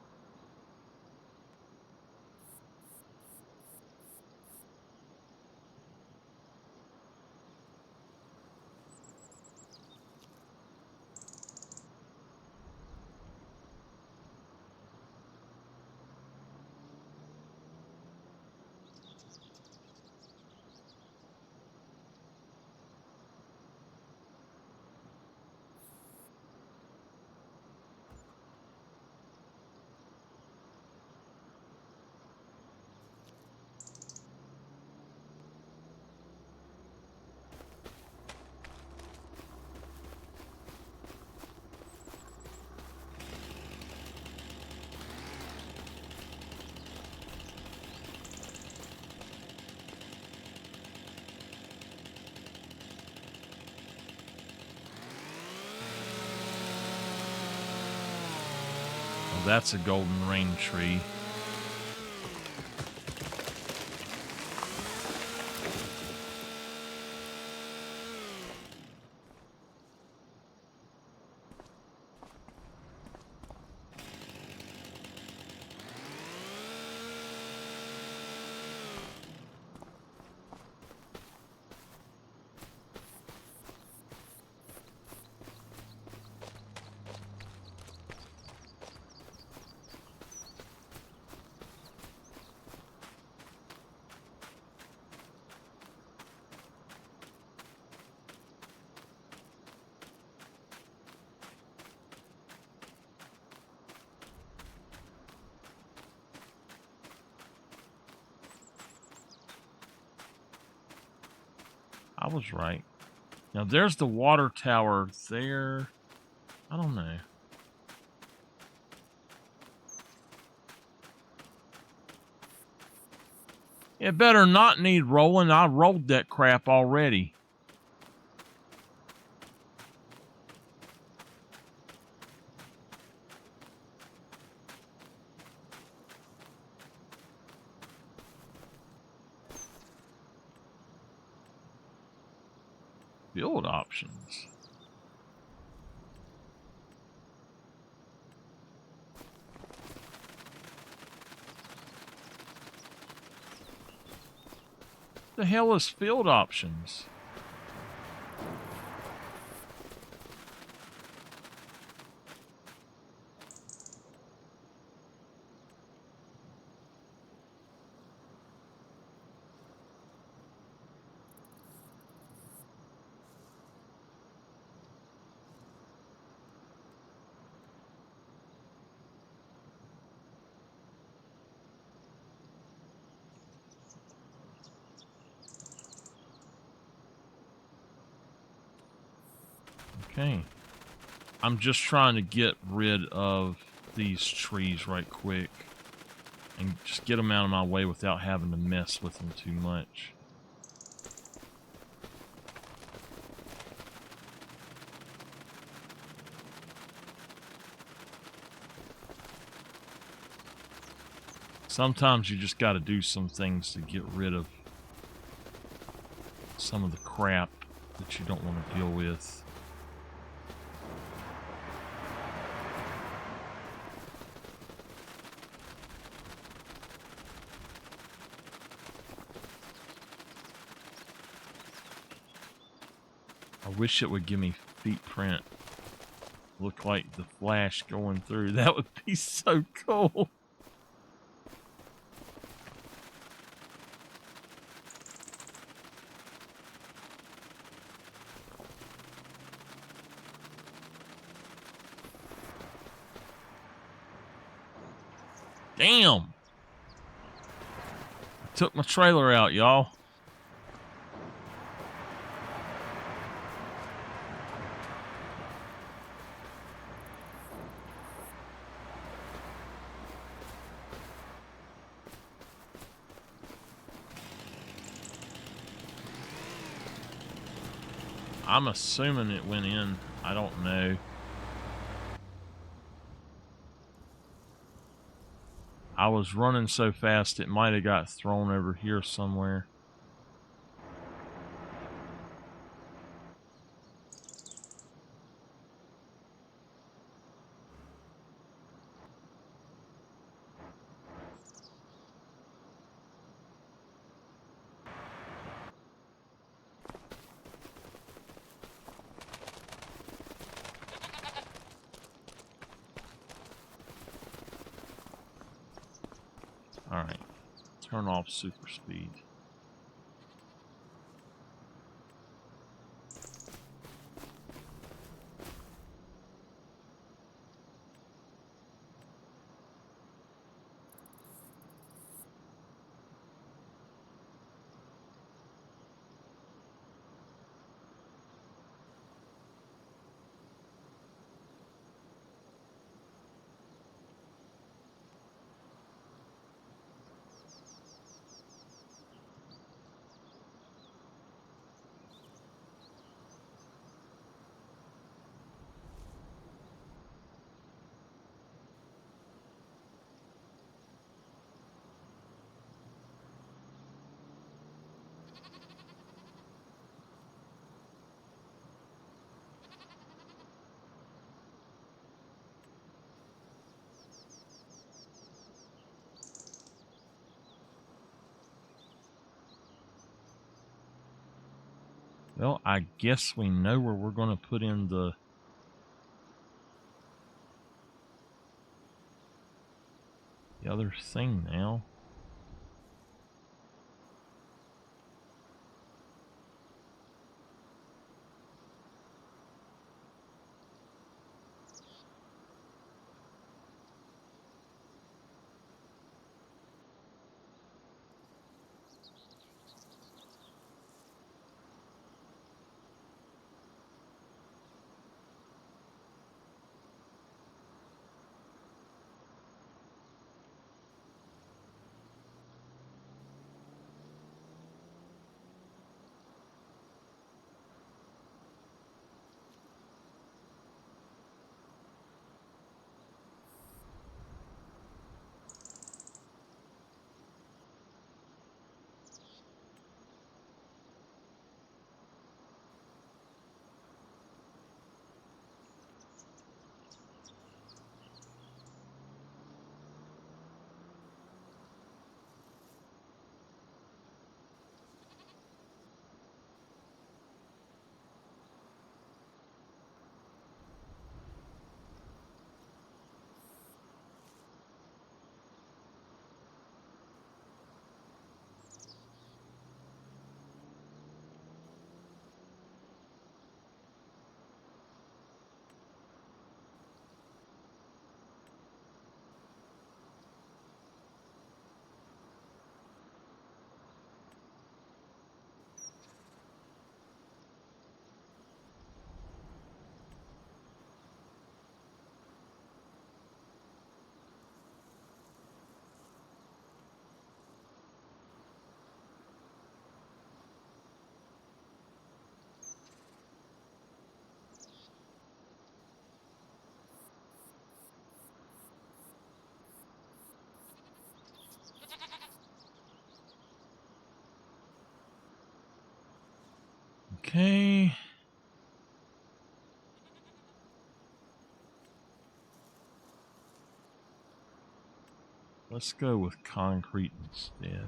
That's a golden rain tree. I was right. Now there's the water tower there. I don't know. It better not need rolling. I rolled that crap already. Build options. The hell is field options? Okay. I'm just trying to get rid of these trees right quick and just get them out of my way without having to mess with them too much. Sometimes you just got to do some things to get rid of some of the crap that you don't want to deal with. wish it would give me feet print. Look like the flash going through. That would be so cool. Damn. I took my trailer out, y'all. I'm assuming it went in. I don't know. I was running so fast it might have got thrown over here somewhere. Alright. Turn off super speed. Well, I guess we know where we're going to put in the other thing now. Okay. Let's go with concrete instead.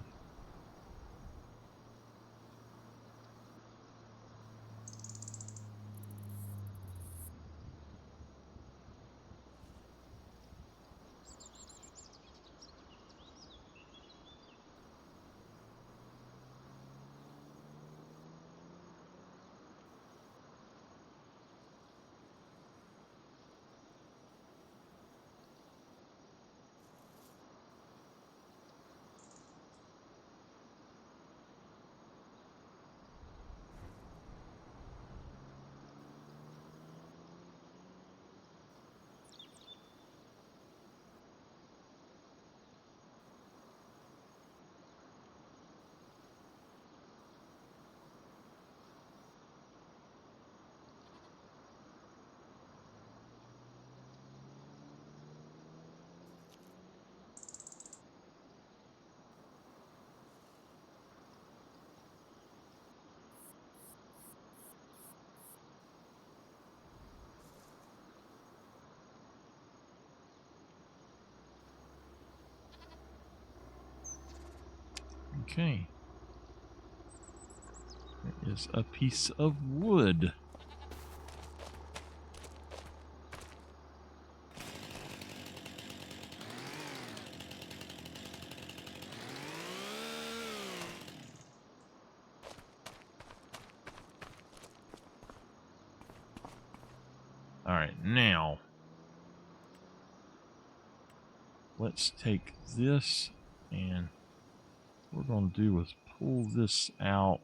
Okay. There is a piece of wood. All right, now let's take this, and what we're going to do is pull this out.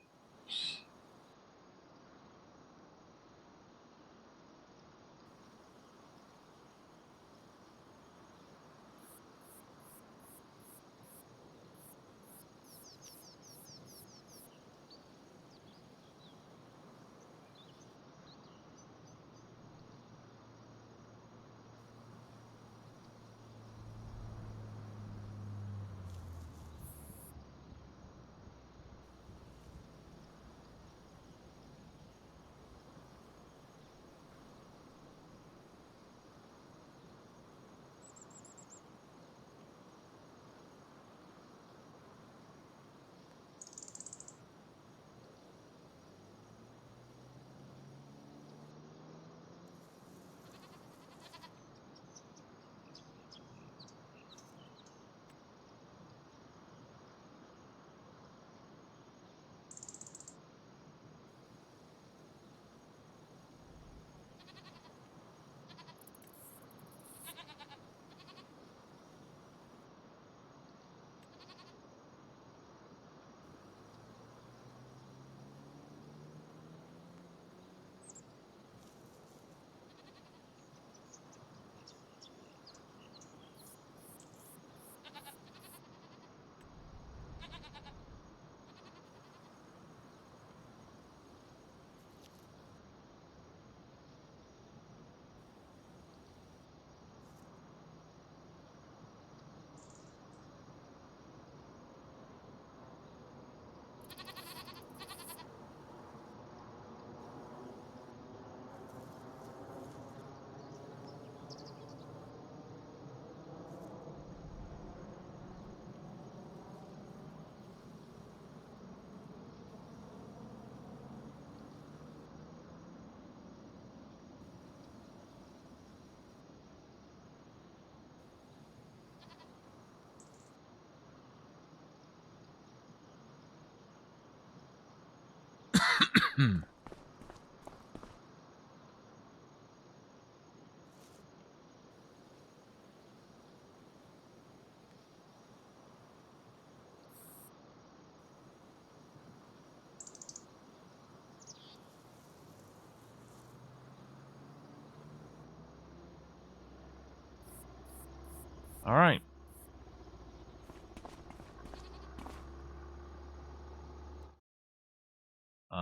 All right.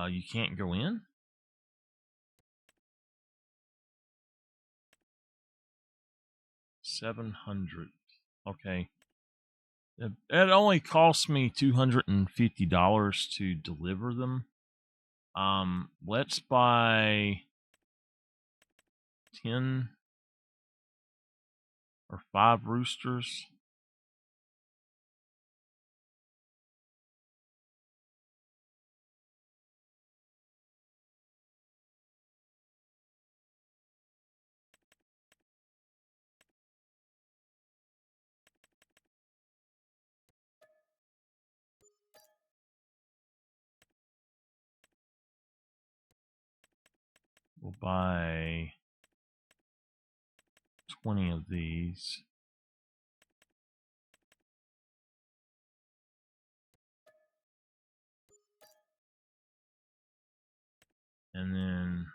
You can't go in? $700. Okay. It only cost me $250 to deliver them. Let's buy 10 or 5 roosters. We'll buy 20 of these. And then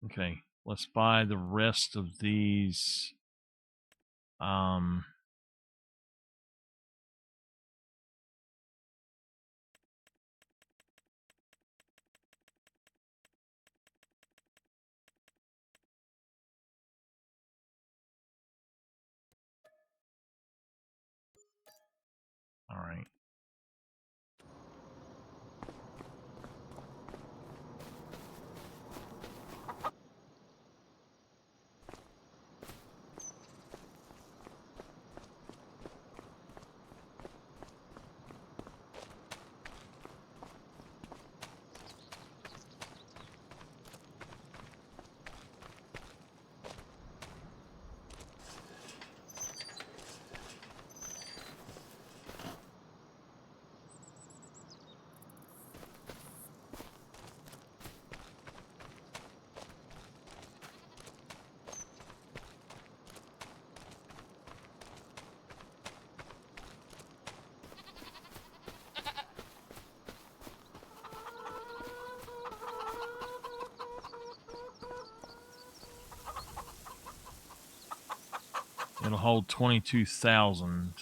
okay, let's buy the rest of these. All right. It'll hold 22,000.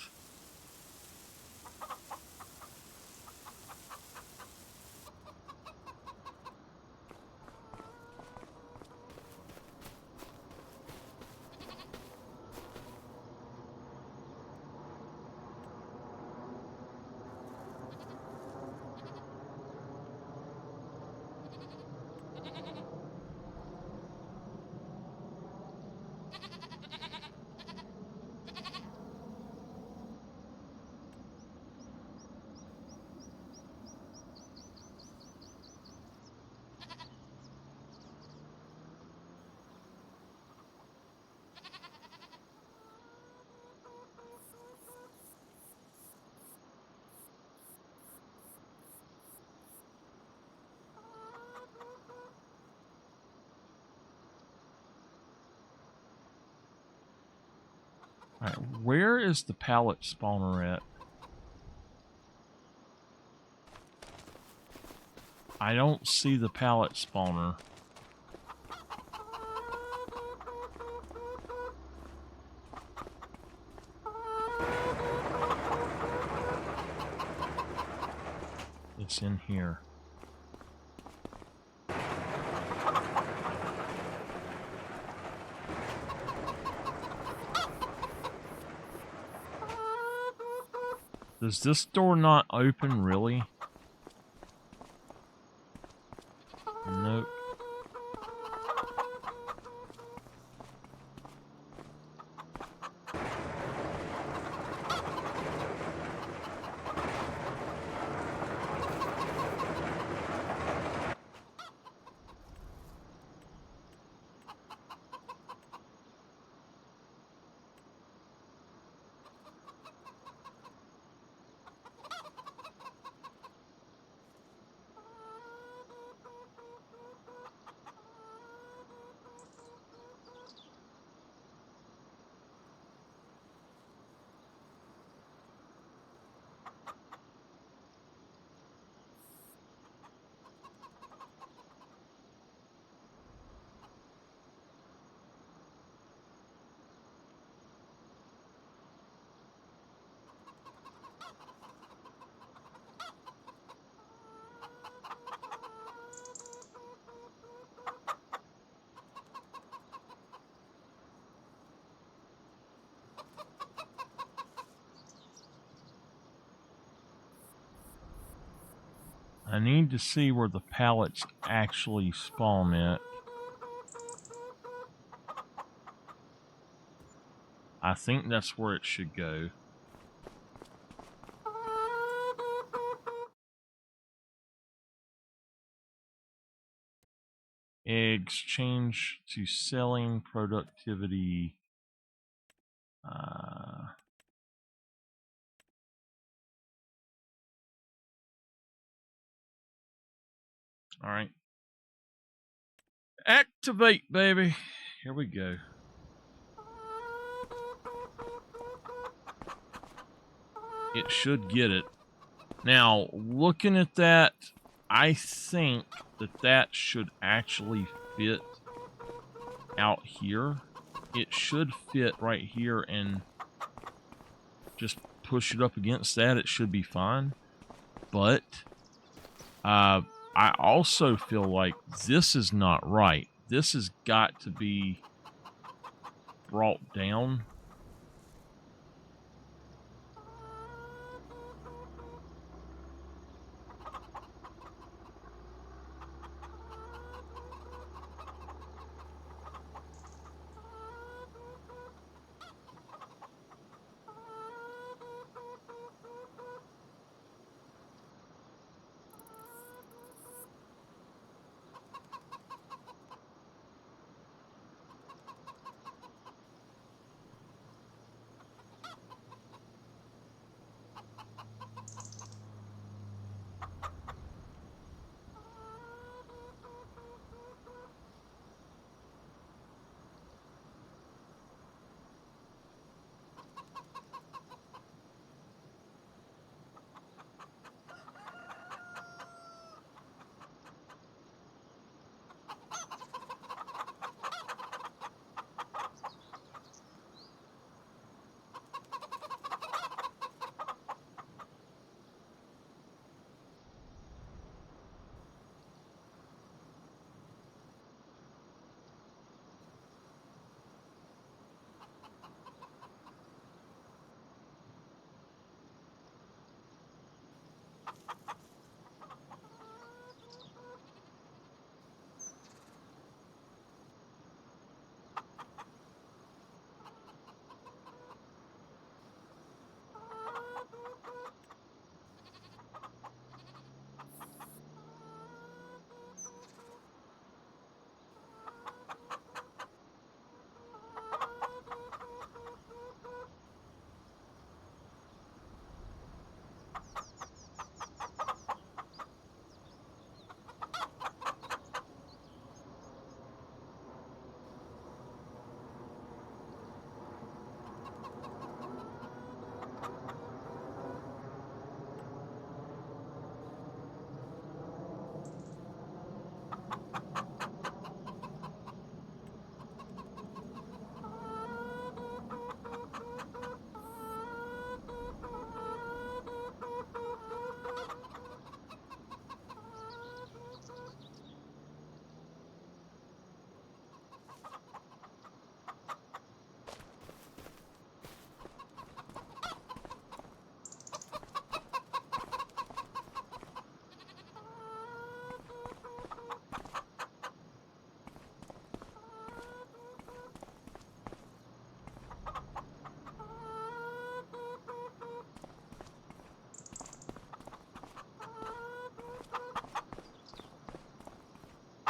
All right, where is the pallet spawner at? I don't see the pallet spawner. It's in here. Does this door not open, really? Nope. I need to see where the pallets actually spawn at. I think that's where it should go. Eggs change to selling productivity. All right. Activate, baby. Here we go. It should get it. Now, looking at that, I think that should actually fit out here. It should fit right here, and just push it up against that. It should be fine. But I also feel like this is not right. This has got to be brought down.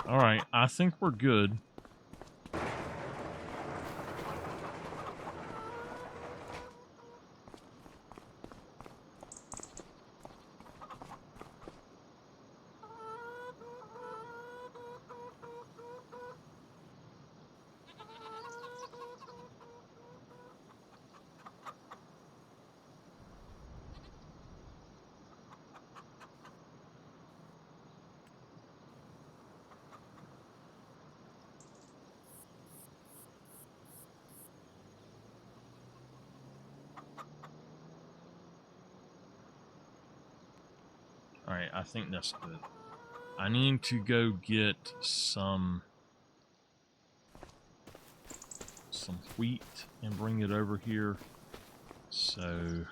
All right, I think we're good. All right, I think that's good. I need to go get some wheat and bring it over here. So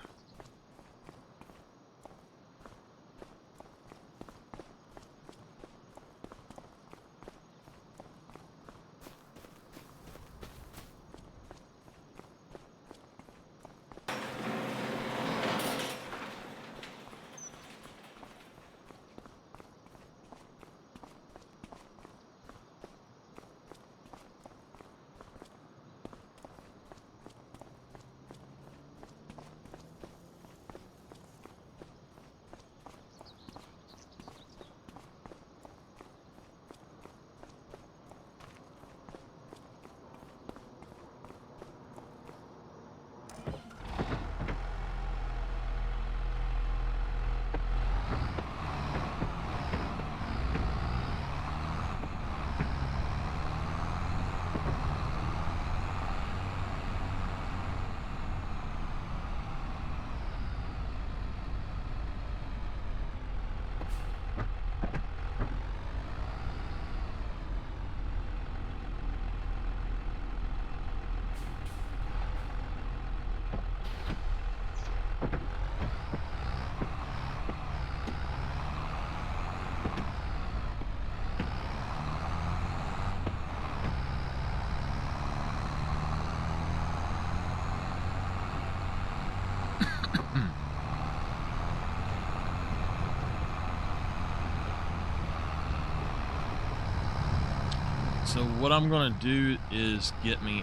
So what I'm going to do is get me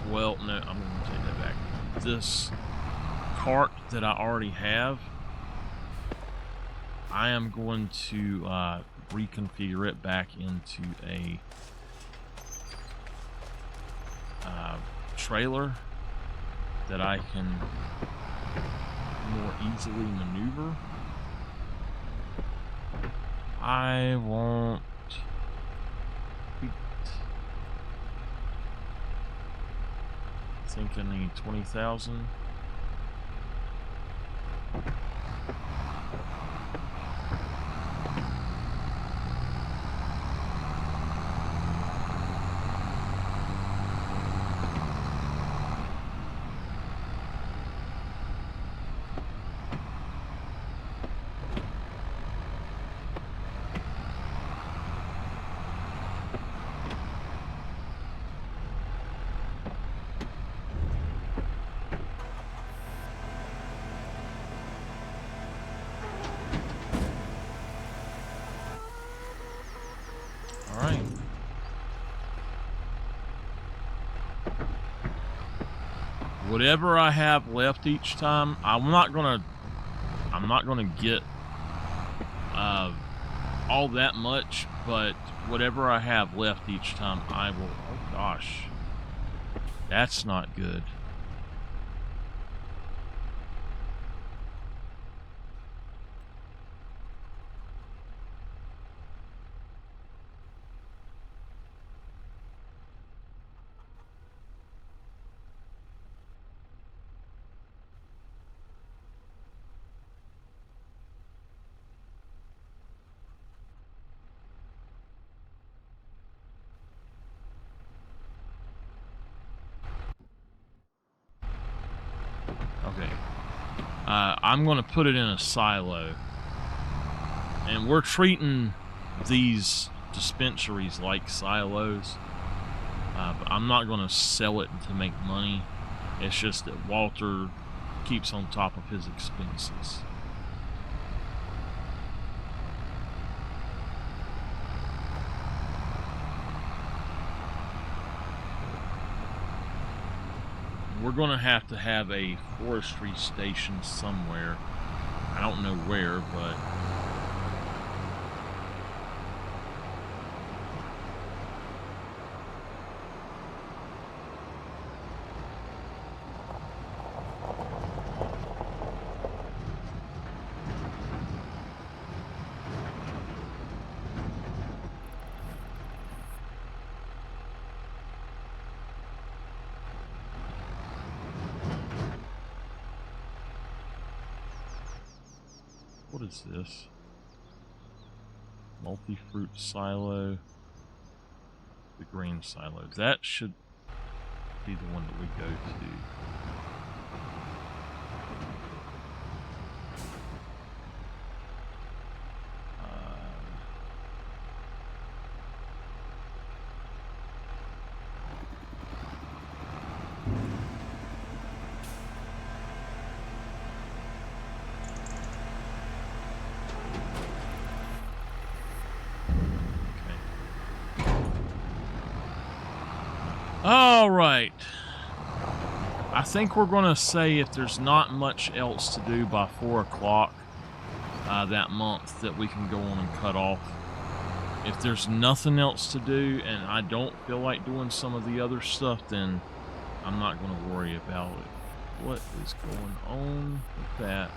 well, no, I'm going to take that back. This cart that I already have, I am going to reconfigure it back into a trailer that I can more easily maneuver. I want wheat. I think I need 20,000. Whatever I have left each time, I'm not gonna get all that much, but whatever I have left each time, I will. Oh gosh, that's not good. Okay. I'm going to put it in a silo. And we're treating these dispensaries like silos. But I'm not going to sell it to make money. It's just that Walter keeps on top of his expenses. we're going to have a forestry station somewhere. I don't know where, but what is this? Multi-fruit silo. The grain silo. That should be the one that we go to. All right. I think we're going to say if there's not much else to do by 4 o'clock that month that we can go on and cut off. If there's nothing else to do and I don't feel like doing some of the other stuff, then I'm not going to worry about it. What is going on with that?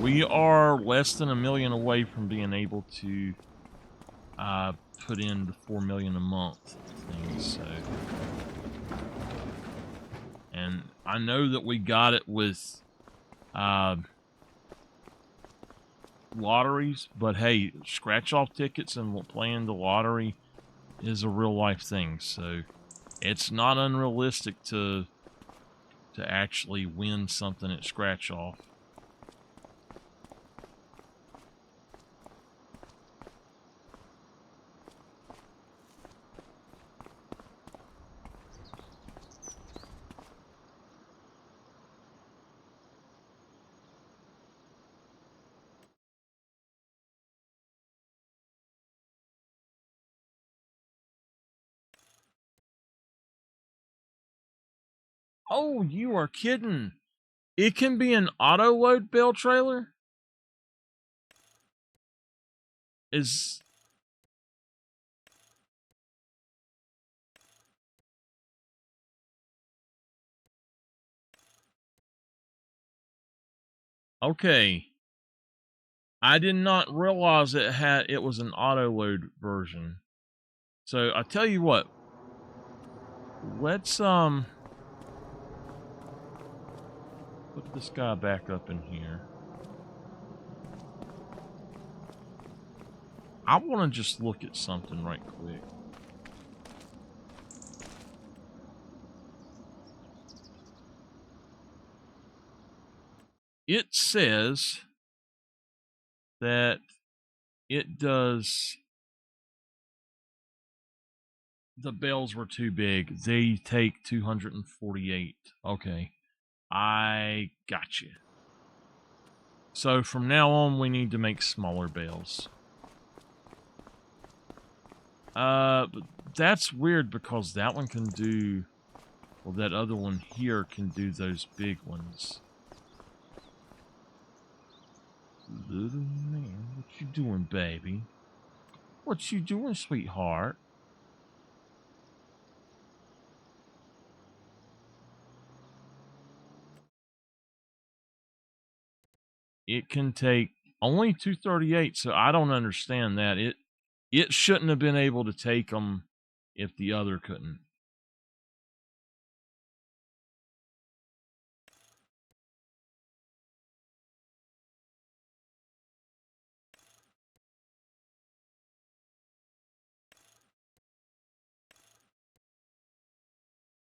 We are less than $1 million away from being able to put in the 4 million a month thing. So, and I know that we got it with lotteries, but hey, scratch off tickets and playing the lottery is a real life thing. So it's not unrealistic to actually win something at scratch off. Oh, you are kidding. It can be an auto load bale trailer? Is okay. I did not realize it was an auto load version. So I tell you what, let's put this guy back up in here. I want to just look at something right quick. It says that it does. The bales were too big. They take 248. Okay. I got you. So from now on, we need to make smaller bales. But that's weird because that one can do, well, that other one here can do those big ones. Little man, what you doing, baby? What you doing, sweetheart? It can take only 238, so I don't understand that. It shouldn't have been able to take them if the other couldn't.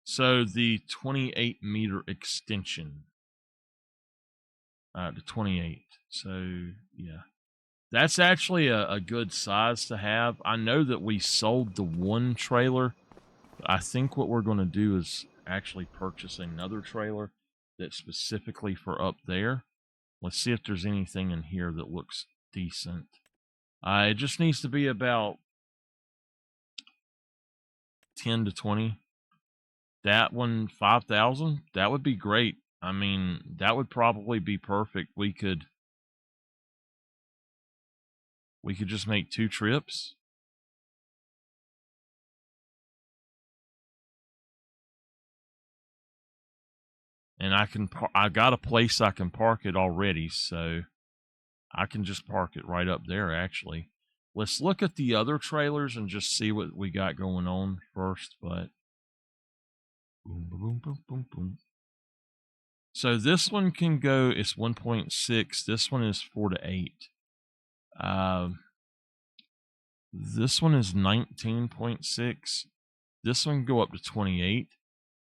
So the 28-meter extension to 28. So yeah, that's actually a good size to have. I know that we sold the one trailer. I think what we're going to do is actually purchase another trailer that's specifically for up there. Let's see if there's anything in here that looks decent. It just needs to be about 10 to 20. That one, 5,000, that would be great. I mean, that would probably be perfect. We could just make 2 trips. And I got a place I can park it already, so I can just park it right up there, actually. Let's look at the other trailers and just see what we got going on first, but boom, boom, boom, boom, boom. So this one can go, it's 1.6. This one is 4 to 8. This one is 19.6. This one can go up to 28.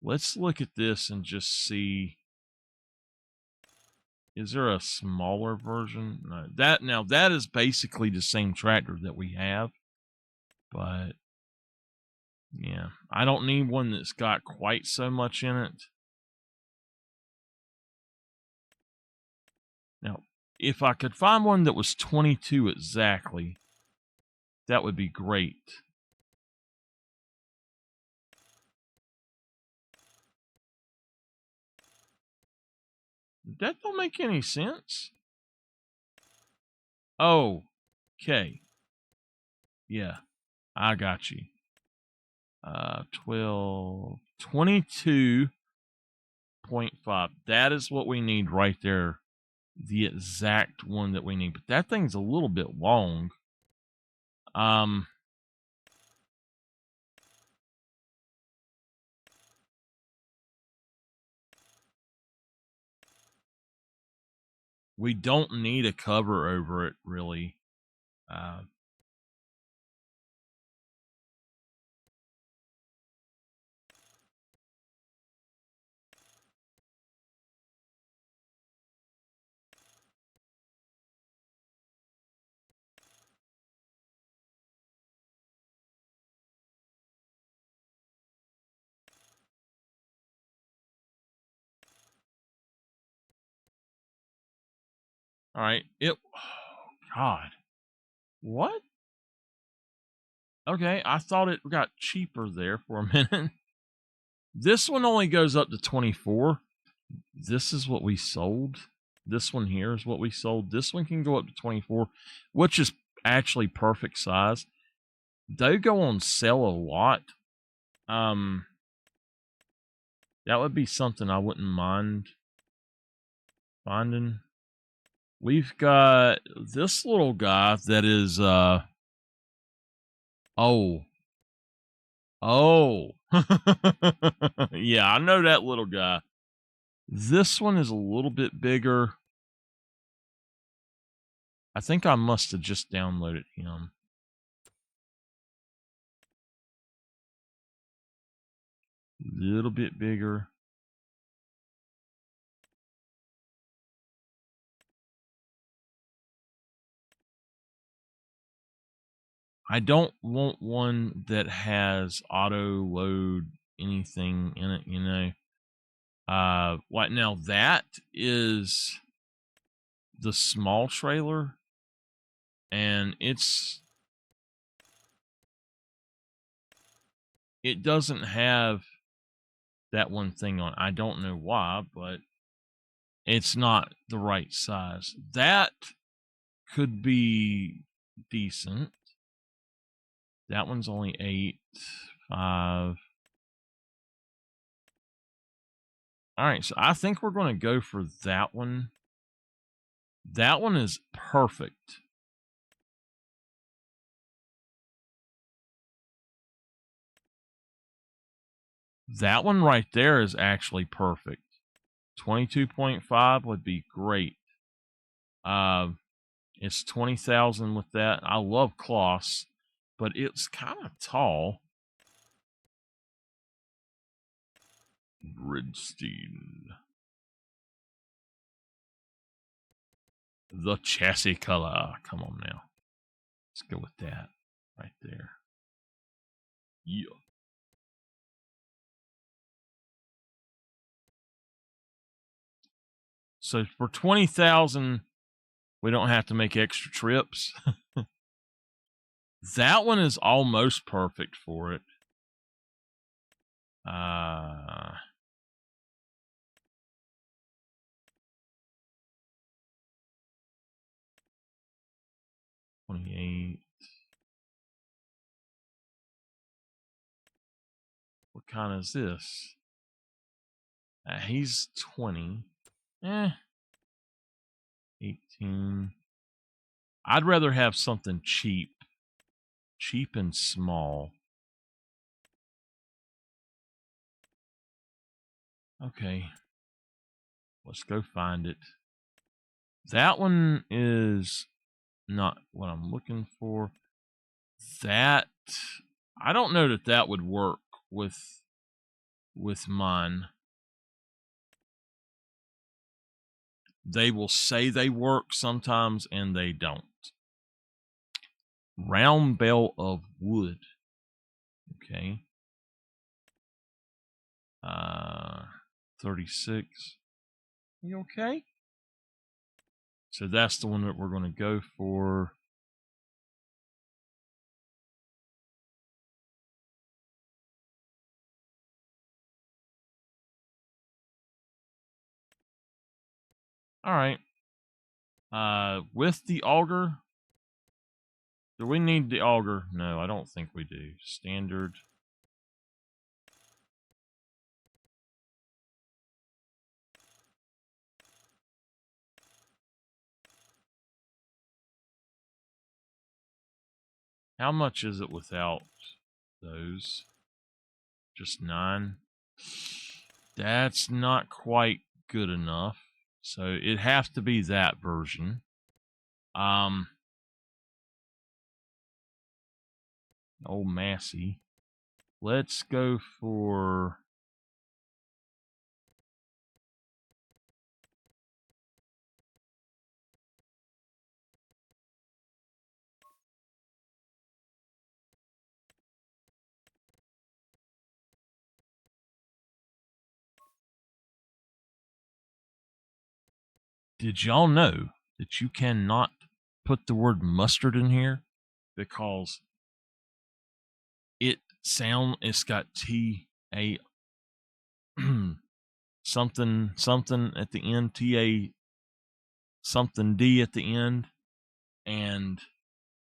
Let's look at this and just see. Is there a smaller version? No, that is basically the same tractor that we have. But yeah, I don't need one that's got quite so much in it. Now, if I could find one that was 22 exactly, that would be great. That don't make any sense. Oh, okay. Yeah, I got you. 12, 22.5. That is what we need right there. The exact one that we need. But that thing's a little bit long. We don't need a cover over it, really. All right. Oh, God. What? Okay, I thought it got cheaper there for a minute. This one only goes up to 24. This is what we sold. This one here is what we sold. This one can go up to 24, which is actually perfect size. They go on sale a lot. That would be something I wouldn't mind finding. We've got this little guy that is oh. Yeah, I know that little guy. This one is a little bit bigger. I think I must have just downloaded him. Little bit bigger. I don't want one that has auto load anything in it, you know. What now? That is the small trailer, and it doesn't have that one thing on. I don't know why, but it's not the right size. That could be decent. That one's only 8, 5. All right, so I think we're going to go for that one. That one is perfect. That one right there is actually perfect. 22.5 would be great. It's 20,000 with that. I love cloths, but it's kind of tall. Bridstein. The chassis color. Come on now. Let's go with that right there. Yeah. So for 20,000, we don't have to make extra trips. That one is almost perfect for it. 28. What kind is this? He's 20. 18. I'd rather have something cheap. Cheap and small. Okay. Let's go find it. That one is not what I'm looking for. That, I don't know that that would work with mine. They will say they work sometimes and they don't. Round bale of wood. Okay. 36. You okay? So that's the one that we're going to go for. All right. With the auger. Do we need the auger? No, I don't think we do. Standard. How much is it without those? Just 9. That's not quite good enough. So it has to be that version. Old Massey. Let's go for Did y'all know that you cannot put the word mustard in here because it's got T-A something something at the end, T-A something D at the end, and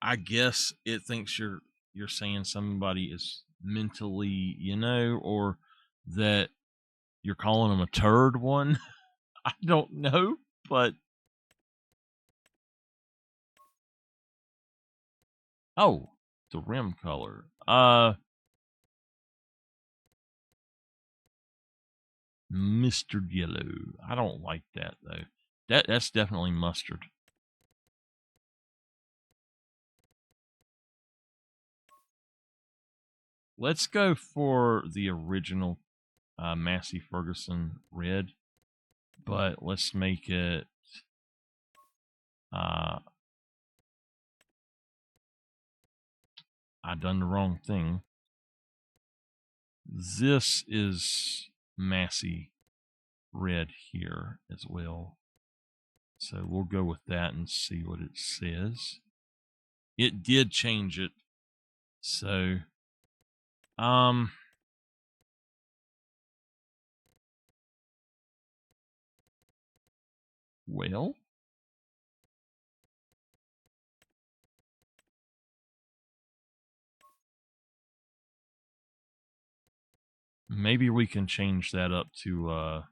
I guess it thinks you're saying somebody is mentally, or that you're calling them a turd one. I don't know, but oh, the rim color. Mustard yellow. I don't like that though. That's definitely mustard. Let's go for the original Massey Ferguson red, but let's make it I done the wrong thing. This is Massey red here as well. So we'll go with that and see what it says. It did change it. So, well, maybe we can change that up to,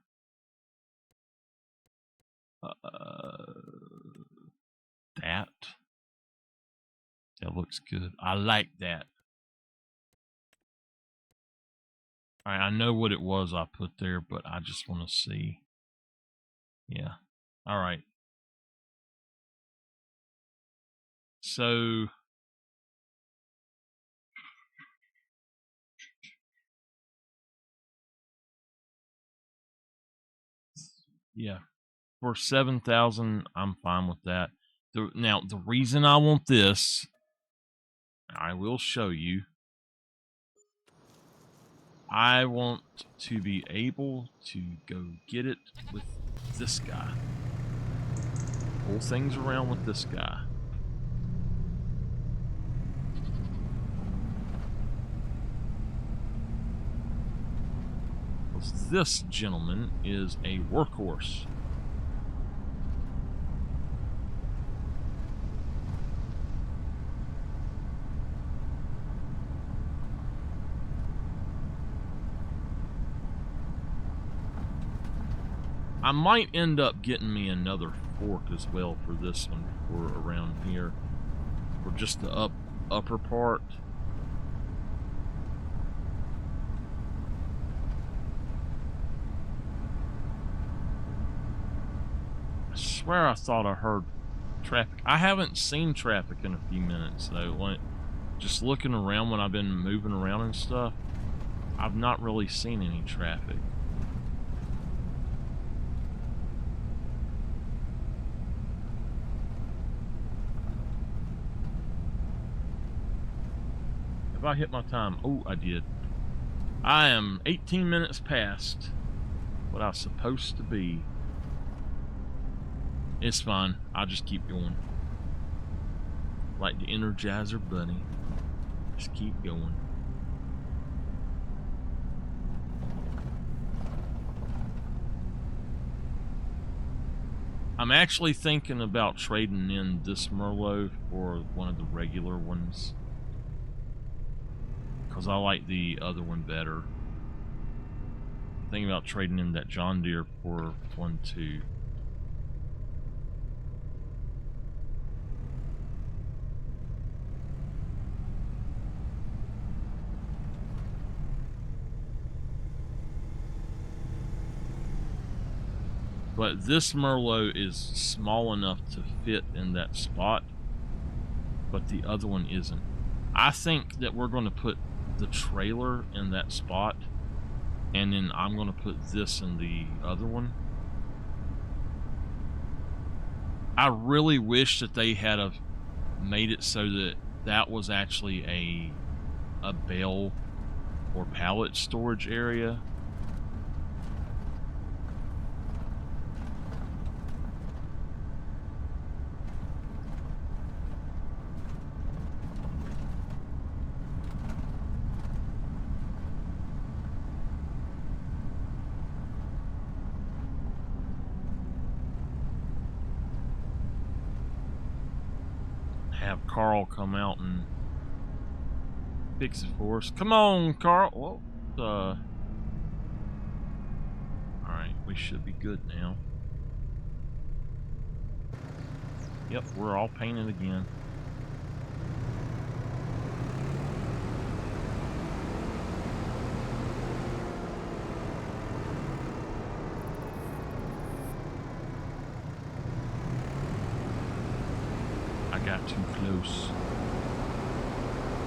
that. That looks good. I like that. All right, I know what it was I put there, but I just want to see. Yeah. All right. So, yeah, for 7,000, I'm fine with that. Now, the reason I want this, I will show you. I want to be able to go get it with this guy. Pull things around with this guy. Because this gentleman is a workhorse. I might end up getting me another fork as well for this one for around here. For just the upper part. I swear I thought I heard traffic. I haven't seen traffic in a few minutes though. Just looking around when I've been moving around and stuff, I've not really seen any traffic. Have I hit my time? Oh, I did. I am 18 minutes past what I was supposed to be. It's fine. I'll just keep going. Like the Energizer Bunny. Just keep going. I'm actually thinking about trading in this Merlot for one of the regular ones. Because I like the other one better. I'm thinking about trading in that John Deere for one too. But this Merlot is small enough to fit in that spot, but the other one isn't. I think that we're going to put the trailer in that spot, and then I'm going to put this in the other one. I really wish that they had made it so that that was actually a bale or pallet storage area. Have Carl come out and fix it for us. Come on, Carl. Whoa. Alright, we should be good now. Yep, we're all painted again. I got too close.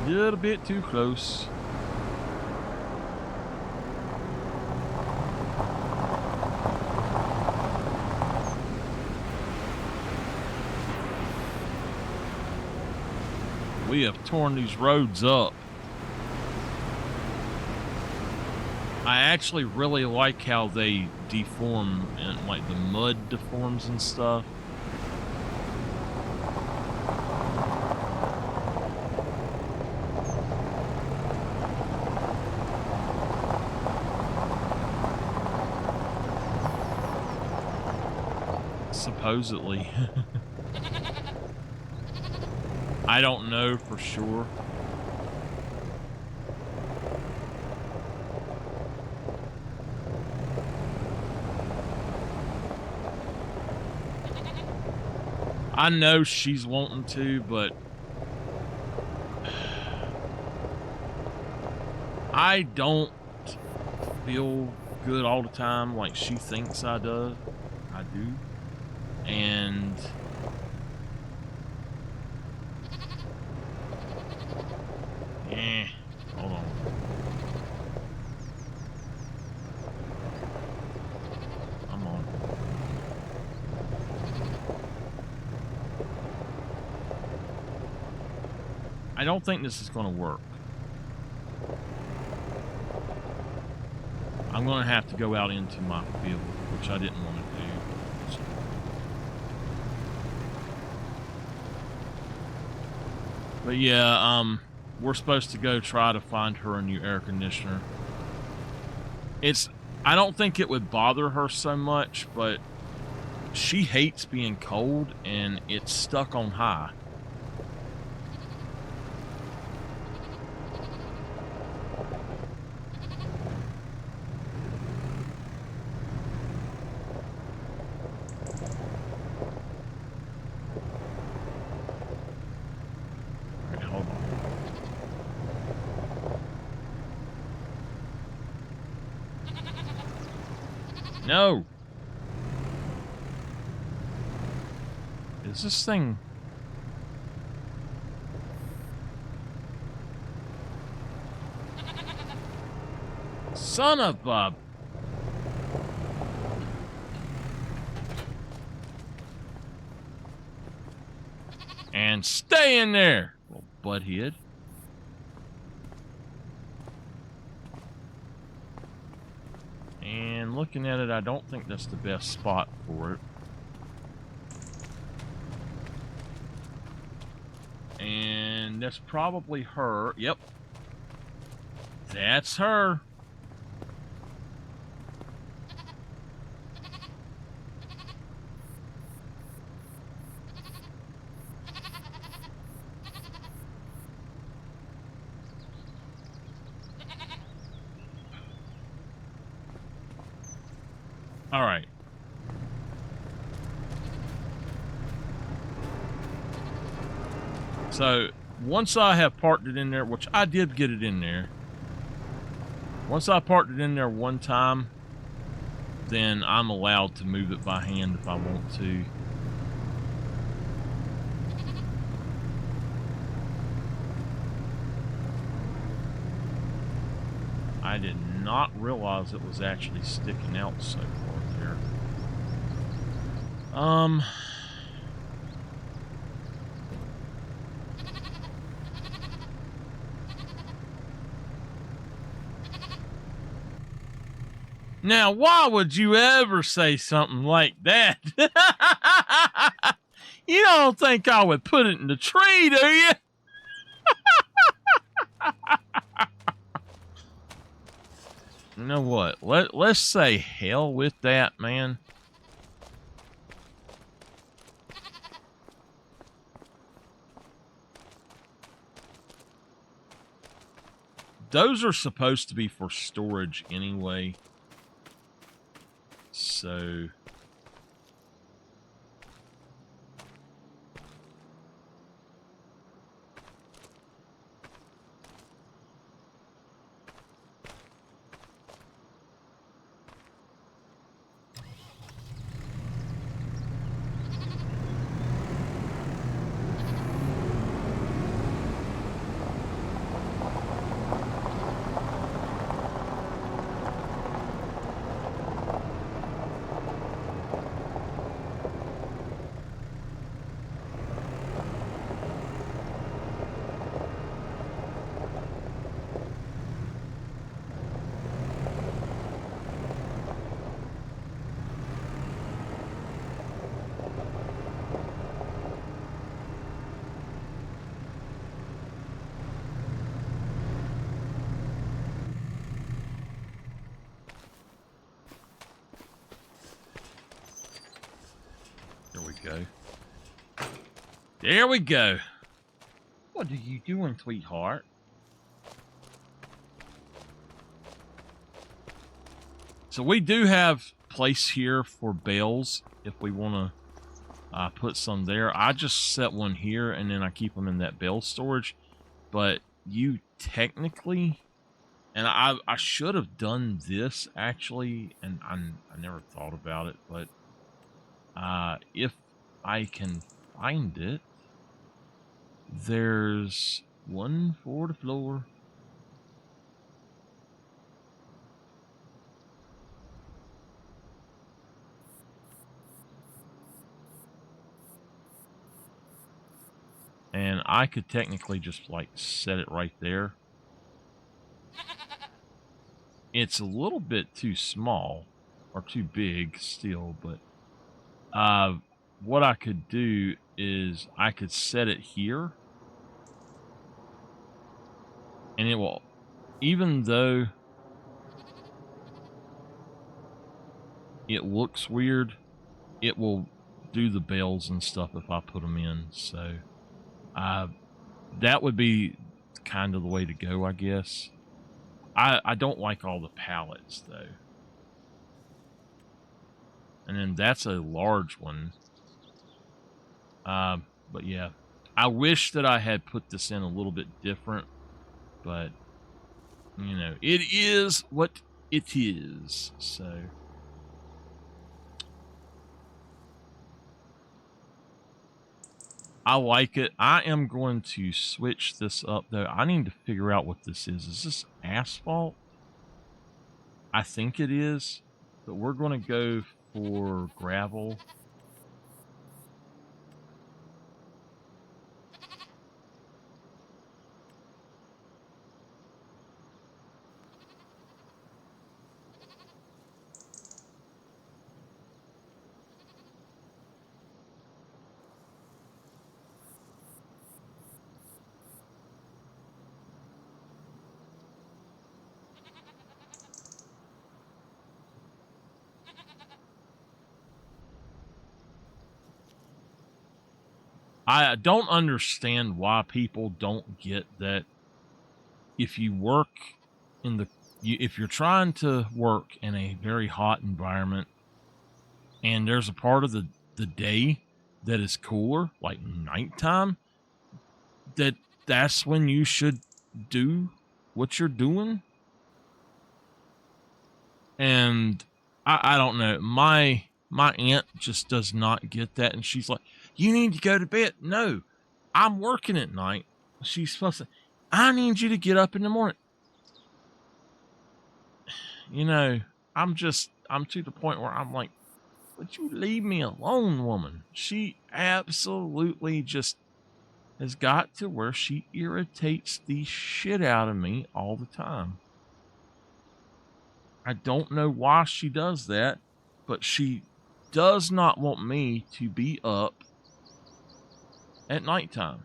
A little bit too close. We have torn these roads up. I actually really like how they deform and like the mud deforms and stuff. Supposedly. I don't know for sure. I know she's wanting to, but I don't feel good all the time like she thinks I do. And hold on. I'm on. I don't think this is going to work. I'm going to have to go out into my field, which I didn't want to do. But yeah, we're supposed to go try to find her a new air conditioner. I don't think it would bother her so much, but she hates being cold and it's stuck on high. No! Is this thing... Son of a... And stay in there, little butthead. And looking at it, I don't think that's the best spot for it. And that's probably her. Yep. That's her. All right. So once I have parked it in there, which I did get it in there. Once I parked it in there one time, then I'm allowed to move it by hand if I want to. I did not realize it was actually sticking out so far there. Now, why would you ever say something like that? You don't think I would put it in the tree, do you? You know what? Let's say hell with that, man. Those are supposed to be for storage anyway. So... go. There we go. What are you doing, sweetheart? So we do have place here for bales if we want to put some there. I just set one here and then I keep them in that bale storage. But you technically, and I should have done this actually, and I never thought about it, but if I can find it, there's one for the floor. And I could technically just like set it right there. It's a little bit too small or too big still, but what I could do is I could set it here. And it will, even though it looks weird, it will do the bells and stuff if I put them in. So that would be kind of the way to go, I guess. I don't like all the pallets, though. And then that's a large one. But yeah, I wish that I had put this in a little bit different. But, you know, it is what it is. So... I like it. I am going to switch this up, though. I need to figure out what this is. Is this asphalt? I think it is. But we're going to go for gravel. I don't understand why people don't get that if you work in the... if you're trying to work in a very hot environment and there's a part of the day that is cooler, like nighttime, that's when you should do what you're doing. And I don't know, my aunt just does not get that, and she's like, you need to go to bed. No, I'm working at night. She's supposed to, I need you to get up in the morning. You know, I'm to the point where I'm like, would you leave me alone, woman? She absolutely just has got to where she irritates the shit out of me all the time. I don't know why she does that, but she does not want me to be up at nighttime.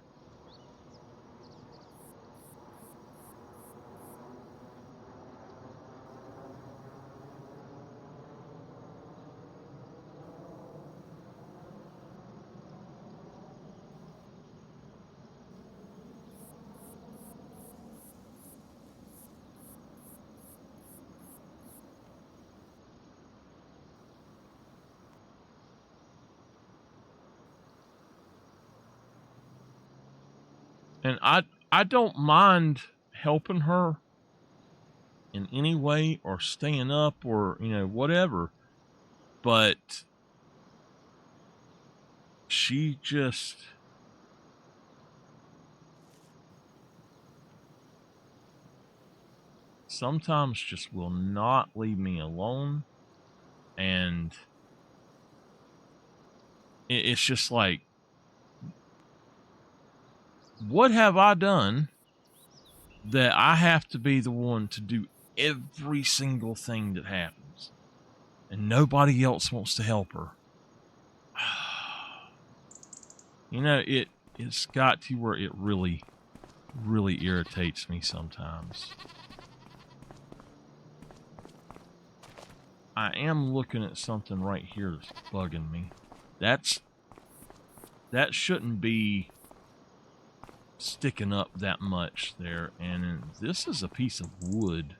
And I don't mind helping her in any way or staying up or, you know, whatever. But she just... sometimes just will not leave me alone. And it's just like, what have I done that I have to be the one to do every single thing that happens and nobody else wants to help her? You know, it's got to where it really, really irritates me sometimes. I am looking at something right here that's bugging me. That's that shouldn't be sticking up that much there. And this is a piece of wood.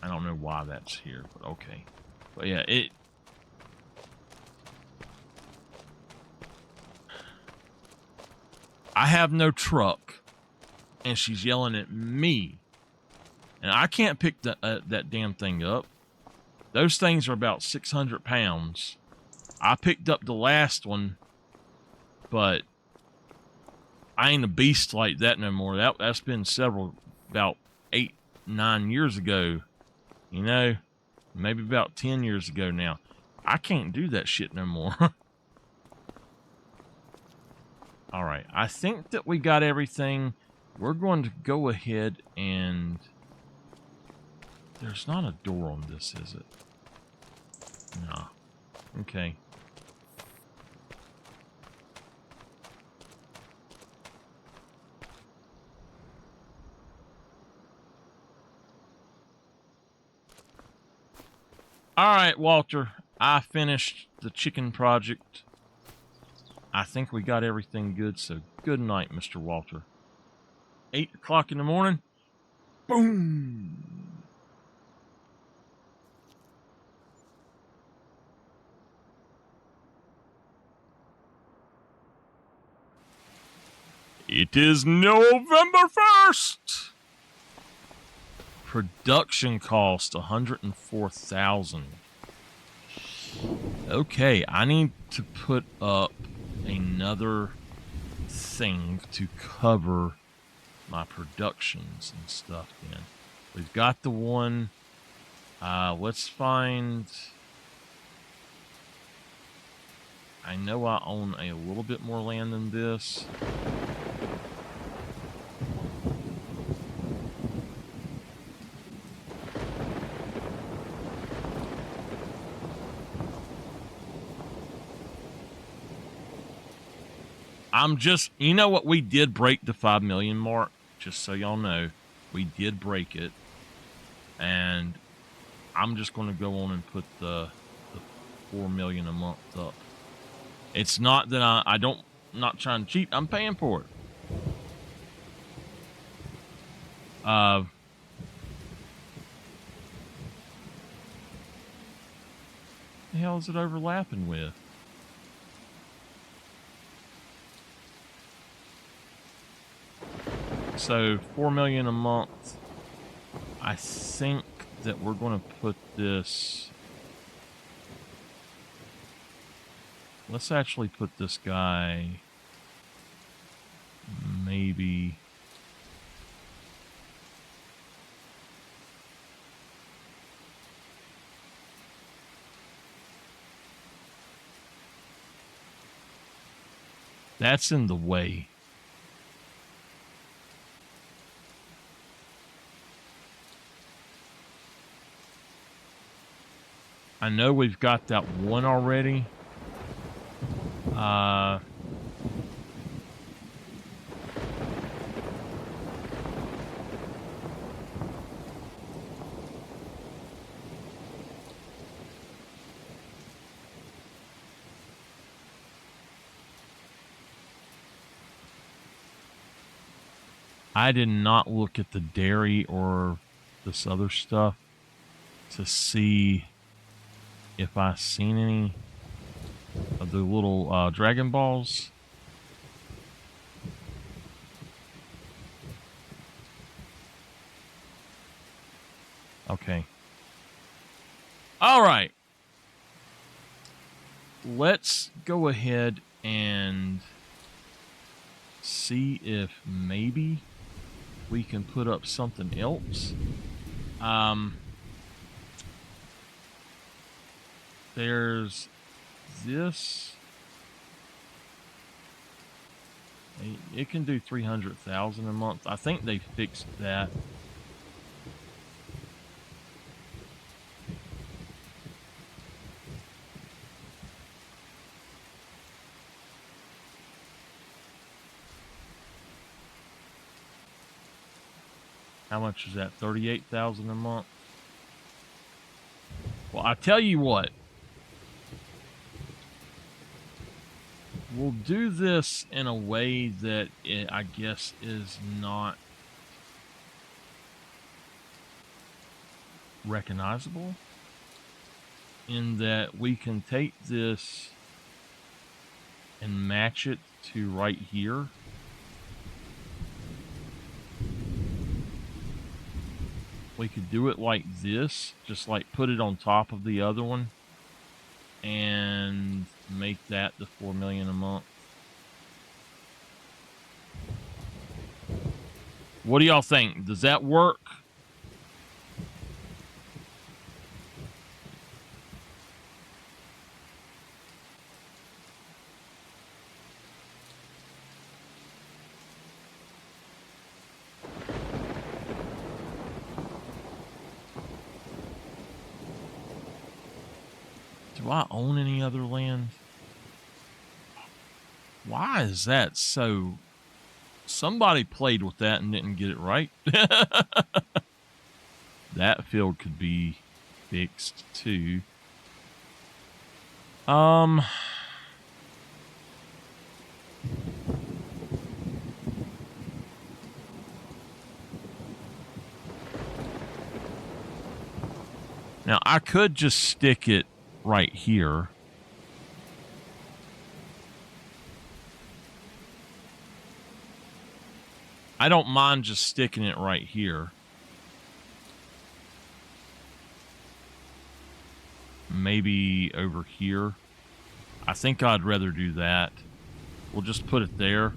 I don't know why that's here, but okay. But yeah, I have no truck, and she's yelling at me, and I can't pick that damn thing up. Those things are about 600 pounds. I picked up the last one, but I ain't a beast like that no more. That's been about 8, 9 years ago. You know, maybe about 10 years ago now. I can't do that shit no more. All right, I think that we got everything. We're going to go ahead and... There's not a door on this, is it? No. Okay. All right, Walter. I finished the chicken project. I think we got everything good, so good night, Mr. Walter. 8 o'clock in the morning. Boom! It is November 1st! Production cost $104,000. Okay, I need to put up another thing to cover my productions and stuff in. We've got the one. Let's find... I know I own a little bit more land than this. You know what? We did break the 5 million mark, just so y'all know. We did break it. And I'm just going to go on and put the 4 million a month up. It's not that I'm not trying to cheat. I'm paying for it. The hell is it overlapping with? So 4 million a month. I think that we're going to put this. Let's actually put this guy maybe. That's in the way. I know we've got that one already. I did not look at the dairy or this other stuff to see if I seen any of the little Dragon Balls. Okay. All right. Let's go ahead and see if maybe we can put up something else. There's this. It can do 300,000 a month. I think they fixed that. How much is that? 38,000 a month. Well, I tell you what. we'll do this in a way that it, I guess, is not recognizable, in that we can take this and match it to right here. We could do it like this, just like put it on top of the other one and make that the 4 million a month. What do y'all think? Does that work? Do I own any other land? Why is that so? Somebody played with that and didn't get it right. That field could be fixed too. Now I could just stick it right here. I don't mind just sticking it right here. Maybe over here. I think I'd rather do that. We'll just put it there.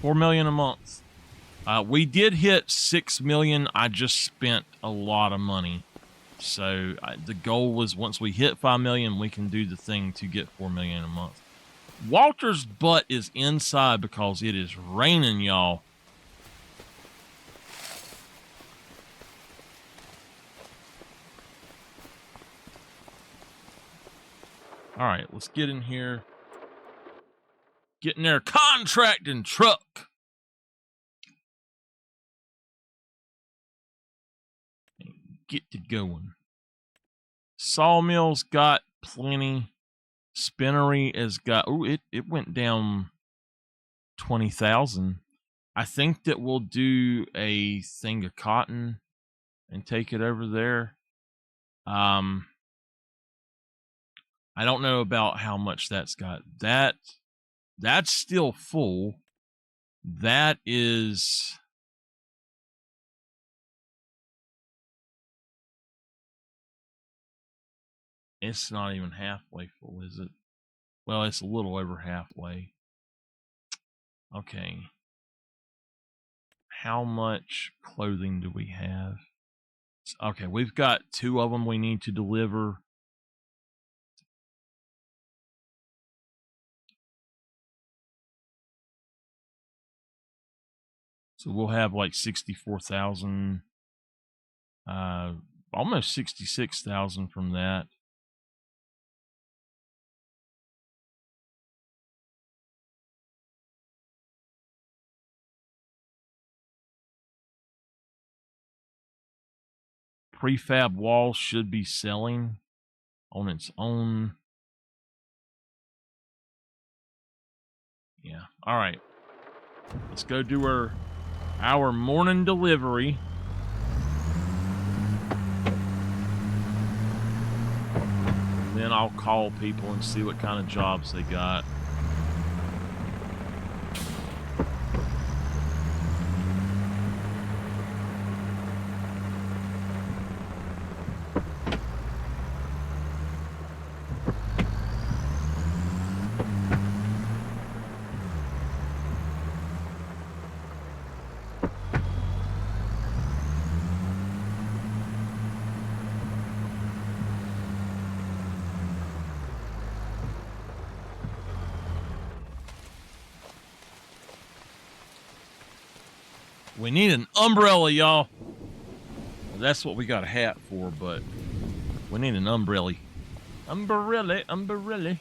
4 million a month. We did hit 6 million. I just spent a lot of money. So the goal was once we hit 5 million, we can do the thing to get 4 million a month. Walter's butt is inside because it is raining, y'all. All right, let's get in here. Get in there, contracting truck. Get to going. Sawmill's got plenty. Spinnery has got, oh, it went down 20,000. I think that we'll do a thing of cotton and take it over there. I don't know about how much that's got. That's still full. That is... It's not even halfway full, is it? Well, it's a little over halfway. Okay. How much clothing do we have? Okay, we've got 2 of them we need to deliver. So we'll have like 64,000, almost 66,000 from that. Prefab wall should be selling on its own. Yeah. All right. Let's go do our morning delivery. And then I'll call people and see what kind of jobs they got. We need an umbrella, y'all. That's what we got a hat for, but we need an umbrella. Umbrella, umbrella.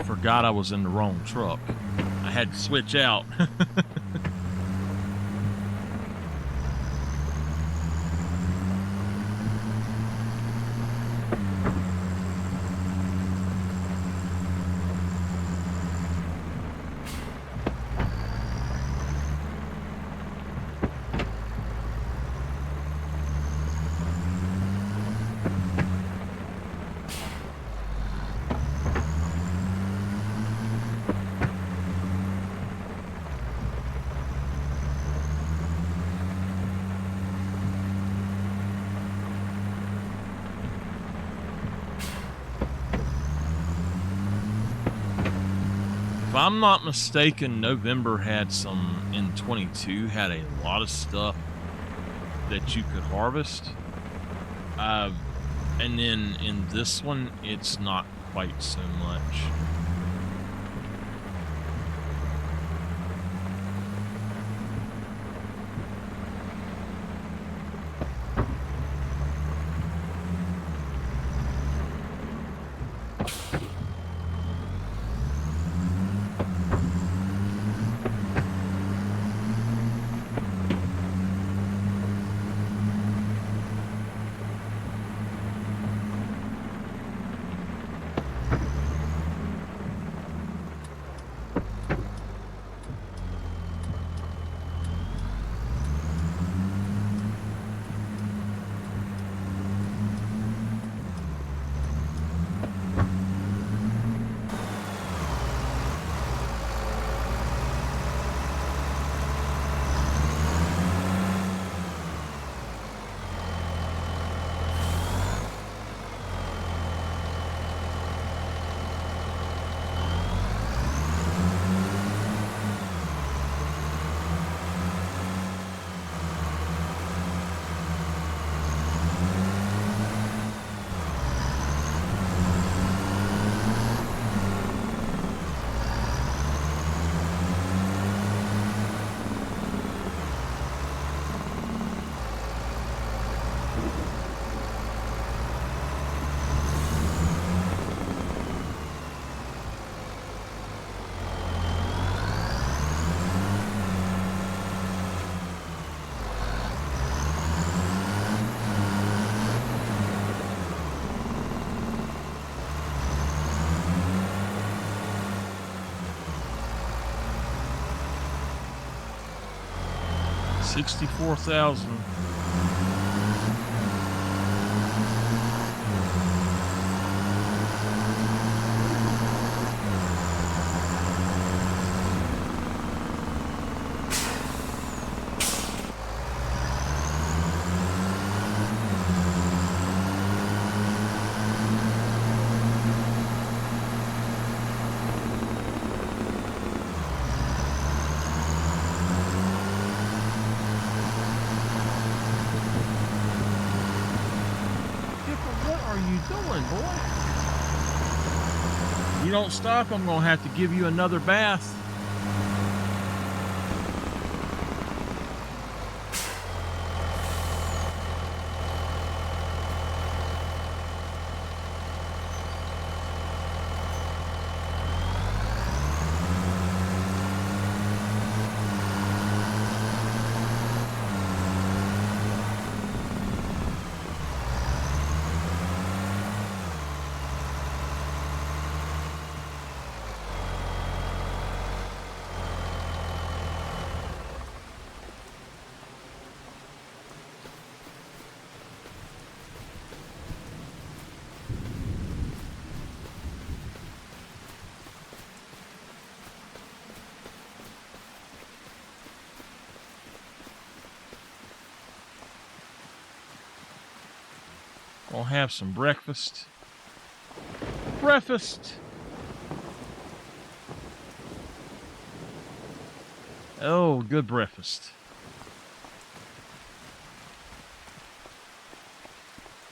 forgot I was in the wrong truck. I had to switch out. If I'm not mistaken, November had some, in 22, had a lot of stuff that you could harvest. And then in this one, it's not quite so much. $64,000. You don't stop, I'm gonna have to give you another bath. Gonna have some breakfast. Breakfast! Oh, good breakfast.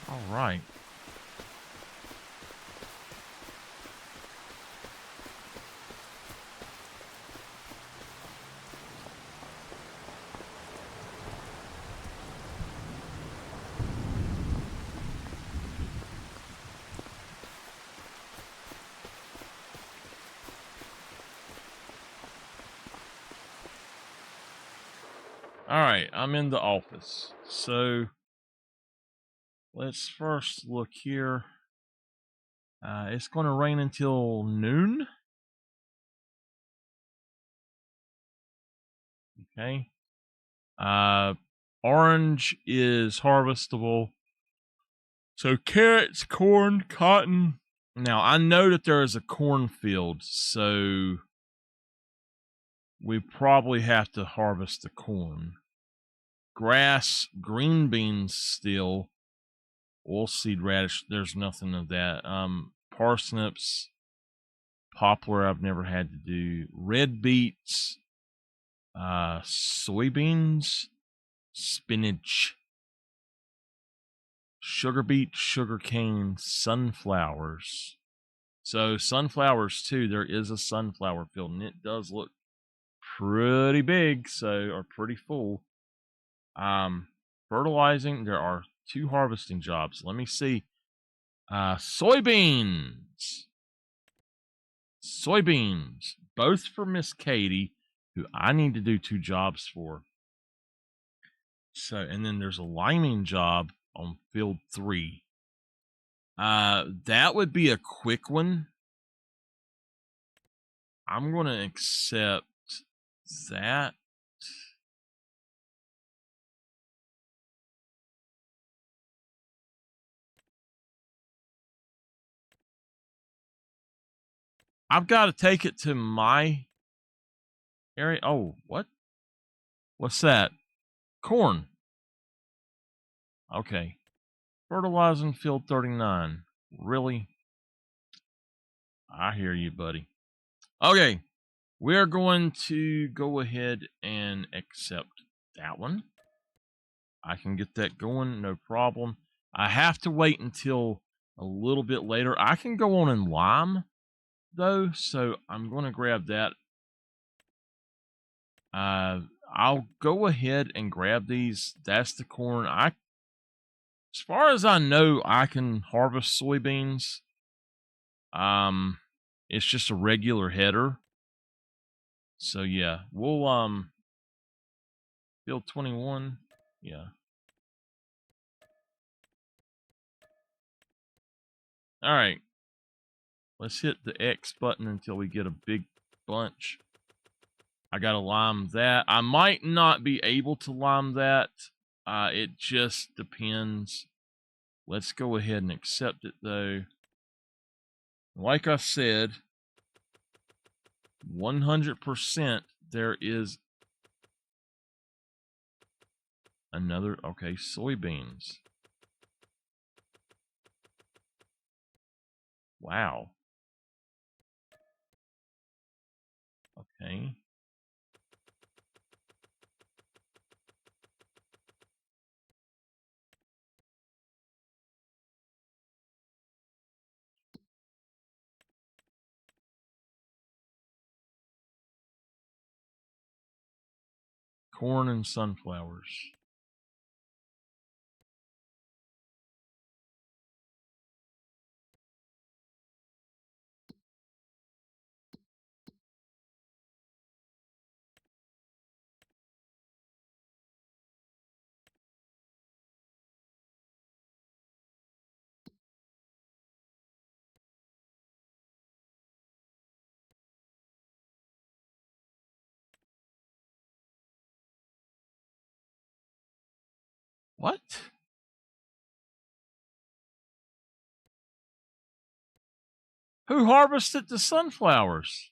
All right. All right, I'm in the office. So let's first look here. It's going to rain until noon. Okay. Orange is harvestable. So carrots, corn, cotton. Now I know that there is a cornfield, so we probably have to harvest the corn. Grass, green beans still. Oilseed radish, there's nothing of that. Parsnips, poplar, I've never had to do. Red beets, soybeans, spinach, sugar beet, sugar cane, sunflowers. So sunflowers too, there is a sunflower field, and it does look pretty big, or pretty full. Fertilizing, there are 2 harvesting jobs. Let me see. Soybeans. Soybeans. Both for Miss Katie, who I need to do 2 jobs for. So, and then there's a liming job on field 3. That would be a quick one. I'm going to accept that. I've got to take it to my area. Oh, what? What's that? Corn. Okay. Fertilizing field 39. Really? I hear you, buddy. Okay. We're going to go ahead and accept that one. I can get that going, no problem. I have to wait until a little bit later. I can go on and lime, though, so I'm going to grab that. I'll go ahead and grab these. That's the corn. As far as I know, I can harvest soybeans. It's just a regular header. So yeah, we'll field 21. Yeah. All right. Let's hit the X button until we get a big bunch. I gotta lime that. I might not be able to lime that. It just depends. Let's go ahead and accept it though. Like I said, 100% there is another. Okay, soybeans. Wow. Okay. Corn and sunflowers. What? Who harvested the sunflowers?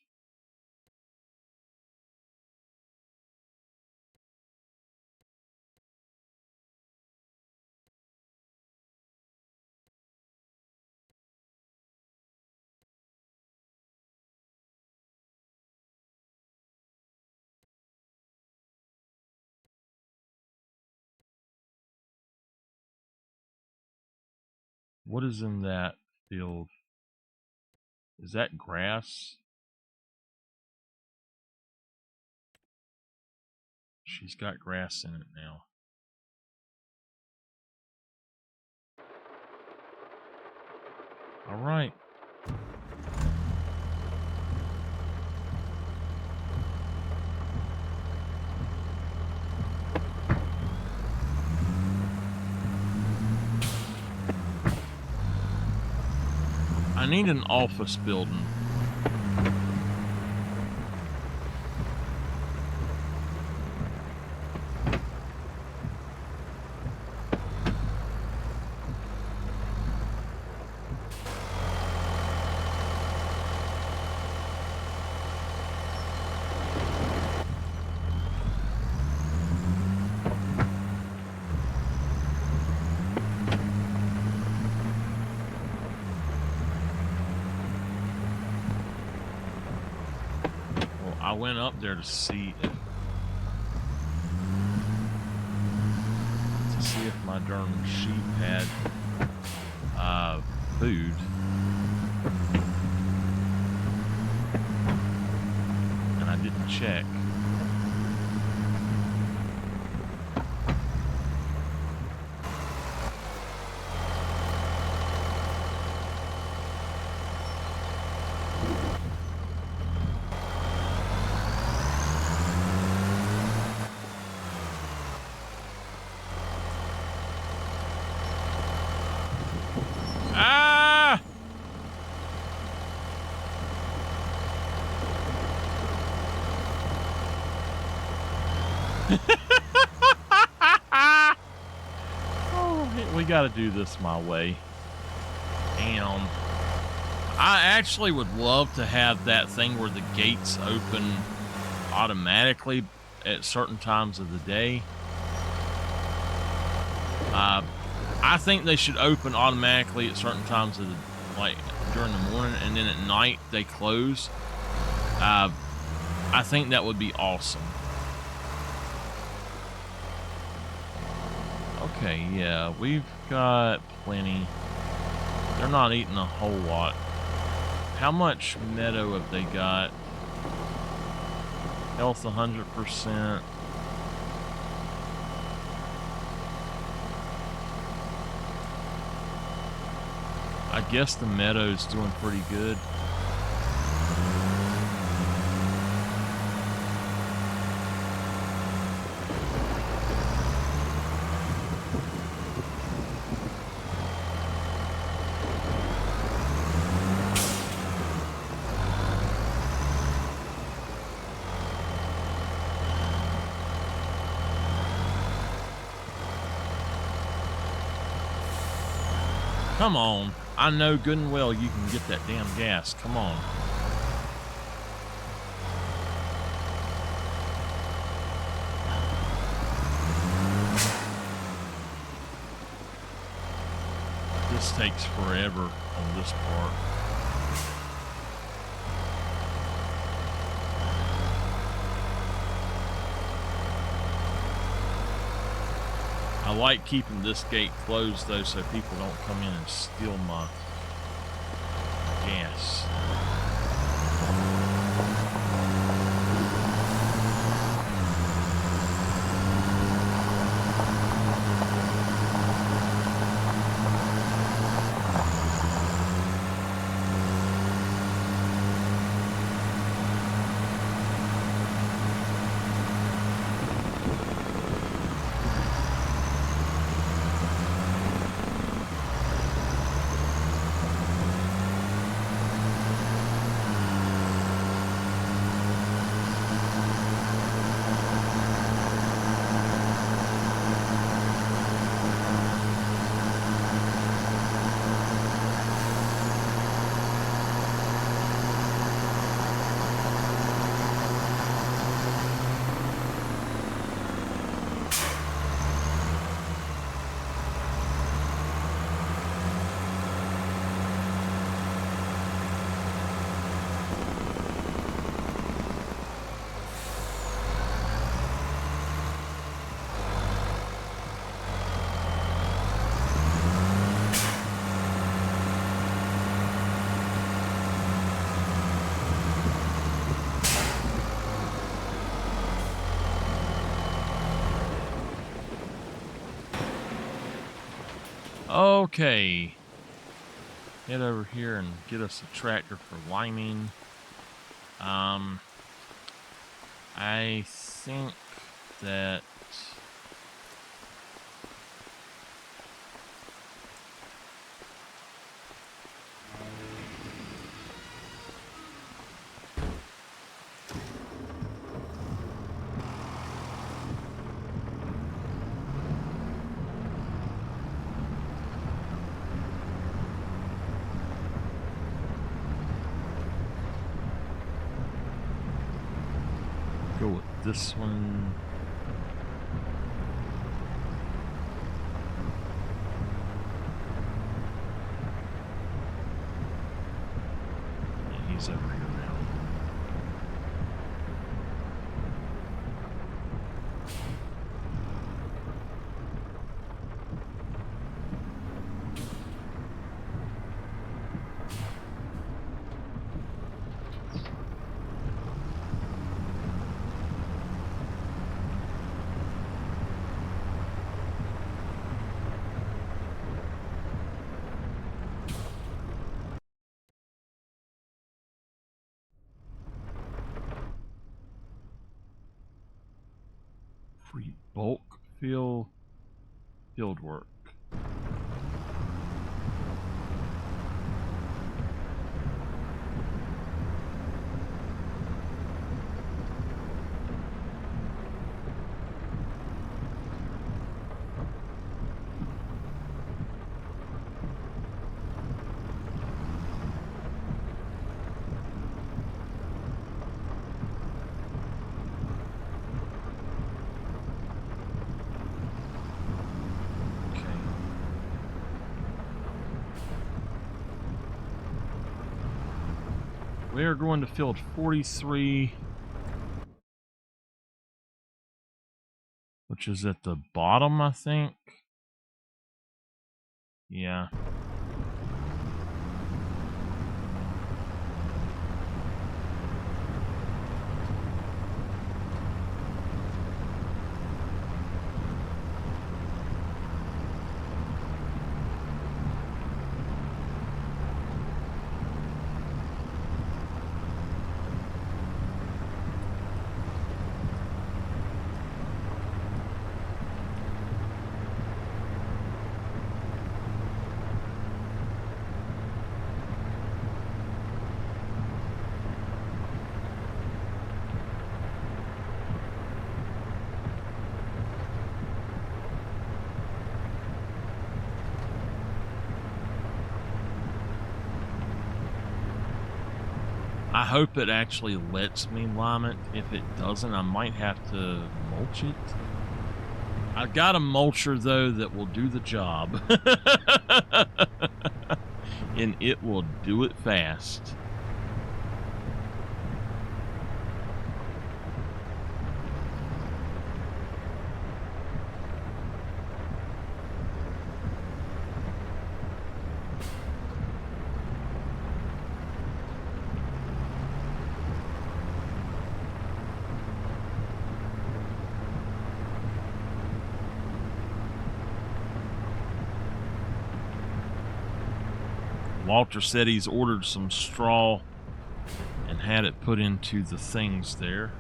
What is in that field? Is that grass? She's got grass in it now. All right. I need an office building. I went up there to see if my darn sheep had food. And I didn't check. Ah! Oh, we got to do this my way. Damn. I actually would love to have that thing where the gates open automatically at certain times of the day. I think they should open automatically at certain times of the, like during the morning, and then at night they close. I think that would be awesome. Okay, yeah, we've got plenty. They're not eating a whole lot. How much meadow have they got? Health 100%. I guess the meadow's doing pretty good. Come on. I know good and well you can get that damn gas. Come on. This takes forever on this part. I like keeping this gate closed though, so people don't come in and steal my gas. Okay. Head over here and get us a tractor for liming. I think that this one? Yeah, he's over here now. Free bulk field work. We're going to field 43, which is at the bottom, I think. Yeah. I hope it actually lets me lime it. If it doesn't, I might have to mulch it. I've got a mulcher, though, that will do the job. And it will do it fast. Walter said he's ordered some straw and had it put into the things there.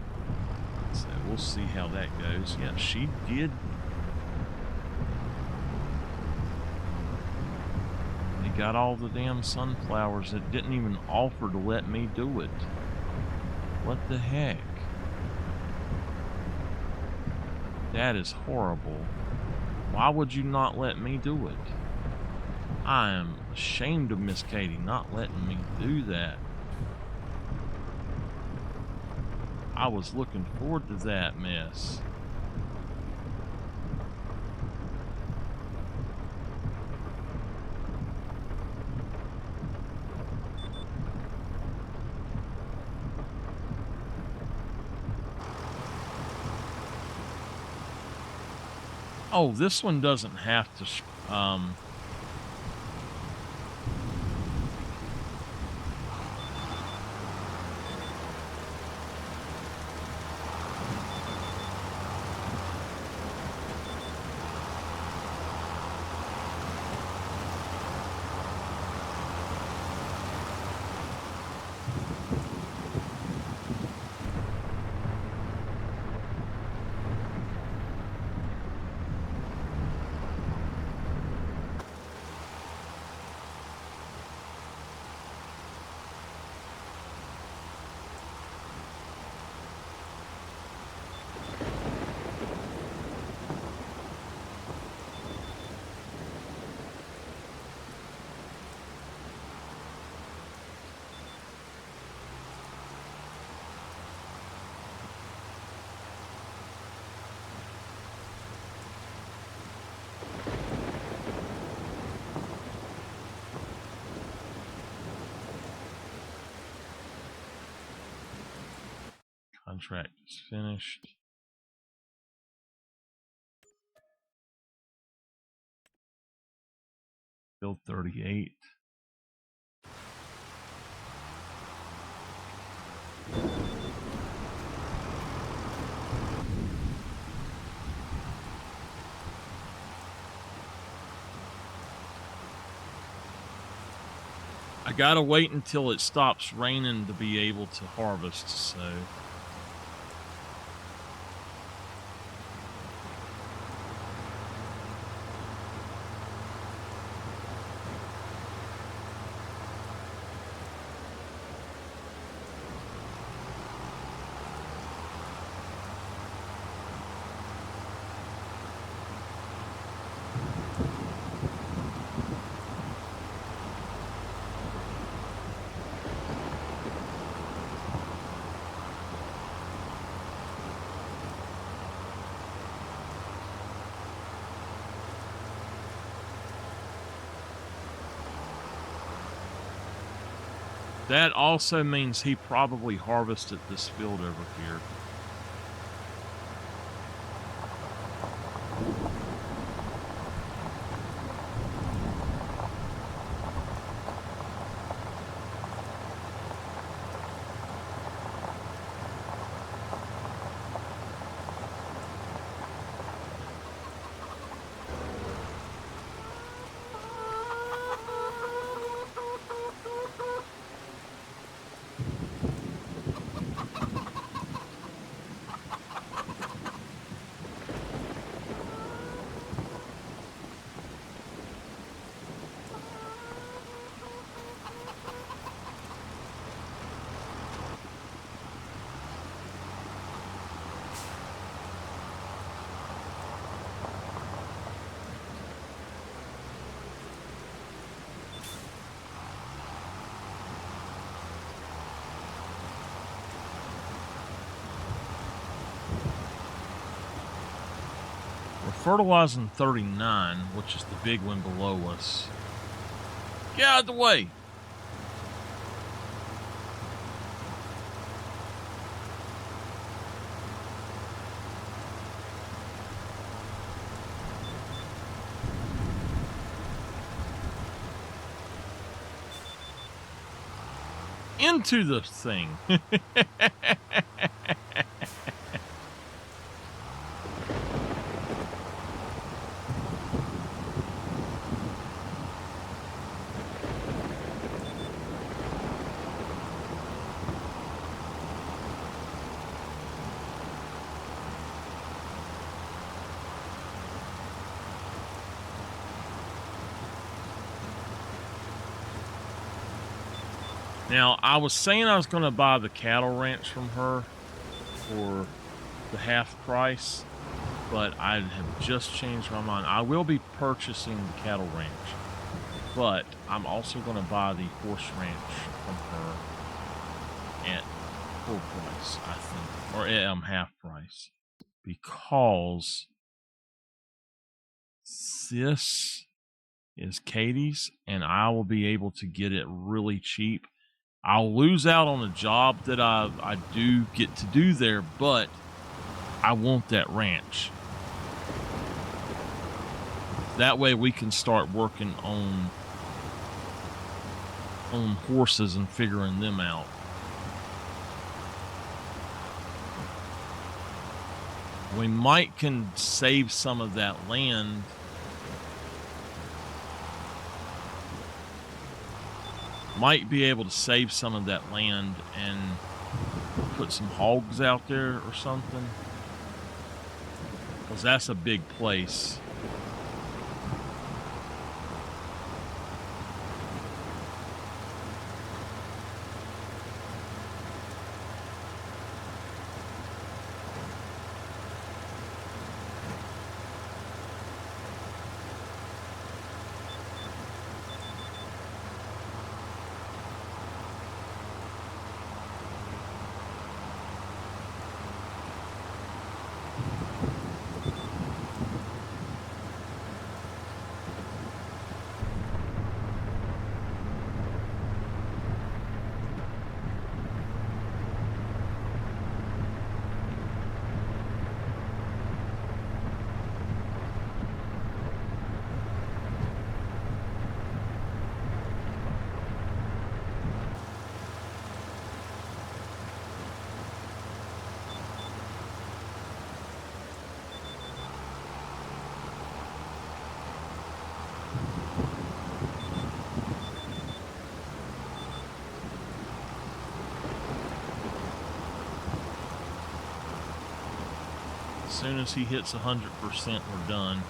So we'll see how that goes. Yeah, she did. They got all the damn sunflowers. It didn't even offer to let me do it. What the heck? That is horrible. Why would you not let me do it? I am ashamed of Miss Katie not letting me do that. I was looking forward to that mess. Oh, this one doesn't have to Contract is finished. Build 38. I gotta wait until it stops raining to be able to harvest, so. That also means he probably harvested this field over here. Fertilizing 39, which is the big one below us. Get out of the way. Into the thing. Now, I was saying I was going to buy the cattle ranch from her for the half price, but I have just changed my mind. I will be purchasing the cattle ranch, but I'm also going to buy the horse ranch from her at full price, I think, or half price, because this is Katie's, and I will be able to get it really cheap. I'll lose out on a job that I do get to do there, but I want that ranch. That way we can start working on horses and figuring them out. We can save some of that land. Might be able to save some of that land and put some hogs out there or something, because that's a big place. soon as he hits 100%, we're done.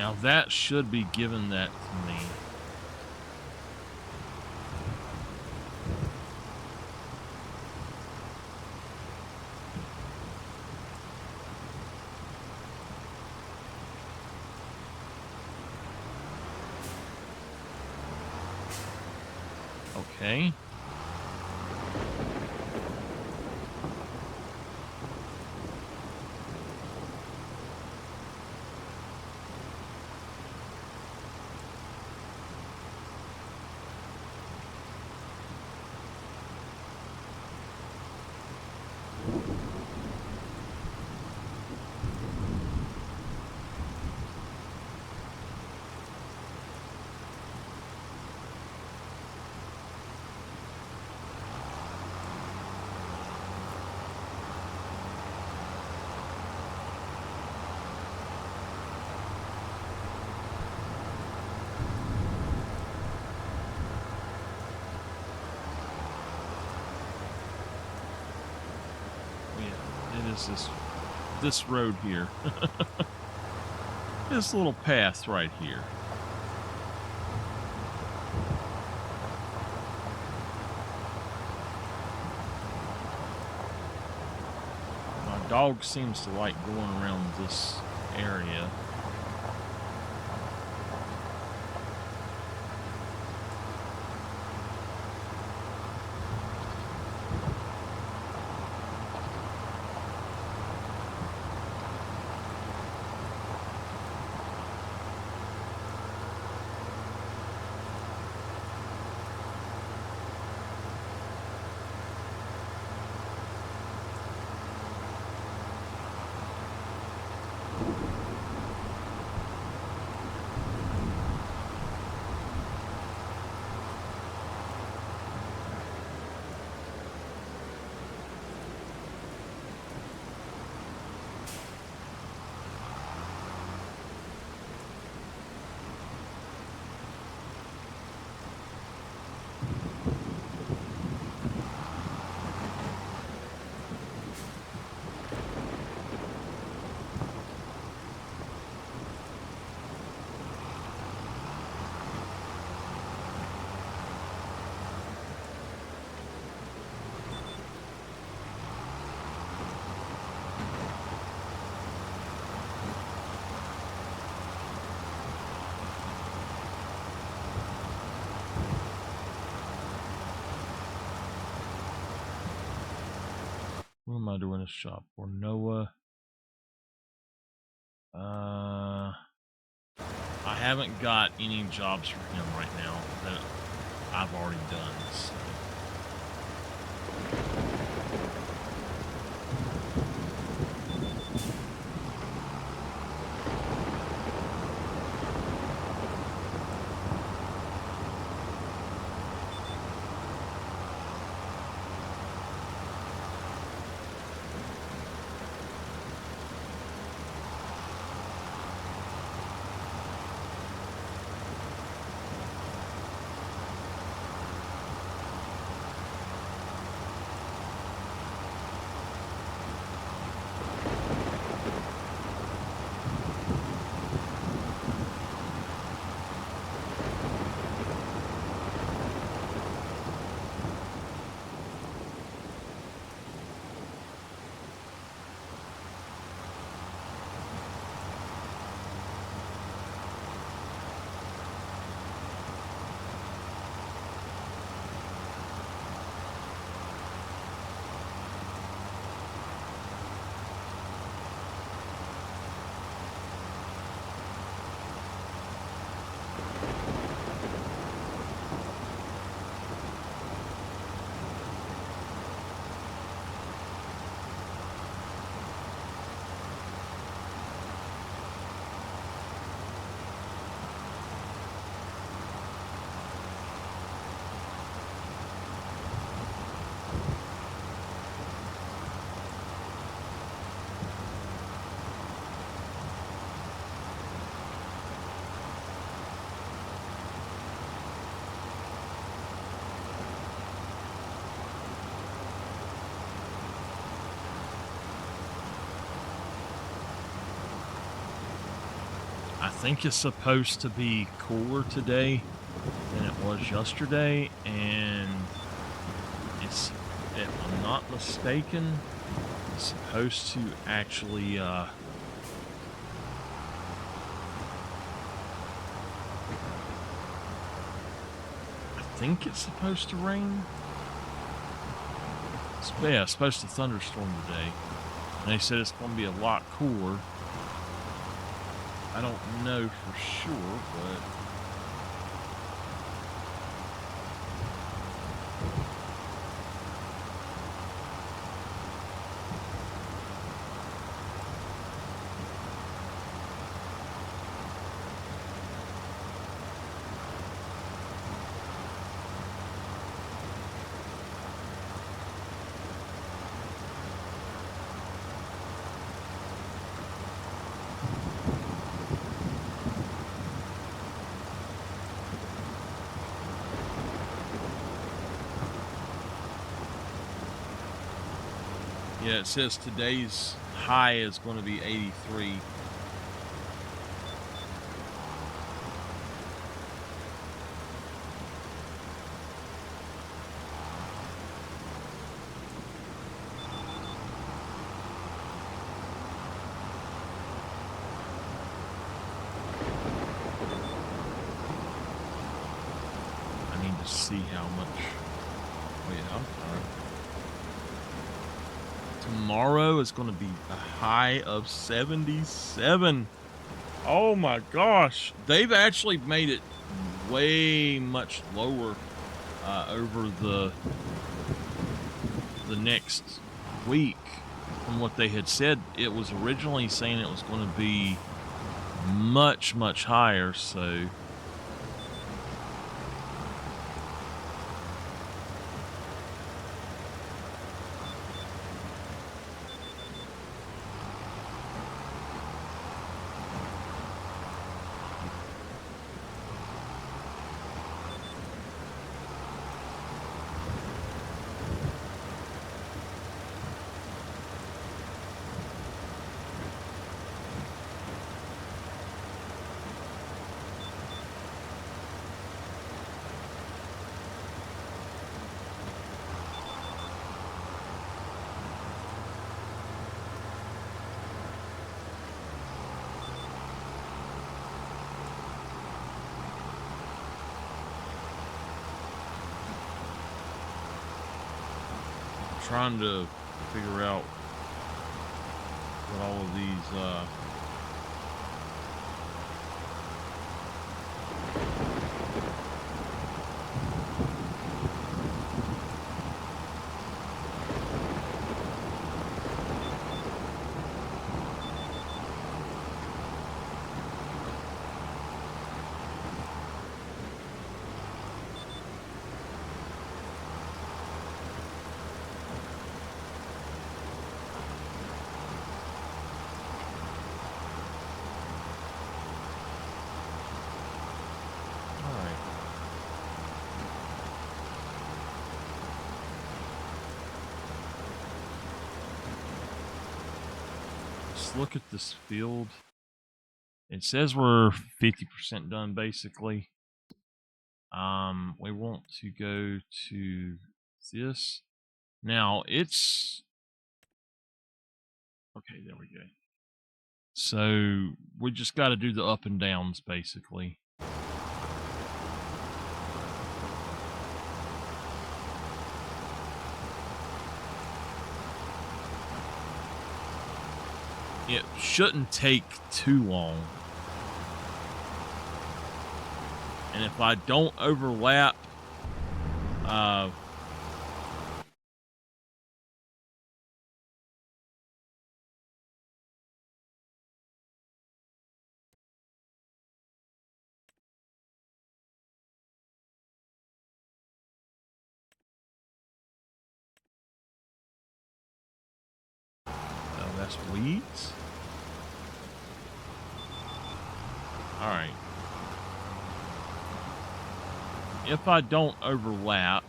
Now that should be giving that to me. Okay. Is this road here. This little path right here. My dog seems to like going around this area. I doing this shop for? Noah. I haven't got any jobs for him right now that I've already done, so. I think it's supposed to be cooler today than it was yesterday, and it's, if I'm not mistaken, it's supposed to actually, I think it's supposed to rain. Yeah, it's supposed to thunderstorm today, and they said it's going to be a lot cooler. I don't know for sure, but yeah, it says today's high is going to be 83. I need to see how much. Wait, I'm fine. Tomorrow is going to be a high of 77. Oh my gosh. They've actually made it way much lower over the next week from what they had said. It was originally saying it was going to be much, much higher, so trying to figure out Put all of these look at this field. It says we're 50% done basically. We want to go to this. Now it's okay, there we go. So we just got to do the up and downs basically. It shouldn't take too long. And if I don't overlap, that's weeds. All right. If I don't overlap,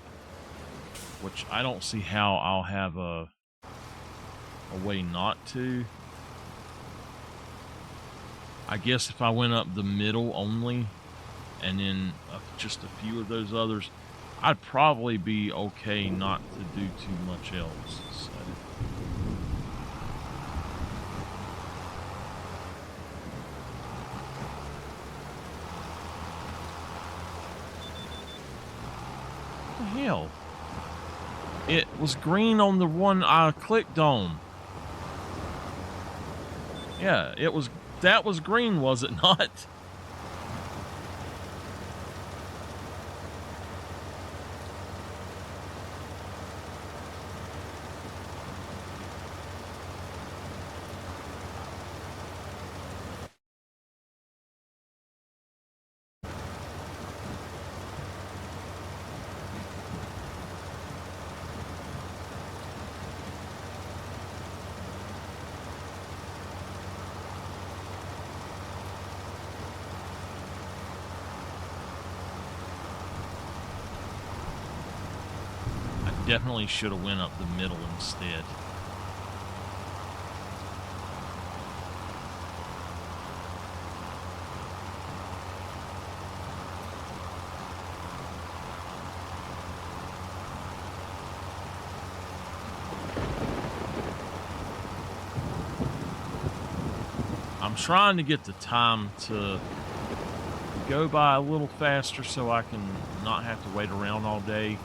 which I don't see how I'll have a way not to. I guess if I went up the middle only, and then just a few of those others, I'd probably be okay not to do too much else. So. What the hell? It was green on the one I clicked on. Yeah, it was. That was green, was it not? Definitely should have went up the middle instead. I'm trying to get the time to go by a little faster so I can not have to wait around all day.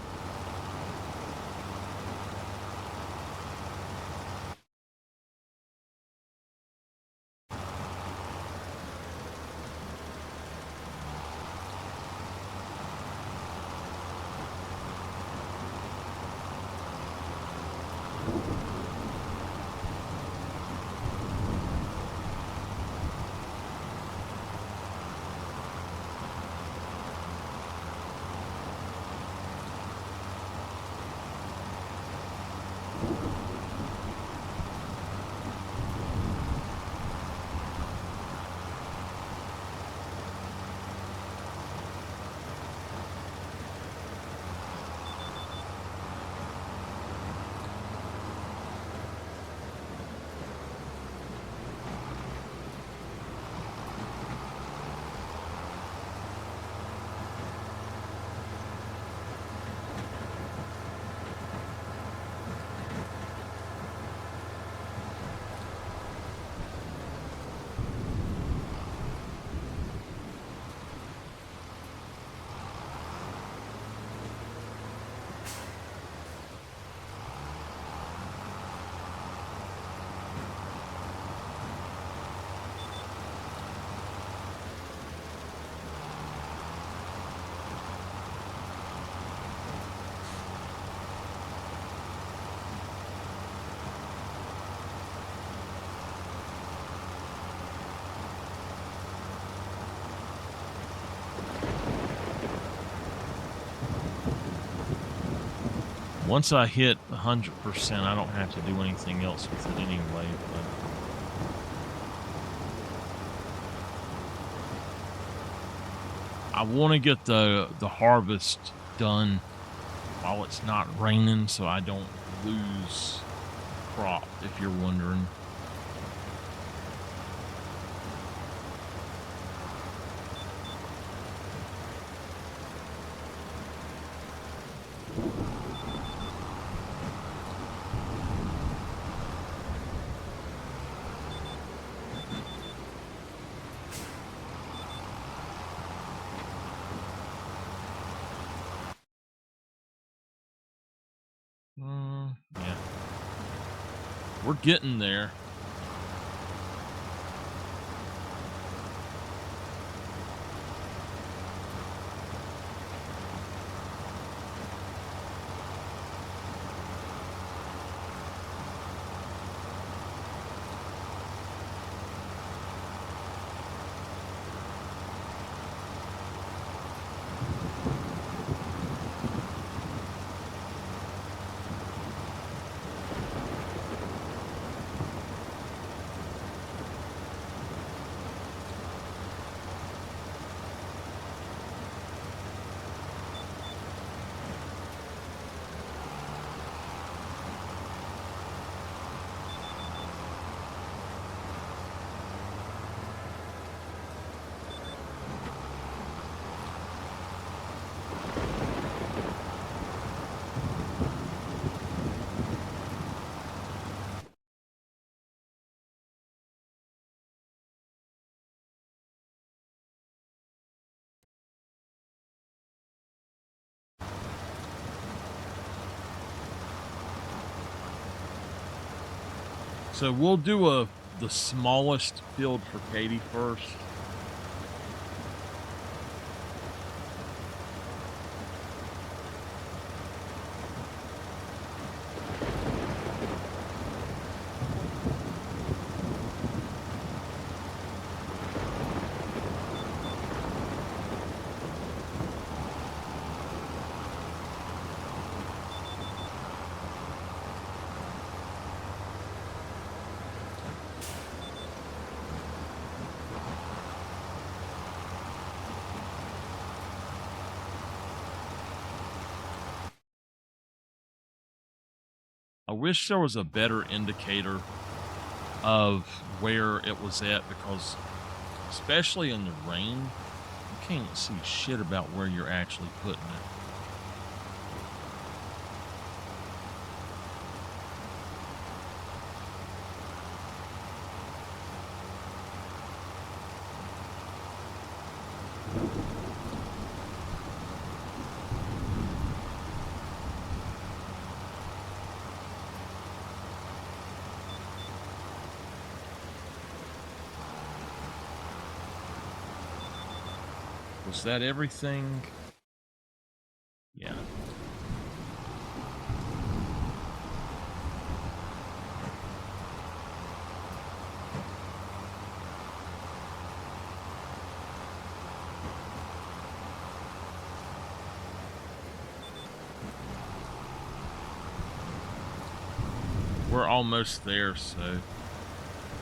Once I hit 100%, I don't have to do anything else with it anyway. But I want to get the harvest done while it's not raining, so I don't lose crop, if you're wondering. Yeah. We're getting there. So we'll do the smallest field for Katie first. I wish there was a better indicator of where it was at, because especially in the rain, you can't see shit about where you're actually putting it. Was that everything? Yeah. We're almost there, so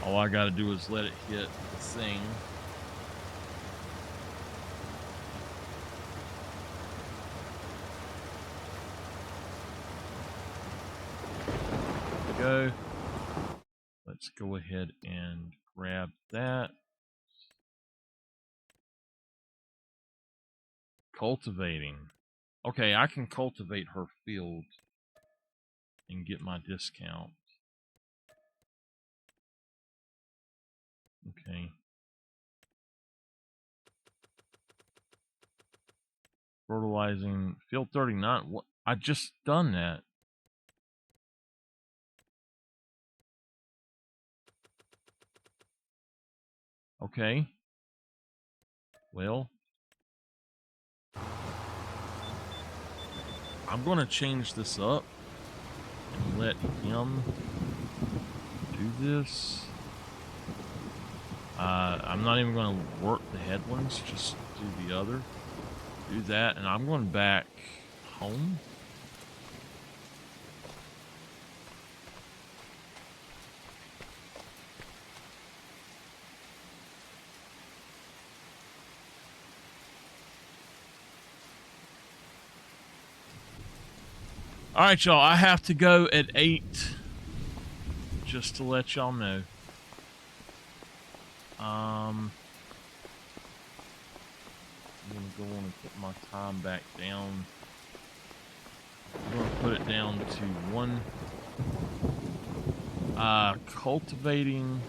all I gotta do is let it hit the thing. Go. Let's go ahead and grab that. Cultivating. Okay, I can cultivate her field and get my discount. Okay. Fertilizing field 39. What? I just done that. Okay. Well, I'm going to change this up and let him do this. I'm not even going to work the headlands, just do the other. Do that, and I'm going back home. All right, y'all. I have to go at 8. Just to let y'all know. I'm gonna go on and put my time back down. I'm gonna put it down to 1. Cultivating.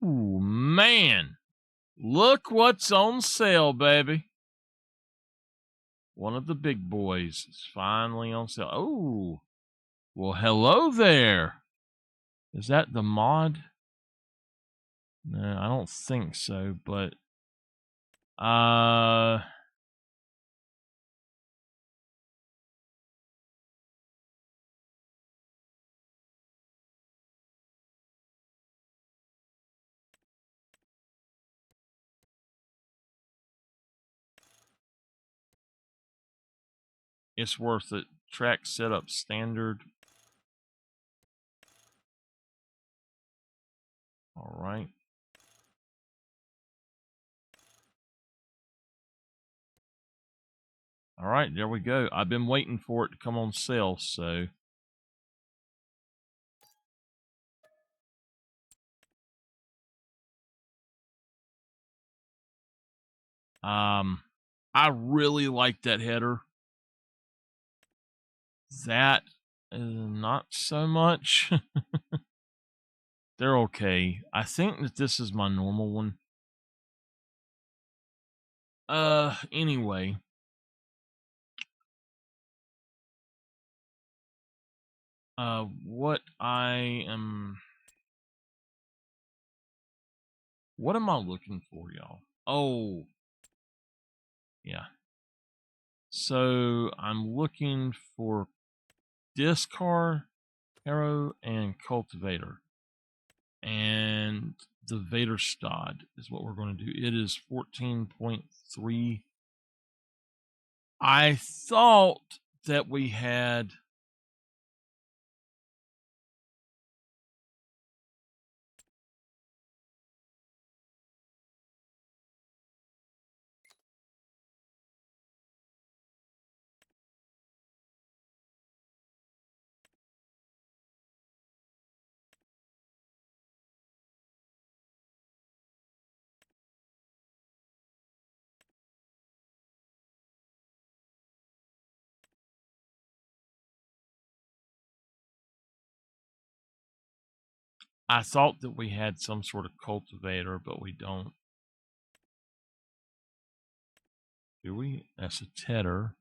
Ooh, man. Look what's on sale, baby. One of the big boys is finally on sale. Oh, well, hello there. Is that the mod? No, I don't think so, but it's worth it. Track setup standard. All right. All right, there we go. I've been waiting for it to come on sale, so I really like that header. That not so much. They're okay. I think that this is my normal one. Anyway. What am I looking for, y'all? Oh, yeah. So I'm looking for discard, arrow, and cultivator. And the Vaderstad is what we're going to do. It is 14.3. I thought that we had some sort of cultivator, but we don't. Do we? That's a tedder.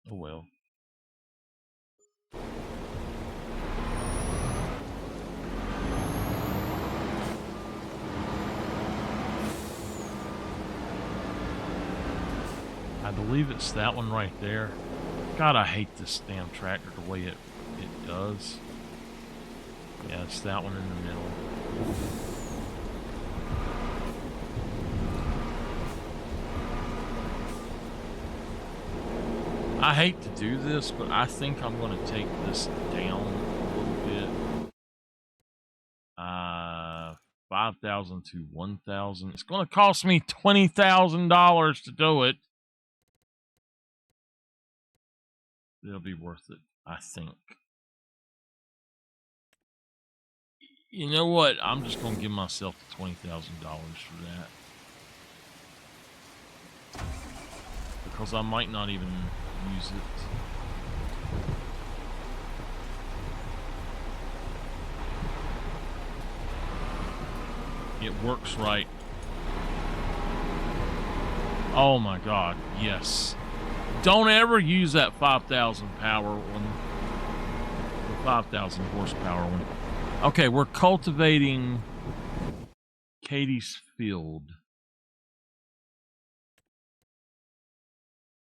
Oh well. I believe it's that one right there. God, I hate this damn tractor the way it does. Yeah, it's that one in the middle. I hate to do this, but I think I'm going to take this down a little bit. 5 5,000 to 1,000. It's going to cost me $20,000 to do it. It'll be worth it, I think. You know what? I'm just going to give myself $20,000 for that. Because I might not even use it. It works right. Oh my God, yes. Don't ever use that 5,000 power one. The 5,000 horsepower one. Okay, we're cultivating Katie's field.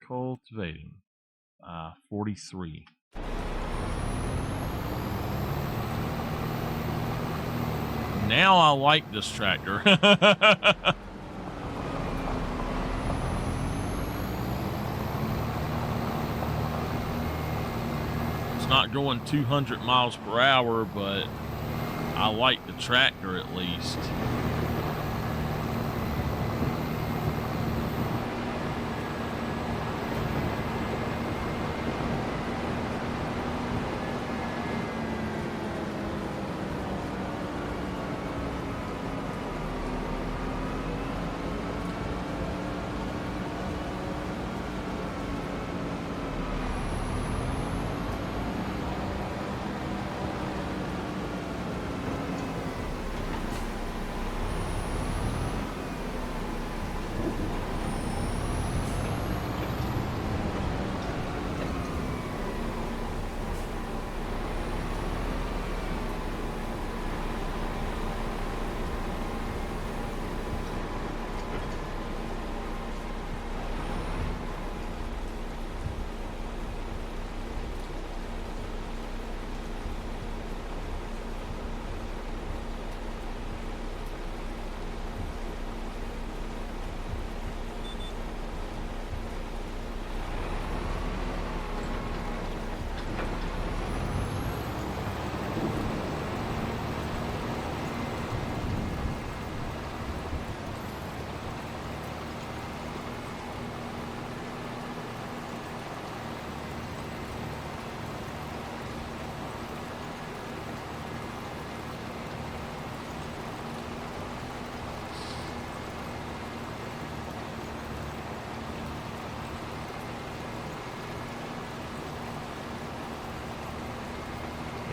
Cultivating 43. Now I like this tractor. It's not going 200 miles per hour, but I like the tractor at least.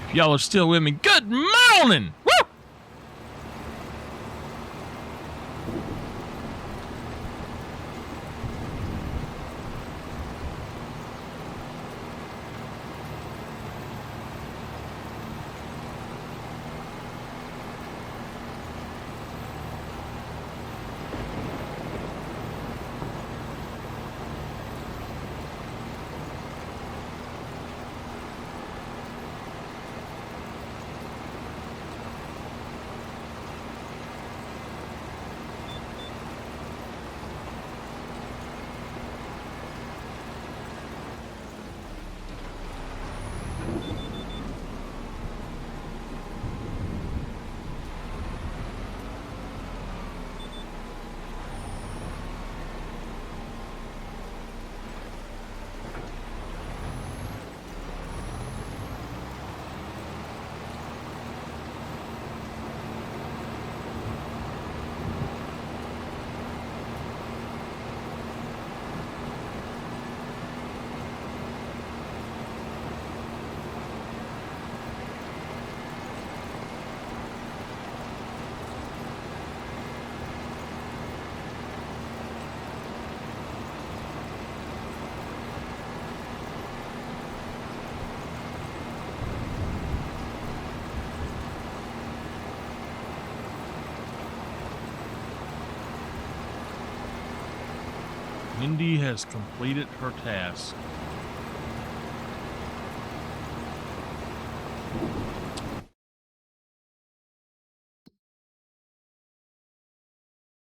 If y'all are still with me, good morning! Woo! Mindy has completed her task.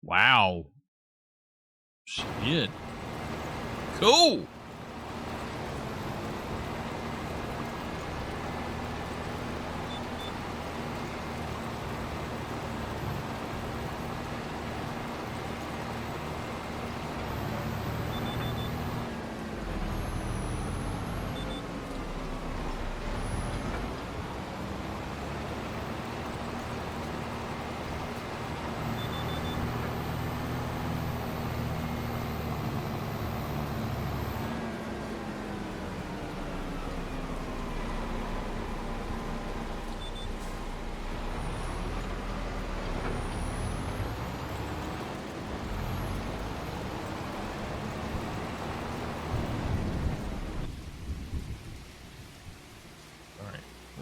Wow. She did. Cool.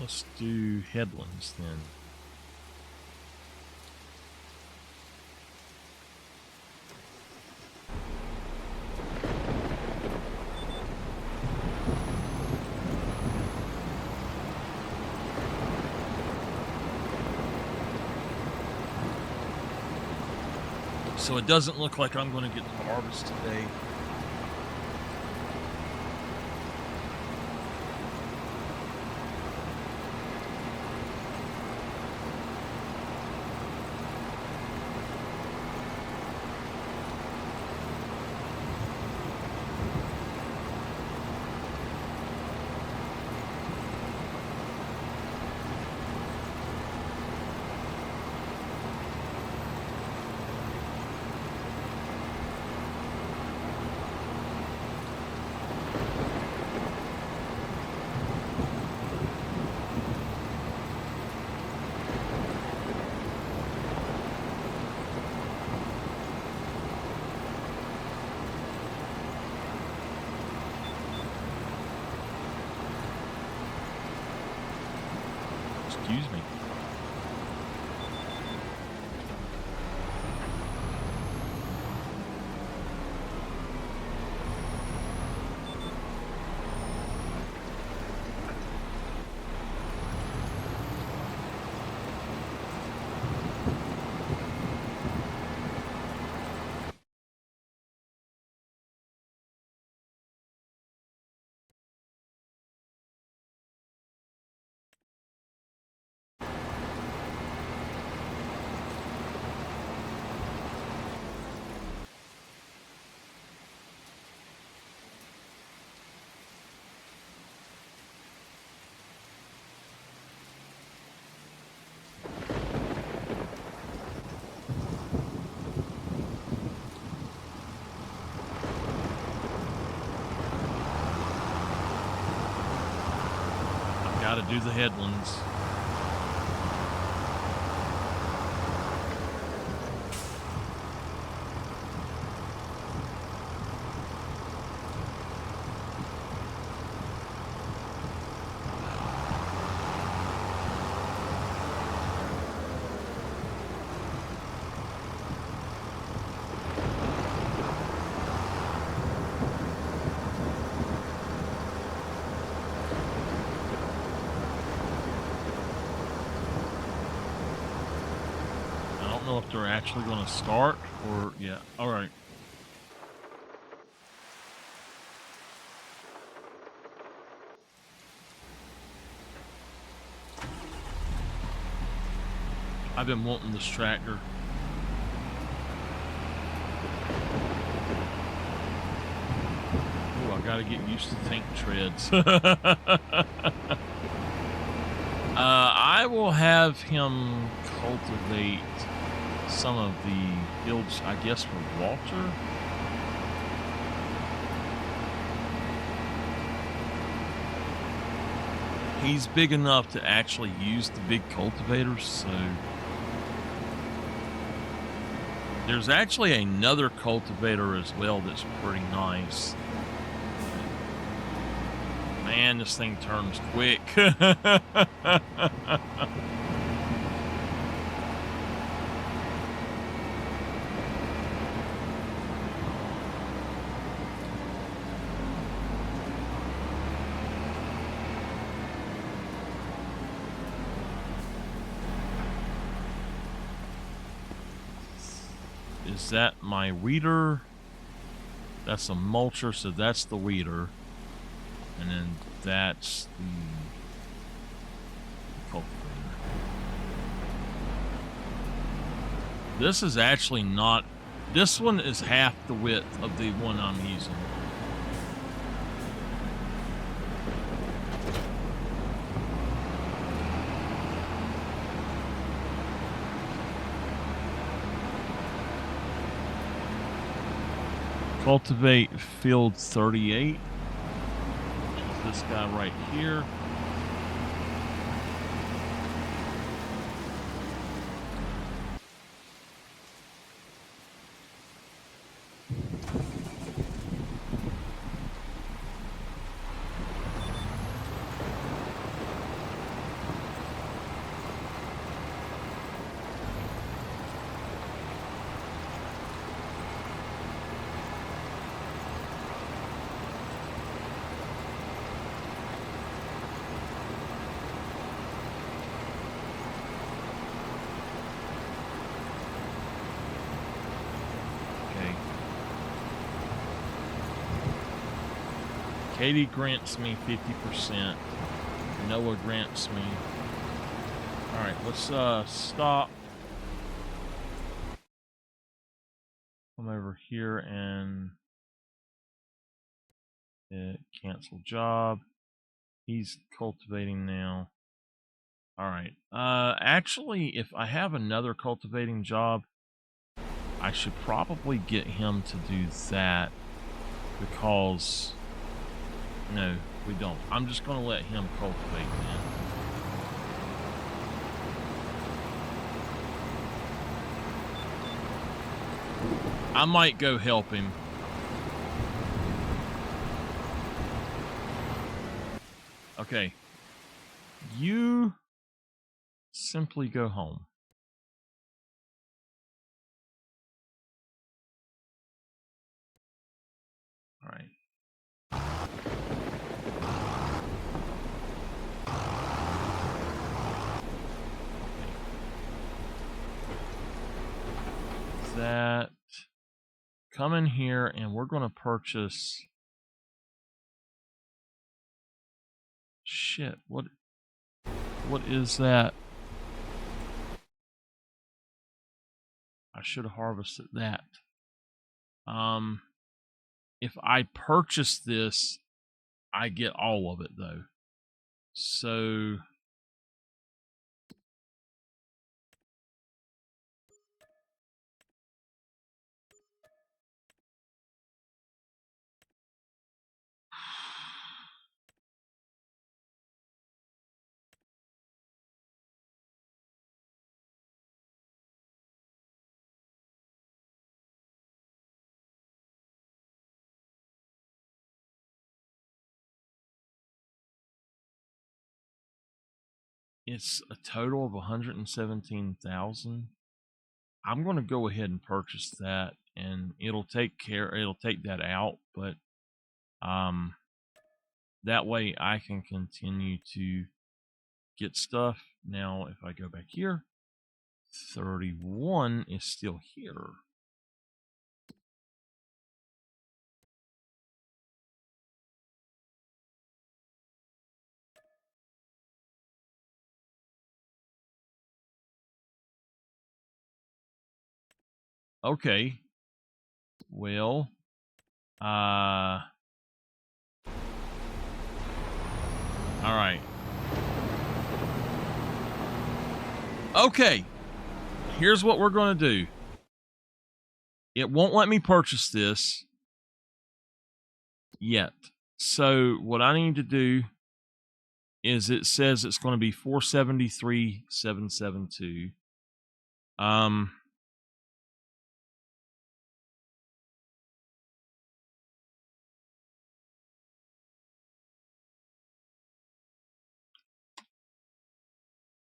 let's do headlands then. So it doesn't look like I'm going to get to harvest today. Excuse me. Got to do the headlands. If they're actually going to start or yeah. All right. I've been wanting this tractor. Oh, I got to get used to tank treads. I will have him cultivate some of the fields, I guess, for Walter. He's big enough to actually use the big cultivators, so there's actually another cultivator as well that's pretty nice. Man, this thing turns quick. Is that my weeder? That's a mulcher, so that's the weeder. And then that's the cultivator. This is actually not... This one is half the width of the one I'm using. Cultivate field 38, which is this guy right here. Katie grants me 50%. Noah grants me. All right, let's stop. Come over here and cancel job. He's cultivating now. All right. Actually, if I have another cultivating job, I should probably get him to do that because no, we don't. I'm just going to let him cultivate then. I might go help him. Okay. You simply go home. All right. That. Come in here and we're going to purchase. Shit, what is that? I should have harvested that. If I purchase this, I get all of it though. So it's a total of 117,000. I'm going to go ahead and purchase that, and it'll take that out, but that way I can continue to get stuff. Now, if I go back here, 31 is still here. Okay. Well, all right. Okay. Here's what we're going to do. It won't let me purchase this yet. So what I need to do is it says it's going to be 473,772.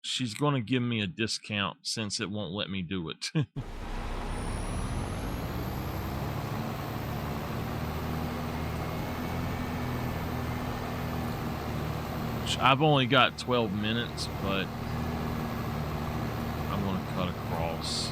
She's going to give me a discount since it won't let me do it. I've only got 12 minutes, but I'm going to cut across.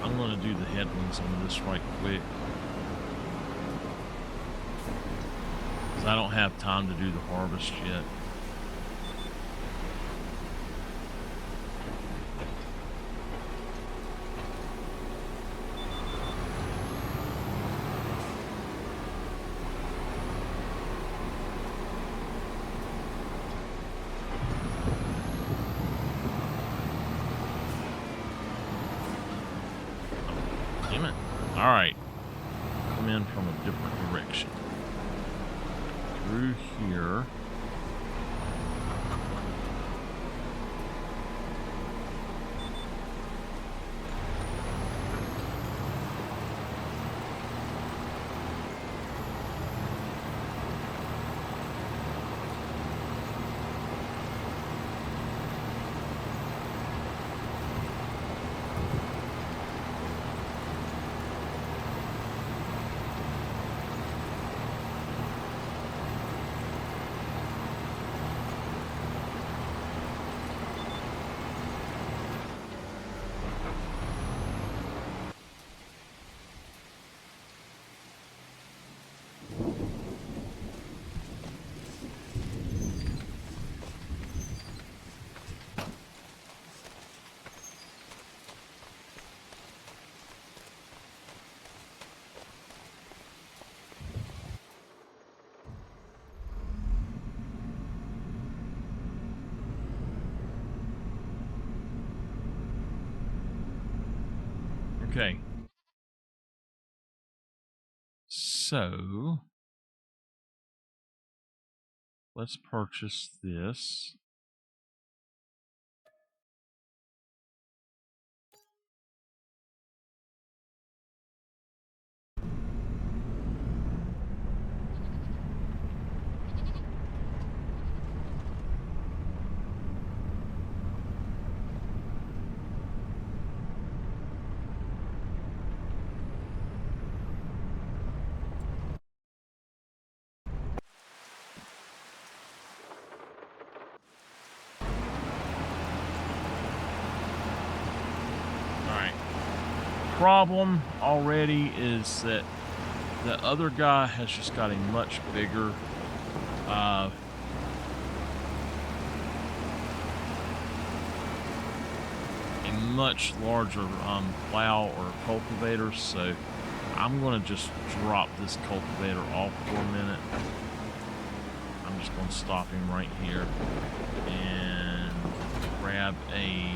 I'm going to do the headlands on this right quick, because I don't have time to do the harvest yet. Alright, come in from a different direction. Through here. Okay. So let's purchase this. Problem already is that the other guy has just got a much bigger a much larger plow or cultivator, so I'm going to just drop this cultivator off for a minute. I'm just going to stop him right here and grab a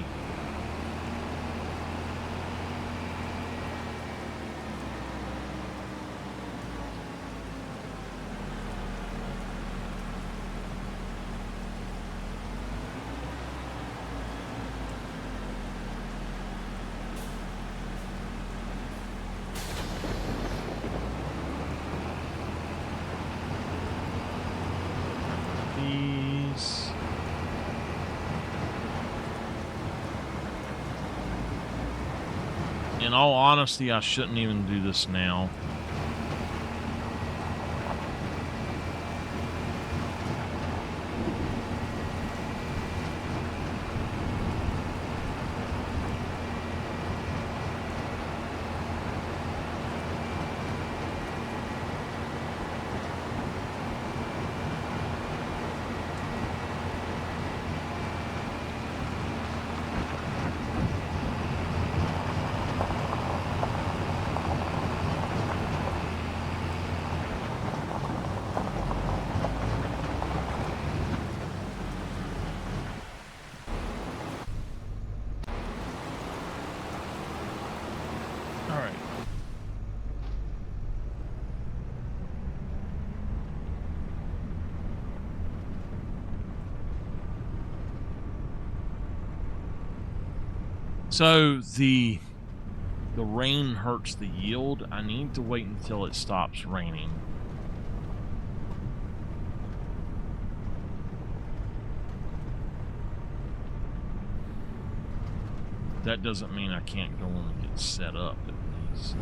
in all honesty, I shouldn't even do this now. So the rain hurts the yield. I need to wait until it stops raining. That doesn't mean I can't go on and get set up at least.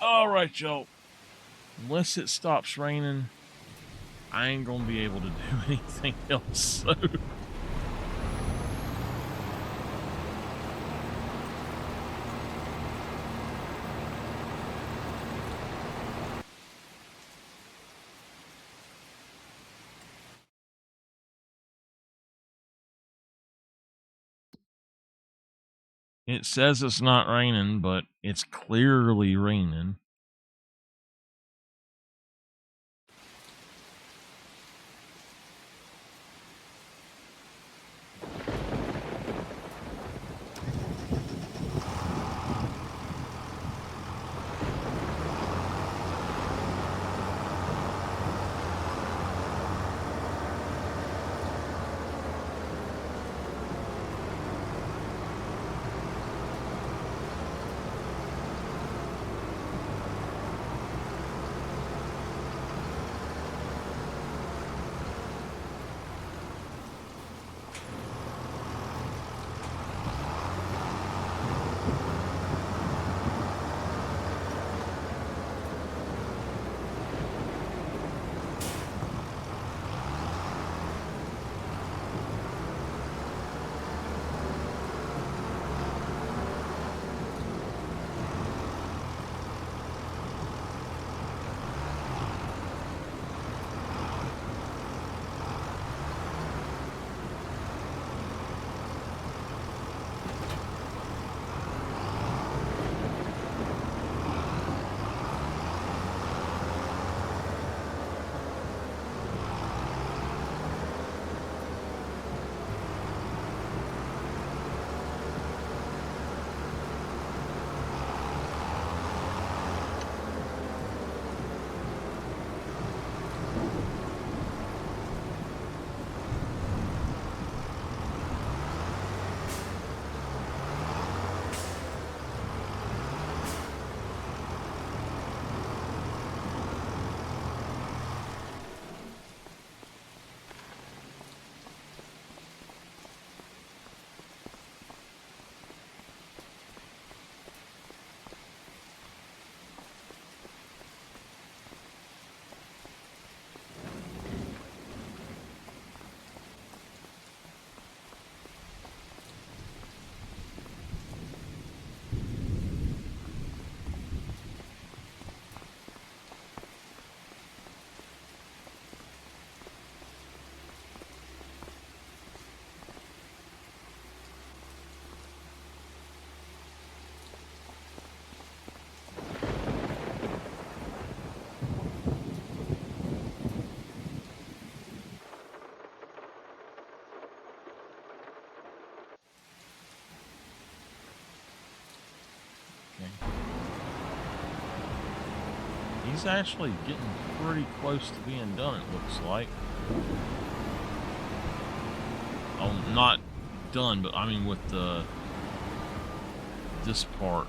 All right, y'all. Unless it stops raining, I ain't gonna be able to do anything else. So It says it's not raining, but it's clearly raining. He's actually getting pretty close to being done, it looks like. Oh, not done, but I mean with this part.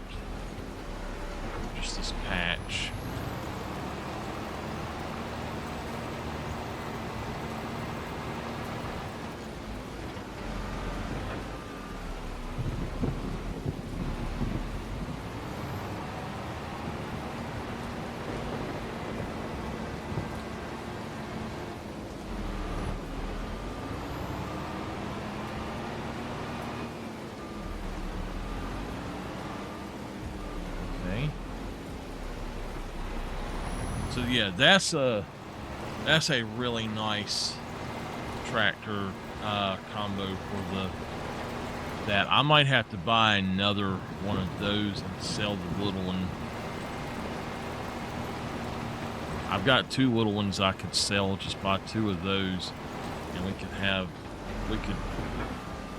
Just this patch. So yeah, that's a really nice tractor combo for that. I might have to buy another one of those and sell the little one. I've got two little ones I could sell. Just buy two of those, and we could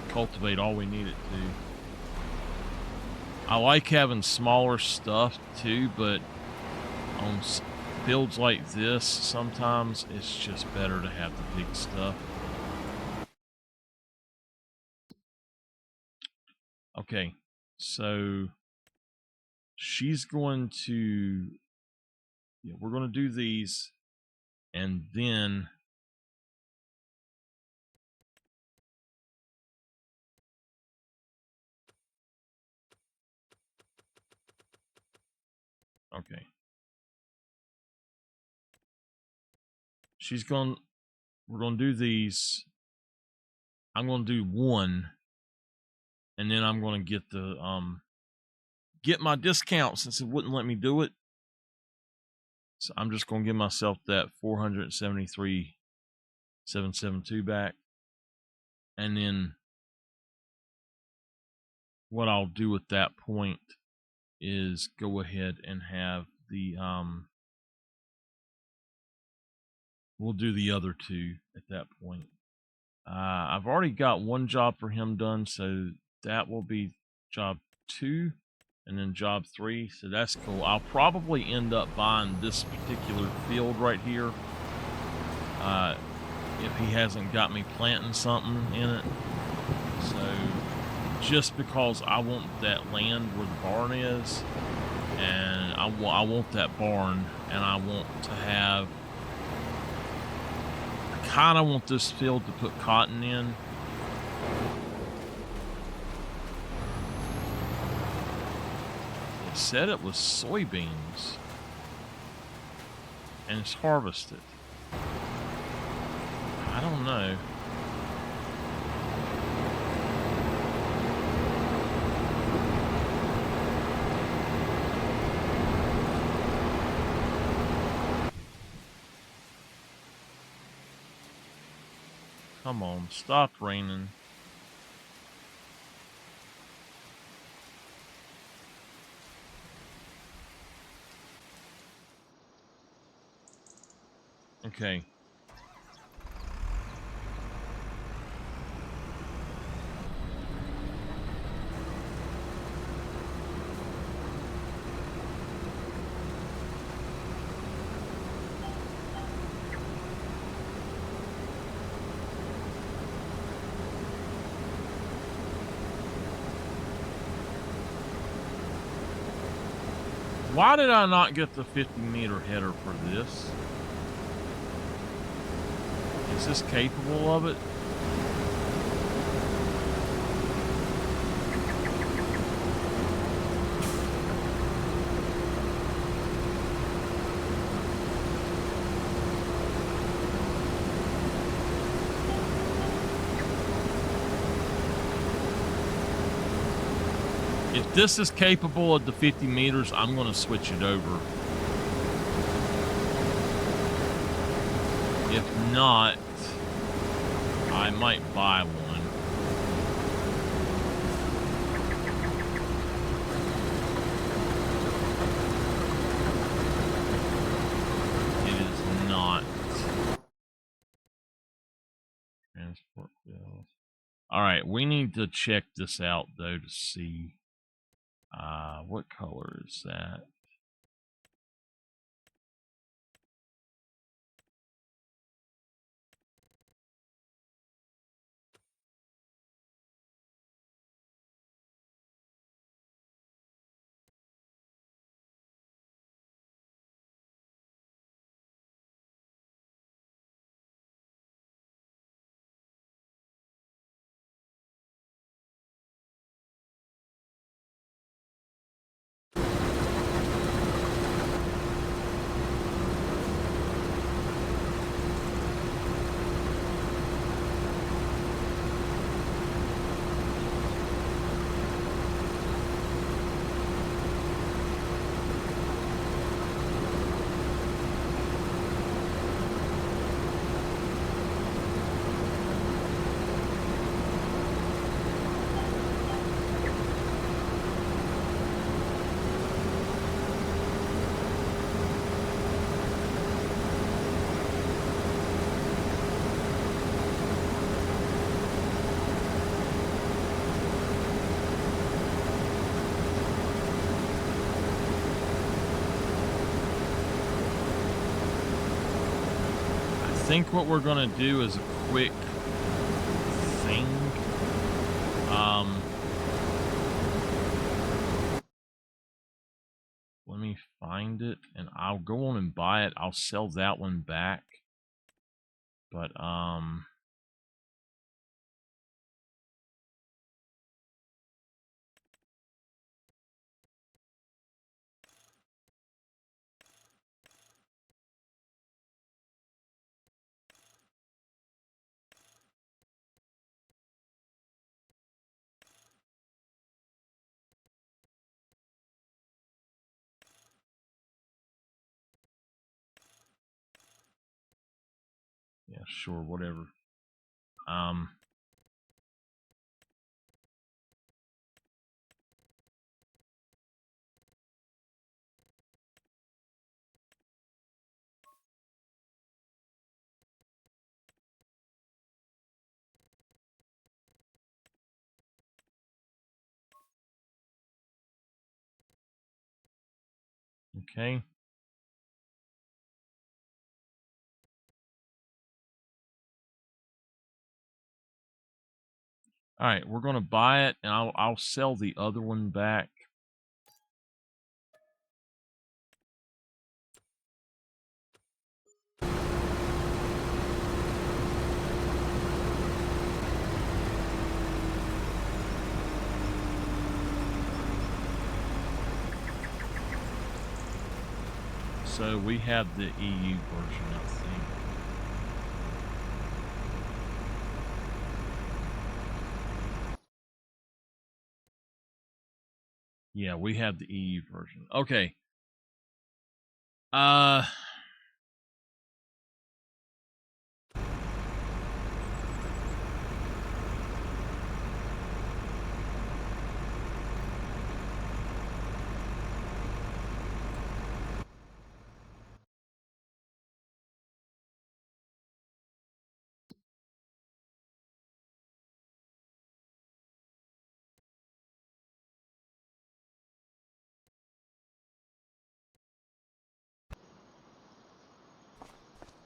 cultivate all we need it to. I like having smaller stuff too, but on builds like this, sometimes it's just better to have the big stuff. Okay, so she's going to, yeah, we're going to do these, and then okay. We're going to do these. I'm going to do one, and then I'm going to get my discount since it wouldn't let me do it. So I'm just going to give myself that 473,772 back, and then what I'll do at that point is go ahead and have the we'll do the other two at that point. I've already got one job for him done, so that will be job 2 and then job 3, so that's cool. I'll probably end up buying this particular field right here if he hasn't got me planting something in it. So just because I want that land where the barn is, and I want that barn, and I want to have, I kind of want this field to put cotton in. It said it was soybeans, and it's harvested. I don't know. Come on, stop raining. Okay. Why did I not get the 50-meter header for this? Is this capable of it? If this is capable of the 50 meters, I'm going to switch it over. If not, I might buy one. It is not. Transport bills. All right, we need to check this out though to see what color is that? I think what we're gonna do is a quick thing. Let me find it and I'll go on and buy it. I'll sell that one back. But yeah, sure, whatever. Okay. All right, we're going to buy it, and I'll sell the other one back. So we have the EU version, I think. Yeah, we have the EU version. Okay.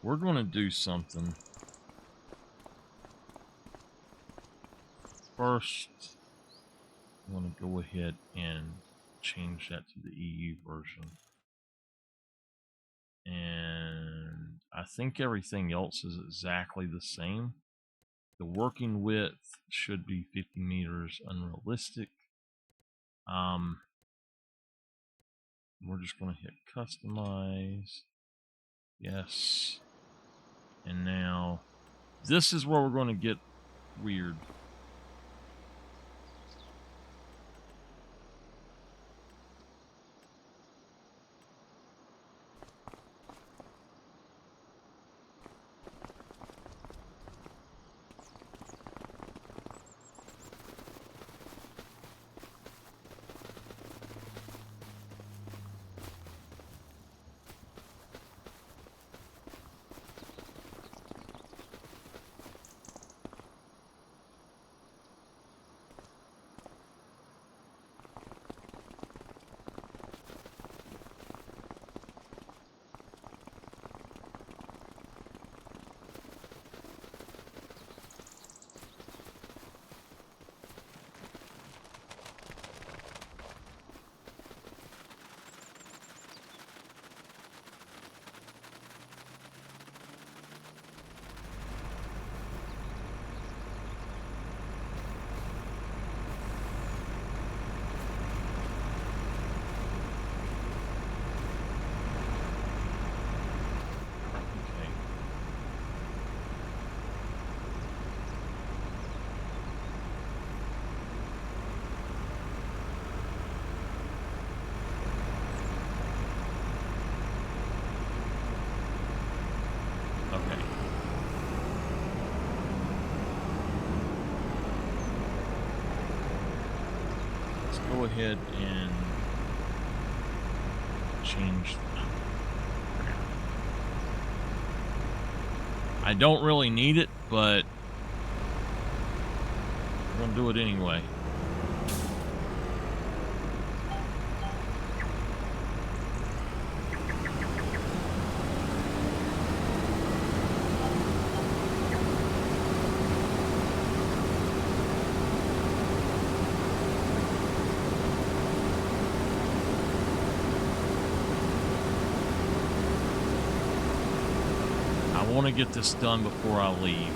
We're going to do something. First, I'm going to go ahead and change that to the EU version. And I think everything else is exactly the same. The working width should be 50 meters, unrealistic. We're just going to hit customize. Yes. And now, this is where we're going to get weird. Okay. Let's go ahead and change that. I don't really need it, but we're going to do it anyway. I want to get this done before I leave.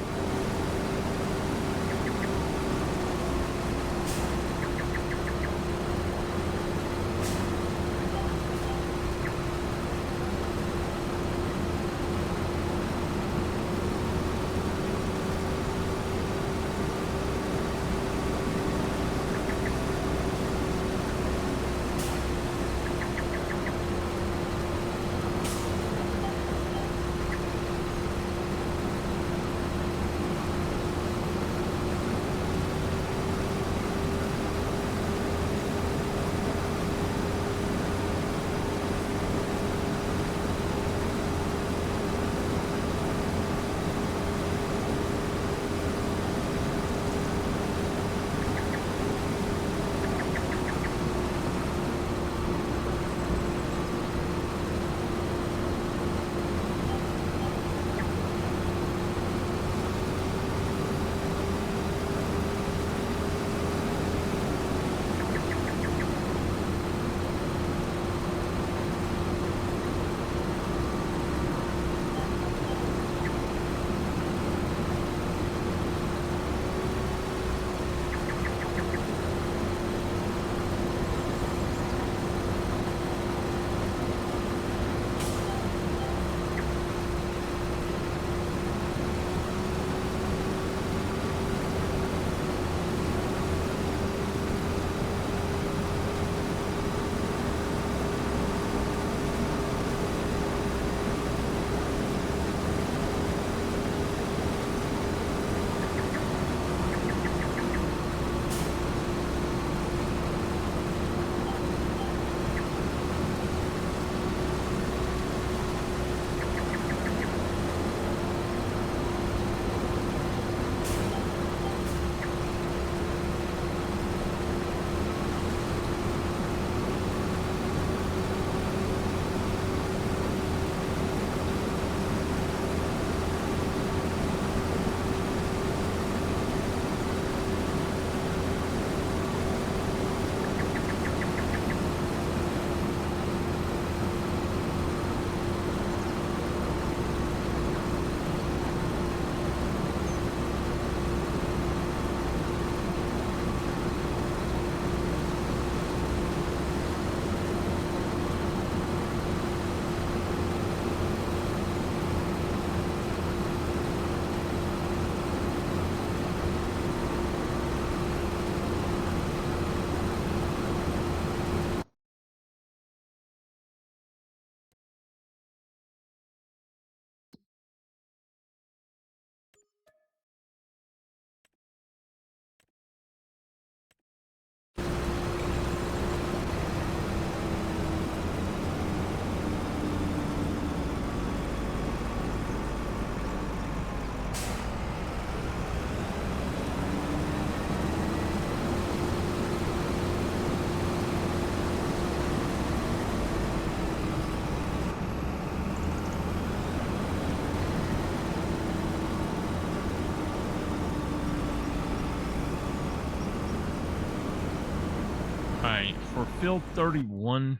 for field 31,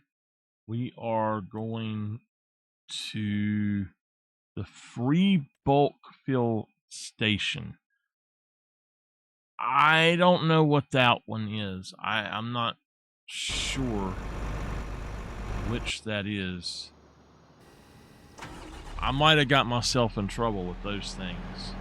we are going to the free bulk fill station. I don't know what that one is. I'm not sure which that is. I might have got myself in trouble with those things.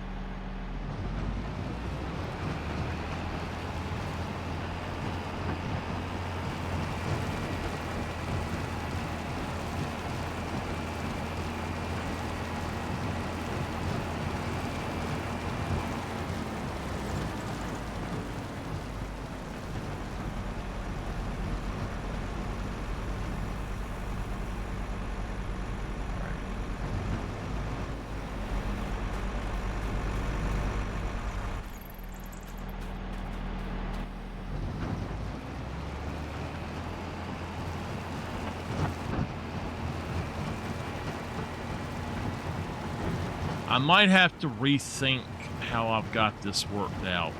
I might have to rethink how I've got this worked out.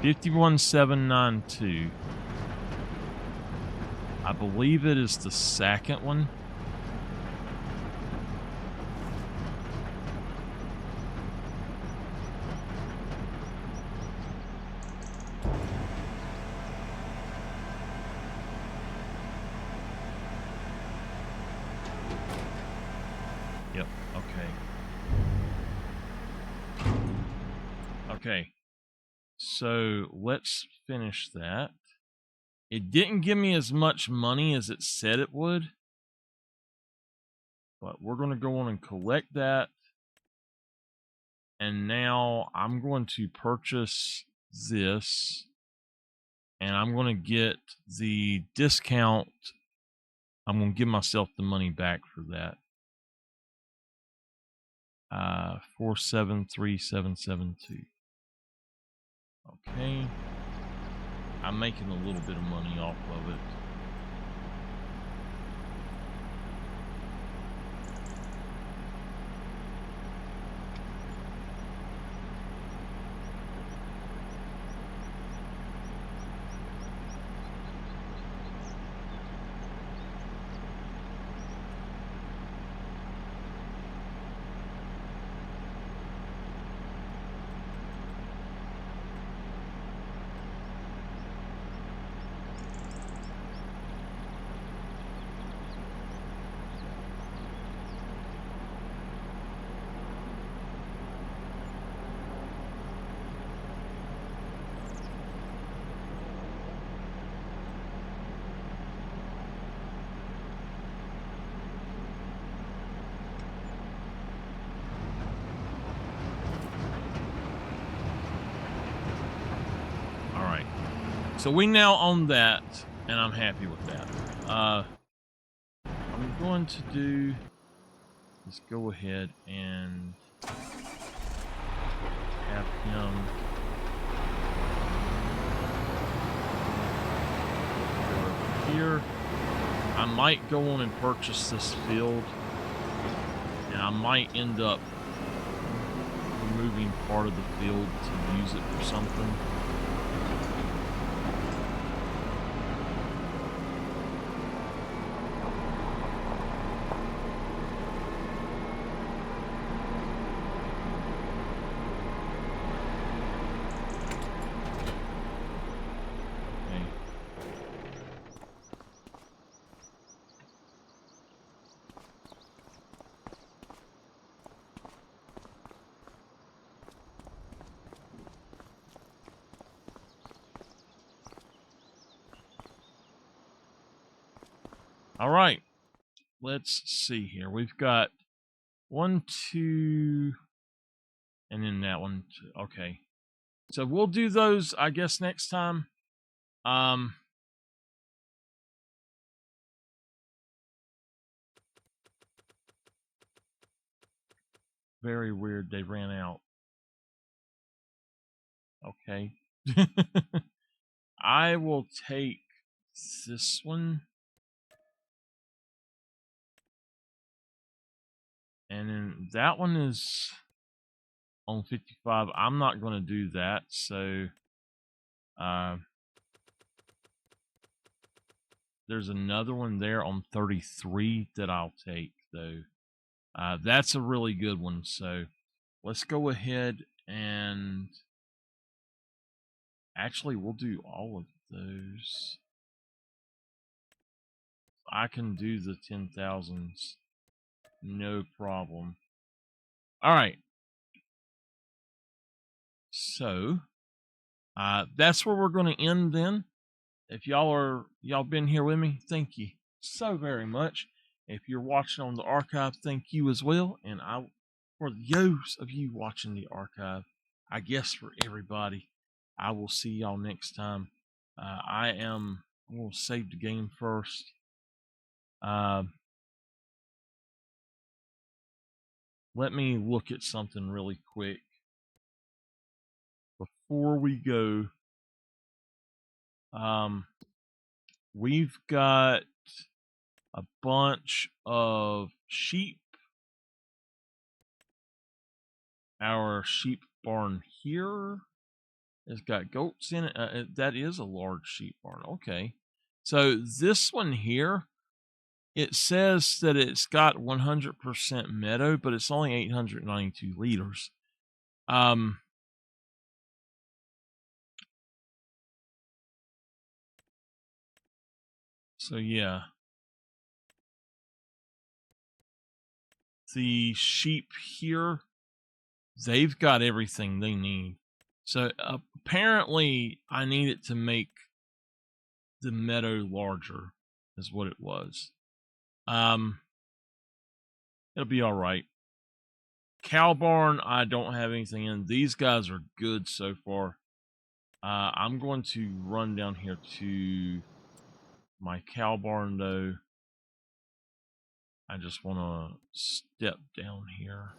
$51,792. I believe it is the second one. Yep, okay. Okay. So let's finish that. It didn't give me as much money as it said it would, but we're going to go on and collect that. And now I'm going to purchase this, and I'm going to get the discount. I'm going to give myself the money back for that. 473772. Okay. I'm making a little bit of money off of it. So we now own that, and I'm happy with that. I'm going to do, let's go ahead and have him go over here. I might go on and purchase this field, and I might end up removing part of the field to use it for something. All right. Let's see here. We've got 1, 2, and then that one. Okay. So we'll do those, I guess, next time. Very weird. They ran out. Okay. I will take this one. And then that one is on 55. I'm not going to do that. So there's another one there on 33 that I'll take, though. That's a really good one. So let's go ahead and actually we'll do all of those. I can do the 10,000s. No problem. All right. So that's where we're going to end then. If y'all been here with me, thank you so very much. If you're watching on the archive, thank you as well. And for those of you watching the archive, I guess for everybody, I will see y'all next time. I'm going to save the game first. Let me look at something really quick before we go. We've got a bunch of sheep. Our sheep barn here has got goats in it. That is a large sheep barn. Okay. So this one here, it says that it's got 100% meadow, but it's only 892 liters. So yeah. The sheep here, they've got everything they need. So apparently I need it to make the meadow larger is what it was. It'll be all right. Cow barn, I don't have anything in. These guys are good so far. I'm going to run down here to my cow barn though. I just want to step down here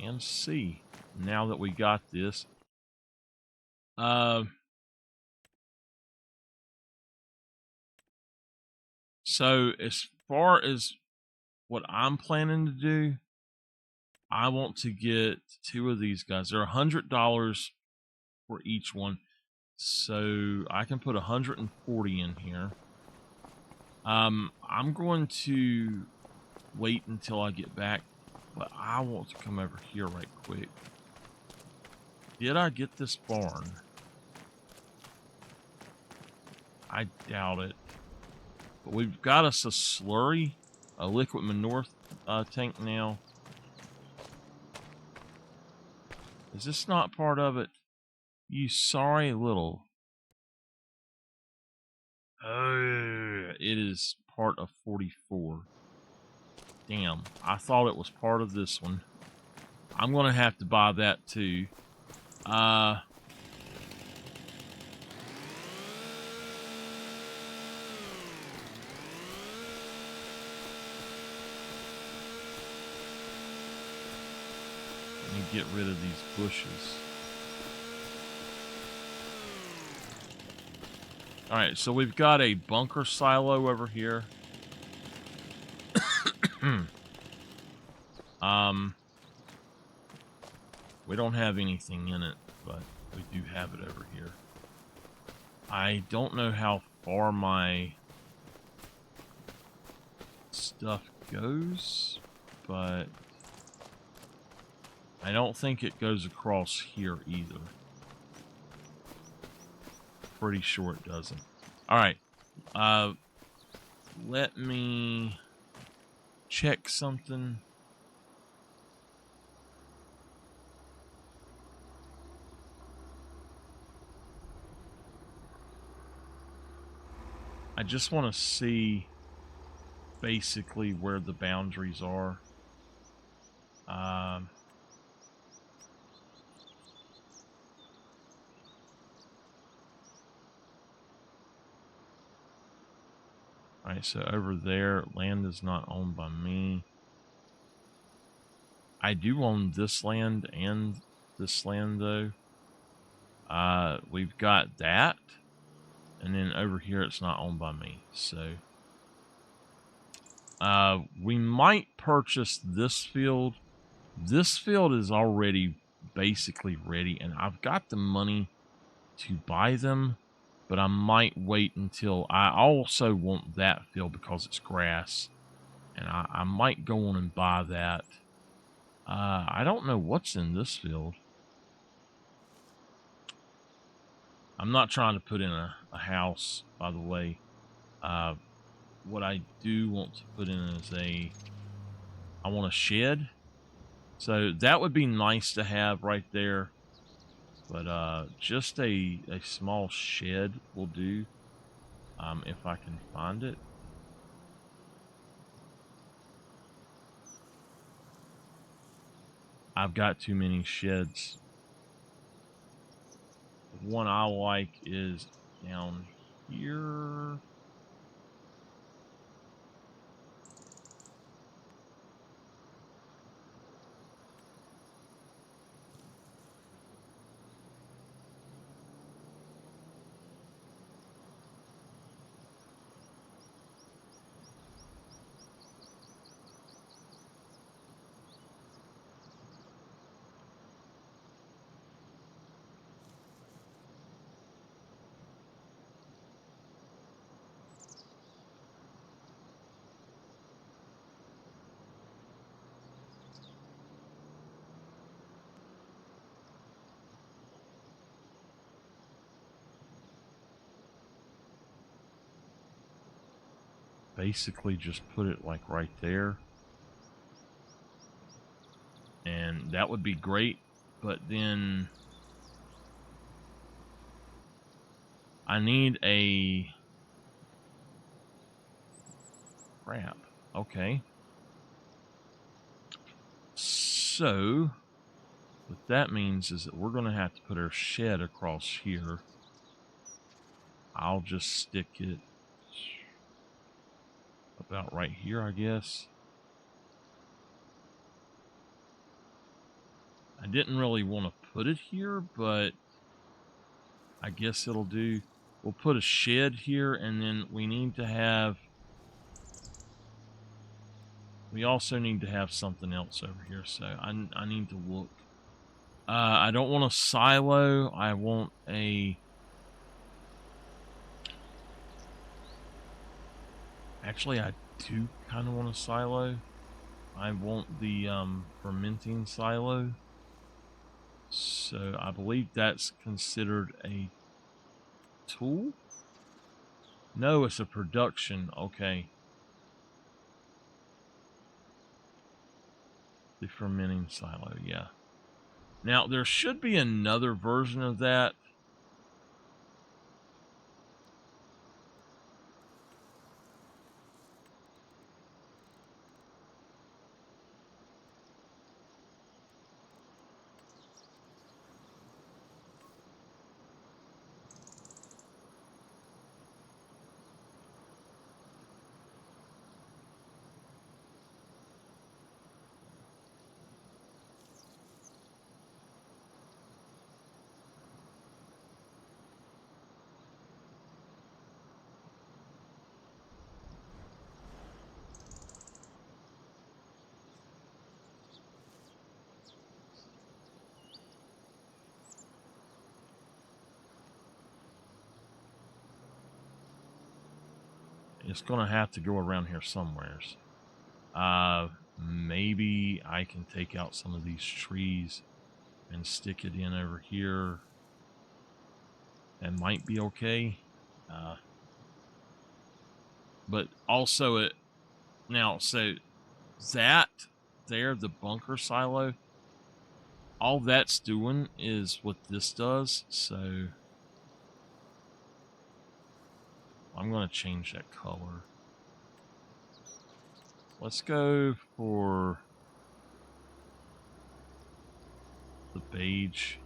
and see now that we got this. So as far as what I'm planning to do, I want to get 2 of these guys. They're $100 for each one. So I can put 140 in here. I'm going to wait until I get back, but I want to come over here right quick. Did I get this barn? I doubt it. But we've got us a slurry, a liquid manure tank now. Is this not part of it? You sorry little. Oh, it is part of 44. Damn, I thought it was part of this one. I'm going to have to buy that too. Let me get rid of these bushes. All right, so we've got a bunker silo over here. We don't have anything in it, but we do have it over here. I don't know how far my stuff goes, but I don't think it goes across here either. Pretty sure it doesn't. All right. Let me check something. I just want to see basically where the boundaries are. Alright, so over there, land is not owned by me. I do own this land and this land, though. We've got that. And then over here, it's not owned by me. So, we might purchase this field. This field is already basically ready, and I've got the money to buy them. But I might wait until... I also want that field because it's grass. And I might go on and buy that. I don't know what's in this field. I'm not trying to put in a house, by the way. What I do want to put in is I want a shed. So that would be nice to have right there. But just a small shed will do, if I can find it. I've got too many sheds. The one I like is down here. Basically just put it like right there, and that would be great. But then I need a... crap. Okay. So what that means is that we're going to have to put our shed across here. I'll just stick it about right here, I guess. I didn't really want to put it here, but I guess it'll do. We'll put a shed here, and then we need to have... we also need to have something else over here, so I need to look. I don't want a silo. I want a... actually, I do kind of want a silo. I want the fermenting silo. So I believe that's considered a tool? No, it's a production. Okay. The fermenting silo, yeah. Now, there should be another version of that. It's going to have to go around here somewheres. Maybe I can take out some of these trees and stick it in over here. That might be okay. But also it... now, so that there, the bunker silo, all that's doing is what this does. So I'm going to change that color. Let's go for the beige.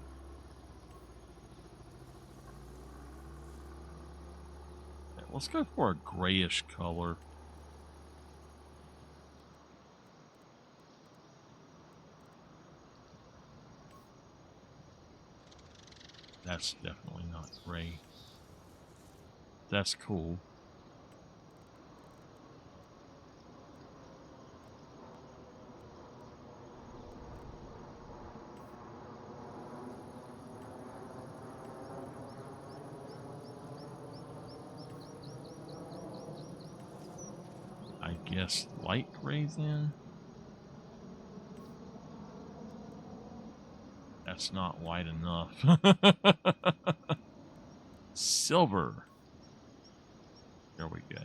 Let's go for a grayish color. That's definitely not gray. That's cool. I guess light gray then? That's not white enough. Silver. There we go.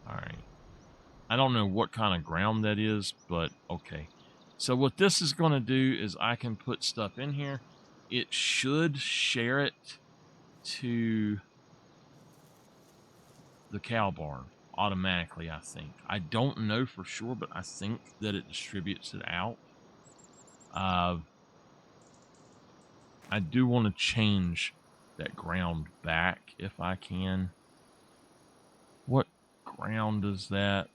All right. I don't know what kind of ground that is, but okay. So what this is going to do is I can put stuff in here. It should share it to the cow barn automatically, I think. I don't know for sure, but I think that it distributes it out. I do want to change that ground back if I can. What ground is that?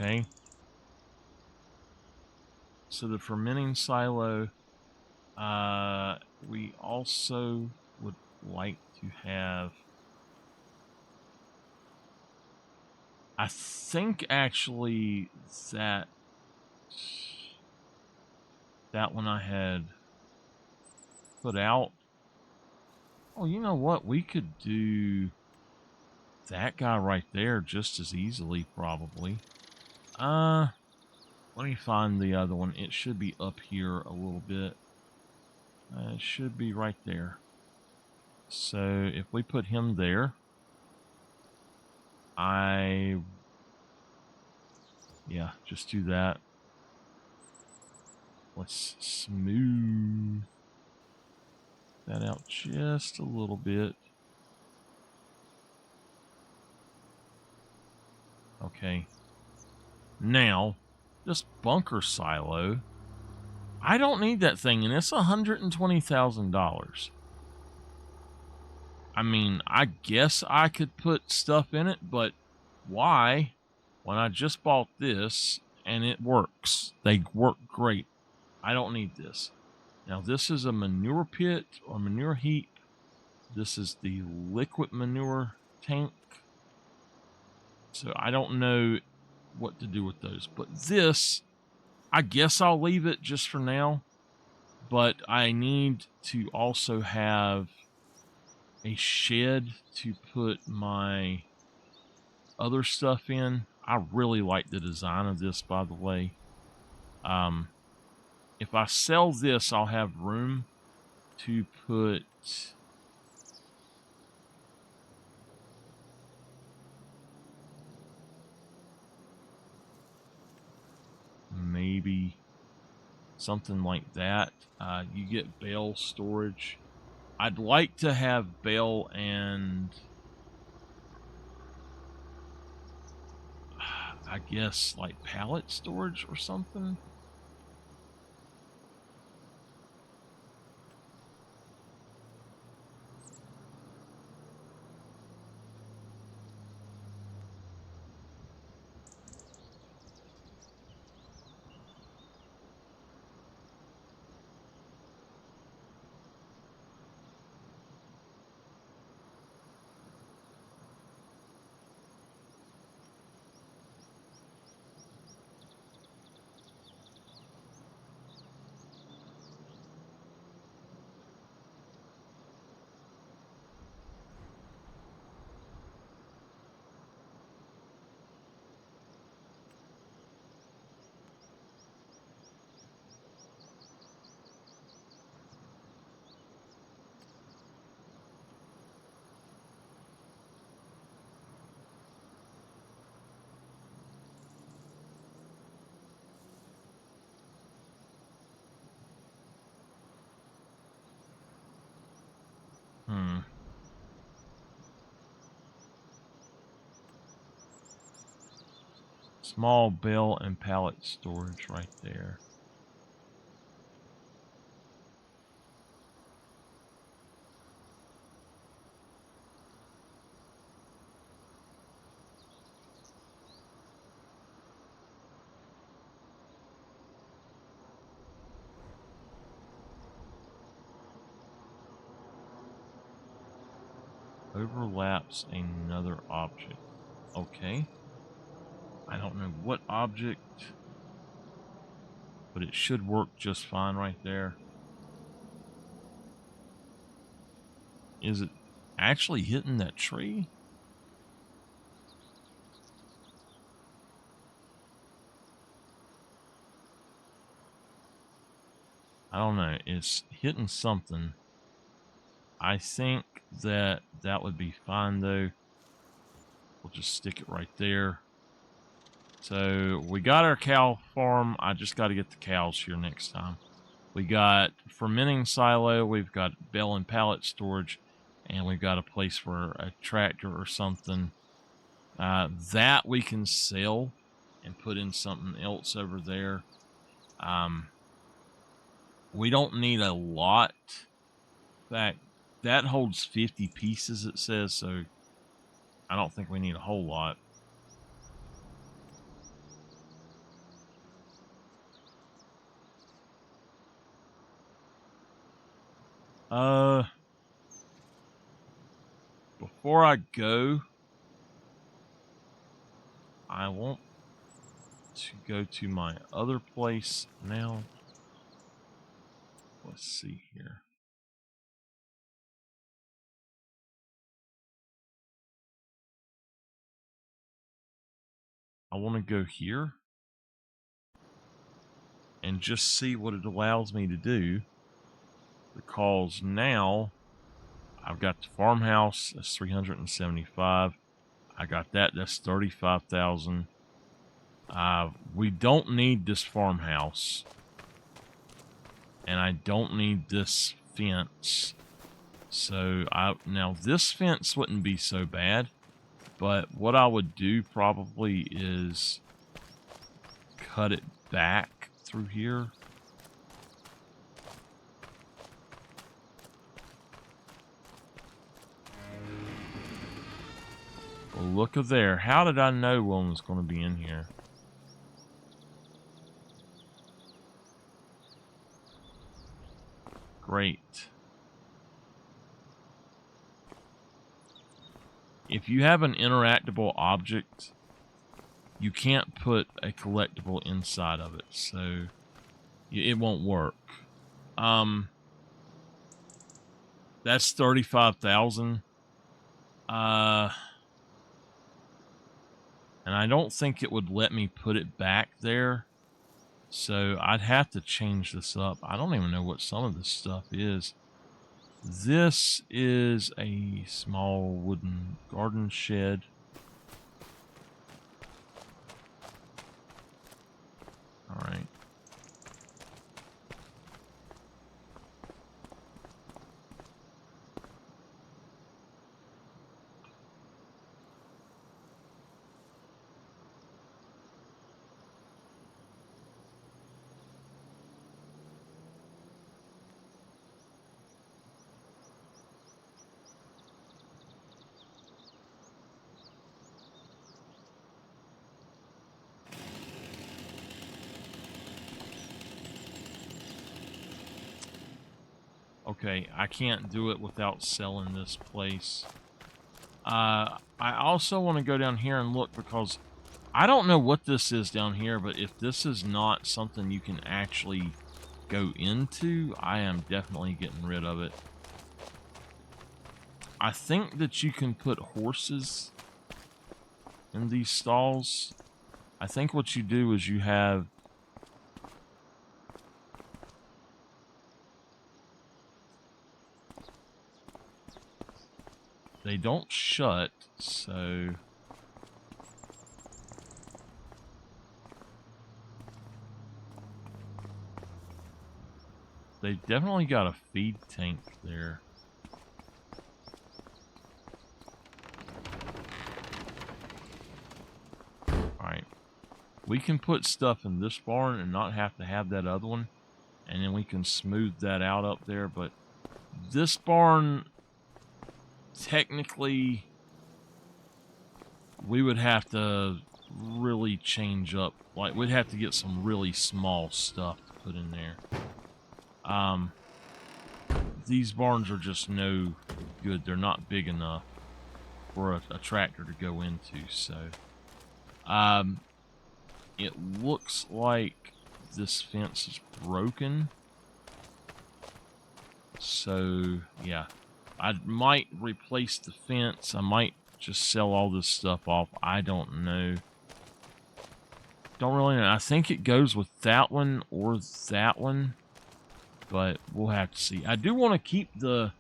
Okay. So the fermenting silo, we also would like to have, I think actually that one I had put out. Oh, you know what? We could do that guy right there just as easily, probably. Let me find the other one. It should be up here a little bit. It should be right there. So if we put him there, yeah, just do that. Let's smooth that out just a little bit. Okay. Now, this bunker silo, I don't need that thing, and it's $120,000. I mean, I guess I could put stuff in it, but why when I just bought this and it works? They work great. I don't need this. Now, this is a manure pit or manure heap. This is the liquid manure tank. So I don't know what to do with those. But this, I guess I'll leave it just for now. But I need to also have a shed to put my other stuff in. I really like the design of this, by the way. If I sell this, I'll have room to put something like that. You get bale storage. I'd like to have bale and I guess like pallet storage or something. Small bale and pallet storage right there. Overlaps another object. Okay. I don't know what object, but it should work just fine right there. Is it actually hitting that tree? I don't know. It's hitting something. I think that would be fine though. We'll just stick it right there. So we got our cow farm. I just got to get the cows here next time. We got fermenting silo. We've got bale and pallet storage. And we've got a place for a tractor or something. That we can sell and put in something else over there. We don't need a lot. In fact, that holds 50 pieces, it says, so I don't think we need a whole lot. Before I go, I want to go to my other place now. Let's see here. I want to go here and just see what it allows me to do, because now I've got the farmhouse. That's 375. I got that. That's 35,000. We don't need this farmhouse, and I don't need this fence. So now this fence wouldn't be so bad, but what I would do probably is cut it back through here. Well, look at there. How did I know one was going to be in here? Great. If you have an interactable object, you can't put a collectible inside of it, so it won't work. That's 35,000. And I don't think it would let me put it back there. So I'd have to change this up. I don't even know what some of this stuff is. This is a small wooden garden shed. All right. Okay, I can't do it without selling this place. I also want to go down here and look because I don't know what this is down here, but if this is not something you can actually go into, I am definitely getting rid of it. I think that you can put horses in these stalls. I think what you do is you have... They don't shut, so... They've definitely got a feed tank there. Alright. We can put stuff in this barn and not have to have that other one. And then we can smooth that out up there. But this barn, technically, we would have to really change up. Like, we'd have to get some really small stuff to put in there. These barns are just no good. They're not big enough for a tractor to go into. So, it looks like this fence is broken. So, yeah. I might replace the fence. I might just sell all this stuff off. I don't know. Don't really know. I think it goes with that one or that one. But we'll have to see. I do want to keep the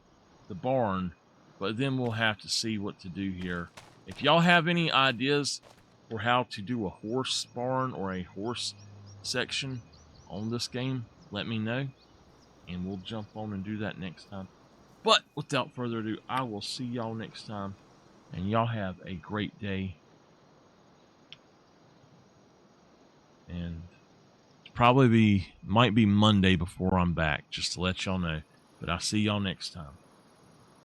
barn, but then we'll have to see what to do here. If y'all have any ideas for how to do a horse barn or a horse section on this game, let me know, and we'll jump on and do that next time. But without further ado, I will see y'all next time, and y'all have a great day. And might be Monday before I'm back, just to let y'all know. But I'll see y'all next time.